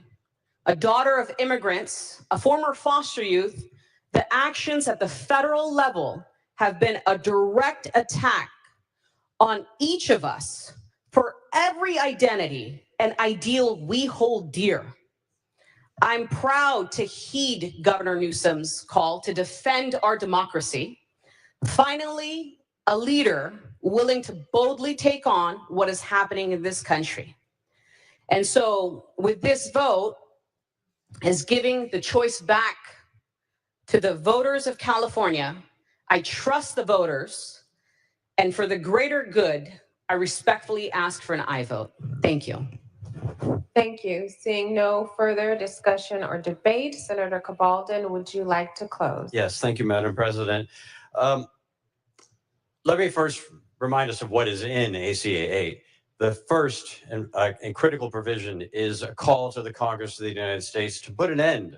Speaker 1: a daughter of immigrants, a former foster youth, the actions at the federal level have been a direct attack on each of us for every identity and ideal we hold dear. I'm proud to heed Governor Newsom's call to defend our democracy. Finally, a leader willing to boldly take on what is happening in this country. And so with this vote, is giving the choice back to the voters of California. I trust the voters, and for the greater good, I respectfully ask for an aye vote. Thank you.
Speaker 16: Thank you. Seeing no further discussion or debate, Senator Cabaldon, would you like to close?
Speaker 10: Yes, thank you, Madam President. Let me first remind us of what is in ACA 8. The first and critical provision is a call to the Congress of the United States to put an end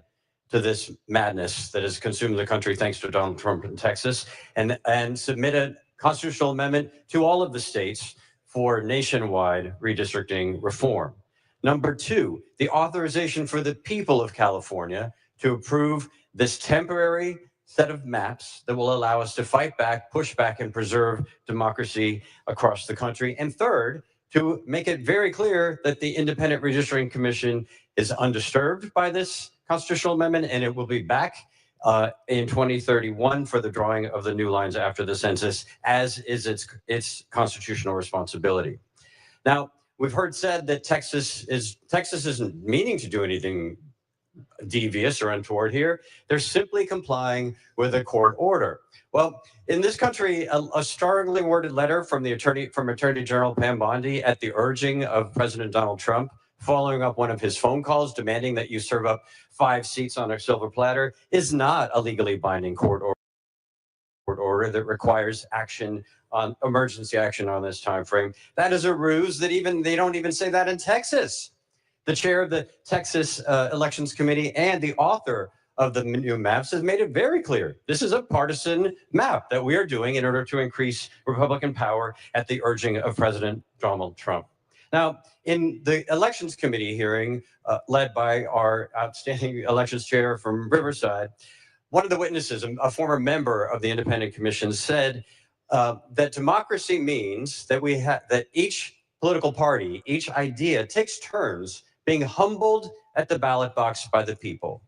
Speaker 10: to this madness that has consumed the country thanks to Donald Trump in Texas, and submit a constitutional amendment to all of the states for nationwide redistricting reform. Number two, the authorization for the people of California to approve this temporary set of maps that will allow us to fight back, push back, and preserve democracy across the country. And third, to make it very clear that the Independent Redistricting Commission is undisturbed by this constitutional amendment, and it will be back in 2031 for the drawing of the new lines after the census, as is its constitutional responsibility. Now, we've heard said that Texas isn't meaning to do anything devious or untoward here. They're simply complying with a court order. Well, in this country, a strongly worded letter from Attorney General Pam Bondi at the urging of President Donald Trump, following up one of his phone calls demanding that you serve up 5 seats on a silver platter, is not a legally binding court order that requires emergency action on this time frame. That is a ruse that they don't even say that in Texas. The chair of the Texas Elections Committee and the author of the new maps has made it very clear. This is a partisan map that we are doing in order to increase Republican power at the urging of President Donald Trump. Now, in the Elections Committee hearing led by our outstanding elections chair from Riverside, one of the witnesses, a former member of the Independent Commission, said that democracy means that that each political party, each idea takes turns being humbled at the ballot box by the people.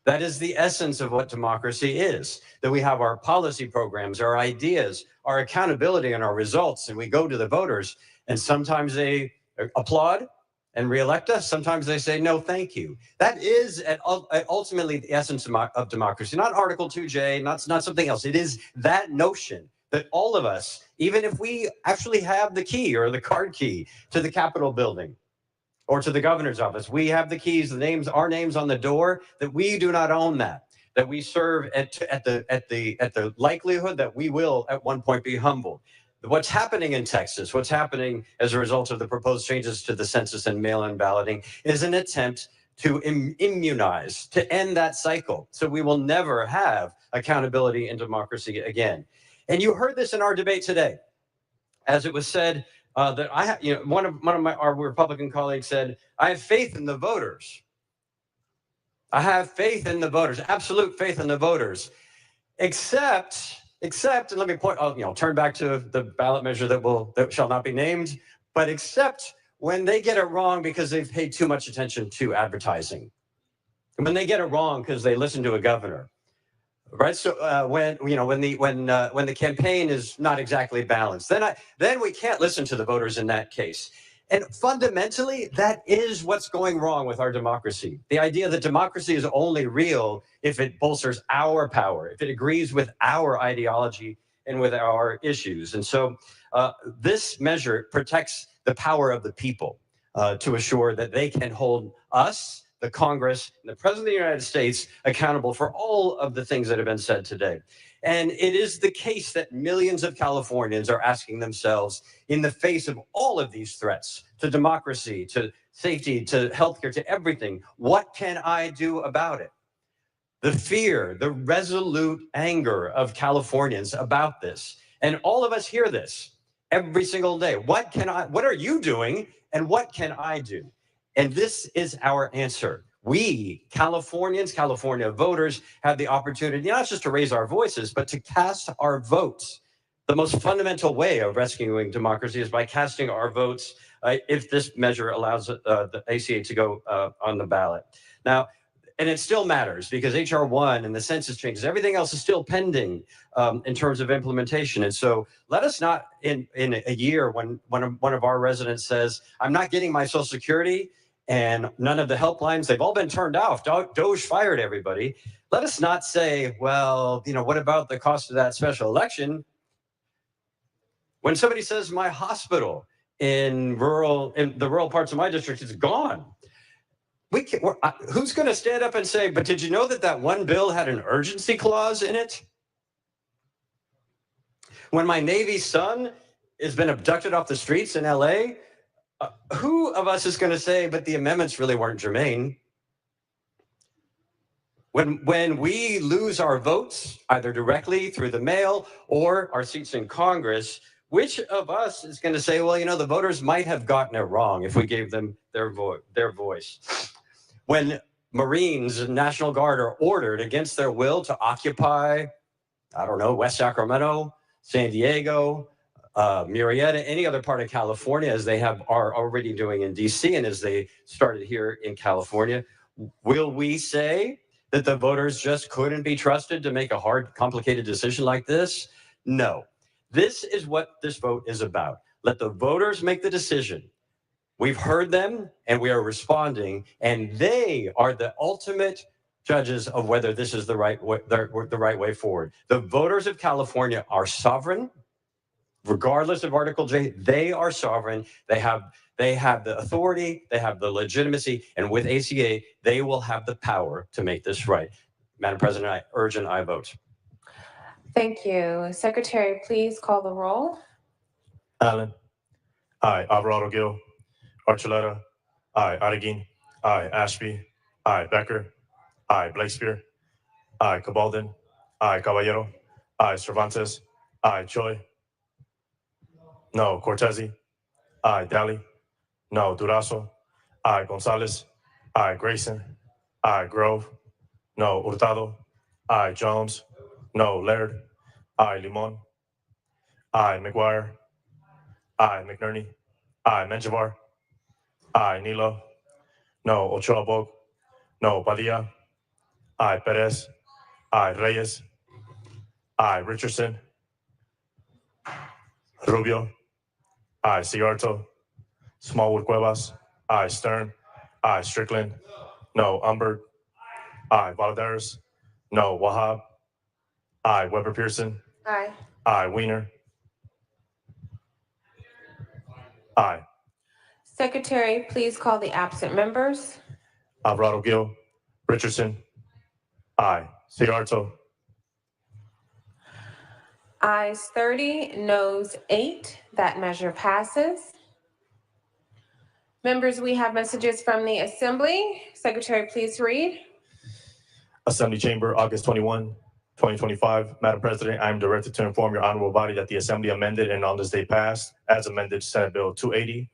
Speaker 10: That is the essence of what democracy is, that we have our policy programs, our ideas, our accountability, and our results, and we go to the voters, and sometimes they applaud and reelect us. Sometimes they say, no, thank you. That is ultimately the essence of democracy, not Article 2J, not something else. It is that notion that all of us, even if we actually have the key or the card key to the Capitol building, or to the governor's office, we have the keys, our names on the door, that we do not own that we serve at the likelihood that we will at one point be humbled. What's happening in Texas, what's happening as a result of the proposed changes to the census and mail-in balloting is an attempt to immunize, to end that cycle. So we will never have accountability in democracy again. And you heard this in our debate today, as it was said, that one of our Republican colleagues said, I have faith in the voters. I have faith in the voters, absolute faith in the voters, except, and let me point, I'll turn back to the ballot measure that shall not be named, but except when they get it wrong because they've paid too much attention to advertising, when they get it wrong because they listen to a governor, right? So when the campaign is not exactly balanced, then we can't listen to the voters in that case. And fundamentally, that is what's going wrong with our democracy. The idea that democracy is only real if it bolsters our power, if it agrees with our ideology and with our issues. And so this measure protects the power of the people to assure that they can hold us, the Congress, and the President of the United States accountable for all of the things that have been said today. And it is the case that millions of Californians are asking themselves, in the face of all of these threats to democracy, to safety, to healthcare, to everything, what can I do about it? The fear, the resolute anger of Californians about this. And all of us hear this every single day. What are you doing and what can I do? And this is our answer. We, Californians, California voters, have the opportunity not just to raise our voices, but to cast our votes. The most fundamental way of rescuing democracy is by casting our votes if this measure allows the ACA to go on the ballot. Now, and it still matters because HR 1 and the census changes, everything else is still pending in terms of implementation. And so let us not, in a year when one of our residents says, I'm not getting my Social Security, and none of the helplines, they've all been turned off. Doge fired everybody. Let us not say, well, what about the cost of that special election? When somebody says my hospital in the rural parts of my district is gone, who's going to stand up and say, but did you know that one bill had an urgency clause in it? When my Navy son has been abducted off the streets in LA, who of us is going to say, but the amendments really weren't germane? When we lose our votes, either directly through the mail or our seats in Congress, which of us is going to say, well, the voters might have gotten it wrong if we gave them their voice? When Marines and National Guard are ordered against their will to occupy, I don't know, West Sacramento, San Diego, Murrieta, any other part of California, as they are already doing in DC and as they started here in California, will we say that the voters just couldn't be trusted to make a hard, complicated decision like this? No. This is what this vote is about. Let the voters make the decision. We've heard them and we are responding, and they are the ultimate judges of whether this is the right way forward. The voters of California are sovereign. Regardless of Article J, they are sovereign. They have the authority, they have the legitimacy, and with ACA, they will have the power to make this right. Madam President, I urge an aye vote.
Speaker 16: Thank you. Secretary, please call the roll.
Speaker 5: Allen. Aye. Alvarado Gil. Archuleta. Aye. Adeguin. Aye. Ashby. Aye. Becker. Aye. Blakespear. Aye. Cabaldon. Aye. Caballero. Aye. Cervantes. Aye. Choi. No. Cortezi. Aye. Daly. No. Durazo. Aye. Gonzalez. Aye. Grayson. Aye. Grove. No. Hurtado. Aye. Jones. No. Laird. Aye. Limon. Aye. McGuire. Aye. McNerney. Aye. Menjivar. Aye. Nilo. No. Ochoa Bog. No. Padilla. Aye. Perez. Aye. Reyes. Aye. Richardson. Rubio. Aye. Cigarto. Smallwood Cuevas. Aye. Stern. Aye. Strickland. No. Umbert. Aye. Valadares. No. Wahab. Aye. Weber Pearson.
Speaker 16: Aye.
Speaker 5: Aye. Wiener. Aye.
Speaker 16: Secretary, please call the absent members.
Speaker 5: Alvarado Gil. Richardson. Aye. Cigarto.
Speaker 16: Ayes 30, noes 8. That measure passes. Members, we have messages from the Assembly. Secretary, please read.
Speaker 5: Assembly Chamber, August 21, 2025. Madam President, I am directed to inform your honorable body that the Assembly amended and on this day passed, as amended, Senate Bill 280,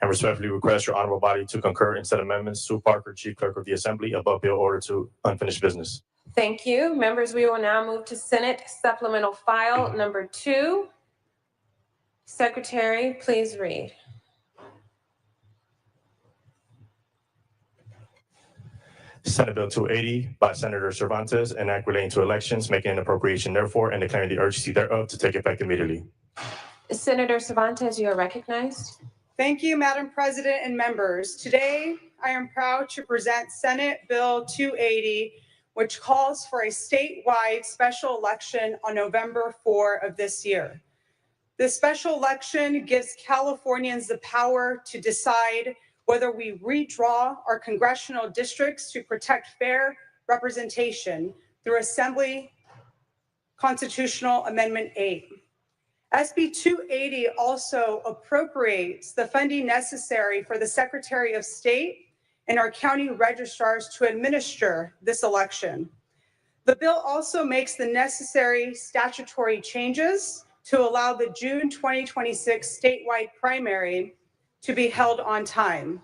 Speaker 5: and respectfully request your honorable body to concur in said amendments. Sue Parker, Chief Clerk of the Assembly, above bill order to unfinished business.
Speaker 16: Thank you. Members, we will now move to Senate Supplemental File number 2. Secretary, please read.
Speaker 5: Senate Bill 280 by Senator Cervantes, an act relating to elections, making an appropriation therefore, and declaring the urgency thereof to take effect immediately.
Speaker 16: Senator Cervantes, you are recognized.
Speaker 4: Thank you, Madam President and members. Today, I am proud to present Senate Bill 280, which calls for a statewide special election on November 4 of this year. This special election gives Californians the power to decide whether we redraw our congressional districts to protect fair representation through Assembly Constitutional Amendment 8. SB 280 also appropriates the funding necessary for the Secretary of State and our county registrars to administer this election. The bill also makes the necessary statutory changes to allow the June 2026 statewide primary to be held on time.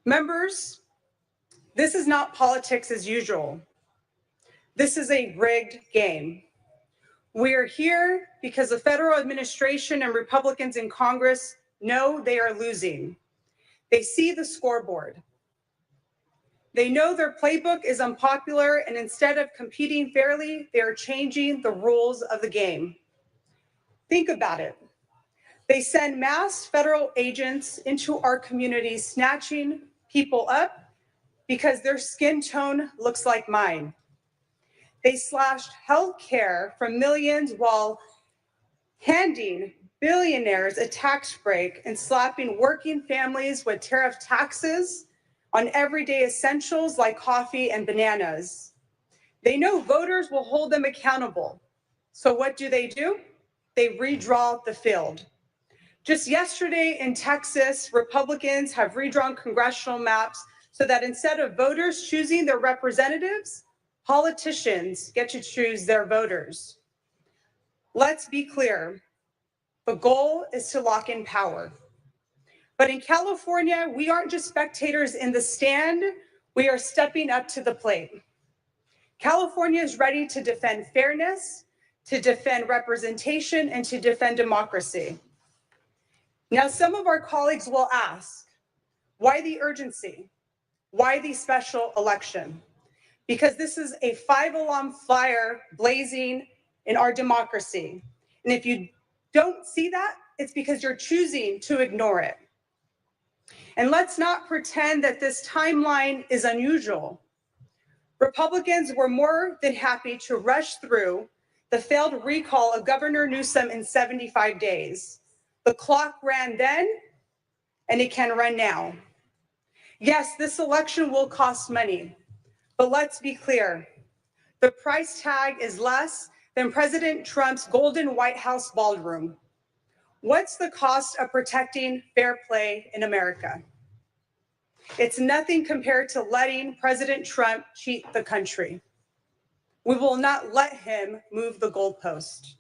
Speaker 4: Members, this is not politics as usual. This is a rigged game. We are here because the federal administration and Republicans in Congress know they are losing. They see the scoreboard. They know their playbook is unpopular, and instead of competing fairly, they are changing the rules of the game. Think about it. They send mass federal agents into our communities, snatching people up because their skin tone looks like mine. They slashed health care for millions while handing billionaires a tax break and slapping working families with tariff taxes on everyday essentials like coffee and bananas. They know voters will hold them accountable. So what do? They redraw the field. Just yesterday in Texas, Republicans have redrawn congressional maps so that instead of voters choosing their representatives, politicians get to choose their voters. Let's be clear. The goal is to lock in power. But in California, we aren't just spectators in the stand, we are stepping up to the plate. California is ready to defend fairness, to defend representation, and to defend democracy. Now, some of our colleagues will ask, why the urgency? Why the special election? Because this is a 5-alarm fire blazing in our democracy. And if you don't see that, it's because you're choosing to ignore it. And let's not pretend that this timeline is unusual. Republicans were more than happy to rush through the failed recall of Governor Newsom in 75 days. The clock ran then, and it can run now. Yes, this election will cost money, but let's be clear. The price tag is less than President Trump's golden White House ballroom. What's the cost of protecting fair play in America? It's nothing compared to letting President Trump cheat the country. We will not let him move the goalpost.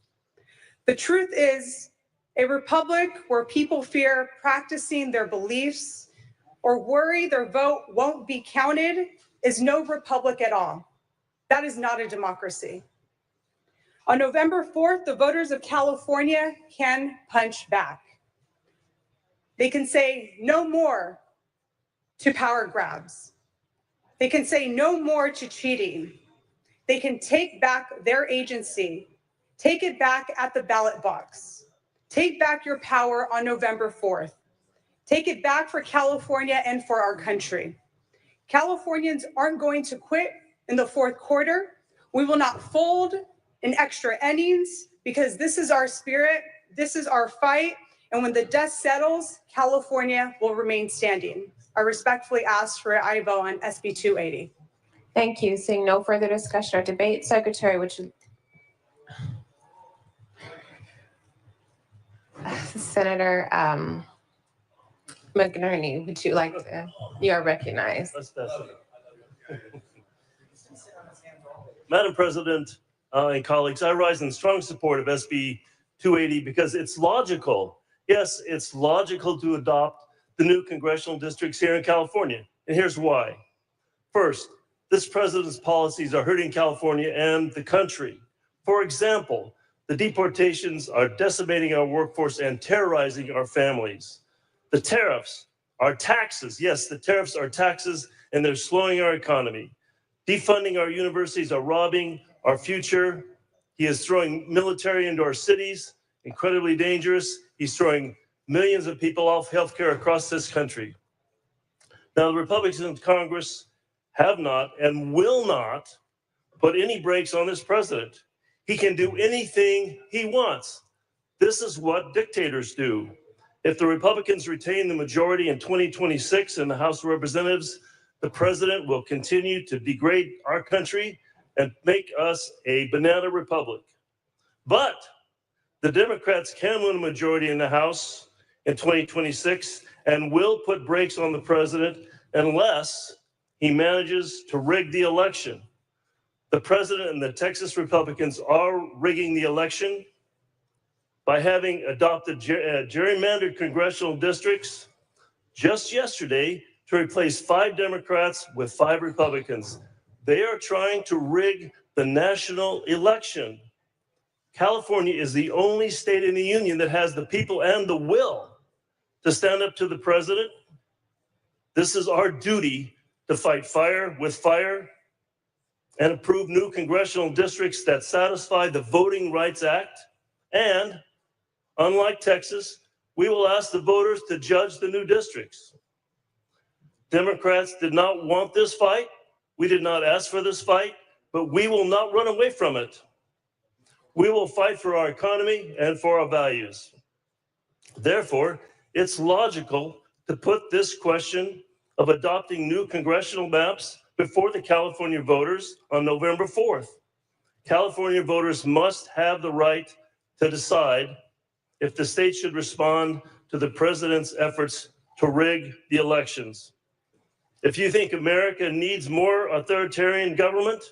Speaker 4: The truth is, a republic where people fear practicing their beliefs or worry their vote won't be counted is no republic at all. That is not a democracy. On November 4th, the voters of California can punch back. They can say no more to power grabs. They can say no more to cheating. They can take back their agency, take it back at the ballot box. Take back your power on November 4th. Take it back for California and for our country. Californians aren't going to quit in the fourth quarter. We will not fold in extra innings because this is our spirit, this is our fight, and when the dust settles, California will remain standing. I respectfully ask for an aye vote on SB 280.
Speaker 16: Thank you. Seeing no further discussion or debate, Secretary, would you? Senator McNerney, would you like to? You are recognized.
Speaker 3: Madam President and colleagues, I rise in strong support of SB 280 because it's logical. Yes, it's logical to adopt the new congressional districts here in California. And here's why. First, this president's policies are hurting California and the country. For example, the deportations are decimating our workforce and terrorizing our families. The tariffs Our taxes, yes, the tariffs are taxes, and they're slowing our economy. Defunding our universities are robbing our future. He is throwing military into our cities, incredibly dangerous. He's throwing millions of people off healthcare across this country. Now, the Republicans in Congress have not and will not put any brakes on this president. He can do anything he wants. This is what dictators do. If the Republicans retain the majority in 2026 in the House of Representatives, the president will continue to degrade our country and make us a banana republic. But the Democrats can win a majority in the House in 2026 and will put brakes on the president unless he manages to rig the election. The president and the Texas Republicans are rigging the election by having adopted gerrymandered congressional districts just yesterday to replace 5 Democrats with 5 Republicans. They are trying to rig the national election. California is the only state in the union that has the people and the will to stand up to the president. This is our duty to fight fire with fire and approve new congressional districts that satisfy the Voting Rights Act. And unlike Texas, we will ask the voters to judge the new districts. Democrats did not want this fight. We did not ask for this fight, but we will not run away from it. We will fight for our economy and for our values. Therefore, it's logical to put this question of adopting new congressional maps before the California voters on November 4th. California voters must have the right to decide if the state should respond to the president's efforts to rig the elections. If you think America needs more authoritarian government,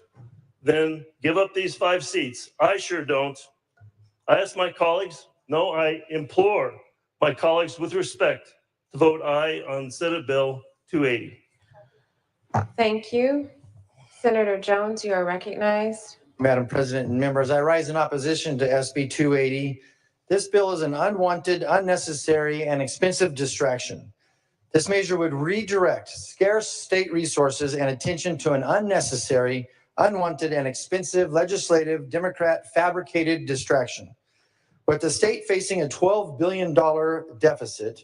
Speaker 3: then give up these 5 seats. I sure don't. I ask my colleagues, no, I implore my colleagues with respect to vote aye on Senate Bill 280.
Speaker 16: Thank you. Senator Jones, you are recognized.
Speaker 7: Madam President and members, I rise in opposition to SB 280. This bill is an unwanted, unnecessary, and expensive distraction. This measure would redirect scarce state resources and attention to an unnecessary, unwanted, and expensive legislative Democrat fabricated distraction. With the state facing a $12 billion deficit,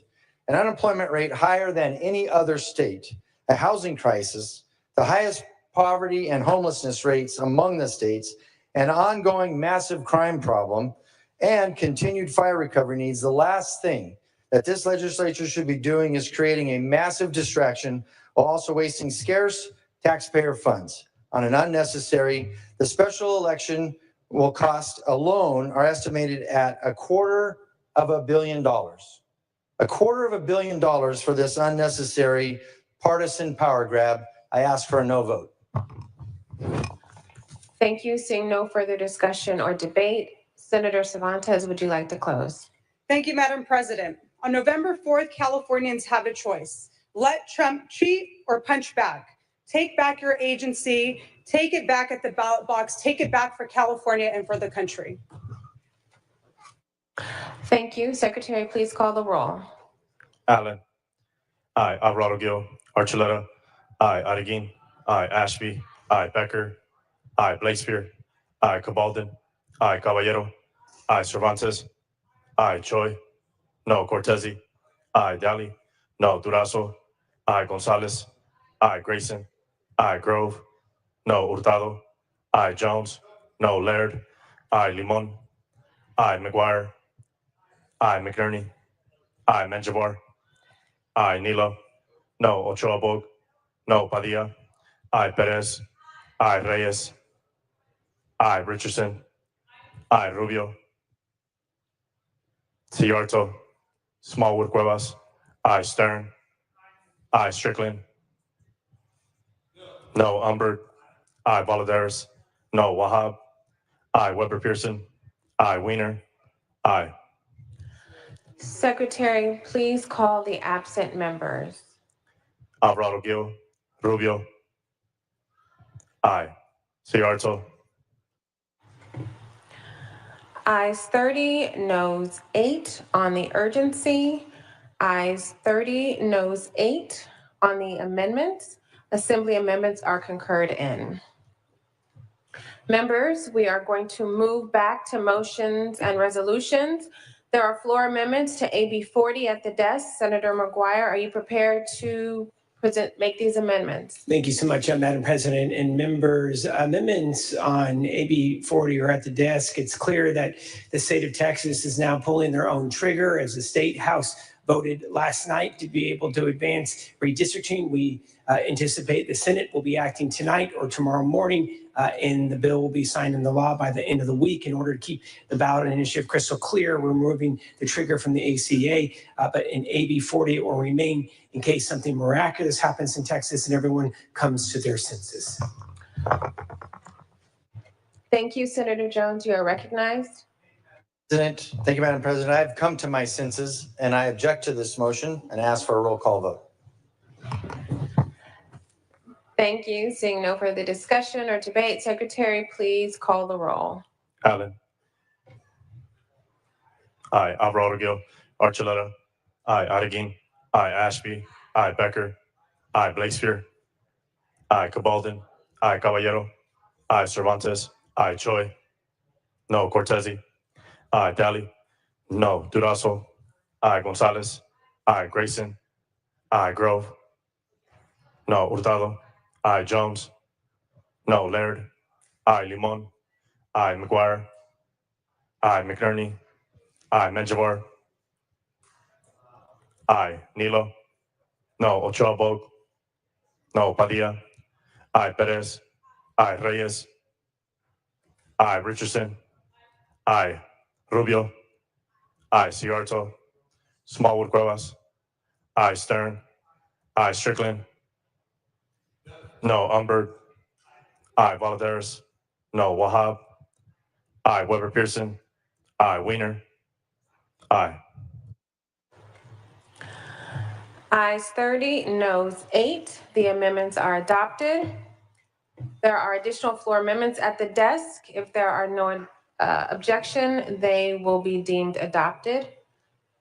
Speaker 7: an unemployment rate higher than any other state, a housing crisis, the highest poverty and homelessness rates among the states, an ongoing massive crime problem, and continued fire recovery needs, the last thing that this legislature should be doing is creating a massive distraction while also wasting scarce taxpayer funds on an unnecessary. The special election will cost alone are estimated at $250 million. $250 million for this unnecessary partisan power grab. I ask for a no vote.
Speaker 16: Thank you. Seeing no further discussion or debate, Senator Cervantes, would you like to close?
Speaker 4: Thank you, Madam President. On November 4th, Californians have a choice. Let Trump cheat or punch back. Take back your agency. Take it back at the ballot box. Take it back for California and for the country.
Speaker 16: Thank you. Secretary, please call the roll.
Speaker 5: Allen. Aye. Alvarado Gil. Archuleta. Aye. Adeguin. Aye. Ashby. Aye. Becker. Aye. Blakespear. Aye. Cabaldon. Aye. Caballero. Aye. Cervantes. Aye. Choi. No. Cortese. Aye. Daly. No. Durazo. Aye. Gonzalez. Aye. Grayson. Aye. Grove. No. Hurtado. Aye. Jones. No. Laird. Aye. Limon. Aye. McGuire. Aye. McNerney. Aye. Menjivar. Aye. Nilo. No. Ochoa Bog. No. Padilla. Aye. Perez. Aye. Reyes. Aye. Richardson. Aye. Rubio. Ciarto. Smallwood Cuevas. Aye. Stern. Aye. Strickland. No. Umbert. Aye. Valadares. No. Wahab. Aye. Weber Pearson. Aye. Wiener. Aye.
Speaker 16: Secretary, please call the absent members.
Speaker 5: Alvarado Gil. Rubio. Aye. Ciarto.
Speaker 16: Ayes 30, noes 8 on the urgency. Ayes 30, noes 8 on the amendments. Assembly amendments are concurred in. Members, we are going to move back to motions and resolutions. There are floor amendments to AB 40 at the desk. Senator McGuire, are you prepared to make these amendments?
Speaker 6: Thank you so much, Madam President and members. Amendments on AB 40 are at the desk. It's clear that the state of Texas is now pulling their own trigger as the state house voted last night to be able to advance redistricting. We anticipate the Senate will be acting tonight or tomorrow morning, and the bill will be signed into law by the end of the week. In order to keep the ballot initiative crystal clear, we're removing the trigger from the ACA, but in AB 40 it will remain in case something miraculous happens in Texas and everyone comes to their senses.
Speaker 16: Thank you, Senator Jones. You are recognized.
Speaker 7: Thank you, Madam President. I've come to my senses and I object to this motion and ask for a roll call vote.
Speaker 16: Thank you. Seeing no further discussion or debate, Secretary, please call the roll.
Speaker 5: Allen. Aye. Alvarado Gil. Archuleta. Aye. Adeguin. Aye. Ashby. Aye. Becker. Aye. Blakespear. Aye. Cabaldon. Aye. Caballero. Aye. Cervantes. Aye. Choi. No. Cortese. Aye. Daly. No. Durazo. Aye. Gonzalez. Aye. Grayson. Aye. Grove. No. Hurtado. Aye. Jones. No. Laird. Aye. Limon. Aye. McGuire. Aye. McNerney. Aye. Menjivar. Aye. Nilo. No. Ochoa Bog. No. Padilla. Aye. Perez. Aye. Reyes. Aye. Richardson. Aye. Rubio. Aye. Ciarto. Smallwood Cuevas. Aye. Stern. Aye. Strickland. No. Umberg. Aye. Valadares. No. Wahab. Aye. Weber Pearson. Aye. Wiener. Aye.
Speaker 16: Ayes 30, noes 8. The amendments are adopted. There are additional floor amendments at the desk. If there are no objection, they will be deemed adopted.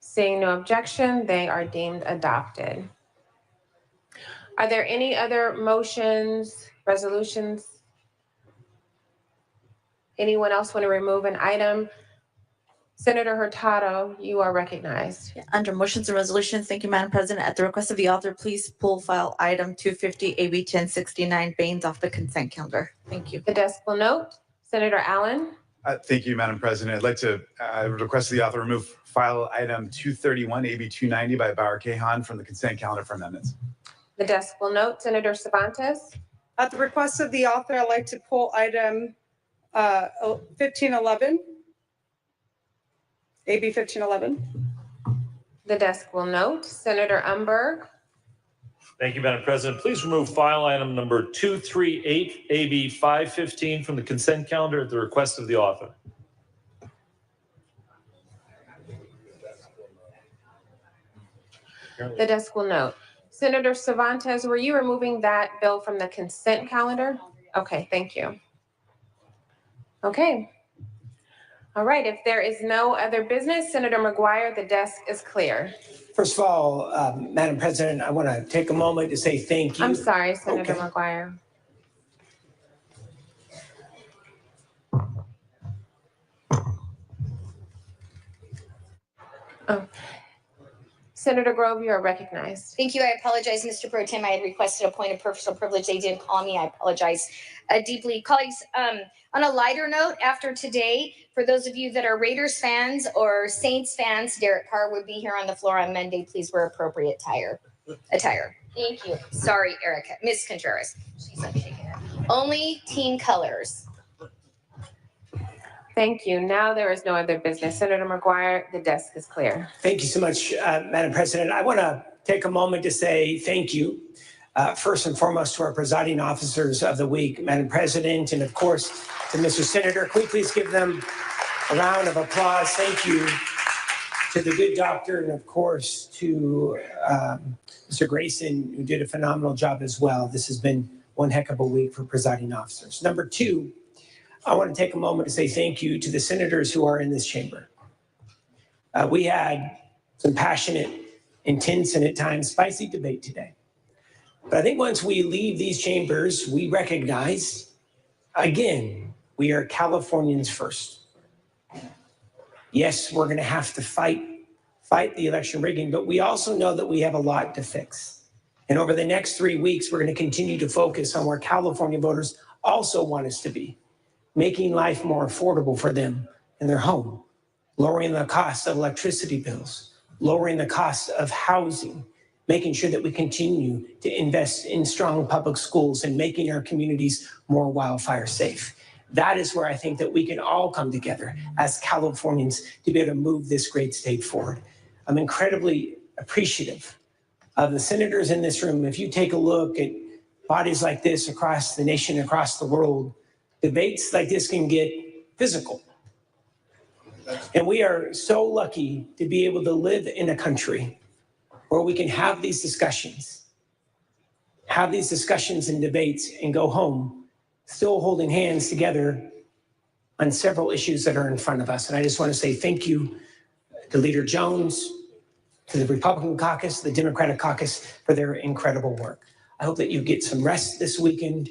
Speaker 16: Seeing no objection, they are deemed adopted. Are there any other motions, resolutions? Anyone else want to remove an item? Senator Hurtado, you are recognized.
Speaker 22: Under motions and resolutions, thank you, Madam President. At the request of the author, please pull file item 250 AB 1069 Baines off the consent calendar. Thank you.
Speaker 16: The desk will note. Senator Allen.
Speaker 23: Thank you, Madam President. I'd like to request the author remove file item 231 AB 290 by Bauer Kahan from the consent calendar for amendments.
Speaker 16: The desk will note. Senator Cervantes.
Speaker 4: At the request of the author, I'd like to pull item 1511. AB 1511.
Speaker 16: The desk will note. Senator Umberg.
Speaker 24: Thank you, Madam President. Please remove file item number 238, AB 515 from the consent calendar at the request of the author.
Speaker 16: The desk will note. Senator Cervantes, were you removing that bill from the consent calendar? Okay, thank you. Okay. All right, if there is no other business, Senator McGuire, the desk is clear.
Speaker 6: First of all, Madam President, I want to take a moment to say thank you.
Speaker 16: I'm sorry, Senator McGuire. Oh. Senator Grove, you are recognized.
Speaker 19: Thank you. I apologize, Mr. Pro Tem. I had requested a point of personal privilege. They didn't call me. I apologize deeply. Colleagues, on a lighter note, after today, for those of you that are Raiders fans or Saints fans, Derek Carr would be here on the floor on Monday. Please wear appropriate attire. Thank you. Sorry, Erica. Ms. Contreras. She's not shaking her. Only team colors.
Speaker 16: Thank you. Now there is no other business. Senator McGuire, the desk is clear.
Speaker 6: Thank you so much, Madam President. I want to take a moment to say thank you, first and foremost, to our presiding officers of the week, Madam President, and of course, to Mr. Senator. Can we please give them a round of applause? Thank you to the good doctor, and of course, to Mr. Grayson, who did a phenomenal job as well. This has been one heck of a week for presiding officers. Number two, I want to take a moment to say thank you to the senators who are in this chamber. We had some passionate intense and at times spicy debate today. But I think once we leave these chambers, we recognize, again, we are Californians first. Yes, we're going to have to fight the election rigging, but we also know that we have a lot to fix. And over the next 3 weeks, we're going to continue to focus on where California voters also want us to be, making life more affordable for them in their home, lowering the cost of electricity bills, lowering the cost of housing, making sure that we continue to invest in strong public schools and making our communities more wildfire safe. That is where I think that we can all come together as Californians to be able to move this great state forward. I'm incredibly appreciative of the senators in this room. If you take a look at bodies like this across the nation, across the world, debates like this can get physical. And we are so lucky to be able to live in a country where we can have these discussions and debates and go home still holding hands together on several issues that are in front of us. And I just want to say thank you to Leader Jones, to the Republican caucus, the Democratic caucus for their incredible work. I hope that you get some rest this weekend.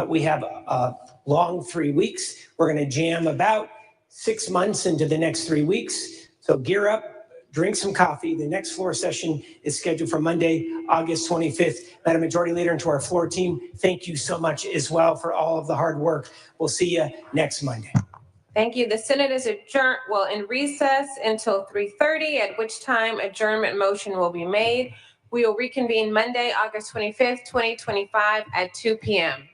Speaker 6: We have a long 3 weeks. We're going to jam about 6 months into the next 3 weeks. So gear up, drink some coffee. The next floor session is scheduled for Monday, August 25th. Madam Majority Leader, and to our floor team, thank you so much as well for all of the hard work. We'll see you next Monday.
Speaker 16: Thank you. The Senate is adjourned, in recess until 3:30, at which time adjournment motion will be made. We will reconvene Monday, August 25th, 2025 at 2 p.m.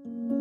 Speaker 8: you.